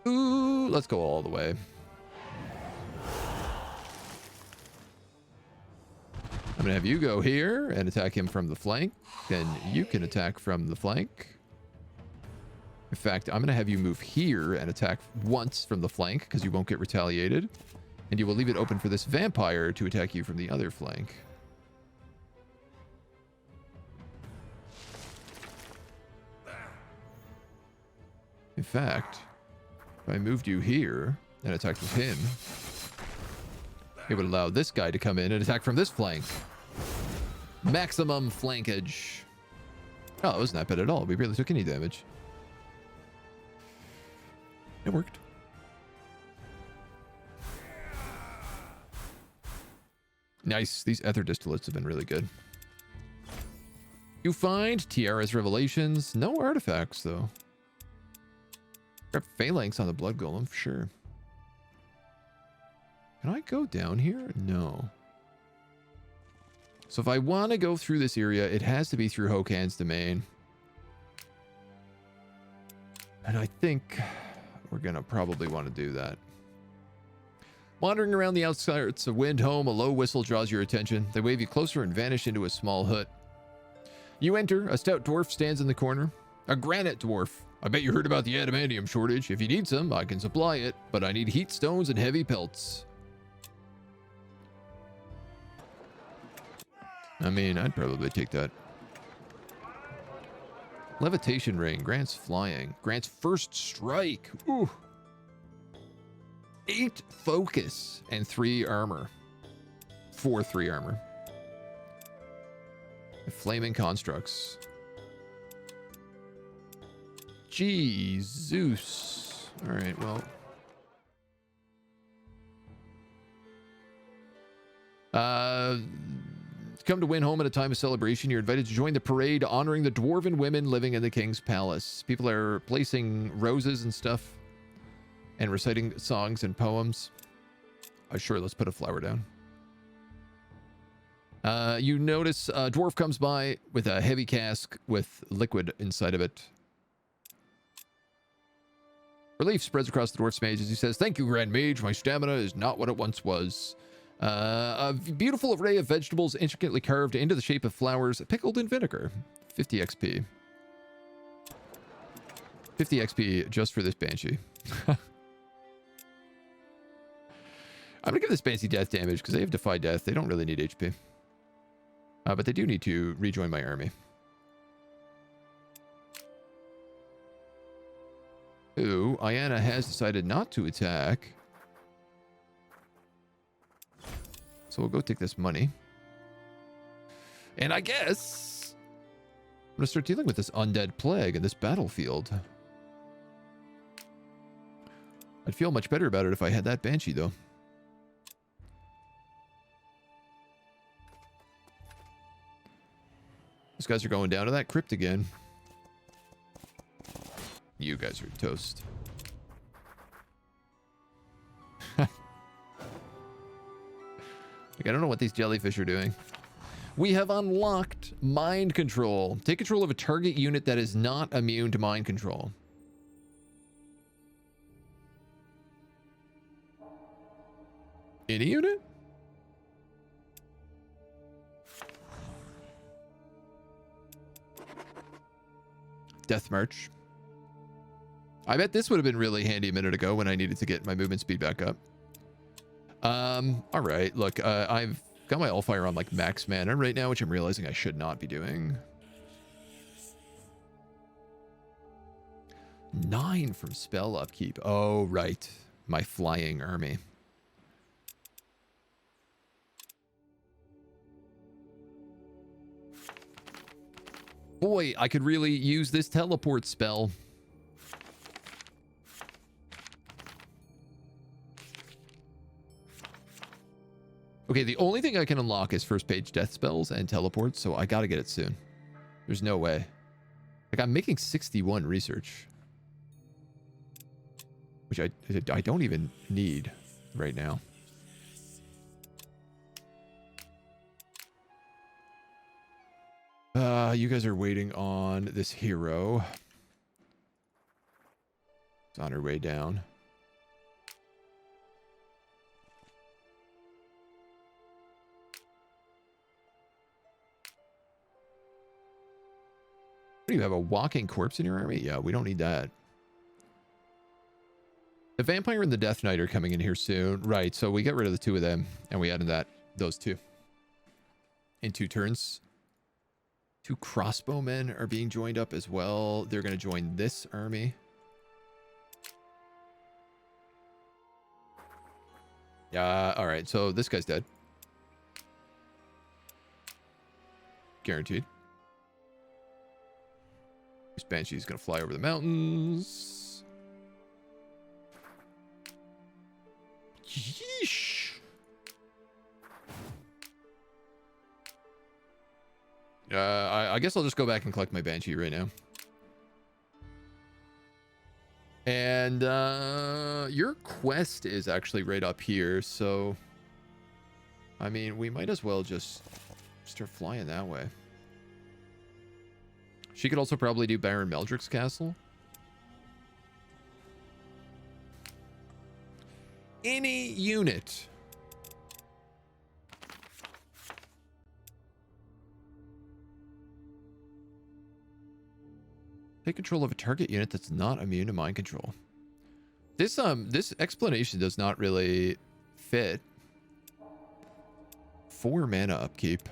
Ooh, let's go all the way. I'm gonna have you go here and attack him from the flank. Then you can attack from the flank. In fact, I'm gonna have you move here and attack once from the flank because you won't get retaliated. And you will leave it open for this vampire to attack you from the other flank. In fact, if I moved you here and attacked with him, it would allow this guy to come in and attack from this flank. Maximum flankage. Oh, it wasn't that bad at all. We barely took any damage. It worked. Nice. These ether distillates have been really good. You find Tiara's revelations. No artifacts, though. Grab phalanx on the blood golem, for sure. Can I go down here? No. So if I want to go through this area, it has to be through Hokan's domain. And I think we're going to probably want to do that. Wandering around the outskirts of Windhome, a low whistle draws your attention. They wave you closer and vanish into a small hut. You enter. A stout dwarf stands in the corner. A granite dwarf. I bet you heard about the adamantium shortage. If you need some, I can supply it, but I need heat stones and heavy pelts. I mean, I'd probably take that. Levitation ring. Grants flying. Grants first strike. Ooh. 8 focus and 3 armor. 3 armor. Flaming constructs. Jesus. All right, well. Come to Windhome at a time of celebration. You're invited to join the parade honoring the dwarven women living in the king's palace. People are placing roses and stuff and reciting songs and poems. Sure, let's put a flower down. You notice a dwarf comes by with a heavy cask with liquid inside of it. Relief spreads across the dwarf's mage as he says, "Thank you, Grand Mage. My stamina is not what it once was." A beautiful array of vegetables intricately carved into the shape of flowers, pickled in vinegar. 50 XP. 50 XP just for this Banshee. I'm going to give this Banshee death damage because they have Defy Death. They don't really need HP. But they do need to rejoin my army. Ooh, Ayana has decided not to attack. So we'll go take this money. And I guess I'm going to start dealing with this undead plague in this battlefield. I'd feel much better about it if I had that Banshee, though. These guys are going down to that crypt again. You guys are toast. Like, I don't know what these jellyfish are doing. We have unlocked mind control. Take control of a target unit that is not immune to mind control. Any unit? Death March. I bet this would have been really handy a minute ago when I needed to get my movement speed back up. All right, look, I've got my Allfire on like max mana right now, which I'm realizing I should not be doing. 9 from spell upkeep. Oh, right. My flying army. Boy, I could really use this teleport spell. Okay, the only thing I can unlock is first page death spells and teleports, so I gotta get it soon. There's no way. Like, I'm making 61 research. Which I don't even need right now. You guys are waiting on this hero. It's on her way down. Do you have a walking corpse in your army? Yeah, we don't need that. The vampire and the death knight are coming in here soon. Right, so we got rid of the 2 of them and we added those 2 in 2 turns. 2 crossbowmen are being joined up as well. They're going to join this army. Yeah, all right. So this guy's dead. Guaranteed. This Banshee's going to fly over the mountains. Yeesh. I guess I'll just go back and collect my Banshee right now. And And your quest is actually right up here, so I mean, we might as well just start flying that way. She could also probably do Baron Meldrick's castle. Any unit. Take control of a target unit that's not immune to mind control. This explanation does not really fit. 4 mana upkeep.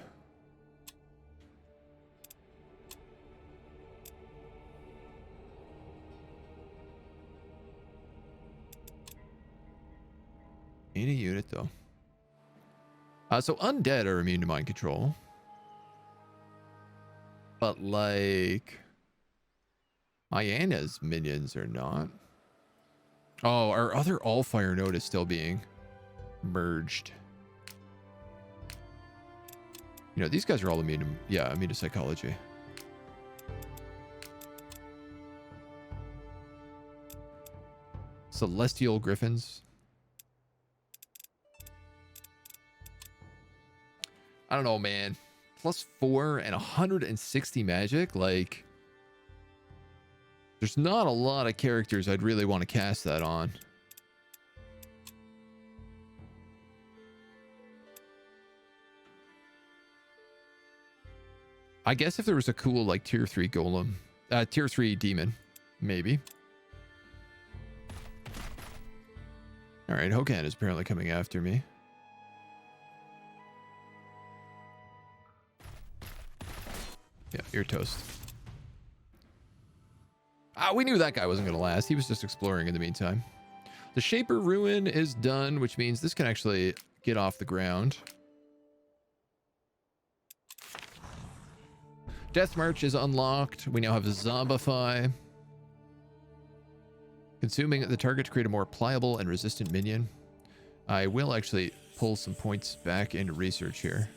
Any unit though. So undead are immune to mind control. But like Ayana's minions are not. Oh, our other Allfire node is still being merged. You know, these guys are all immune to, yeah, immune to psychology. Celestial Griffins. I don't know, man. +4 and 160 magic. Like, there's not a lot of characters I'd really want to cast that on. I guess if there was a cool, like, tier 3 golem, tier 3 demon, maybe. All right, Hokan is apparently coming after me. Yeah, you're toast. Ah, we knew that guy wasn't going to last. He was just exploring in the meantime. The Shaper Ruin is done, which means this can actually get off the ground. Death March is unlocked. We now have Zombify. Consuming the target to create a more pliable and resistant minion. I will actually pull some points back into research here.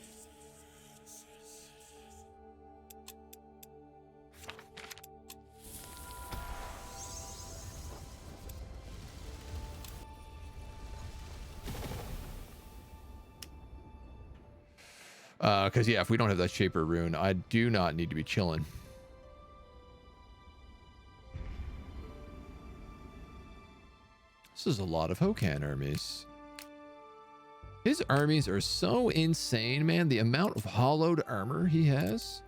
Because, yeah, if we don't have that Shaper Rune, I do not need to be chilling. This is a lot of Hokan armies. His armies are so insane, man. The amount of hollowed armor he has.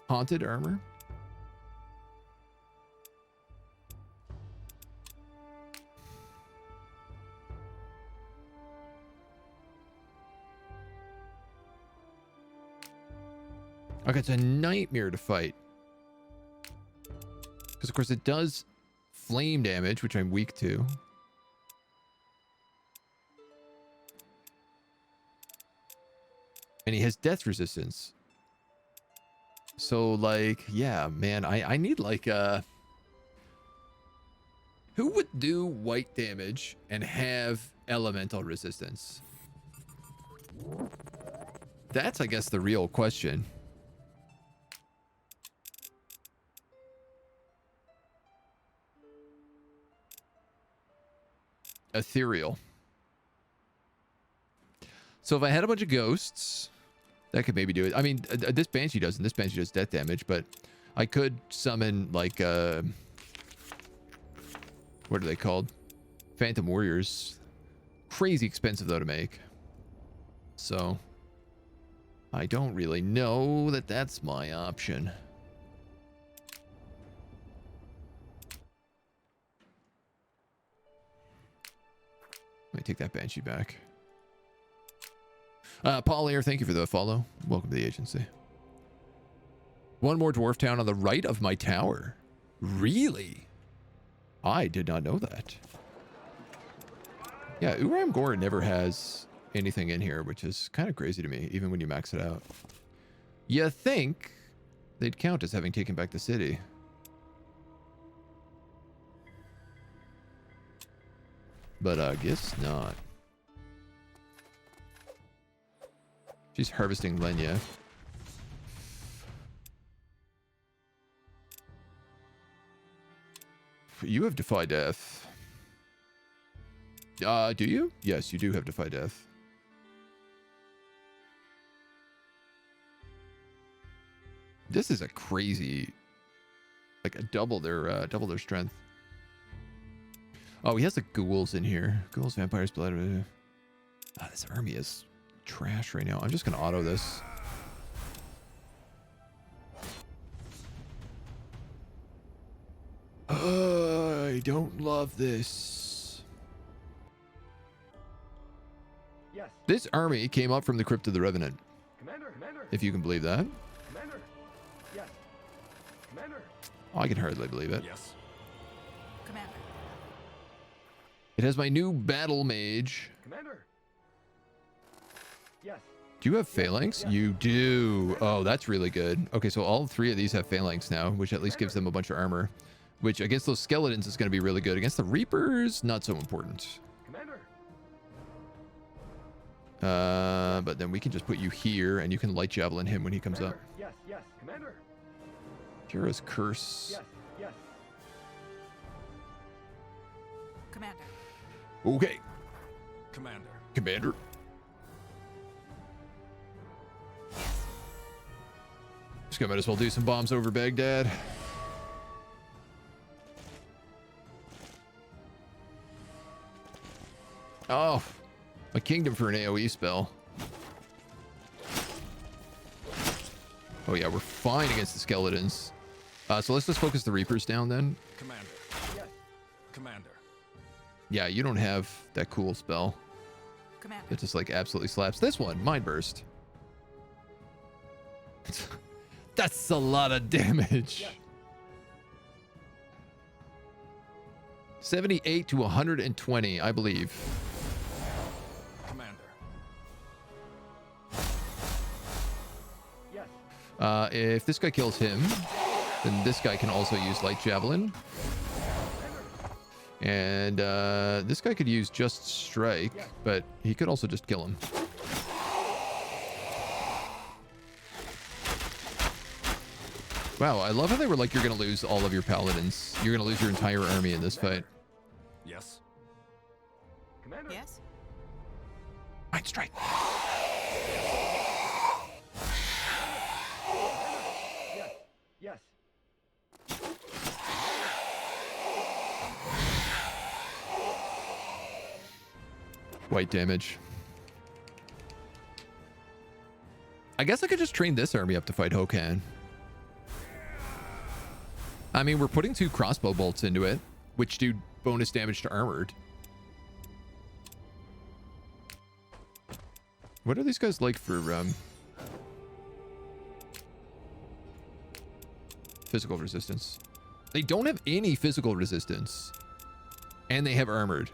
Haunted armor. Okay, it's a nightmare to fight. Because, of course, it does flame damage, which I'm weak to. And he has death resistance. So, like, yeah, man, I need, like, who would do white damage and have elemental resistance? That's, I guess, the real question. Ethereal. So if I had a bunch of ghosts, that could maybe do it. I mean, this Banshee doesn't. This Banshee does death damage, but I could summon, like, what are they called? Phantom Warriors. Crazy expensive, though, to make. So I don't really know that that's my option. Let me take that Banshee back. Paul Air, thank you for the follow. Welcome to the agency. One more dwarf town on the right of my tower. Really? I did not know that. Yeah, Uram Gore never has anything in here, which is kind of crazy to me, even when you max it out. You think they'd count as having taken back the city. But I guess not. She's harvesting Lenya. You have Defy Death. Do you? Yes, you do have Defy Death. This is a crazy, like a double their strength. Oh, he has the ghouls in here. Ghouls, vampires, blood. This army is trash right now. I'm just gonna auto this. I don't love this. Yes. This army came up from the Crypt of the Revenant, Commander. Commander. if you can believe that. Commander. Yes. Commander. Oh, I can hardly believe it. Yes. Commander. It has my new battle mage. Commander. Yes. Do you have phalanx? Yes. You do. Oh, that's really good. Okay, so all three of these have phalanx now, which at least gives them a bunch of armor. Which against those skeletons is going to be really good. Against the reapers, not so important. Commander. But then we can just put you here, and you can light javelin him when he comes up. Commander. Yes. Yes. Commander. Kira's curse. Yes. Yes. Commander. Okay, Commander. Commander. Just gonna might as well do some bombs over Baghdad. Oh, a kingdom for an AoE spell. Oh yeah, we're fine against the skeletons. So let's just focus the Reapers down then. Commander. Yes. Commander. Yeah, you don't have that cool spell. Commander. It just like absolutely slaps. This one, Mind Burst. That's a lot of damage. Yes. 78 to 120, I believe. Commander. Yes. If this guy kills him, then this guy can also use Light Javelin. And this guy could use Just Strike, but he could also just kill him. Wow, I love how they were like, you're going to lose all of your paladins. You're going to lose your entire army in this fight. Yes. Commander. Yes. Mind Strike. Yes. Yes. White damage. I guess I could just train this army up to fight Hokan. I mean, we're putting 2 crossbow bolts into it, which do bonus damage to armored. What are these guys like for physical resistance? They don't have any physical resistance, and they have armored.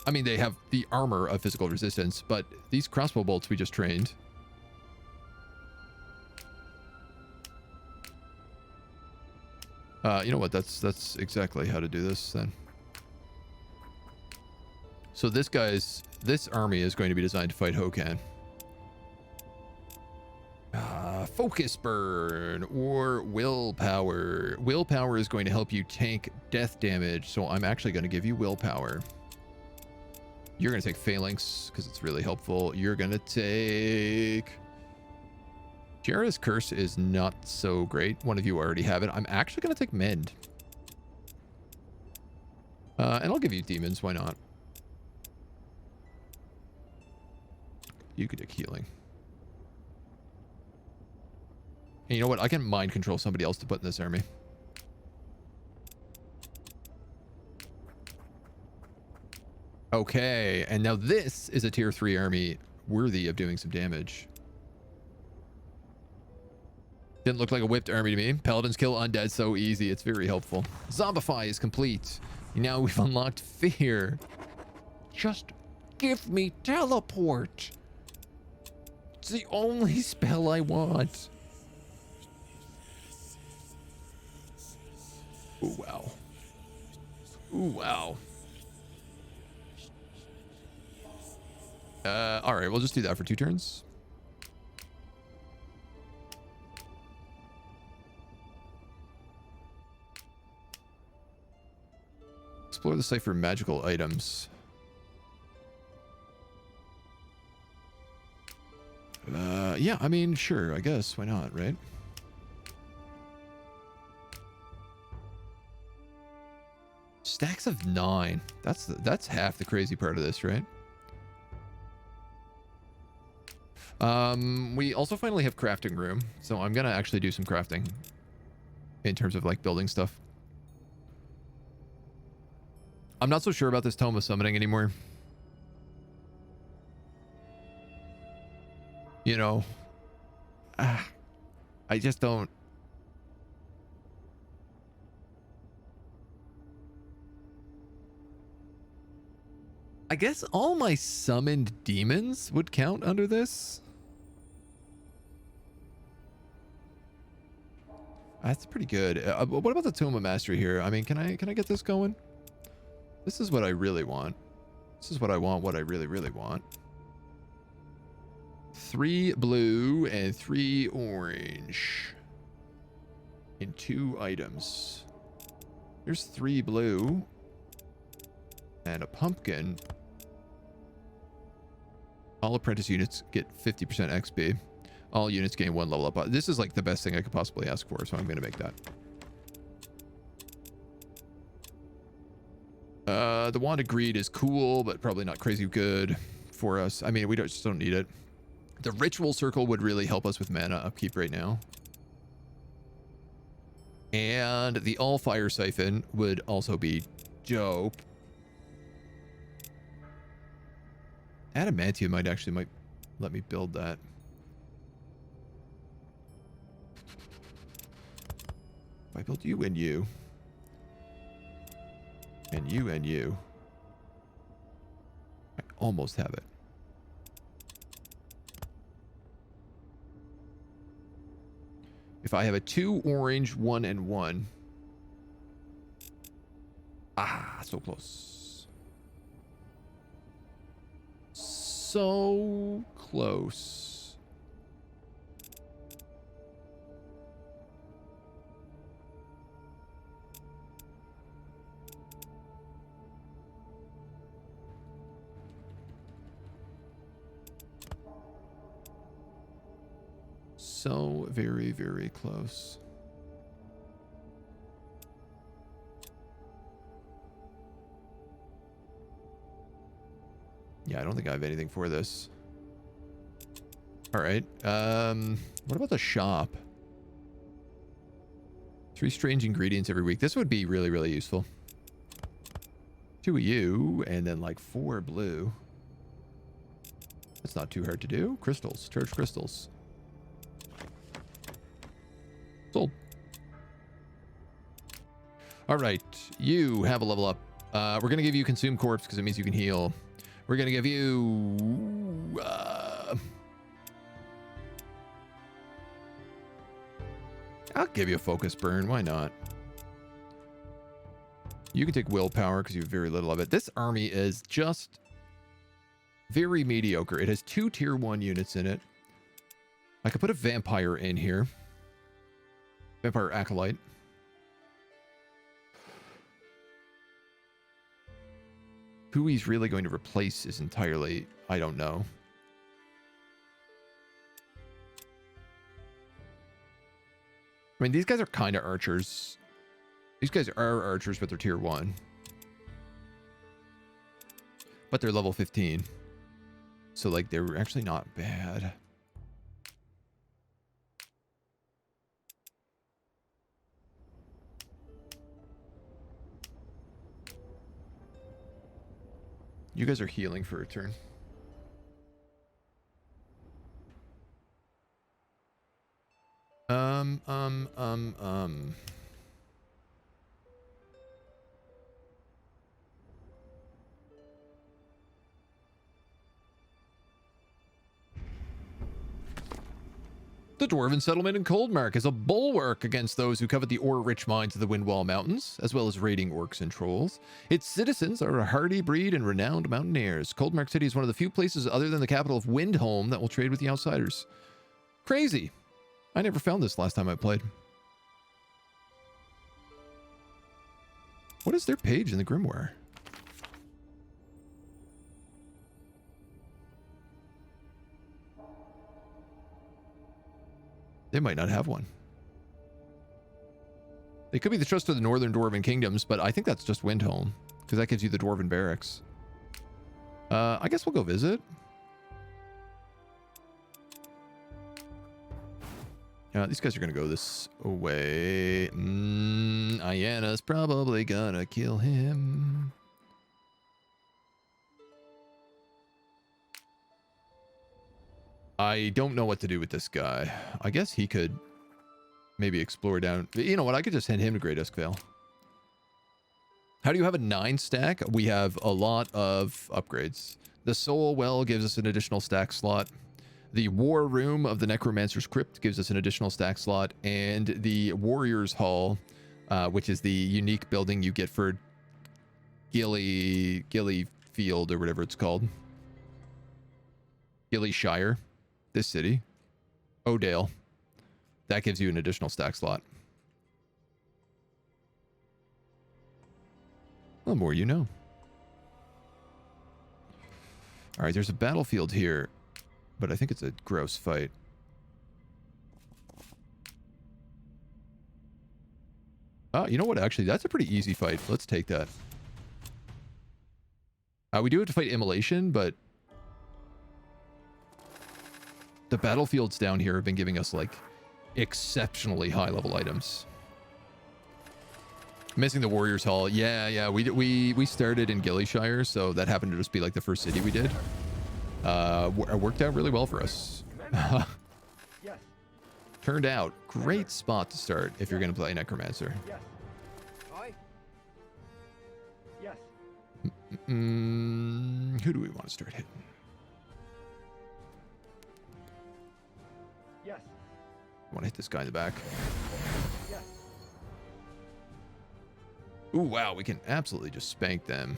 I mean, they have the armor of physical resistance, but these crossbow bolts we just trained. You know what? That's exactly how to do this then. So this army is going to be designed to fight Hokan. Focus burn or willpower. Willpower is going to help you tank death damage, so I'm actually going to give you willpower. You're going to take phalanx because it's really helpful. You're going to take... Jera's curse is not so great. One of you already have it. I'm actually going to take mend. And I'll give you demons. Why not? You could take healing. And you know what? I can mind control somebody else to put in this army. Okay. And now this is a tier 3 army worthy of doing some damage. Didn't look like a whipped army to me. Paladins kill undead so easy. It's very helpful. Zombify is complete. Now we've unlocked fear. Just give me teleport. It's the only spell I want. Ooh, wow. Ooh, wow. All right, we'll just do that for 2 turns. Explore the site for magical items. Yeah, I mean, sure, I guess. Why not, right? Stacks of 9. That's half the crazy part of this, right? We also finally have crafting room, so I'm gonna actually do some crafting in terms of like building stuff. I'm not so sure about this Tome of Summoning anymore. You know, I just don't. I guess all my summoned demons would count under this. That's pretty good. What about the Tome of Mastery here? I mean, can I get this going? This is what I really want. This is what I want, what I really, really want. 3 blue and 3 orange. In 2 items. Here's 3 blue. And a pumpkin. All apprentice units get 50% XP. All units gain 1 level up. This is like the best thing I could possibly ask for, so I'm going to make that. The Wand of Greed is cool, but probably not crazy good for us. I mean, we just don't need it. The Ritual Circle would really help us with mana upkeep right now. And the Allfire Siphon would also be dope. Adamantium might let me build that. If I build you and you. And you and you. I almost have it. If I have a 2 orange, 1 and 1. Ah, so close. So close. So very, very close. Yeah, I don't think I have anything for this. All right. What about the shop? 3 strange ingredients every week. This would be really, really useful. 2 of you, and then like 4 blue. That's not too hard to do. Crystals. Church crystals. Sold. All right. You have a level up. We're going to give you Consume Corpse because it means you can heal. We're going to give you... I'll give you a Focus Burn. Why not? You can take Willpower because you have very little of it. This army is just very mediocre. It has 2 tier 1 units in it. I could put a Vampire in here. Vampire Acolyte. Who he's really going to replace is entirely... I don't know. I mean, these guys are kind of archers. These guys are archers, but they're tier 1. But they're level 15. So, like, they're actually not bad. You guys are healing for a turn. The Dwarven settlement in Coldmark is a bulwark against those who covet the ore-rich mines of the Windwall Mountains, as well as raiding orcs and trolls. Its citizens are a hardy breed and renowned mountaineers. Coldmark City is one of the few places other than the capital of Windholm that will trade with the outsiders. Crazy. I never found this last time I played. What is their page in the Grimoire? They might not have one. They could be the Trust of the Northern Dwarven Kingdoms, but I think that's just Windhelm, because that gives you the Dwarven Barracks. I guess we'll go visit. Yeah, these guys are going to go this way. Ayana's probably going to kill him. I don't know what to do with this guy. I guess he could maybe explore down. You know what? I could just send him to Great Duskvale. How do you have a 9 stack? We have a lot of upgrades. The Soul Well gives us an additional stack slot. The War Room of the Necromancer's Crypt gives us an additional stack slot. And the Warrior's Hall, which is the unique building you get for Gilly Field or whatever it's called. Gilly Shire. This city. Odale. That gives you an additional stack slot. The more you know. All right, there's a battlefield here, but I think it's a gross fight. Oh, you know what? Actually, that's a pretty easy fight. Let's take that. We do have to fight Immolation, but the battlefields down here have been giving us, like, exceptionally high-level items. Missing the Warriors Hall. Yeah, we started in Gillyshire, so that happened to just be, like, the first city we did. It worked out really well for us. Yes. Turned out. Great spot to start if you're going to play Necromancer. Yes. Aye. Yes. Who do we want to start hitting? Yes. I want to hit this guy in the back. Yes. Ooh, wow, we can absolutely just spank them.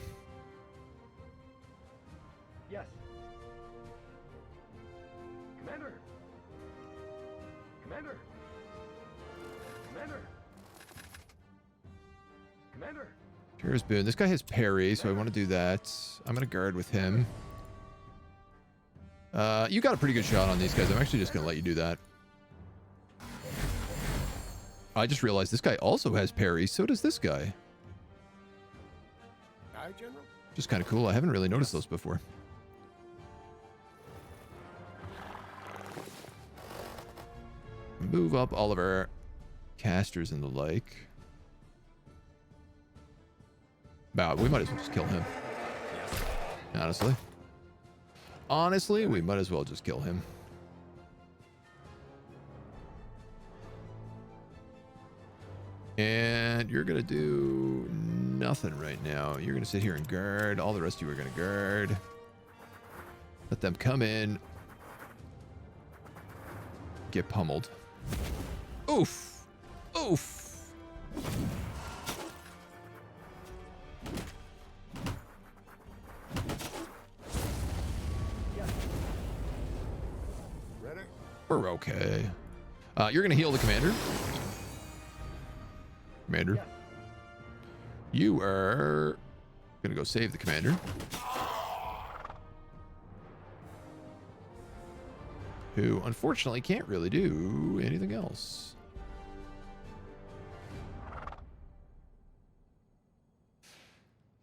Yes. Commander. Commander. Commander. Commander. Here's Boone. This guy has parry, so I want to do that. I'm going to guard with him. You got a pretty good shot on these guys. I'm actually just going to let you do that. I just realized this guy also has parry. So does this guy. Aye, General. Just kind of cool. I haven't really noticed those before. Move up all of our casters and the like. Wow, we might as well just kill him. Honestly, we might as well just kill him. And you're going to do nothing right now. You're going to sit here and guard. All the rest of you are going to guard. Let them come in. Get pummeled. Oof. Oof. Ready? We're okay. You're going to heal the commander. Commander. Yes. You are going to go save the commander. Who, unfortunately, can't really do anything else.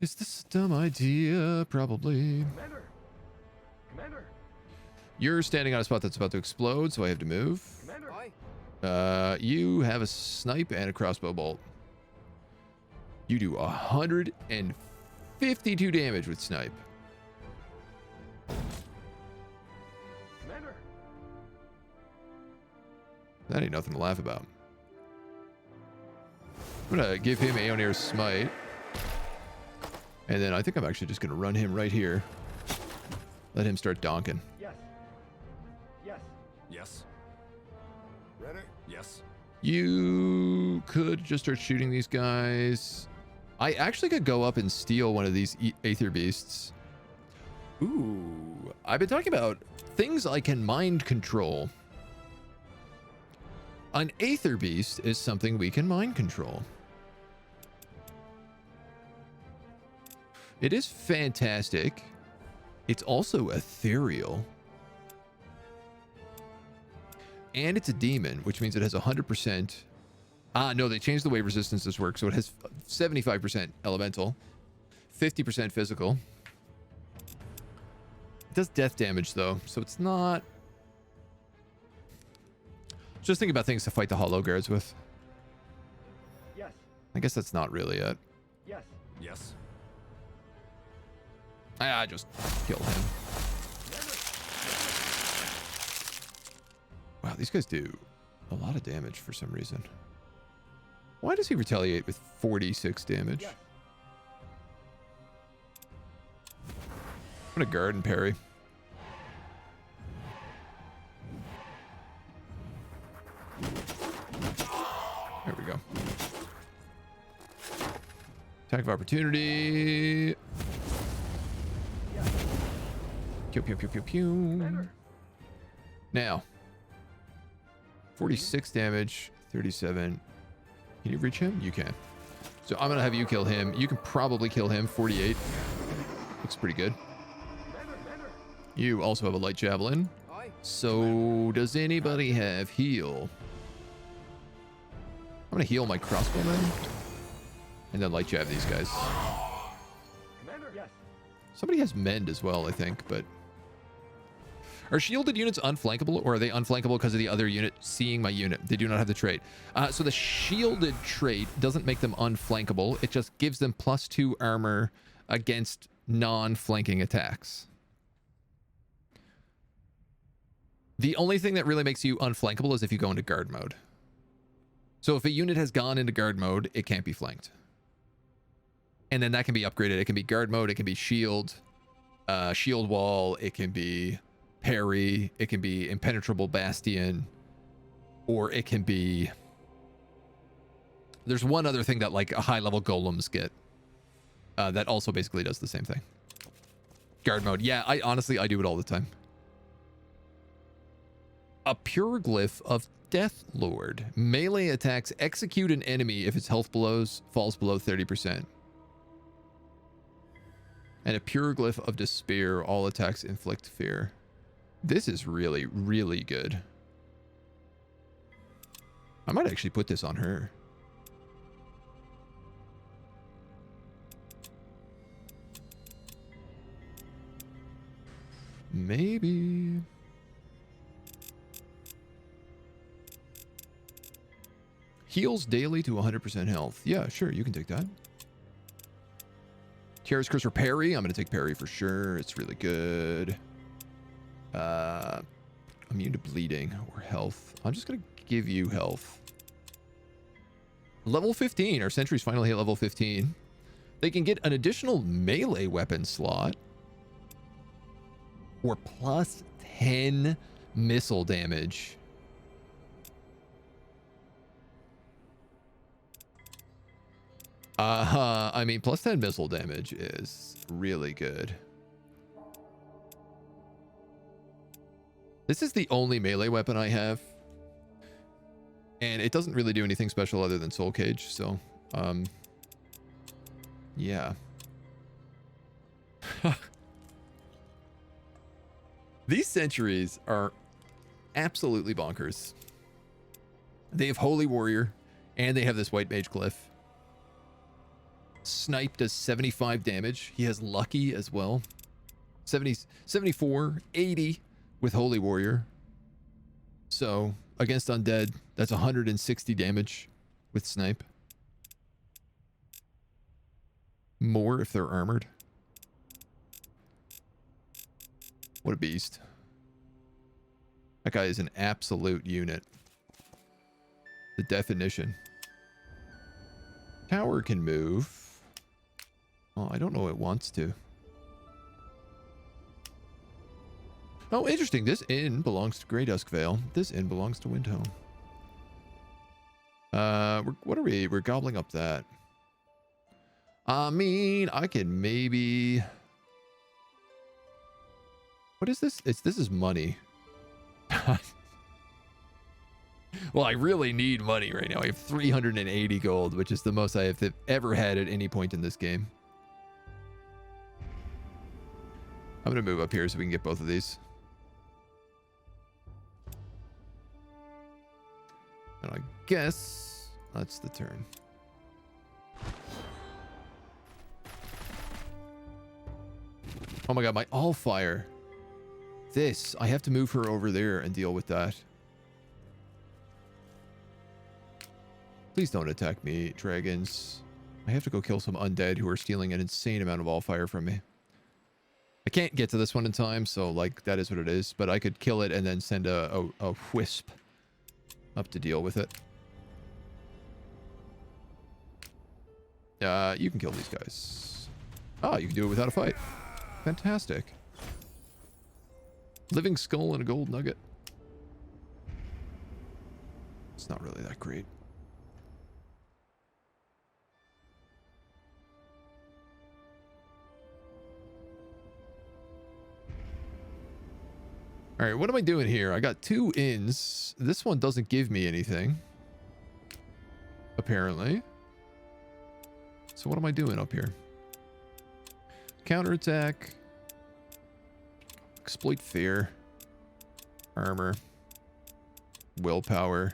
Is this a dumb idea? Probably. Commander. Commander. You're standing on a spot that's about to explode, so I have to move. Commander. Aye. You have a snipe and a crossbow bolt. You do 152 damage with snipe. Commander. That ain't nothing to laugh about. I'm gonna give him Aeonir's Smite. And then I think I'm actually just gonna run him right here. Let him start donking. Yes. Yes. Yes. Ready? Yes. You could just start shooting these guys. I actually could go up and steal one of these Aether Beasts. Ooh, I've been talking about things I can mind control. An Aether Beast is something we can mind control. It is fantastic. It's also ethereal. And it's a demon, which means it has 100%. Ah, no, they changed the way resistances work. So it has 75% elemental, 50% physical. It does death damage, though, so it's not... Just think about things to fight the hollow guards with. Yes. I guess that's not really it. Yes. Yes. I just kill him. Wow, these guys do a lot of damage for some reason. Why does he retaliate with 46 damage? Yes. I'm gonna guard and parry. There we go. Attack of opportunity. Pew, pew, pew, pew, pew. Now, 46 damage, 37. Can you reach him? You can. So I'm going to have you kill him. You can probably kill him. 48. Looks pretty good. You also have a light javelin. So does anybody have heal? I'm going to heal my crossbowmen. And then light jab these guys. Commander. Yes. Somebody has mend as well, I think, but... Are shielded units unflankable, or are they unflankable because of the other unit seeing my unit? They do not have the trait. So the shielded trait doesn't make them unflankable. It just gives them +2 armor against non-flanking attacks. The only thing that really makes you unflankable is if you go into guard mode. So if a unit has gone into guard mode, it can't be flanked. And then that can be upgraded. It can be guard mode. It can be shield, shield wall. It can be... parry, it can be impenetrable bastion, or it can be... There's one other thing that like a high level golems get that also basically does the same thing. Guard mode. Yeah, I honestly do it all the time. A pure glyph of Death Lord. Melee attacks execute an enemy if its health falls below 30%. And a pure glyph of despair. All attacks inflict fear. This is really, really good. I might actually put this on her. Maybe. Heals daily to 100% health. Yeah, sure, you can take that. Tiara's Curse for parry. I'm going to take parry for sure. It's really good. Immune to bleeding or health. I'm just going to give you health. Level 15. Our sentries finally hit level 15. They can get an additional melee weapon slot. Or plus 10 missile damage. I mean, plus 10 missile damage is really good. This is the only melee weapon I have. And it doesn't really do anything special other than Soul Cage, so, yeah. These sentries are absolutely bonkers. They have Holy Warrior, and they have this White Mage Glyph. Snipe does 75 damage. He has Lucky as well. 74, 80 with Holy Warrior. So, against Undead, that's 160 damage with Snipe. More if they're armored. What a beast. That guy is an absolute unit. The definition. Tower can move. Oh, I don't know it wants to. Oh, interesting. This inn belongs to Grey Dusk Vale. This inn belongs to Windhome. What are we? We're gobbling up that. I mean, I can maybe... What is this? This is money. Well, I really need money right now. I have 380 gold, which is the most I have ever had at any point in this game. I'm going to move up here so we can get both of these. And I guess that's the turn. Oh my god, my Allfire. This, I have to move her over there and deal with that. Please don't attack me, dragons. I have to go kill some undead who are stealing an insane amount of Allfire from me. I can't get to this one in time, so, like, that is what it is. But I could kill it and then send a wisp up to deal with it. You can kill these guys. Ah, you can do it without a fight. Fantastic. Living skull and a gold nugget. It's not really that great. All right, what am I doing here? I got 2 inns. This one doesn't give me anything, apparently. So what am I doing up here? Counterattack. Exploit fear. Armor. Willpower.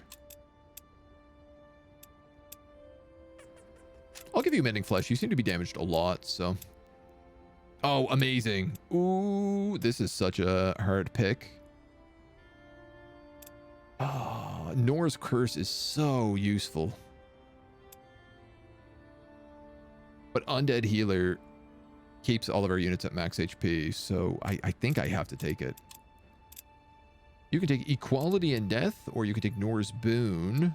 I'll give you mending flesh. You seem to be damaged a lot, so. Oh, amazing. Ooh, this is such a hard pick. Oh, Nor's Curse is so useful. But Undead Healer keeps all of our units at max HP, so I think I have to take it. You can take Equality and Death, or you can take Nor's Boon.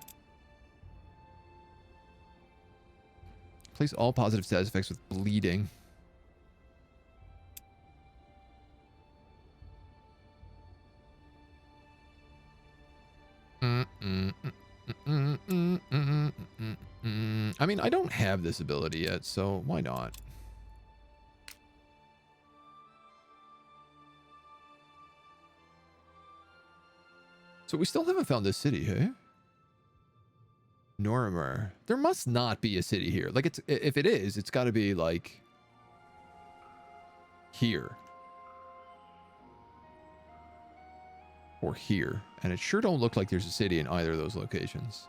Place all positive status effects with bleeding. I mean, I don't have this ability yet, so why not? So we still haven't found this city, hey? Normer. There must not be a city here. Like, if it is, it's got to be like here. Or here. And it sure don't look like there's a city in either of those locations.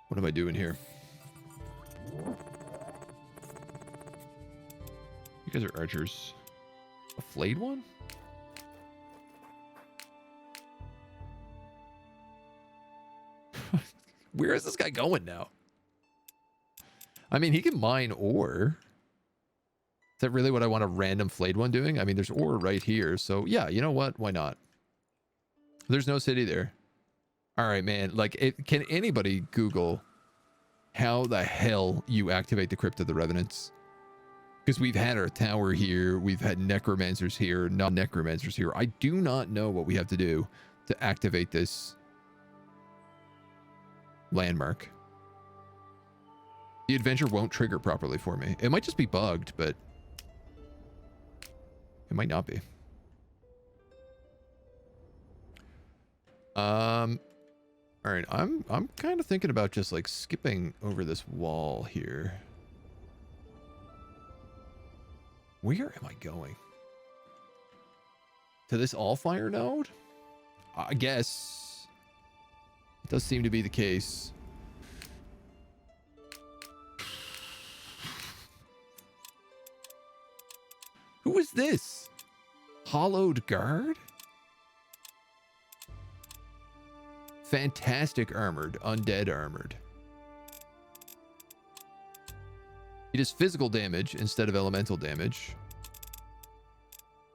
What am I doing here? You guys are archers. A flayed one? Where is this guy going now? I mean, he can mine ore. Is that really what I want a random flayed one doing? I mean, there's ore right here. So, yeah, you know what? Why not? There's no city there. All right, man. Like, can anybody Google how the hell you activate the Crypt of the Revenants? Because we've had our tower here. We've had necromancers here. Not necromancers here. I do not know what we have to do to activate this landmark. The adventure won't trigger properly for me. It might just be bugged, but it might not be. All right, I'm kind of thinking about just like skipping over this wall here. Where am I going? To this Allfire node? I guess. It does seem to be the case. Who is this? Hollowed Guard? Fantastic armored, undead armored. He does physical damage instead of elemental damage.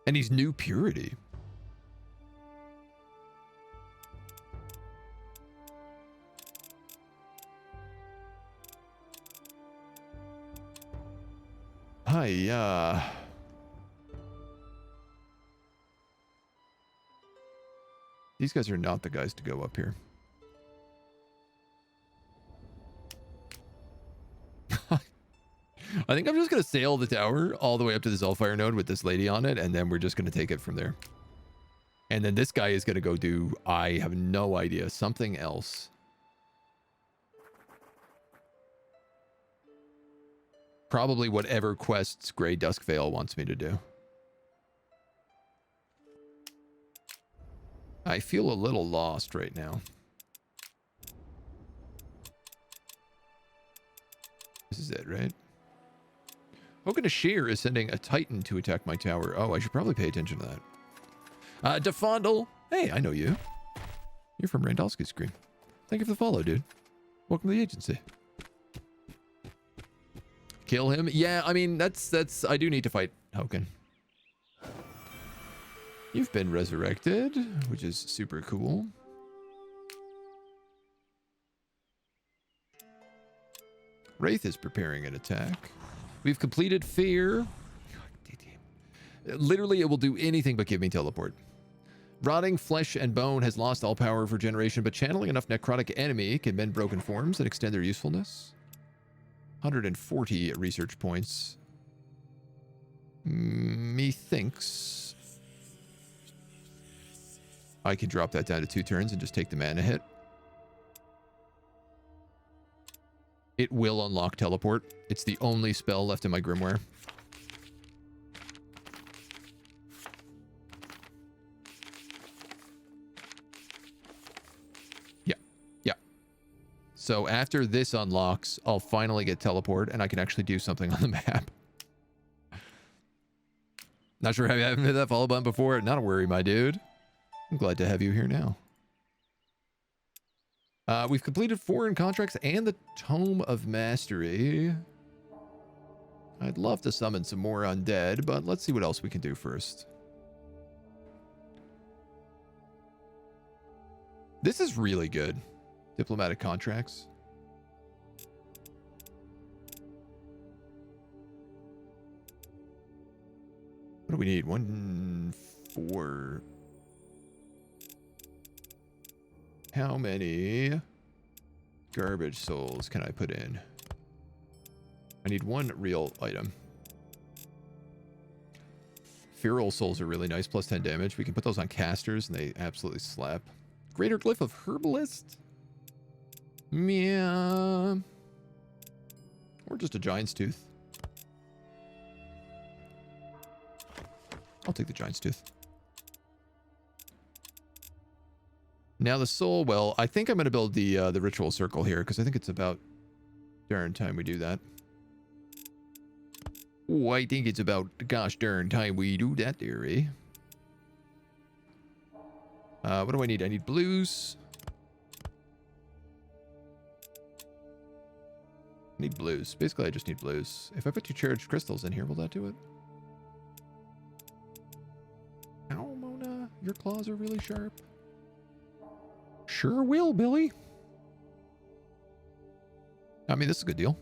And he's new purity. Hi, these guys are not the guys to go up here. I think I'm just going to sail the tower all the way up to this Allfire node with this lady on it, and then we're just going to take it from there. And then this guy is going to go do, I have no idea, something else. Probably whatever quests Grey Duskvale wants me to do. I feel a little lost right now. This is it, right? Hogan Shear is sending a Titan to attack my tower. Oh, I should probably pay attention to that. Defondle. Hey, I know you. You're from Randolski's screen. Thank you for the follow, dude. Welcome to the agency. Kill him? Yeah, I mean, that's I do need to fight Hogan. You've been resurrected, which is super cool. Wraith is preparing an attack. We've completed Fear. Literally, it will do anything but give me teleport. Rotting flesh and bone has lost all power for generation, but channeling enough necrotic enemy can mend broken forms and extend their usefulness. 140 research points. Methinks I can drop that down to 2 turns and just take the mana hit. It will unlock teleport. It's the only spell left in my grimoire. Yeah. So after this unlocks, I'll finally get teleport and I can actually do something on the map. Not sure how you haven't hit that follow button before. Not a worry, my dude. I'm glad to have you here now. We've completed foreign contracts and the Tome of Mastery. I'd love to summon some more undead, but let's see what else we can do first. This is really good. Diplomatic contracts. What do we need? 1, 4... How many garbage souls can I put in? I need 1 real item. Feral souls are really nice, plus 10 damage. We can put those on casters and they absolutely slap. Greater Glyph of Herbalist? Yeah. Or just a Giant's Tooth. I'll take the Giant's Tooth. Now the soul, well, I think I'm going to build the ritual circle here because I think it's about darn time we do that. Oh, I think it's about gosh darn time we do that there, eh? What do I need? I need blues. I need blues. Basically, I just need blues. If I put 2 charged crystals in here, will that do it? Ow, Mona. Your claws are really sharp. Sure will, Billy. I mean, this is a good deal.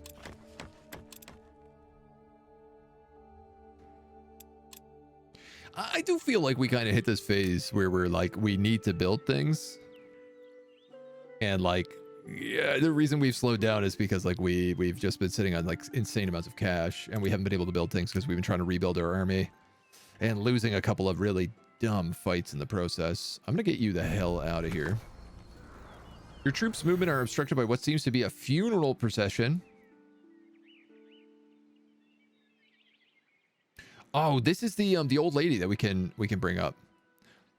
I do feel like we kind of hit this phase where we're like, we need to build things. And like, yeah, the reason we've slowed down is because like we've just been sitting on like insane amounts of cash and we haven't been able to build things because we've been trying to rebuild our army and losing a couple of really dumb fights in the process. I'm going to get you the hell out of here. Your troops' movement are obstructed by what seems to be a funeral procession. Oh, this is the old lady that we can bring up.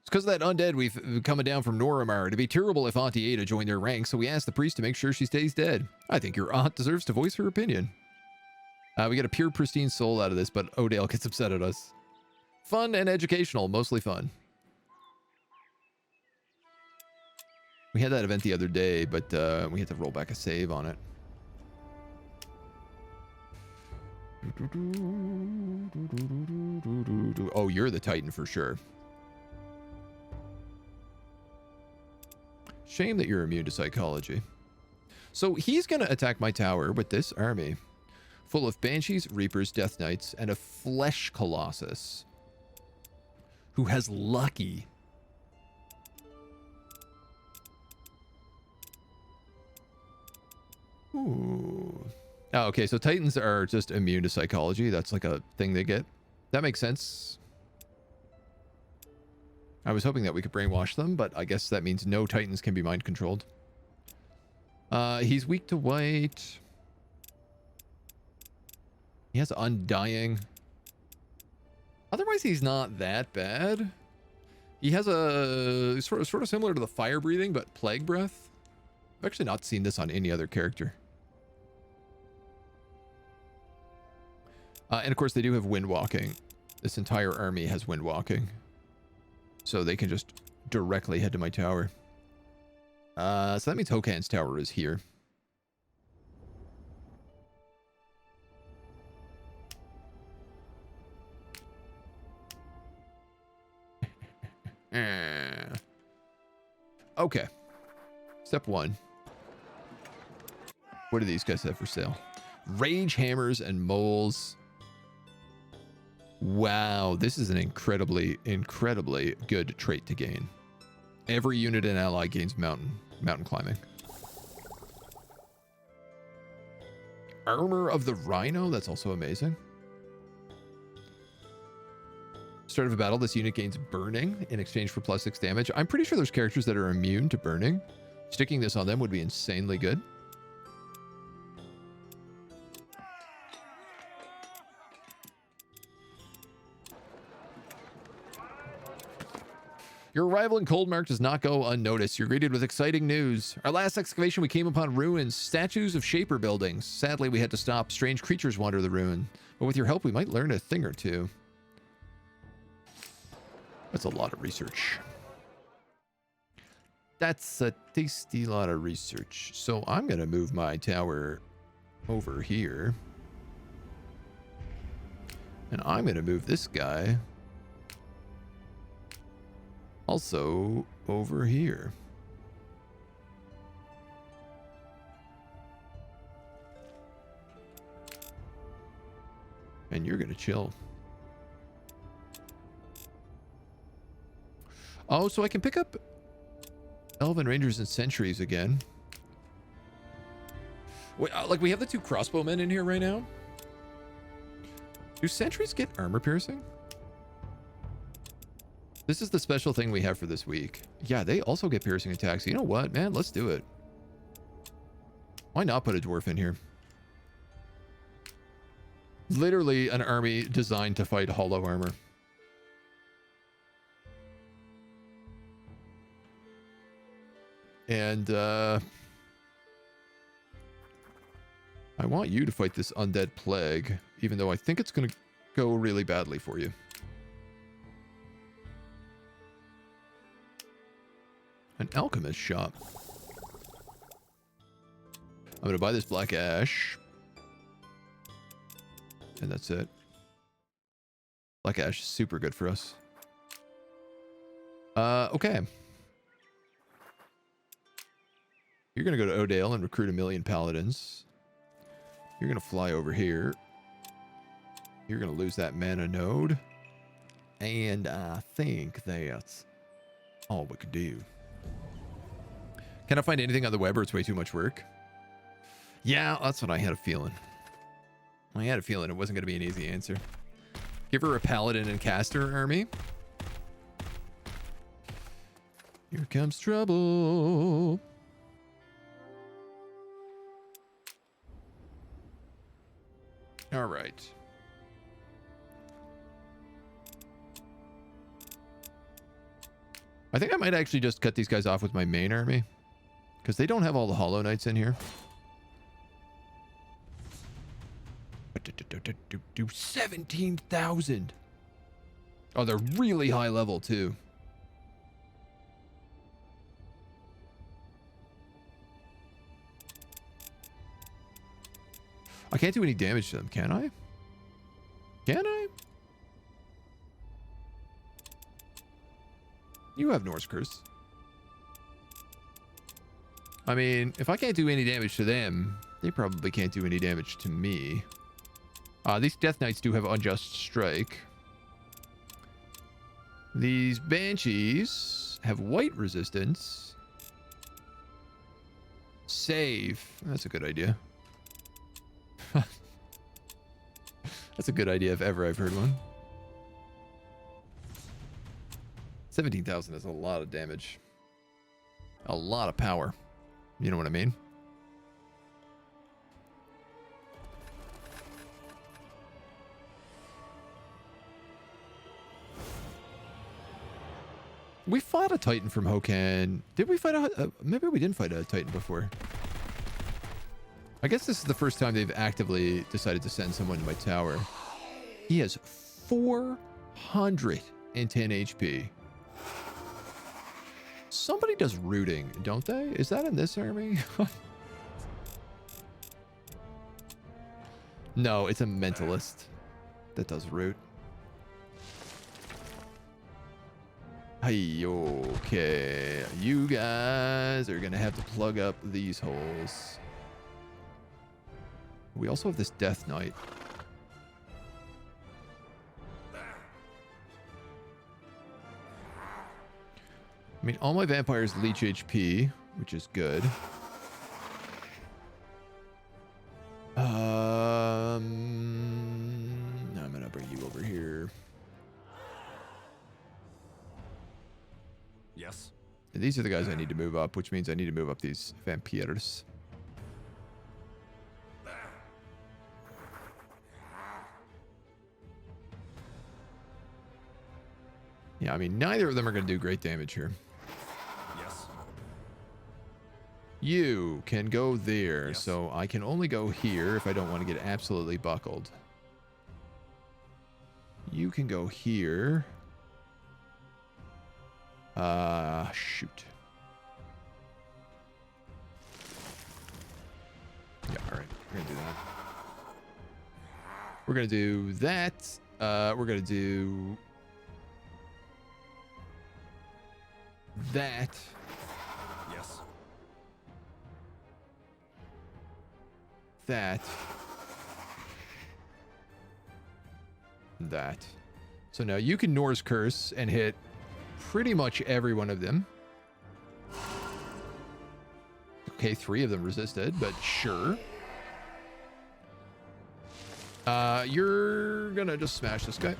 It's because of that undead we've coming down from Noramar. It'd be terrible if Auntie Ada joined their ranks, so we asked the priest to make sure she stays dead. I think your aunt deserves to voice her opinion. We get a pure pristine soul out of this, but Odale gets upset at us. Fun and educational, mostly fun. We had that event the other day, but we had to roll back a save on it. Oh, you're the Titan for sure. Shame that you're immune to psychology. So he's going to attack my tower with this army. Full of Banshees, Reapers, Death Knights, and a Flesh Colossus. Who has Lucky. Ooh. Oh, okay, so Titans are just immune to psychology. That's like a thing they get. That makes sense. I was hoping that we could brainwash them, but I guess that means no Titans can be mind controlled. He's weak to white. He has Undying. Otherwise, he's not that bad. He has a sort of similar to the fire breathing, but plague breath. I've actually not seen this on any other character. And of course, they do have wind walking. This entire army has wind walking, so they can just directly head to my tower. So that means Hokan's tower is here. Okay. Step 1. What do these guys have for sale? Rage hammers and moles. Wow, this is an incredibly good trait to gain. Every unit and ally gains mountain climbing. Armor of the Rhino, that's also amazing. Start of a battle, this unit gains burning in exchange for +6 damage. I'm pretty sure there's characters that are immune to burning. Sticking this on them would be insanely good. Your arrival in Coldmark does not go unnoticed. You're greeted with exciting news. Our last excavation, we came upon ruins, statues of Shaper buildings. Sadly, we had to stop. Strange creatures wander the ruin. But with your help, we might learn a thing or two. That's a lot of research. That's a tasty lot of research. So I'm going to move my tower over here. And I'm going to move this guy also over here. And you're going to chill. Oh, so I can pick up Elven Rangers and Sentries again. Wait, like we have the 2 crossbowmen in here right now. Do Sentries get armor piercing? This is the special thing we have for this week. Yeah, they also get piercing attacks. You know what, man? Let's do it. Why not put a dwarf in here? Literally an army designed to fight hollow armor. And I want you to fight this undead plague, even though I think it's going to go really badly for you. An alchemist shop. I'm going to buy this black ash. And that's it. Black ash is super good for us. Okay. You're going to go to Odale and recruit 1,000,000 paladins. You're going to fly over here. You're going to lose that mana node. And I think that's all we could do. Can I find anything on the web or it's way too much work? Yeah, that's what I had a feeling. I had a feeling it wasn't going to be an easy answer. Give her a paladin and caster army. Here comes trouble. All right. I think I might actually just cut these guys off with my main army, because they don't have all the Hollow Knights in here. 17,000. Oh, they're really high level too. I can't do any damage to them, can I? Can I? You have Norse Curse. I mean, if I can't do any damage to them, they probably can't do any damage to me. These Death Knights do have Unjust Strike. These Banshees have white resistance. Save. That's a good idea. That's a good idea if ever I've heard one. 17,000 is a lot of damage. A lot of power. You know what I mean? We fought a Titan from Hokan. Did we fight maybe we didn't fight a Titan before. I guess this is the first time they've actively decided to send someone to my tower. He has 410 HP. Somebody does rooting, don't they? Is that in this army? No, it's a mentalist that does root. Hey, okay. You guys are gonna have to plug up these holes. We also have this Death Knight. I mean, all my vampires leech HP, which is good. I'm gonna bring you over here. Yes. And these are the guys I need to move up, which means I need to move up these vampires. Yeah, I mean, neither of them are going to do great damage here. Yes. You can go there, Yes. so I can only go here if I don't want to get absolutely buckled. You can go here. Shoot. Yeah, all right. We're going to do that. We're going to do that. We're going to do that. Yes. That. That. So now you can Norse Curse and hit pretty much every one of them. Okay, 3 of them resisted, but sure. You're gonna just smash this guy.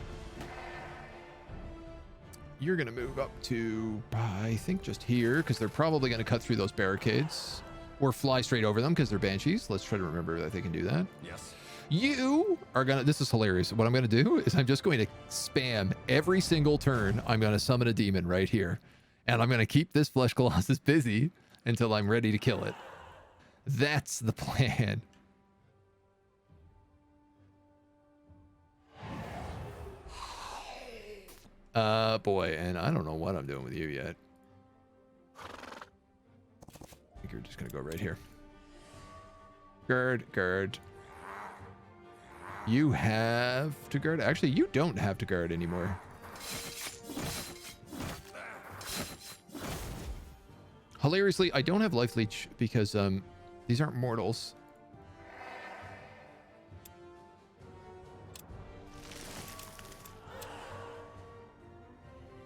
You're gonna move up to, I think, just here, because they're probably gonna cut through those barricades. Or fly straight over them, because they're banshees. Let's try to remember that they can do that. Yes. You are gonna, this is hilarious. What I'm gonna do is I'm just going to spam every single turn. I'm gonna summon a demon right here. And I'm gonna keep this Flesh Colossus busy until I'm ready to kill it. That's the plan. Boy, and I don't know what I'm doing with you yet. I think you're just gonna go right here. Guard. You have to guard. Actually, you don't have to guard anymore. Hilariously, I don't have life leech because these aren't mortals.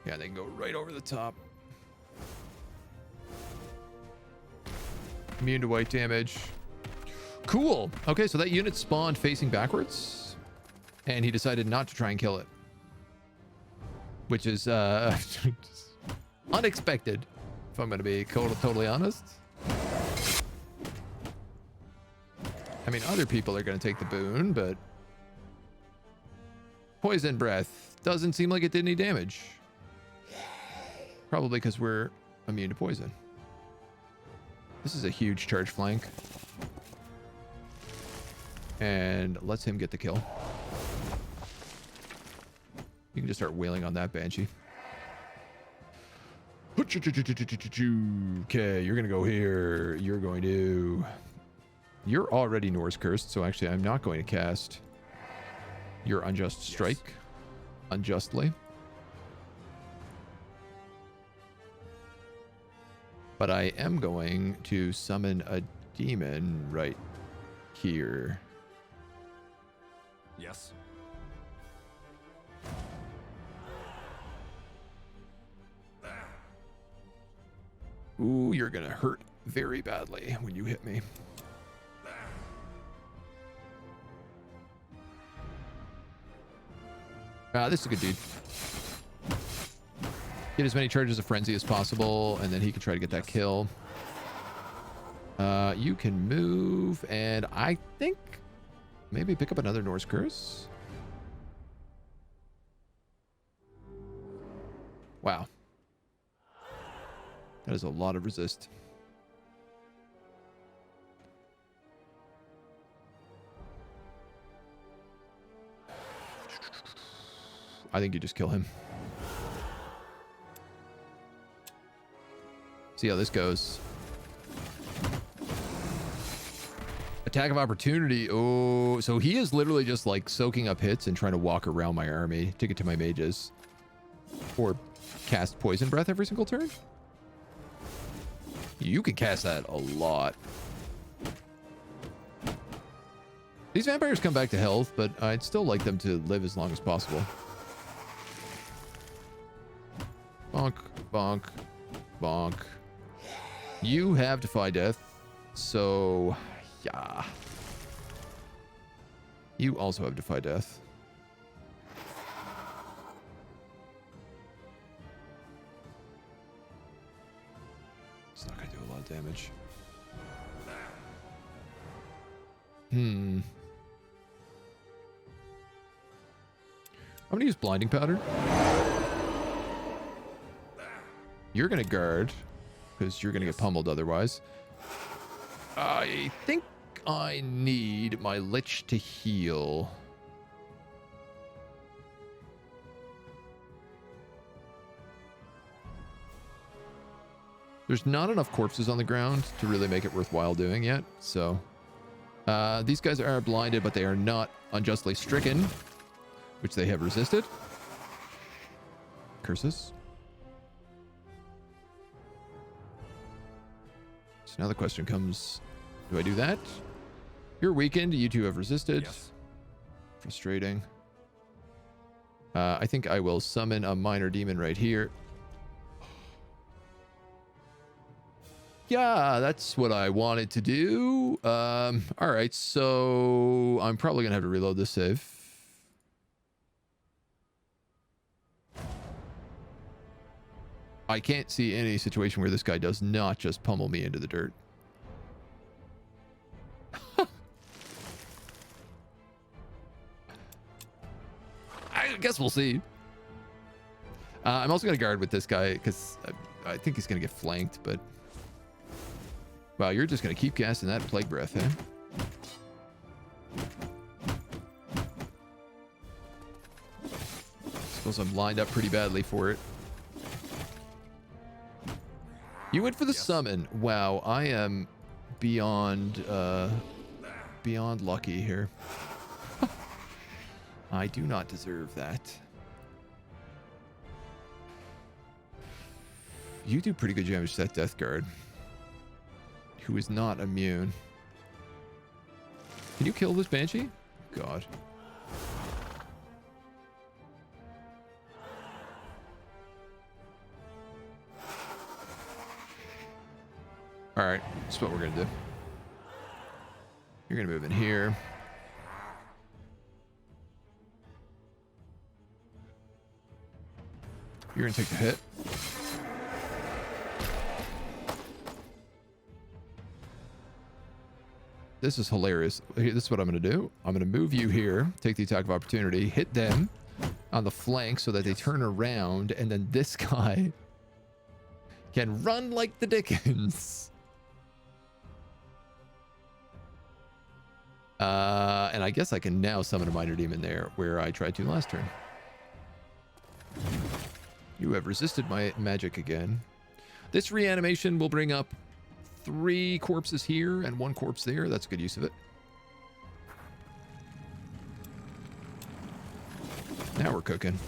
Yeah, they can go right over the top. Immune to white damage. Cool. Okay, so that unit spawned facing backwards, and he decided not to try and kill it, which is unexpected, if I'm going to be totally honest. I mean, other people are going to take the boon, but poison breath doesn't seem like it did any damage. Probably because we're immune to poison. This is a huge charge flank. And lets him get the kill. You can just start wailing on that banshee. Okay, you're gonna go here. You're already Norse cursed, so actually I'm not going to cast your Unjust Strike unjustly. But I am going to summon a demon right here. Yes. Ooh, you're gonna hurt very badly when you hit me. This is a good dude. Get as many charges of frenzy as possible, and then he can try to get that kill. You can move, and I think maybe pick up another Norse Curse. Wow. That is a lot of resist. I think you just kill him. See how this goes. Attack of opportunity. Oh, so he is literally just like soaking up hits and trying to walk around my army to get to my mages. Or cast poison breath every single turn. You can cast that a lot. These vampires come back to health, but I'd still like them to live as long as possible. Bonk, bonk, bonk. You have Defy Death, so yeah. You also have Defy Death. It's not gonna do a lot of damage. I'm gonna use Blinding Powder. You're gonna guard, because you're gonna get pummeled otherwise. I think I need my Lich to heal. There's not enough corpses on the ground to really make it worthwhile doing yet, so... these guys are blinded, but they are not unjustly stricken, which they have resisted. Curses. So now the question comes, do I do that? You're weakened. You two have resisted. Yes. Frustrating. I think I will summon a minor demon right here. Yeah, that's what I wanted to do. All right, so I'm probably gonna have to reload this save. I can't see any situation where this guy does not just pummel me into the dirt. I guess we'll see. I'm also gonna guard with this guy because I think he's gonna get flanked, but... Wow, you're just going to keep casting that Plague Breath, eh? Suppose I'm lined up pretty badly for it. You went for the summon. Wow, I am beyond lucky here. I do not deserve that. You do pretty good damage to that Death Guard, who is not immune. Can you kill this Banshee? God. Alright, that's what we're gonna do. You're gonna move in here. You're gonna take the hit. This is hilarious. This is what I'm going to do. I'm going to move you here, take the attack of opportunity, hit them on the flank so that they turn around, and then this guy can run like the Dickens. And I guess I can now summon a minor demon there where I tried to last turn. You have resisted my magic again. This reanimation will bring up 3 corpses here and 1 corpse there. That's good use of it. Now we're cooking.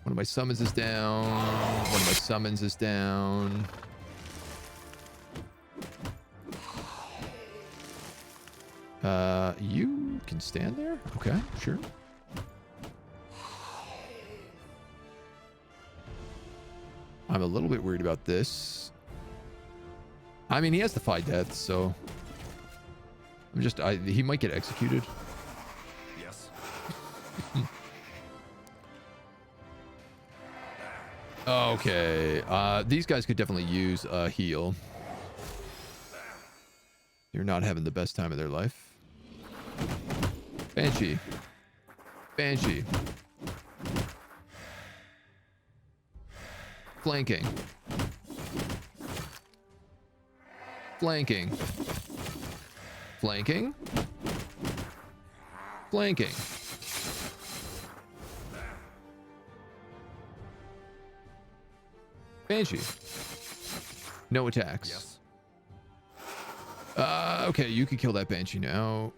One of my summons is down. One of my summons is down. You can stand there? Okay, sure. I'm a little bit worried about this. I mean, he has Defy Death, so... he might get executed. Yes. Okay. These guys could definitely use a heal. They're not having the best time of their life. Banshee. Banshee. Flanking. Flanking. Flanking. Flanking. Banshee. No attacks. Yes. Okay, you can kill that Banshee now.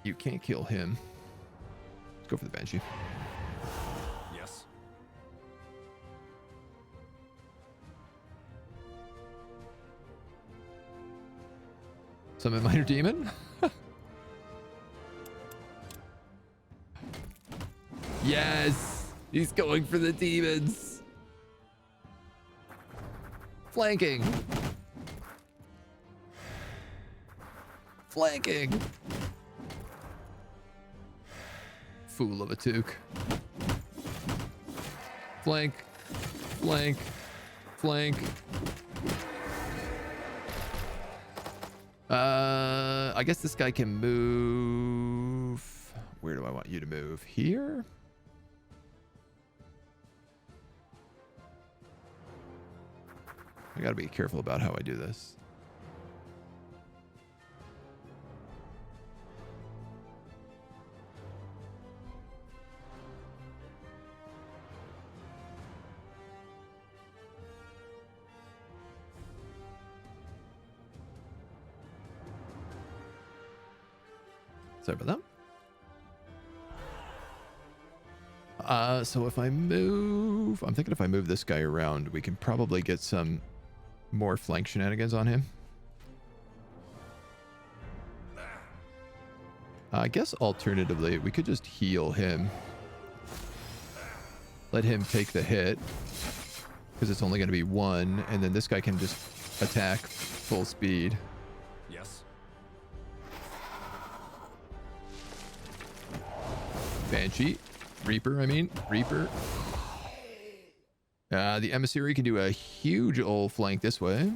You can't kill him. Let's go for the Banshee. Yes. Summon Minor Demon? Yes! He's going for the demons! Flanking! Flanking! Fool of a Took. Flank. Flank. Flank. I guess this guy can move. Where do I want you to move? Here? I gotta be careful about how I do this. Sorry about that. So if I move, I'm thinking if I move this guy around, we can probably get some more flank shenanigans on him. I guess alternatively, we could just heal him. Let him take the hit, because it's only going to be one, and then this guy can just attack full speed. Yes. Banshee. Reaper, I mean. Reaper. The emissary can do a huge old flank this way.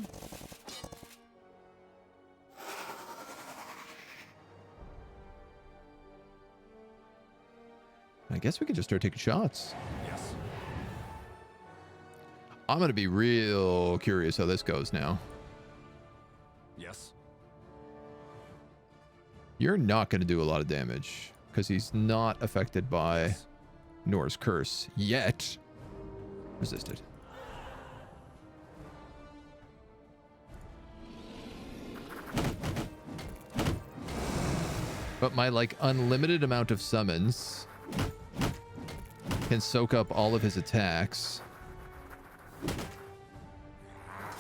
I guess we can just start taking shots. Yes. I'm going to be real curious how this goes now. Yes. You're not going to do a lot of damage because he's not affected by Yes. Nor's Curse yet. Resisted. But my like unlimited amount of summons can soak up all of his attacks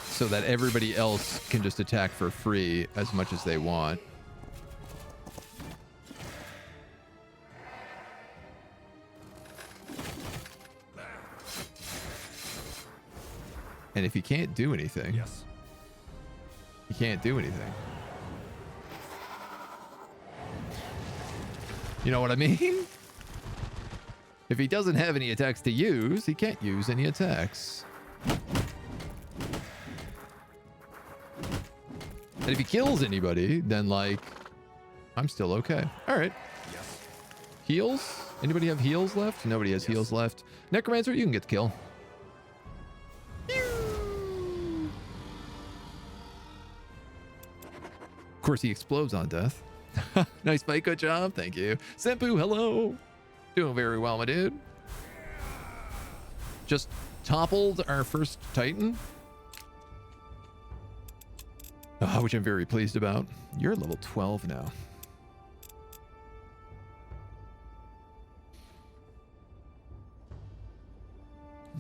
so that everybody else can just attack for free as much as they want. And if he can't do anything, Yes. he can't do anything. You know what I mean? If he doesn't have any attacks to use, he can't use any attacks. And if he kills anybody, then like, I'm still okay. All right. Yes. Heals? Anybody have heals left? Nobody has Yes. heals left. Necromancer, you can get the kill. Of course, he explodes on death. Nice fight, good job. Thank you. Senpu, hello. Doing very well, my dude. Just toppled our first Titan. Which I'm very pleased about. You're level 12 now.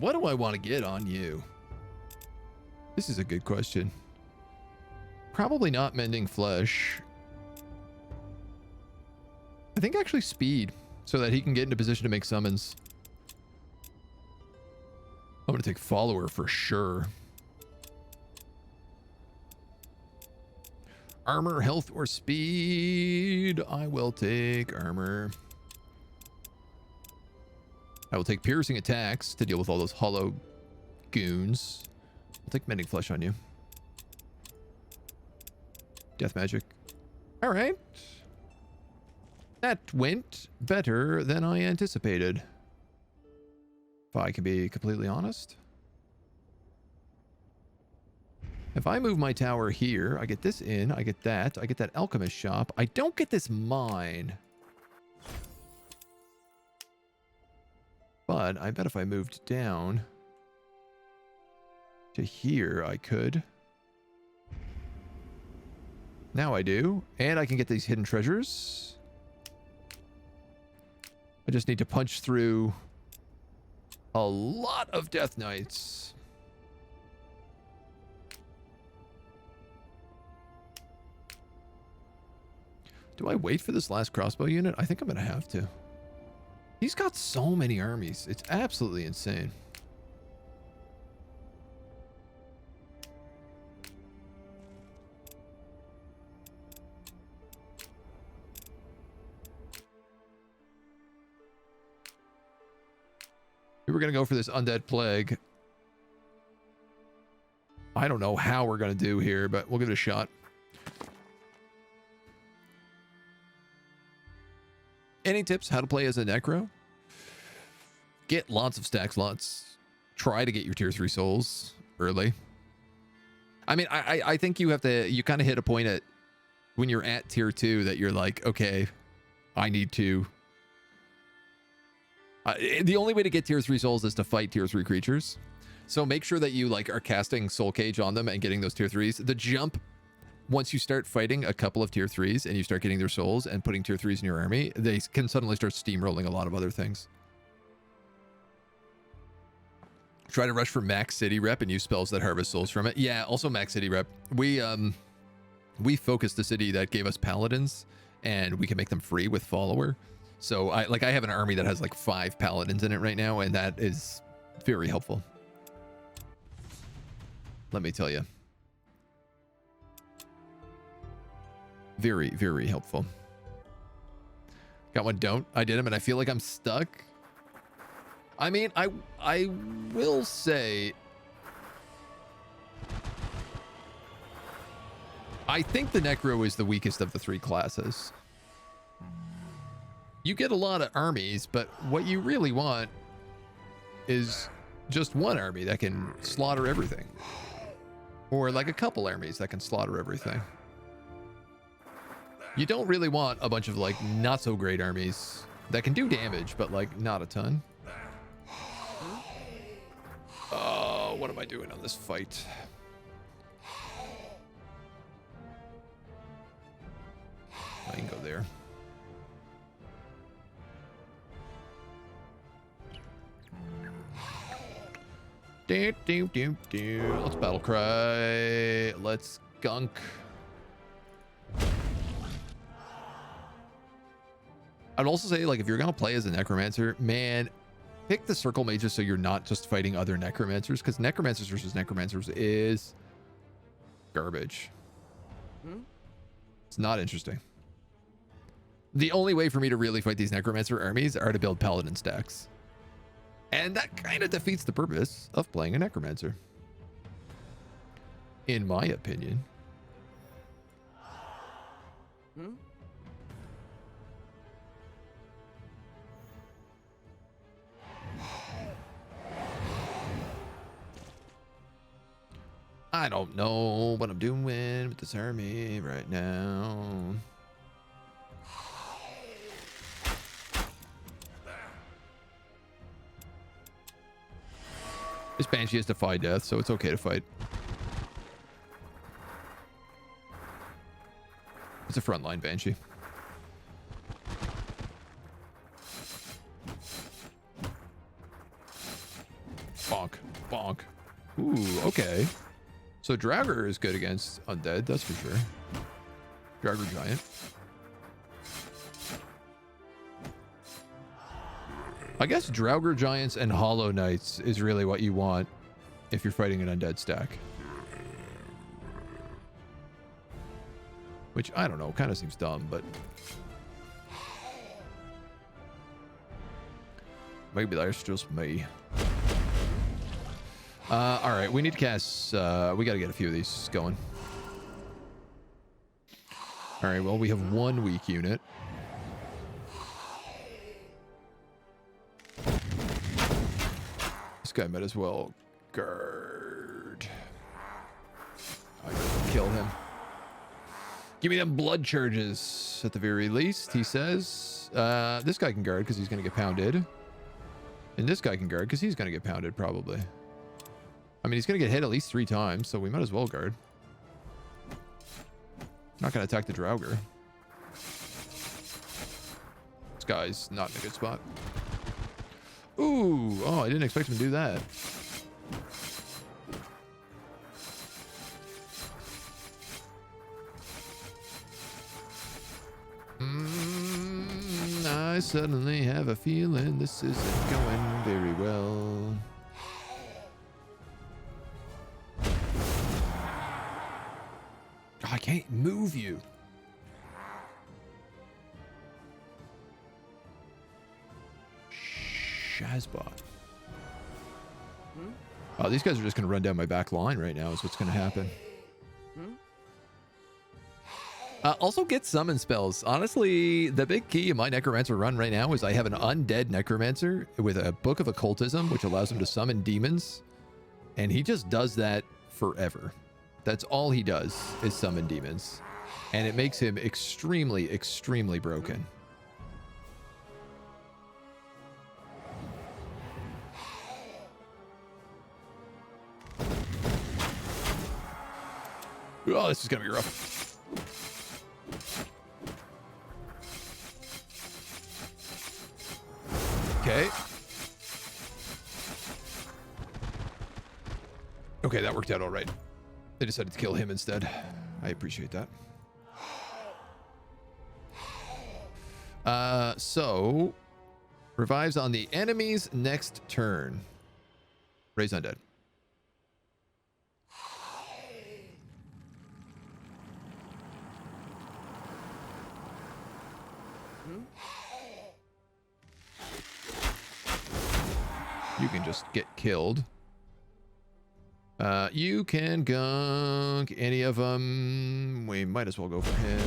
What do I want to get on you? This is a good question. Probably not mending flesh. I think actually speed, so that he can get into position to make summons. I'm going to take follower for sure. Armor, health, or speed? I will take armor. I will take piercing attacks to deal with all those hollow goons. I'll take mending flesh on you. Death magic. All right. That went better than I anticipated. If I can be completely honest. If I move my tower here, I get this in, I get that alchemist shop. I don't get this mine. But I bet if I moved down to here, I could. Now I do. And I can get these hidden treasures. I just need to punch through a lot of Death Knights. Do I wait for this last crossbow unit? I think I'm going to have to. He's got so many armies. It's absolutely insane. We were going to go for this undead plague. I don't know how we're going to do here, but we'll give it a shot. Any tips how to play as a necro? Get lots of stack slots. Try to get your tier 3 souls early. I mean, I think you have to, you kind of hit a point at when you're at tier 2 that you're like, okay, I need to. The only way to get tier 3 souls is to fight tier 3 creatures. So make sure that you like are casting soul cage on them and getting those tier 3s. The jump, once you start fighting a couple of tier 3s and you start getting their souls and putting tier 3s in your army, they can suddenly start steamrolling a lot of other things. Try to rush for max city rep and use spells that harvest souls from it. Yeah, also max city rep. We focused the city that gave us paladins and we can make them free with follower. So I have an army that has like 5 paladins in it right now, and that is very helpful. Let me tell you. Very, very helpful. Got one don't. I did him and I feel like I'm stuck. I mean, I will say I think the Necro is the weakest of the 3 classes. You get a lot of armies, but what you really want is just one army that can slaughter everything. Or like a couple armies that can slaughter everything. You don't really want a bunch of like not so great armies that can do damage, but like not a ton. Oh, what am I doing on this fight? I can go there. Let's battle cry. Let's gunk. I'd also say, like, if you're gonna play as a necromancer, man, pick the circle mages so you're not just fighting other necromancers, because necromancers versus necromancers is garbage. It's not interesting. The only way for me to really fight these necromancer armies are to build paladin stacks. And that kind of defeats the purpose of playing a necromancer, in my opinion. I don't know what I'm doing with this army right now. This Banshee has defied death, so it's okay to fight. It's a frontline Banshee. Bonk. Bonk. Ooh, okay. So Draugr is good against undead, that's for sure. Draugr Giant. I guess Draugr Giants and Hollow Knights is really what you want if you're fighting an undead stack. Which, I don't know, kind of seems dumb, but... Maybe that's just me. All right, we need to cast. We got to get a few of these going. All right, well, we have one weak unit. This guy might as well guard. I gotta kill him. Give me them blood charges at the very least, he says. This guy can guard because he's going to get pounded. And this guy can guard because he's going to get pounded probably. I mean, he's going to get hit at least 3 times, so we might as well guard. Not going to attack the Draugr. This guy's not in a good spot. Ooh, oh, I didn't expect him to do that. I suddenly have a feeling this isn't going very well. Oh, I can't move you. Shazbot. Oh, these guys are just going to run down my back line right now is what's going to happen. Also get summon spells. Honestly, the big key in my Necromancer run right now is I have an undead Necromancer with a Book of Occultism, which allows him to summon demons. And he just does that forever. That's all he does is summon demons. And it makes him extremely, extremely broken. Oh, this is going to be rough. Okay. Okay, that worked out all right. They decided to kill him instead. I appreciate that. So revives on the enemy's next turn. Raise undead. You can just get killed. You can gunk any of them. We might as well go for him.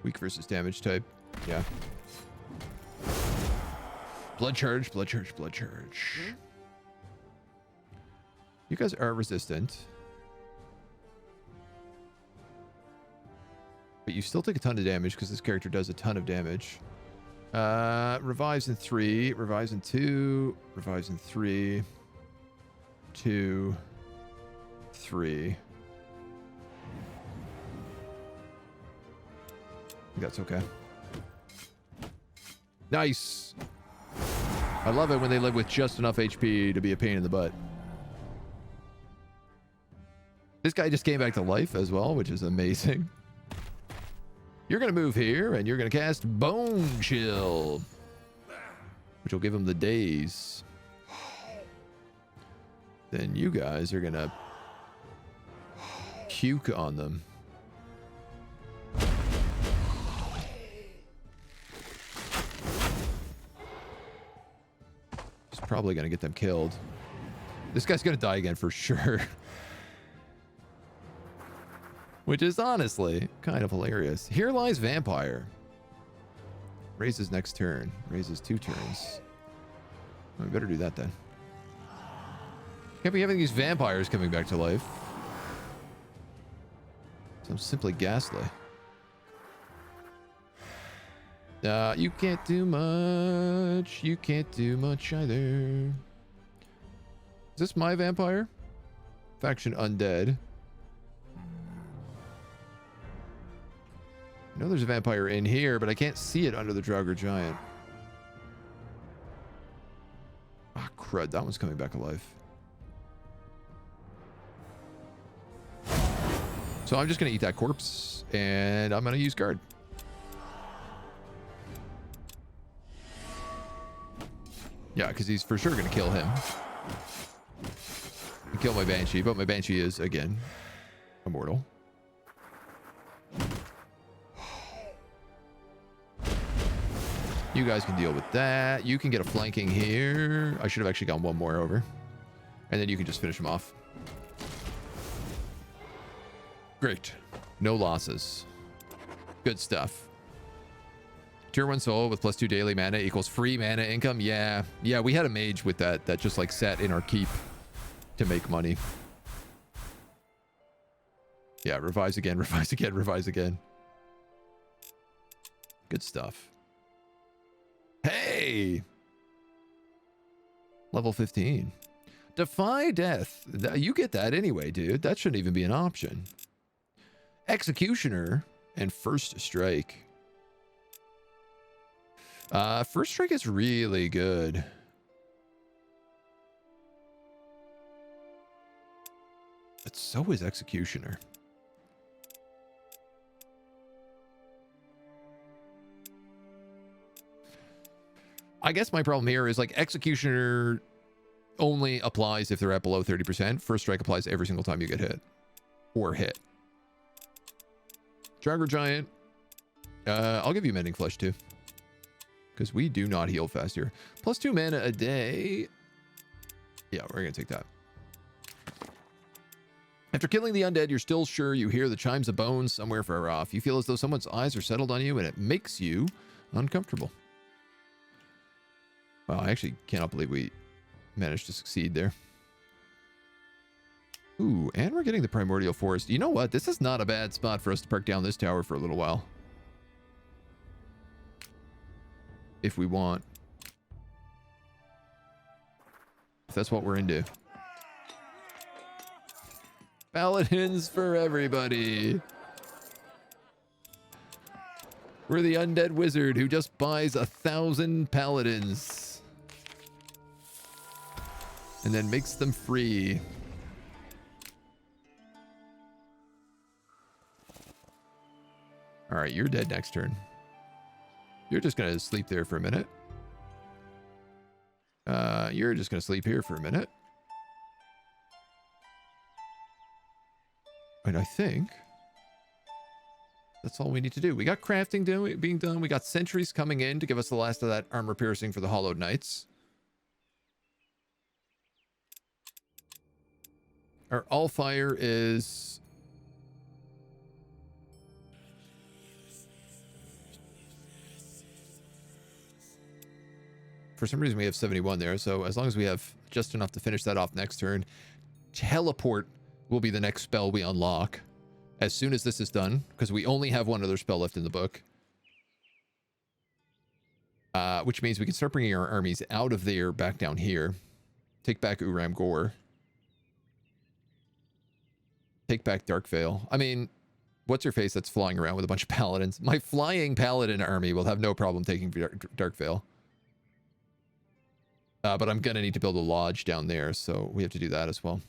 Weak versus damage type. Yeah. Blood charge, blood charge, blood charge. You guys are resistant. But you still take a ton of damage because this character does a ton of damage. Revives in 3, revives in 2, revives in 3, 2, 3. That's okay. Nice. I love it when they live with just enough HP to be a pain in the butt. This guy just came back to life as well, which is amazing. You're going to move here, and you're going to cast Bone Chill, which will give him the daze. Then you guys are going to puke on them. It's probably going to get them killed. This guy's going to die again for sure. Which is honestly kind of hilarious. Here lies Vampire. Raises next turn. Raises 2 turns. We better do that then. Can't be having these vampires coming back to life. So I'm simply ghastly. You can't do much. You can't do much either. Is this my vampire? Faction Undead. I know there's a vampire in here, but I can't see it under the Draugr Giant. Ah, crud. That one's coming back alive. So I'm just going to eat that corpse, and I'm going to use guard. Yeah, because he's for sure going to kill him. And kill my Banshee, but my Banshee is, again, immortal. You guys can deal with that. You can get a flanking here. I should have actually gone one more over. And then you can just finish them off. Great. No losses. Good stuff. Tier 1 soul with +2 daily mana equals free mana income. Yeah. Yeah, we had a mage with that just like sat in our keep to make money. Yeah, revise again, revise again, revise again. Good stuff. Hey! Level 15. Defy death. You get that anyway, dude. That shouldn't even be an option. Executioner and first strike. First strike is really good. But so is executioner. I guess my problem here is like executioner only applies if they're at below 30%. First strike applies every single time you get hit or hit. Dragon Giant. I'll give you Mending Flesh too, because we do not heal fast here. +2 mana a day. Yeah, we're gonna take that. After killing the undead, you're still sure you hear the chimes of bones somewhere far off. You feel as though someone's eyes are settled on you, and it makes you uncomfortable. Wow, I actually cannot believe we managed to succeed there. Ooh, and we're getting the Primordial Forest. You know what? This is not a bad spot for us to park down this tower for a little while. If we want. If that's what we're into. Paladins for everybody. We're the undead wizard who just buys 1,000 paladins. And then makes them free. All right, you're dead next turn. You're just going to sleep there for a minute. You're just going to sleep here for a minute. And I think that's all we need to do. We got crafting being done. We got sentries coming in to give us the last of that armor piercing for the Hollowed Knights. Our Allfire is... For some reason we have 71 there, so as long as we have just enough to finish that off next turn. Teleport will be the next spell we unlock as soon as this is done, because we only have one other spell left in the book. Which means we can start bringing our armies out of there back down here. Take back Uram Gore. Take back Darkvale. I mean, what's your face that's flying around with a bunch of paladins? My flying paladin army will have no problem taking Darkvale. But I'm going to need to build a lodge down there, so we have to do that as well.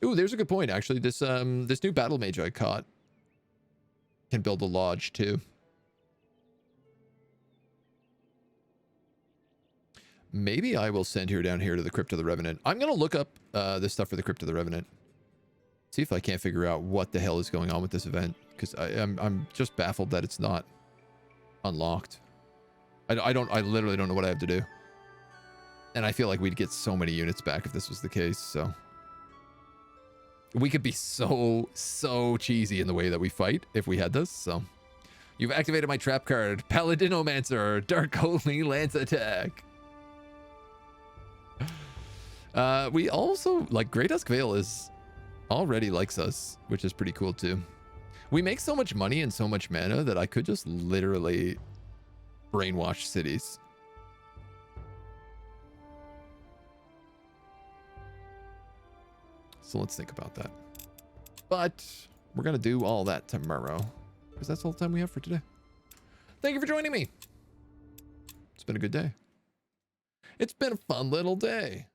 Ooh, there's a good point, actually. This new battle mage I caught can build a lodge, too. Maybe I will send her down here to the Crypt of the Revenant. I'm going to look up this stuff for the Crypt of the Revenant. See if I can't figure out what the hell is going on with this event, because I'm just baffled that it's not unlocked. I literally don't know what I have to do. And I feel like we'd get so many units back if this was the case, so. We could be so cheesy in the way that we fight if we had this, so. You've activated my trap card. Paladinomancer, Dark Holy Lance Attack. We also, like, Grey Dusk Vale is already likes us, which is pretty cool too. We make so much money and so much mana that I could just literally brainwash cities. So let's think about that. But we're going to do all that tomorrow, because that's all the time we have for today. Thank you for joining me. It's been a good day. It's been a fun little day.